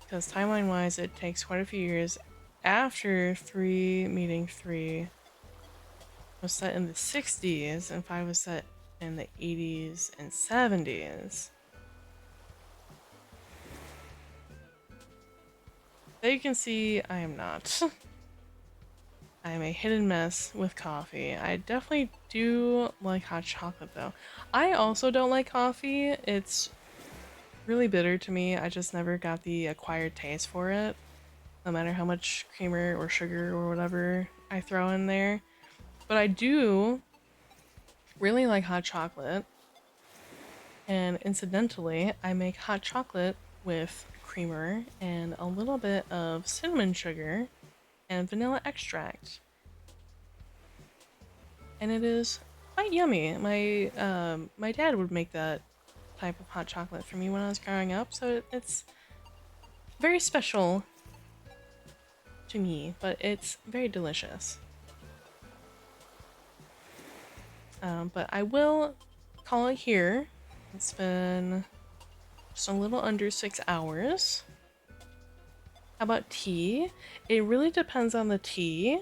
because timeline-wise it takes quite a few years after 3 meeting 3 was set in the 60s and 5 was set in the 80s and 70s. There you can see I am not. I am a hidden mess with coffee. I definitely do like hot chocolate though. I also don't like coffee. It's really bitter to me. I just never got the acquired taste for it. No matter how much creamer or sugar or whatever I throw in there. But I do really like hot chocolate. And incidentally, I make hot chocolate with creamer and a little bit of cinnamon sugar and vanilla extract. and it is quite yummy. My dad would make that type of hot chocolate for me when I was growing up, so it's very special to me, but it's very delicious. But I will call it here. It's been just a little under 6 hours. How about tea? It really depends on the tea.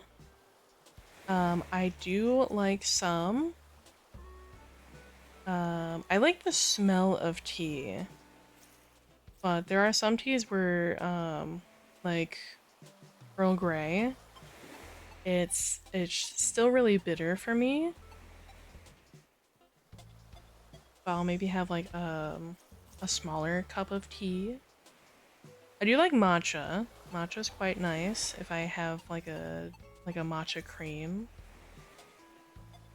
I do like some. I like the smell of tea, but there are some teas where, like Earl Grey, it's still really bitter for me. But I'll maybe have like a smaller cup of tea. I do like matcha. Matcha's quite nice if I have like a matcha cream.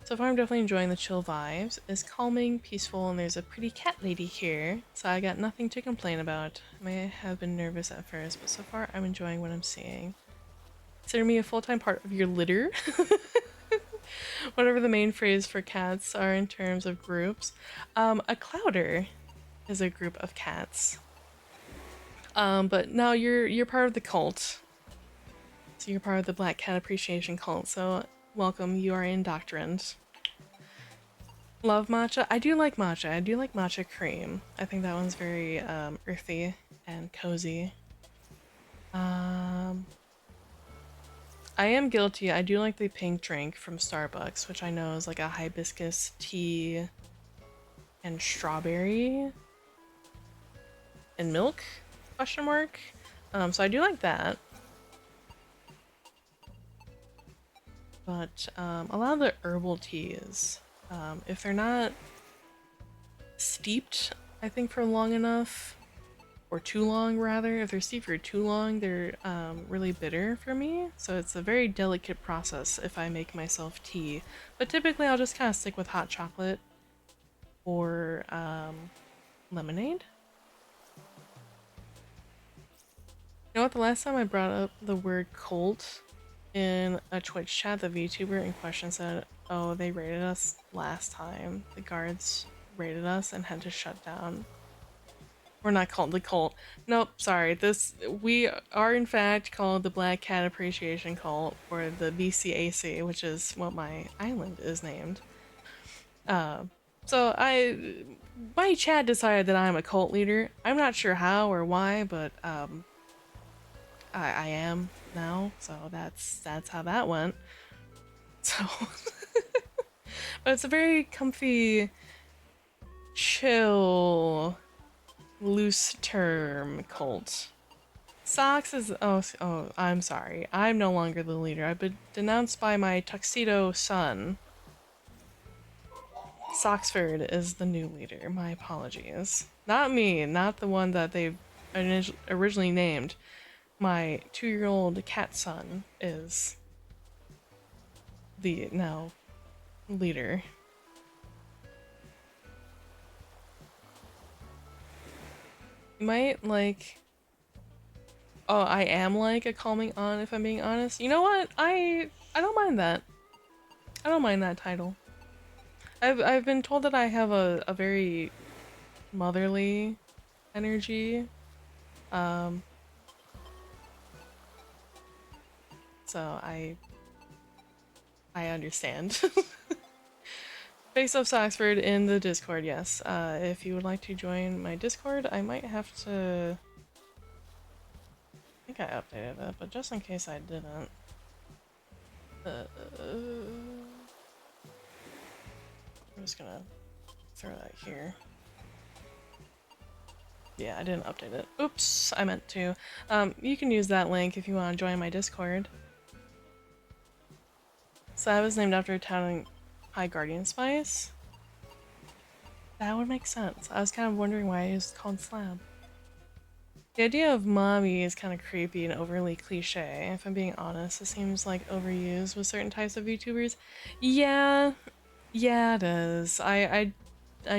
So far I'm definitely enjoying the chill vibes. It's calming, peaceful, and there's a pretty cat lady here, so I got nothing to complain about. I may have been nervous at first, but so far I'm enjoying what I'm seeing. Consider me a full-time part of your litter. Whatever the main phrase for cats are in terms of groups. A clouder is a group of cats. But now you're part of the cult. So you're part of the Black Cat Appreciation cult, so welcome, you are indoctrined. Love matcha. I do like matcha. I do like matcha cream. I think that one's very earthy and cozy. I am guilty. I do like the pink drink from Starbucks, which I know is like a hibiscus tea and strawberry and milk, question mark. So I do like that. But a lot of the herbal teas, if they're not steeped, I think, for long enough, or too long rather, if they're steeped for too long, they're really bitter for me. So it's a very delicate process if I make myself tea. But typically I'll just kind of stick with hot chocolate or lemonade. You know what, the last time I brought up the word cult in a Twitch chat, the VTuber in question said, oh, they raided us last time. The guards raided us and had to shut down. We're not called the cult. Nope, sorry. We are in fact called the Black Cat Appreciation Cult, or the BCAC, which is what my island is named. So my chat decided that I'm a cult leader. I'm not sure how or why, but I am now, so that's how that went. So, but it's a very comfy, chill, loose term cult. Socks is oh, I'm sorry. I'm no longer the leader. I've been denounced by my tuxedo son. Soxford is the new leader. My apologies. Not me, not the one that they originally named. My 2-year-old cat son is the now leader. You might like... Oh, I am like a calming aunt if I'm being honest. You know what? I don't mind that. I don't mind that title. I've been told that I have a very motherly energy. So I understand. Face of Soxford in the Discord, yes. If you would like to join my Discord, I might have to... I think I updated it, but just in case I didn't. I'm just gonna throw that here. Yeah, I didn't update it. Oops, I meant to. You can use that link if you want to join my Discord. Slab is named after a town in High Guardian Spice. That would make sense. I was kind of wondering why it was called Slab. The idea of mommy is kind of creepy and overly cliche. If I'm being honest, it seems like overused with certain types of YouTubers. Yeah, it is. I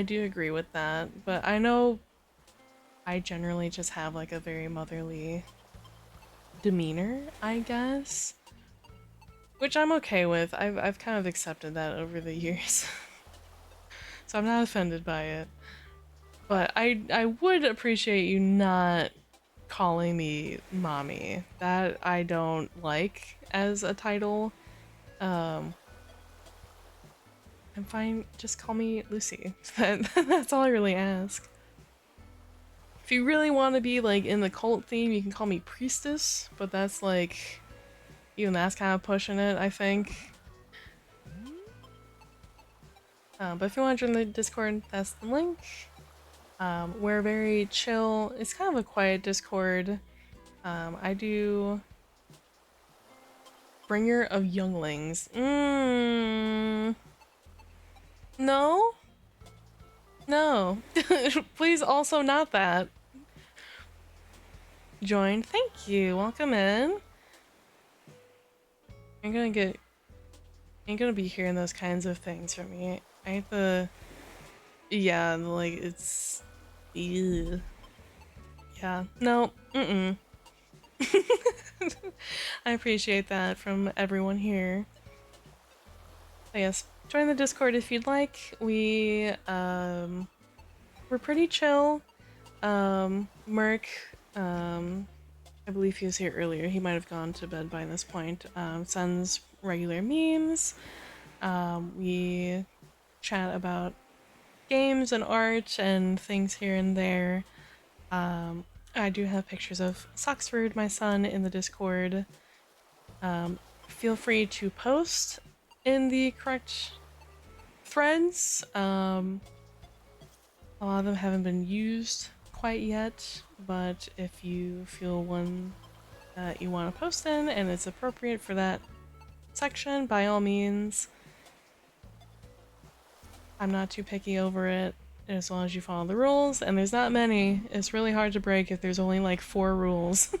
do agree with that, but I know I generally just have like a very motherly demeanor, I guess. Which I'm okay with. I've kind of accepted that over the years. So I'm not offended by it. But I would appreciate you not calling me mommy. That I don't like as a title. I'm fine, just call me Lucy. That's all I really ask. If you really want to be like in the cult theme, you can call me priestess, but that's like, even that's kind of pushing it, I think. But if you want to join the Discord, that's the link. We're very chill. It's kind of a quiet Discord. I do Bringer of Younglings. No? No. Please also not that. Join. Thank you. Welcome in. Ain't gonna be hearing those kinds of things from me. I hate the... Yeah, like, it's... Ew. Yeah. No. Mm-mm. I appreciate that from everyone here. But yes, join the Discord if you'd like. We're pretty chill. Merc, I believe he was here earlier. He might have gone to bed by this point. Sends regular memes. We chat about games and art and things here and there. I do have pictures of Soxford, my son, in the Discord. Feel free to post in the correct threads. A lot of them haven't been used quite yet, but if you feel one that you want to post in and it's appropriate for that section, by all means. I'm not too picky over it, as long as you follow the rules, and there's not many. It's really hard to break if there's only like 4 rules.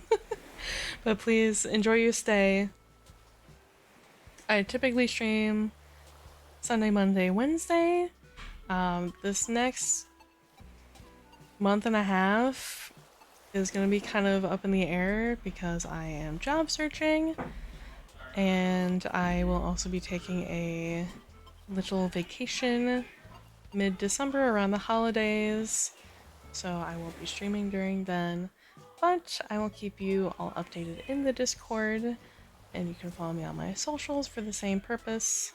But please enjoy your stay. I typically stream Sunday, Monday, Wednesday. This next month and a half is going to be kind of up in the air because I am job searching, and I will also be taking a little vacation mid-December around the holidays, so I won't be streaming during then, but I will keep you all updated in the Discord, and you can follow me on my socials for the same purpose.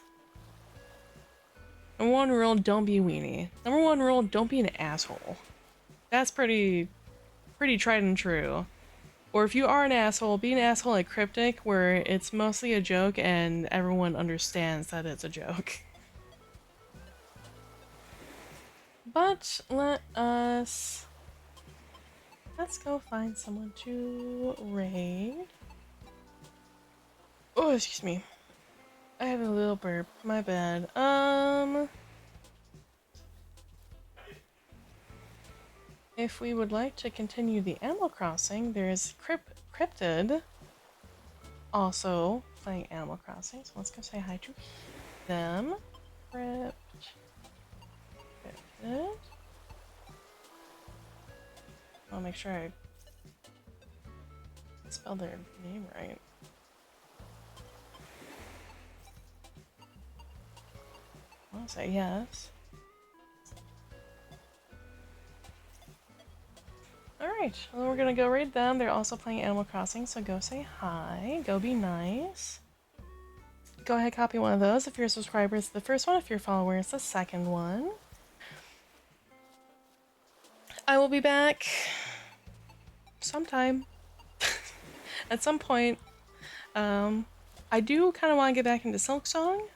Number 1 rule, don't be a weenie. Number 1 rule, don't be an asshole. That's pretty tried and true. Or if you are an asshole, be an asshole at Cryptic, where it's mostly a joke and everyone understands that it's a joke. But let's go find someone to raid. Oh, excuse me. I have a little burp. My bad. If we would like to continue the Animal Crossing, there's Cryptid also playing Animal Crossing, so let's go say hi to them. Cryptid. I'll make sure I spell their name right. I'll say yes. Alright, well, we're gonna go raid them. They're also playing Animal Crossing, so go say hi. Go be nice. Go ahead, copy one of those if you're a subscriber. It's the first one. If you're a follower, it's the second one. I will be back sometime. At some point. I do kind of want to get back into Silksong,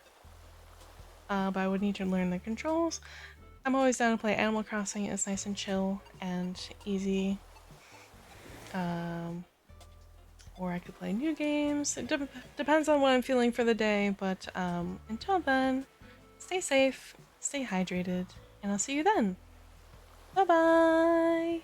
but I would need to learn the controls. I'm always down to play Animal Crossing. It's nice and chill and easy. Or I could play new games. It depends on what I'm feeling for the day, but until then, stay safe, stay hydrated, and I'll see you then. Bye-bye!